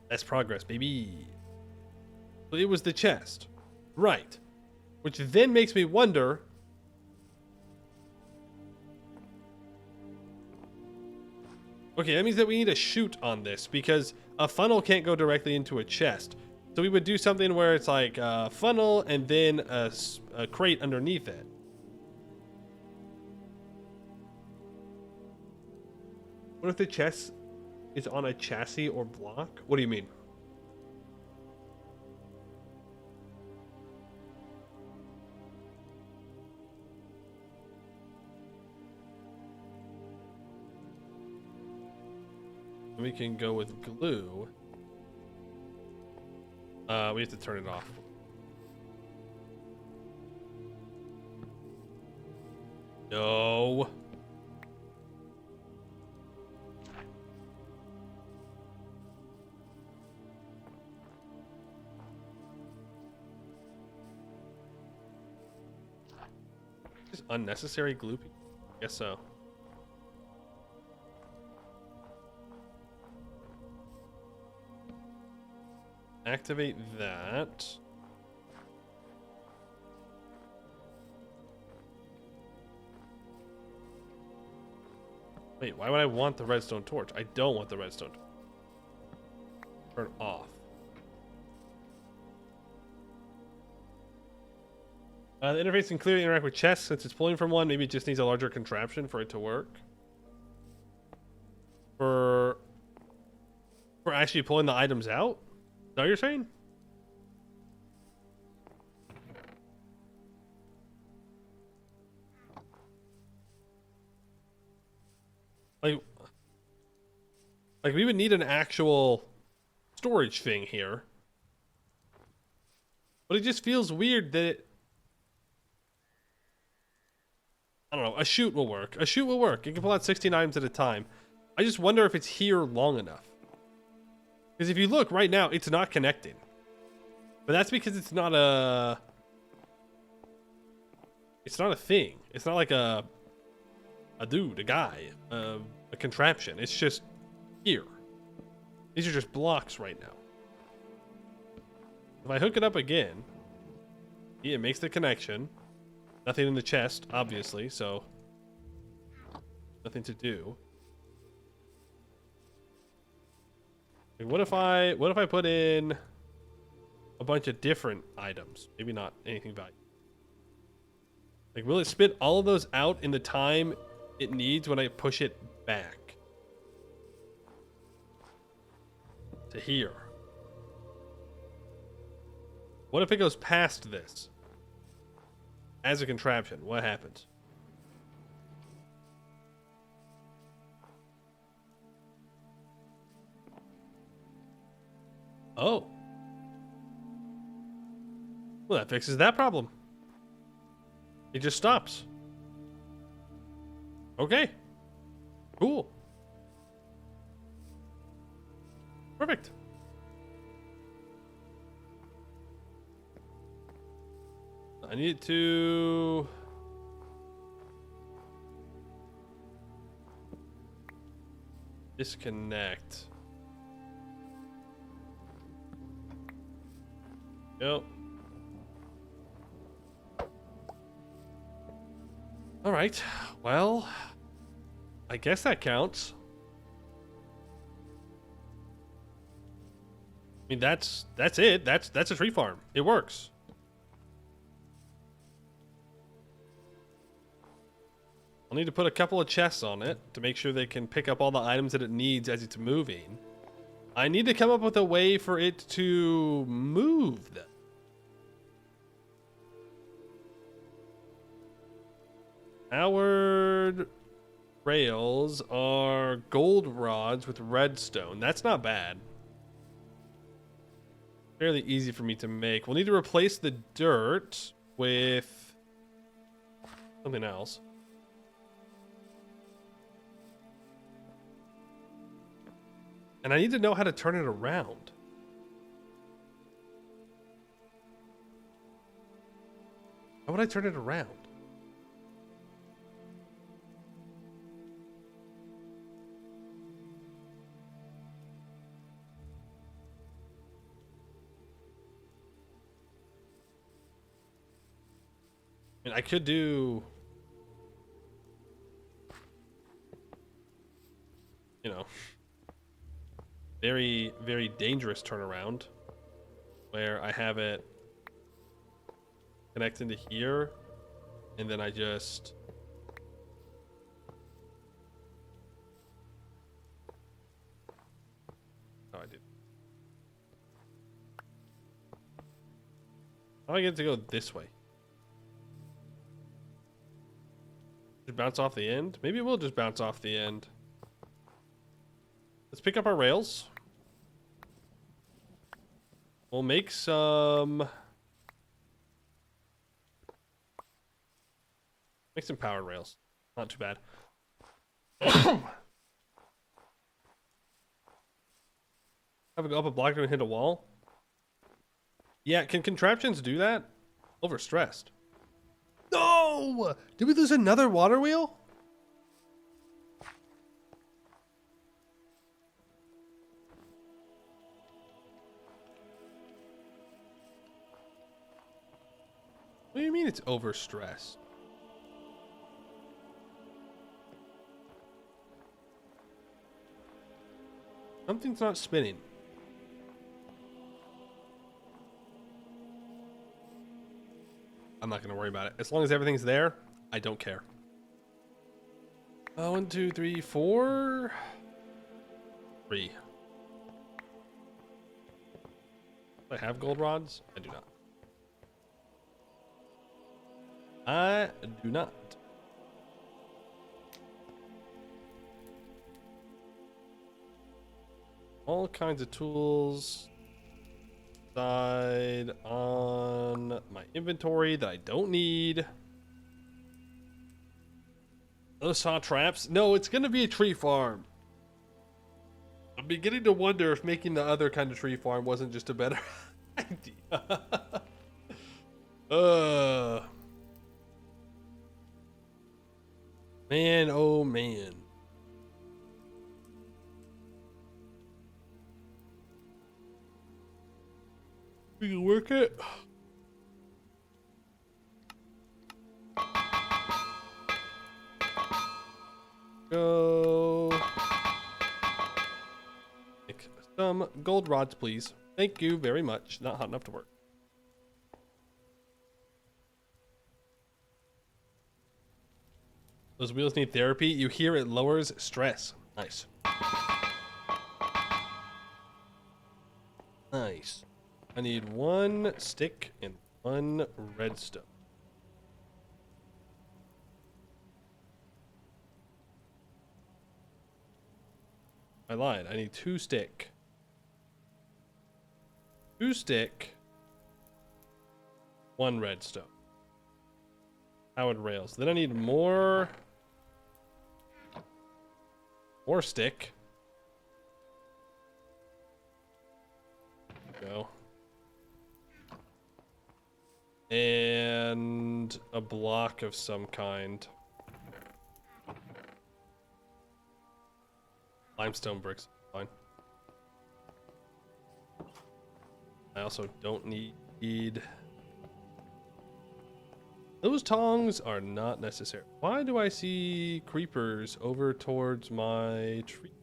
That's progress, baby. So it was the chest. Right. Which then makes me wonder... Okay, that means that we need a chute on this, because a funnel can't go directly into a chest. So we would do something where it's like a funnel and then a crate underneath it. What if the chest is on a chassis or block? What do you mean? We can go with glue. We have to turn it off. No. Just unnecessary glue. Guess so. Activate that. Wait, why would I want the redstone torch? I don't want the redstone torch. Turn off. The interface can clearly interact with chests. Since it's pulling from one, maybe it just needs a larger contraption for it to work. For actually pulling the items out? Is that what you're saying? Like we would need an actual storage thing here. But it just feels weird that it... I don't know, a chute will work. A chute will work. You can pull out 16 items at a time. I just wonder if it's here long enough. Because if you look right now, it's not connecting. But that's because it's not a... It's not a thing. It's not like a dude, a guy, a contraption. It's just here. These are just blocks right now. If I hook it up again, yeah, it makes the connection. Nothing in the chest, obviously, so nothing to do. Like, what if I put in a bunch of different items? Maybe not anything valuable. Like, will it spit all of those out in the time it needs when I push it back to here? What if it goes past this as a contraption? What happens? Oh. Well, that fixes that problem. It just stops. Okay. Cool. Perfect. I need to... disconnect. Yep. All right. Well, I guess that counts. I mean, that's it. That's a tree farm. It works. I'll need to put a couple of chests on it to make sure they can pick up all the items that it needs as it's moving. I need to come up with a way for it to move them. Powered rails are gold rods with redstone. That's not bad. Fairly easy for me to make. We'll need to replace the dirt with something else. And I need to know how to turn it around. How would I turn it around? mean, I could do, you know, very, very dangerous turnaround where I have it connect into here and then I just I did. How do I get to go this way? Just bounce off the end? Maybe it will just bounce off the end. Let's pick up our rails. We'll make some powered rails. Not too bad. Have it go up a block and hit a wall? Yeah, can contraptions do that? Overstressed. No! Did we lose another water wheel? What do you mean it's overstressed? Something's not spinning. I'm not going to worry about it. As long as everything's there, I don't care. 1, 2, 3, 4. 3. Do I have gold rods? I do not. I do not. All kinds of tools side on my inventory that I don't need. Those saw traps? No, it's gonna be a tree farm. I'm beginning to wonder if making the other kind of tree farm wasn't just a better idea. Man, oh man. We can work it. Go. Make some gold rods, please. Thank you very much. Not hot enough to work. Those wheels need therapy. You hear it lowers stress. Nice. Nice. I need 1 stick and 1 redstone. I lied. I need 2 stick. 2 stick. 1 redstone. Powered rails. Then I need more stick. There we go. And a block of some kind. Limestone bricks, fine. I also don't need... Those tongs are not necessary. Why do I see creepers over towards my tree?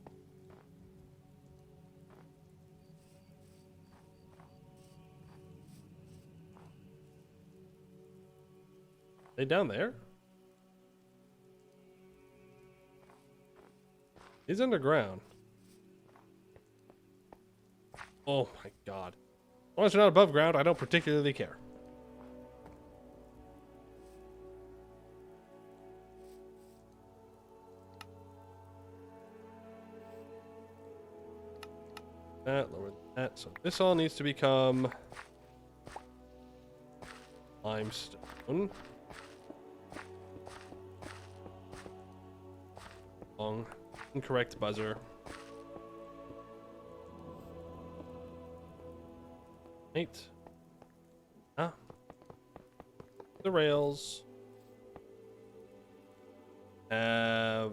They down there? He's underground. Oh my god. As long as they're not above ground, I don't particularly care. That, lower that. So this all needs to become limestone. Wrong. Incorrect buzzer. Right. Ah. The rails have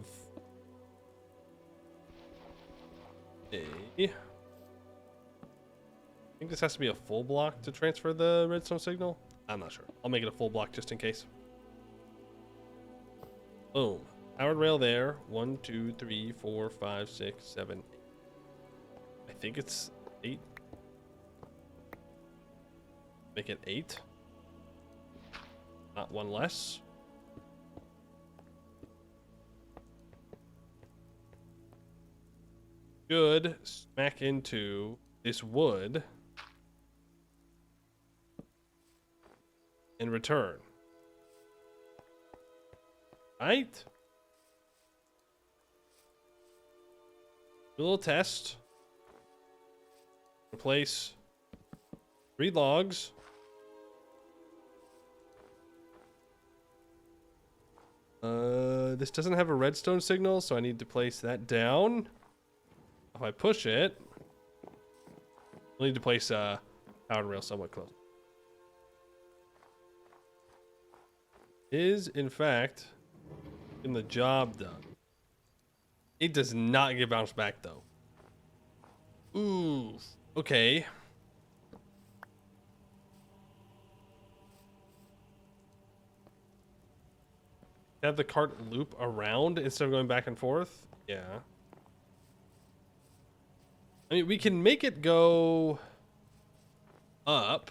a... I think this has to be a full block to transfer the redstone signal. I'm not sure. I'll make it a full block just in case. Boom. Powered rail there. 1, 2, 3, 4, 5, 6, 7, 8. I think it's 8. Make it 8. Not one less. Good. Smack into this wood. In return. Right? Do a little test. Replace 3 logs. This doesn't have a redstone signal, so I need to place that down. If I push it, I'll need to place a powered rail somewhat close. Is, in fact, getting the job done. It does not get bounced back, though. Ooh, okay. Have the cart loop around instead of going back and forth? Yeah. I mean, we can make it go up.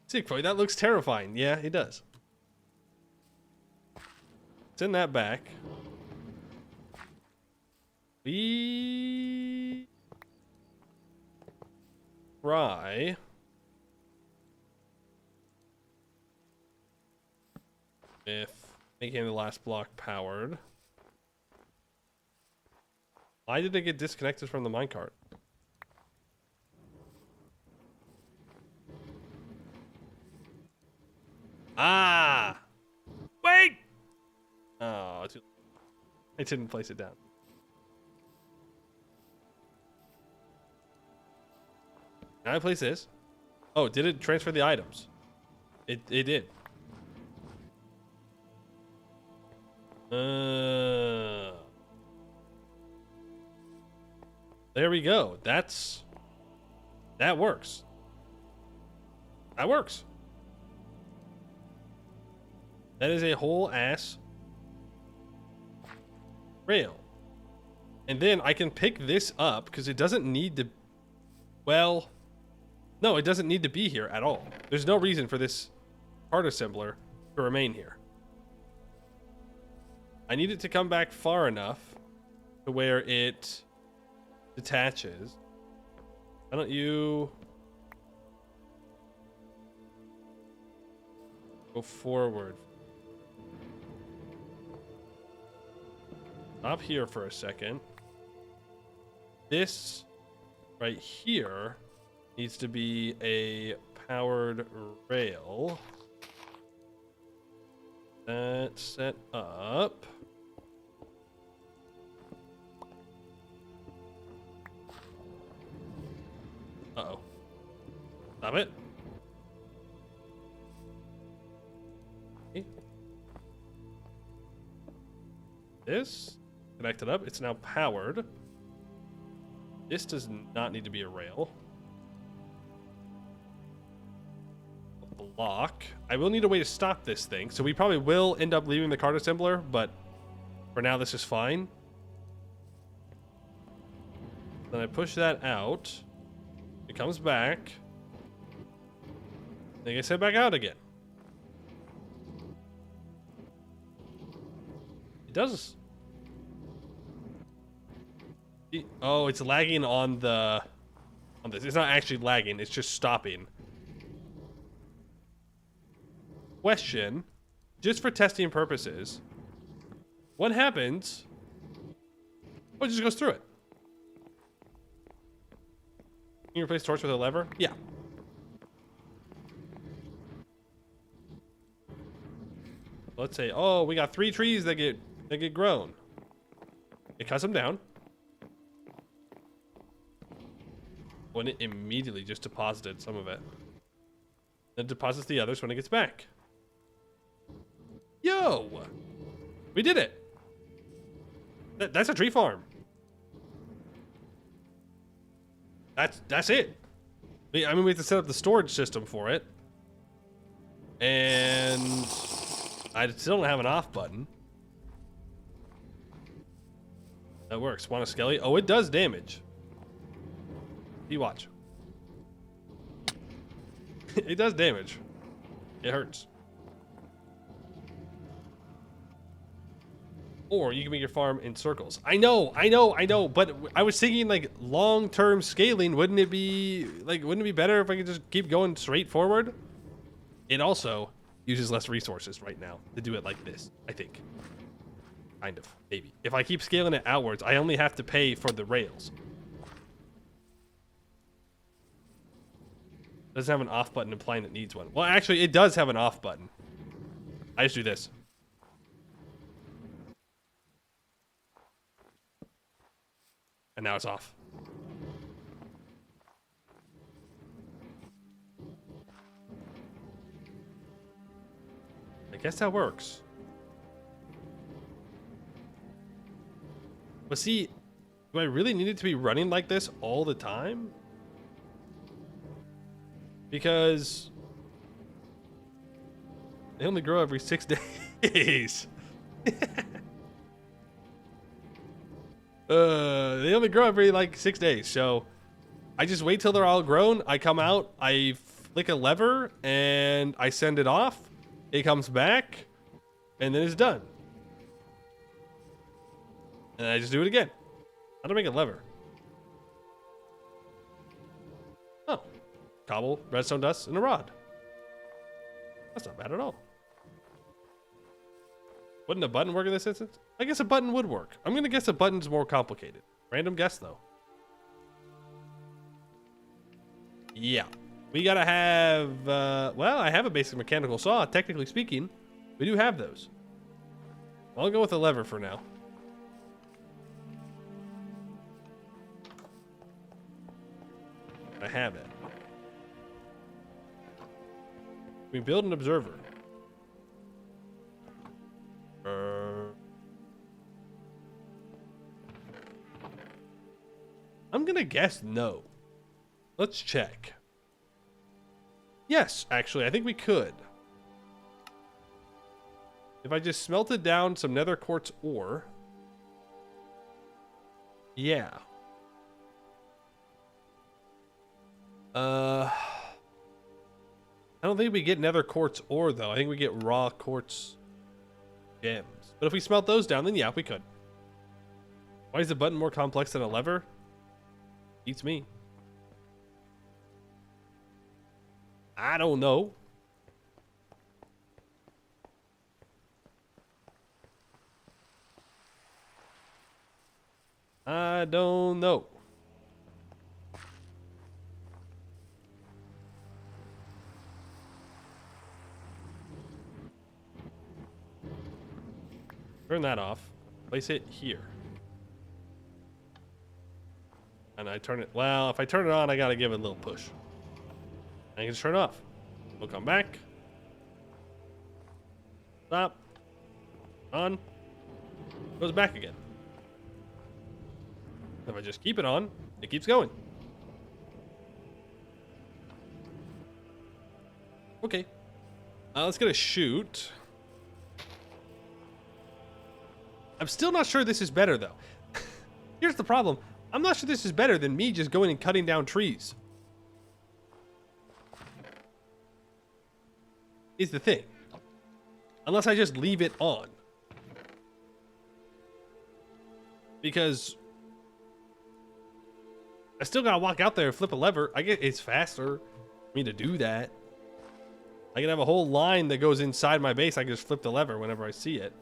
See, Chloe, that looks terrifying. Yeah, it does. Send that back. We try. With making the last block powered. Why did it get disconnected from the minecart? Ah! Wait! Oh, I didn't place it down. Now I place this. Oh, did it transfer the items? It did. There we go. That works. That works. That is a whole ass rail. And then I can pick this up because it doesn't need to, well, no, it doesn't need to be here at all. There's no reason for this part assembler to remain here. I need it to come back far enough to where it detaches. Why don't you go forward? Stop here for a second. This right here needs to be a powered rail. That's set up. Uh-oh. Stop it. Okay. This connected up. It's now powered. This does not need to be a rail. A block. I will need a way to stop this thing, so we probably will end up leaving the cart assembler, but for now this is fine. Then I push that out. It comes back. Then I set back out again. It does. Oh, it's lagging on this. It's not actually lagging, it's just stopping. Question, just for testing purposes, what happens? Oh, it just goes through it. Can you replace torch with a lever? Yeah. Let's say, oh, we got 3 trees that get grown. It cuts them down. When it immediately just deposited some of it. Then deposits the others when it gets back. Yo! We did it! That's a tree farm. That's it. I mean, we have to set up the storage system for it. And I still don't have an off button. That works. Want a skelly? Oh, it does damage. You watch. It does damage. It hurts. Or you can make your farm in circles. I know. But I was thinking like long-term scaling. Wouldn't it be better if I could just keep going straight forward? It also uses less resources right now to do it like this, I think. Kind of, maybe. If I keep scaling it outwards, I only have to pay for the rails. Doesn't have an off button implying it needs one. Well, actually, it does have an off button. I just do this. And now it's off. I guess that works. But see, do I really need it to be running like this all the time? Because they only grow every 6 days. They only grow every like 6 days, so I just wait till they're all grown. I come out, I flick a lever, and I send it off. It comes back, and then it's done. And I just do it again. How to make a lever? Oh, cobble, redstone dust, and a rod. That's not bad at all. Wouldn't a button work in this instance? I guess a button would work. I'm gonna guess a button's more complicated. Random guess though. Yeah. We gotta have, well, I have a basic mechanical saw, technically speaking. We do have those. I'll go with a lever for now. I have it. We build an observer. I'm gonna guess no. Let's check. Yes, actually, I think we could. If I just smelted down some nether quartz ore. Yeah. I don't think we get nether quartz ore though. I think we get raw quartz gems. But if we smelt those down, then yeah, we could. Why is the button more complex than a lever? Beats me. I don't know. I don't know. Turn that off. Place it here. And I turn it, well, if I turn it on, I gotta give it a little push. I can just turn it off. We'll come back. Stop. On. Goes back again. If I just keep it on, it keeps going. Okay. Let's get a shoot. I'm still not sure this is better, though. Here's the problem. I'm not sure this is better than me just going and cutting down trees. Is the thing. Unless I just leave it on. Because I still gotta walk out there and flip a lever. I get it's faster for me to do that. I can have a whole line that goes inside my base. I can just flip the lever whenever I see it.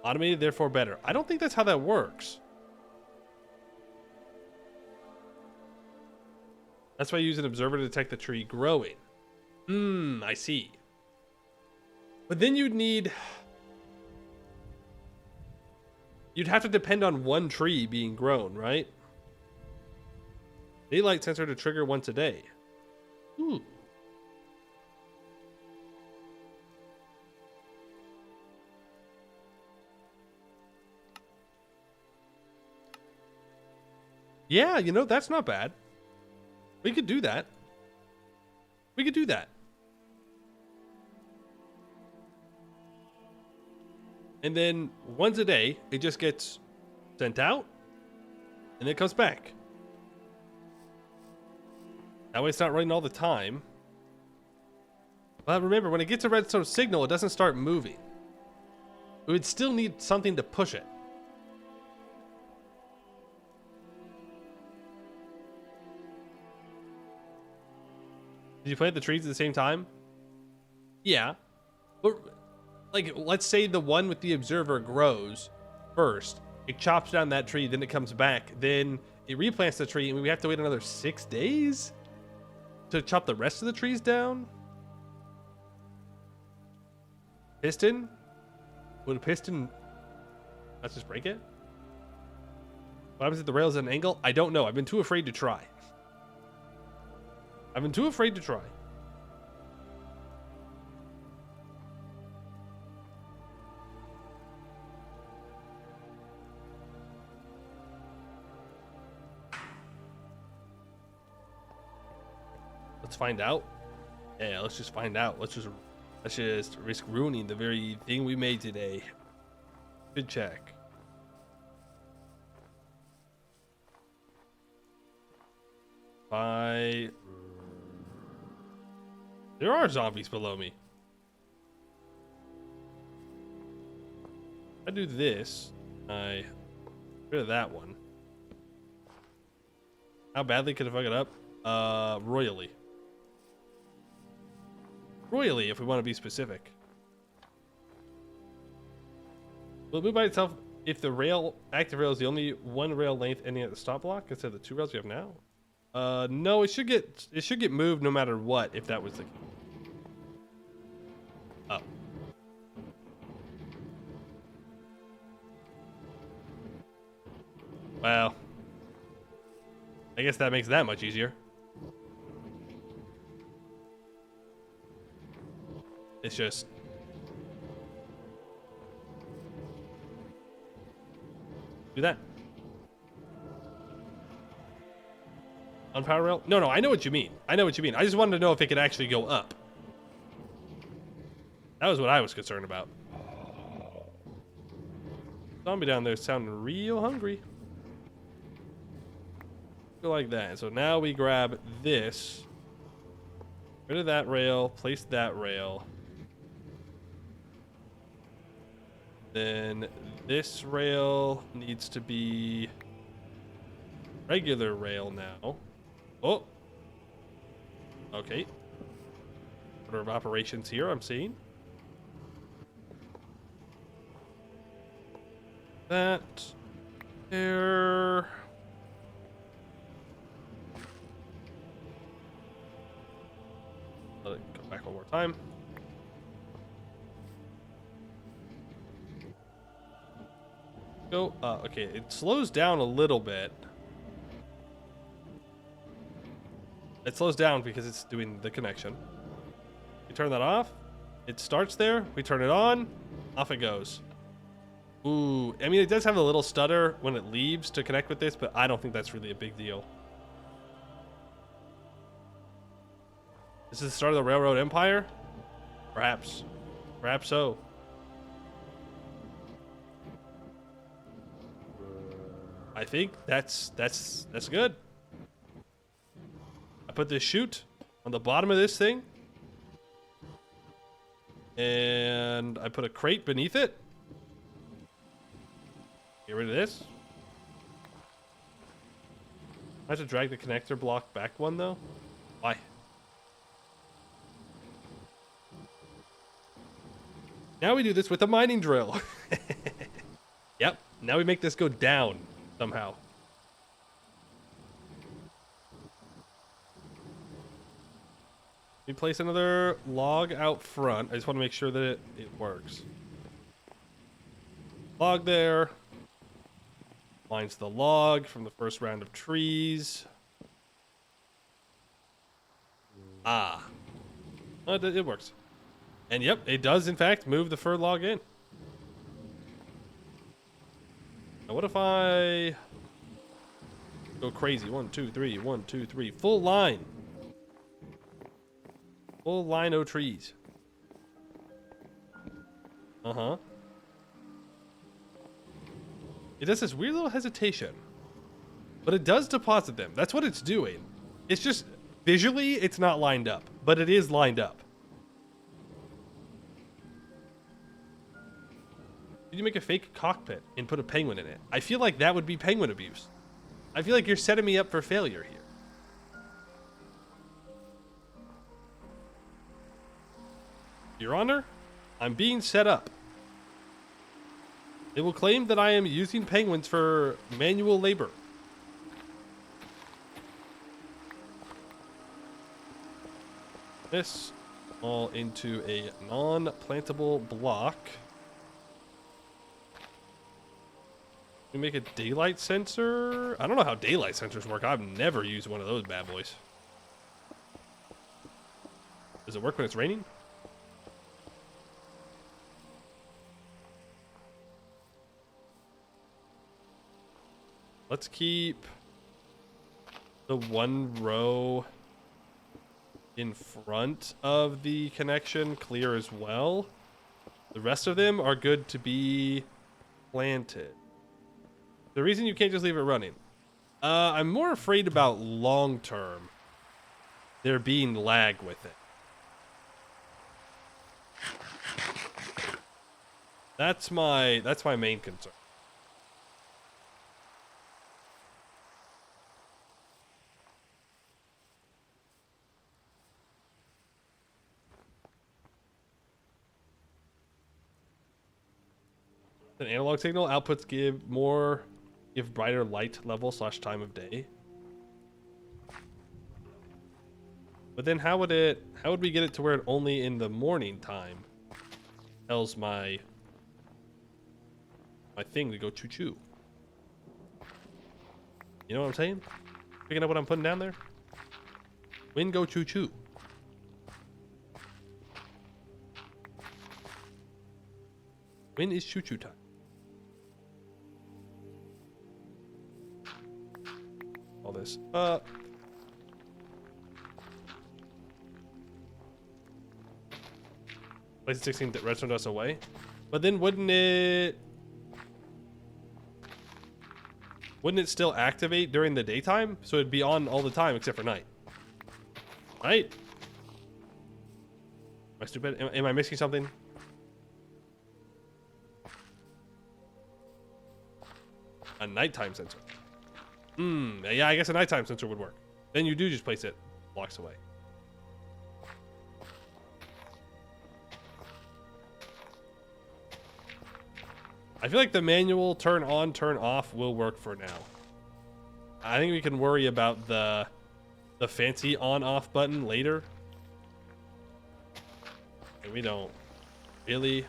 Automated, therefore better. I don't think that's how that works. That's why I use an observer to detect the tree growing. I see. But then you'd have to depend on one tree being grown, right? Daylight sensor to trigger once a day. Ooh. Yeah, you know, that's not bad. We could do that. We could do that. And then once a day, it just gets sent out and it comes back. That way it's not running all the time. But remember, when it gets a redstone signal, it doesn't start moving. We would still need something to push it. Did you plant the trees at the same time? Yeah. But, like, let's say the one with the observer grows first. It chops down that tree, then it comes back. Then it replants the tree, and we have to wait another 6 days to chop the rest of the trees down? Piston? Would a piston... Let's just break it? What happens if the rail's at an angle? I don't know. I've been too afraid to try. I've been too afraid to try. Let's find out. Yeah, let's just find out. Let's just risk ruining the very thing we made today. Good check. There are zombies below me. I do this. I get rid of that one. How badly could I fuck it up? Royally. Royally, if we want to be specific. Will it move by itself if the active rail is the only one rail length ending at the stop block instead of the 2 rails we have now? No, it should get moved no matter what, if that was the case. Oh. Well, I guess that makes that much easier. It's just... do that. On power rail? No, I know what you mean. I know what you mean. I just wanted to know if it could actually go up. That was what I was concerned about. Zombie down there sounding real hungry. Go like that. So now we grab this. Rid of that rail. Place that rail. Then this rail needs to be regular rail now. Oh. Okay. Order of operations here, I'm seeing. That. There. Let it go back one more time. Go. Okay, it slows down a little bit. It slows down because it's doing the connection. We turn that off. It starts there. We turn it on. Off it goes. Ooh, I mean, it does have a little stutter when it leaves to connect with this, but I don't think that's really a big deal. This is the start of the railroad empire? Perhaps. Perhaps so. I think that's good. I put this chute on the bottom of this thing. And I put a crate beneath it. Get rid of this. I have to drag the connector block back one though. Why? Now we do this with a mining drill. Yep. Now we make this go down somehow. We place another log out front. I just want to make sure that it works. Log there. Lines the log from the first round of trees. Ah. Oh, it works. And yep, it does in fact move the fir log in. Now what if I go crazy? 1, 2, 3, 1, 2, 3. Full line. Full line of trees. Uh-huh. It does this weird little hesitation. But it does deposit them. That's what it's doing. It's just, visually, it's not lined up. But it is lined up. Did you make a fake cockpit and put a penguin in it? I feel like that would be penguin abuse. I feel like you're setting me up for failure here. Your Honor, I'm being set up. It will claim that I am using penguins for manual labor. This all into a non-plantable block. We make a daylight sensor. I don't know how daylight sensors work. I've never used one of those bad boys. Does it work when it's raining? Let's keep the one row in front of the connection clear as well. The rest of them are good to be planted. The reason you can't just leave it running. I'm more afraid about long term there being lag with it. That's my main concern. An analog signal outputs give brighter light level / time of day. But then how would we get it to where it only in the morning time tells my thing to go choo choo? You know what I'm saying? Picking up what I'm putting down there? Wind go choo choo. When is choo choo time? All this up. Place 16 redstone dust away. But then wouldn't it still activate during the daytime? So it'd be on all the time except for night. Right? Am I stupid? Am I missing something? A nighttime sensor. Yeah, I guess a nighttime sensor would work. Then you do just place it blocks away. I feel like the manual turn on, turn off will work for now. I think we can worry about the fancy on off button later. And we don't really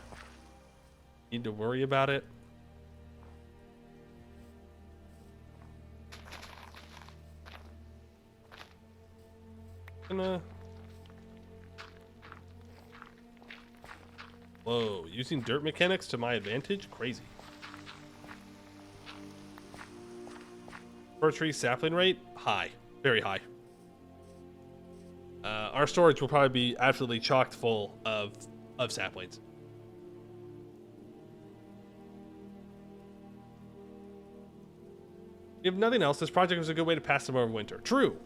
need to worry about it. Whoa, using dirt mechanics to my advantage? Crazy. Per tree sapling rate? High. Very high. Our storage will probably be absolutely chocked full of saplings. If nothing else, this project was a good way to pass some winter. True.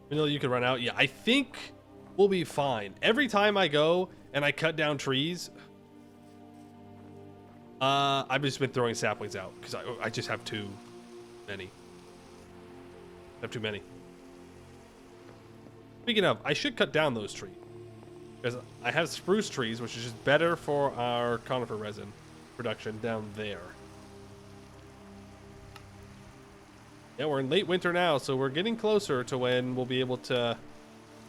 Vanilla, you could run out. Yeah, I think we'll be fine. Every time I go and I cut down trees, I've just been throwing saplings out because I just have too many. Speaking of, I should cut down those trees because I have spruce trees, which is just better for our conifer resin production down there. Yeah, we're in late winter now, so we're getting closer to when we'll be able to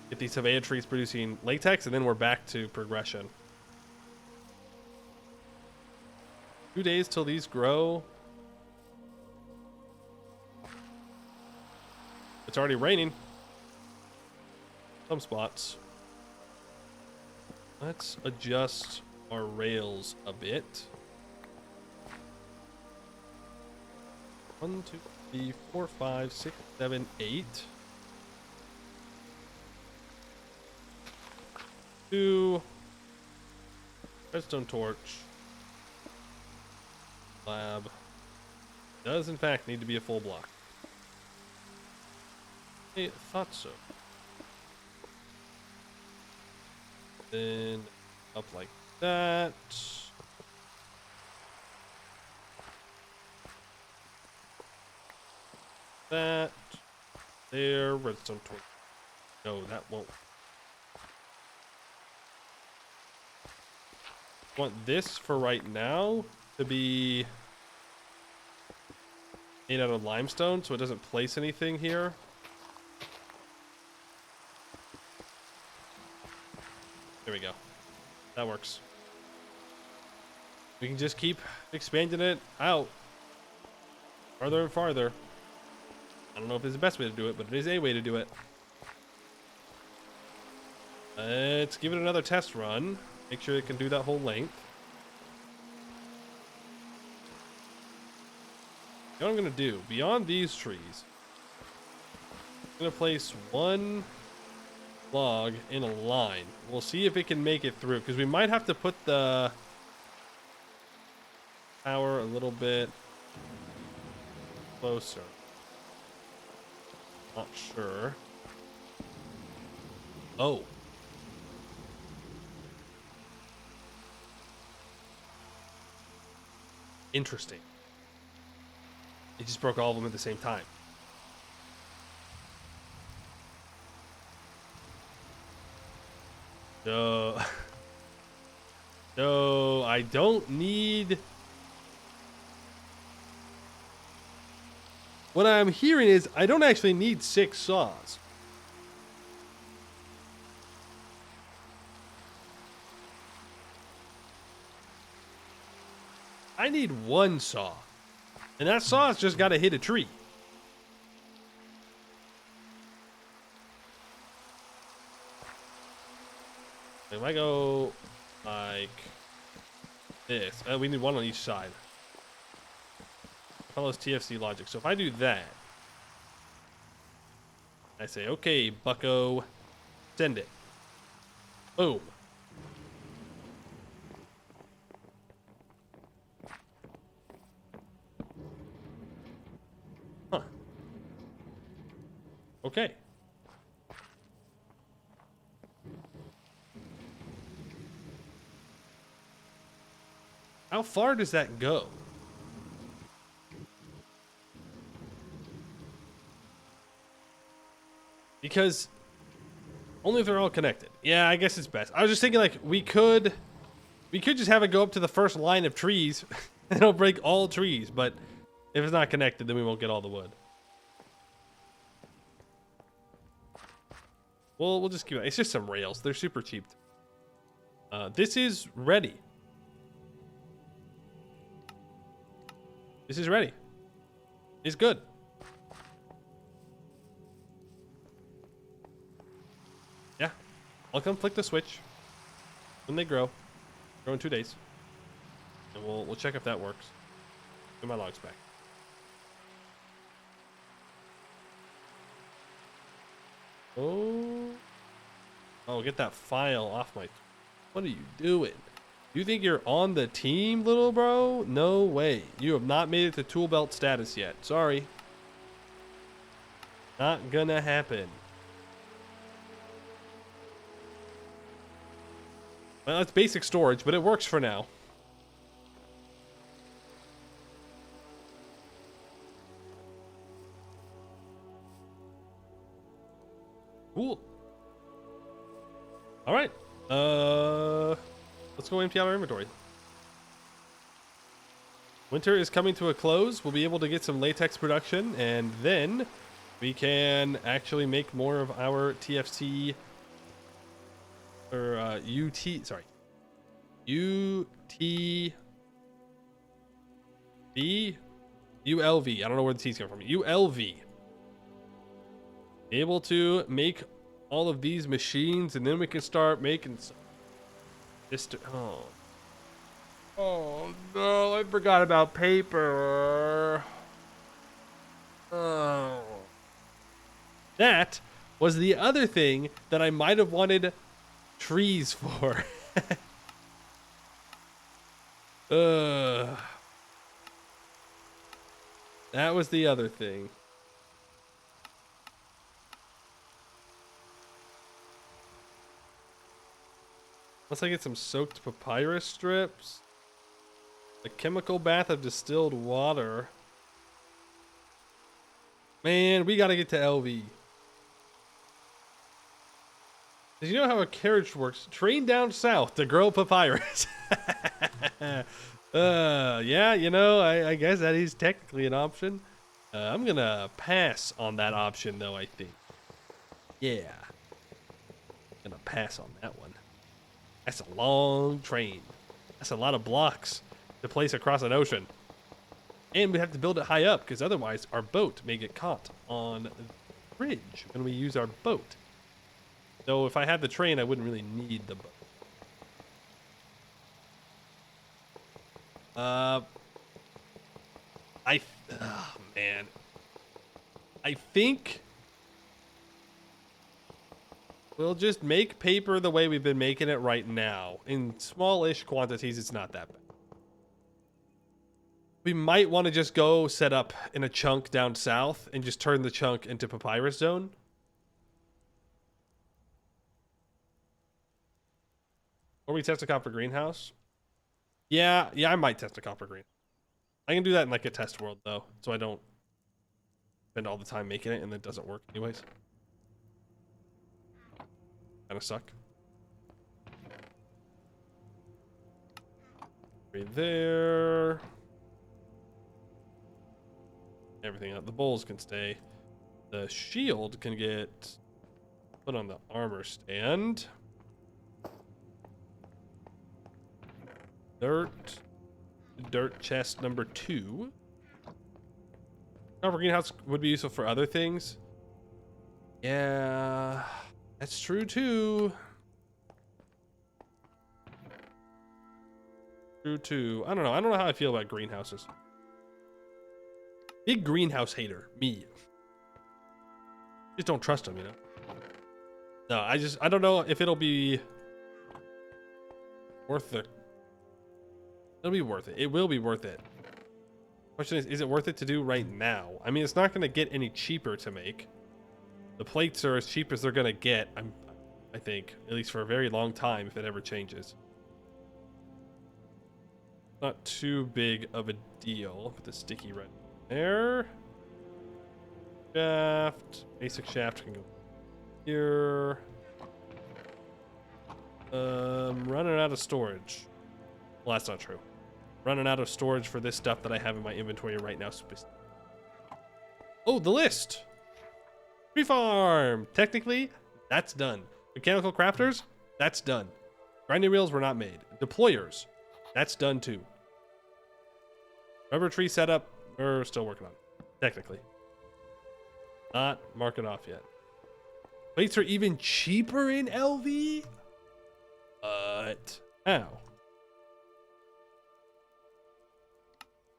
get these Savea trees producing latex, and then we're back to progression. 2 days till these grow. It's already raining. Some spots. Let's adjust our rails a bit. 1, 2, 3, 4, 5, 6, 7, 8. 2. Redstone torch. slab does in fact need to be a full block. I thought so. Then up like that. That. There. Redstone 20. No, that won't. I want this for right now to be made out of limestone so it doesn't place anything here. There we go. That works. We can just keep expanding it out farther and farther. I don't know if it's the best way to do it, but it is a way to do it. Let's give it another test run. Make sure it can do that whole length. You know what I'm going to do? Beyond these trees, I'm going to place one log in a line. We'll see if it can make it through, because we might have to put the tower a little bit closer. Not sure. Oh. Interesting. It just broke all of them at the same time. No. No, I don't need... What I'm hearing is I don't actually need 6 saws. I need 1 saw. And that saw's just got to hit a tree. If I go like this, we need 1 on each side. Follows TFC logic. So if I do that, I say, okay, bucko, send it. Boom. Huh. Okay. How far does that go? Because only if they're all connected. Yeah, I guess it's best. I was just thinking like we could just have it go up to the first line of trees and it'll break all trees, but if it's not connected, then we won't get all the wood. Well, we'll just keep it. It's just some rails. They're super cheap. This is ready. This is ready. It's good. Yeah. I'll come flick the switch when they grow. Grow in 2 days. And we'll check if that works. Get my logs back. Oh, get that file off my... What are you doing? You think you're on the team, little bro? No way. You have not made it to tool belt status yet. Sorry. Not gonna happen. Well, it's basic storage, but it works for now. Cool. All right. Let's go empty out our inventory. Winter is coming to a close. We'll be able to get some latex production, and then we can actually make more of our TFC or UT. Sorry, UTB, ULV. I don't know where the T's come from. ULV. Be able to make all of these machines, and then we can start making some. Oh no, I forgot about paper. Oh. That was the other thing that I might have wanted trees for. That was the other thing. Unless I get some soaked papyrus strips. A chemical bath of distilled water. Man, we gotta get to LV. Did you know how a carriage works? Train down south to grow papyrus. Yeah, you know, I guess that is technically an option. I'm gonna pass on that option, though, I think. Yeah. Gonna pass on that one. That's a long train. That's a lot of blocks to place across an ocean. And we have to build it high up, because otherwise our boat may get caught on the bridge when we use our boat. So if I had the train, I wouldn't really need the boat. Oh man. I think we'll just make paper the way we've been making it right now. In smallish quantities, it's not that bad. We might want to just go set up in a chunk down south and just turn the chunk into papyrus zone. Or we test a copper greenhouse. Yeah, I might test a copper green. I can do that in like a test world though, so I don't spend all the time making it and it doesn't work anyways. Kind of suck. Right there. Everything out. The bowls can stay. The shield can get put on the armor stand. Dirt chest number 2. Copper greenhouse would be useful for other things. Yeah, that's true too. True too. I don't know how I feel about greenhouses. Big greenhouse hater, me. Just don't trust them, you know. No, I don't know if it'll be worth it. It'll be worth it. It will be worth it. Question is it worth it to do right now? I mean, it's not going to get any cheaper to make. The plates are as cheap as they're going to get, I think, at least for a very long time if it ever changes. Not too big of a deal. Put the sticky red there. Shaft. Basic shaft can go here. Running out of storage. Well, that's not true. Running out of storage for this stuff that I have in my inventory right now. Oh, the list. Tree farm. Technically, that's done. Mechanical crafters, that's done. Grinding wheels were not made. Deployers, that's done too. Rubber tree setup, we're still working on. Technically. Not marking off yet. Plates are even cheaper in LV? But how?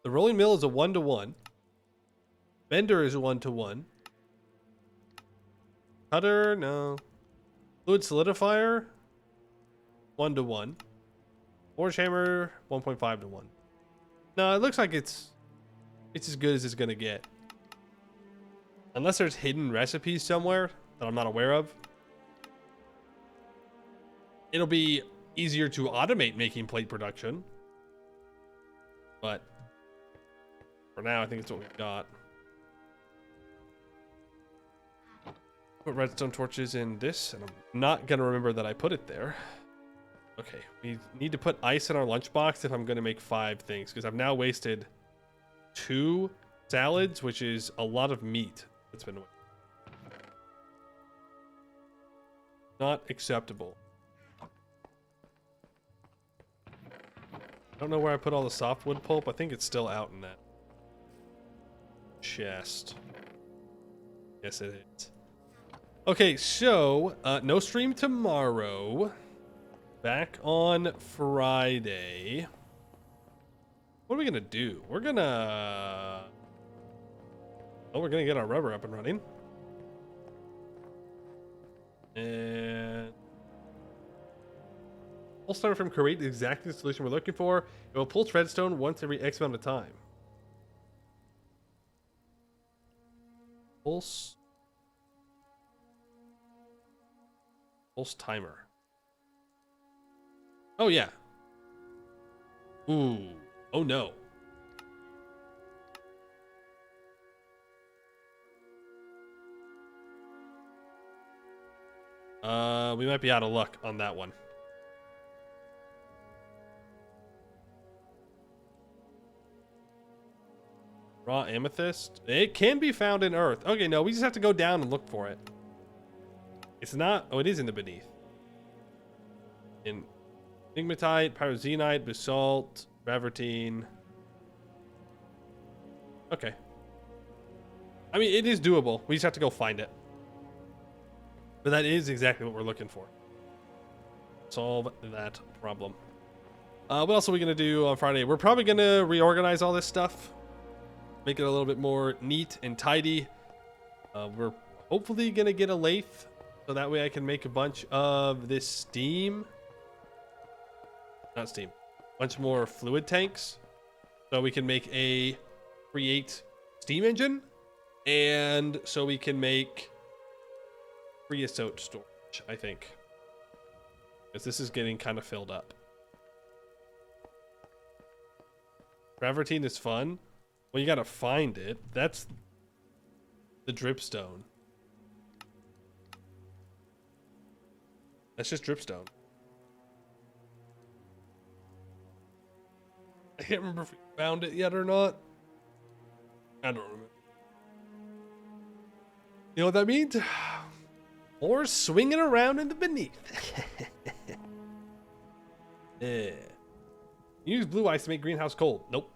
The rolling mill is a 1-to-1. Bender is a 1-to-1. Cutter, no. Fluid solidifier, 1-to-1. Forge hammer, 1.5-to-1. No, it looks like it's as good as it's gonna get. Unless there's hidden recipes somewhere that I'm not aware of. It'll be easier to automate making plate production. But for now, I think it's what we've got. Put redstone torches in this, and I'm not gonna remember that I put it there. Okay, we need to put ice in our lunchbox if I'm gonna make 5 things, because I've now wasted 2 salads, which is a lot of meat that's been wasted. Not acceptable. I don't know where I put all the softwood pulp. I think it's still out in that chest. Yes, it is. Okay, so no stream tomorrow. Back on Friday. What are we gonna do? We're gonna get our rubber up and running. And pull stone from Kuwait is exactly the solution we're looking for. It will pull redstone once every X amount of time. Pulse timer. Oh yeah. Ooh. Oh no. We might be out of luck on that one. Raw amethyst. It can be found in Earth. Okay, no, we just have to go down and look for it. It's not. Oh, it is in the beneath. In pigmatite, pyroxenite, basalt, travertine. Okay. I mean, it is doable. We just have to go find it. But that is exactly what we're looking for. Solve that problem. What else are we going to do on Friday? We're probably going to reorganize all this stuff. Make it a little bit more neat and tidy. We're hopefully going to get a lathe. So that way I can make a bunch of this steam. Not steam. A bunch more fluid tanks. So we can create steam engine. And so we can make creosote storage, I think. Because this is getting kind of filled up. Travertine is fun. Well, you gotta find it. That's the dripstone. That's just dripstone. I can't remember if we found it yet or not. I don't remember. You know what that means? Or swinging around in the beneath. Yeah. Use blue ice to make greenhouse cold. Nope.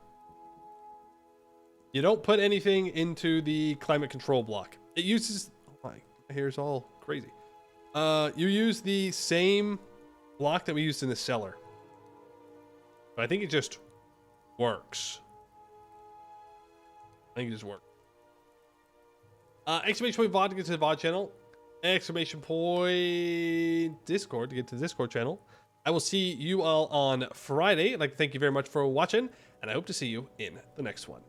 You don't put anything into the climate control block. It uses... Oh my hair's all crazy. You use the same block that we used in the cellar. But I think it just works. I think it just works. Exclamation point VOD to get to the VOD channel. Exclamation point Discord to get to the Discord channel. I will see you all on Friday. I'd like to thank you very much for watching, and I hope to see you in the next one.